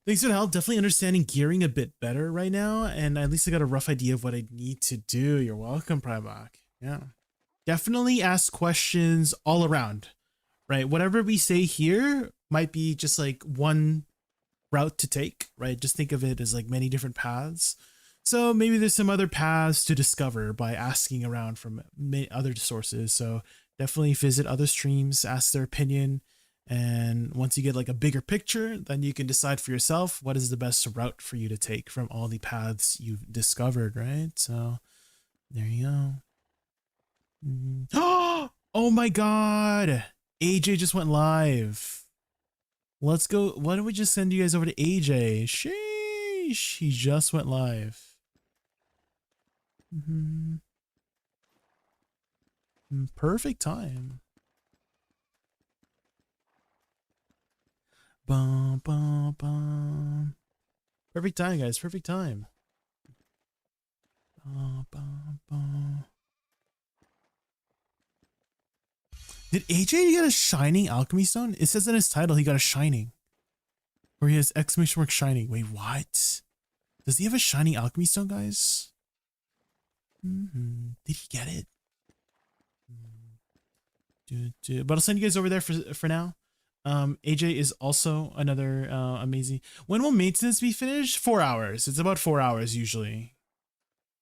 S1: Thanks for the help. Definitely understanding gearing a bit better right now, and at least I got a rough idea of what I need to do. You're welcome, Primark. Yeah. Definitely ask questions all around, right? Whatever we say here might be just like one route to take, right? Just think of it as like many different paths. So maybe there's some other paths to discover by asking around from many other sources. So definitely visit other streams, ask their opinion. And once you get like a bigger picture, then you can decide for yourself what is the best route for you to take from all the paths you've discovered, right? So there you go. Oh my God. AJ just went live. Let's go. Why don't we just send you guys over to AJ? Sheesh. He just went live. Perfect time. Bum, bum, bum. Perfect time, guys. Perfect time. Bum, bum, bum. Did AJ get a shining alchemy stone? It says in his title he got a shining. Or he has exclamation mark shining. Wait, what? Does he have a shiny alchemy stone, guys? Did he get it? But I'll send you guys over there for now. AJ is also another amazing. When will maintenance be finished? 4 hours. It's about 4 hours usually.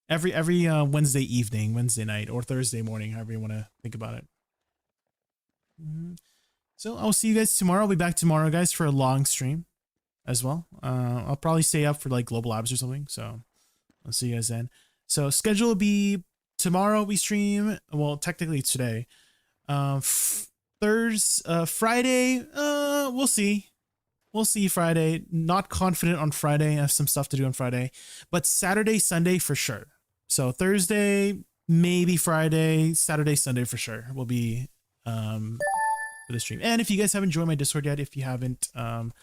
S1: Every Wednesday evening, Wednesday night, or Thursday morning, however you want to think about it. So I'll see you guys tomorrow. I'll be back tomorrow, guys, for a long stream as well. I'll probably stay up for like Global Labs or something. So I'll see you guys then. So schedule will be tomorrow we stream. Well, technically it's today. Friday, we'll see. We'll see Friday. Not confident on Friday. I have some stuff to do on Friday. But Saturday, Sunday for sure. So Thursday, maybe Friday, Saturday, Sunday for sure will be for the stream. And if you guys haven't joined my Discord yet, if you haven't joined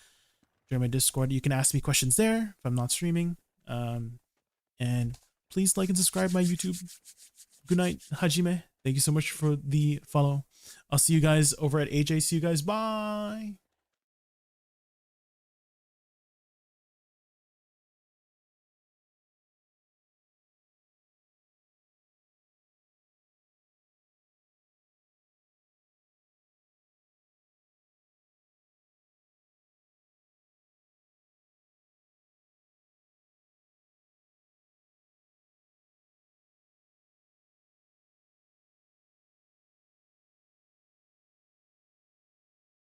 S1: my Discord, you can ask me questions there if I'm not streaming. And please like and subscribe my YouTube. Good night, Hajime. Thank you so much for the follow. I'll see you guys over at AJ. See you guys. Bye.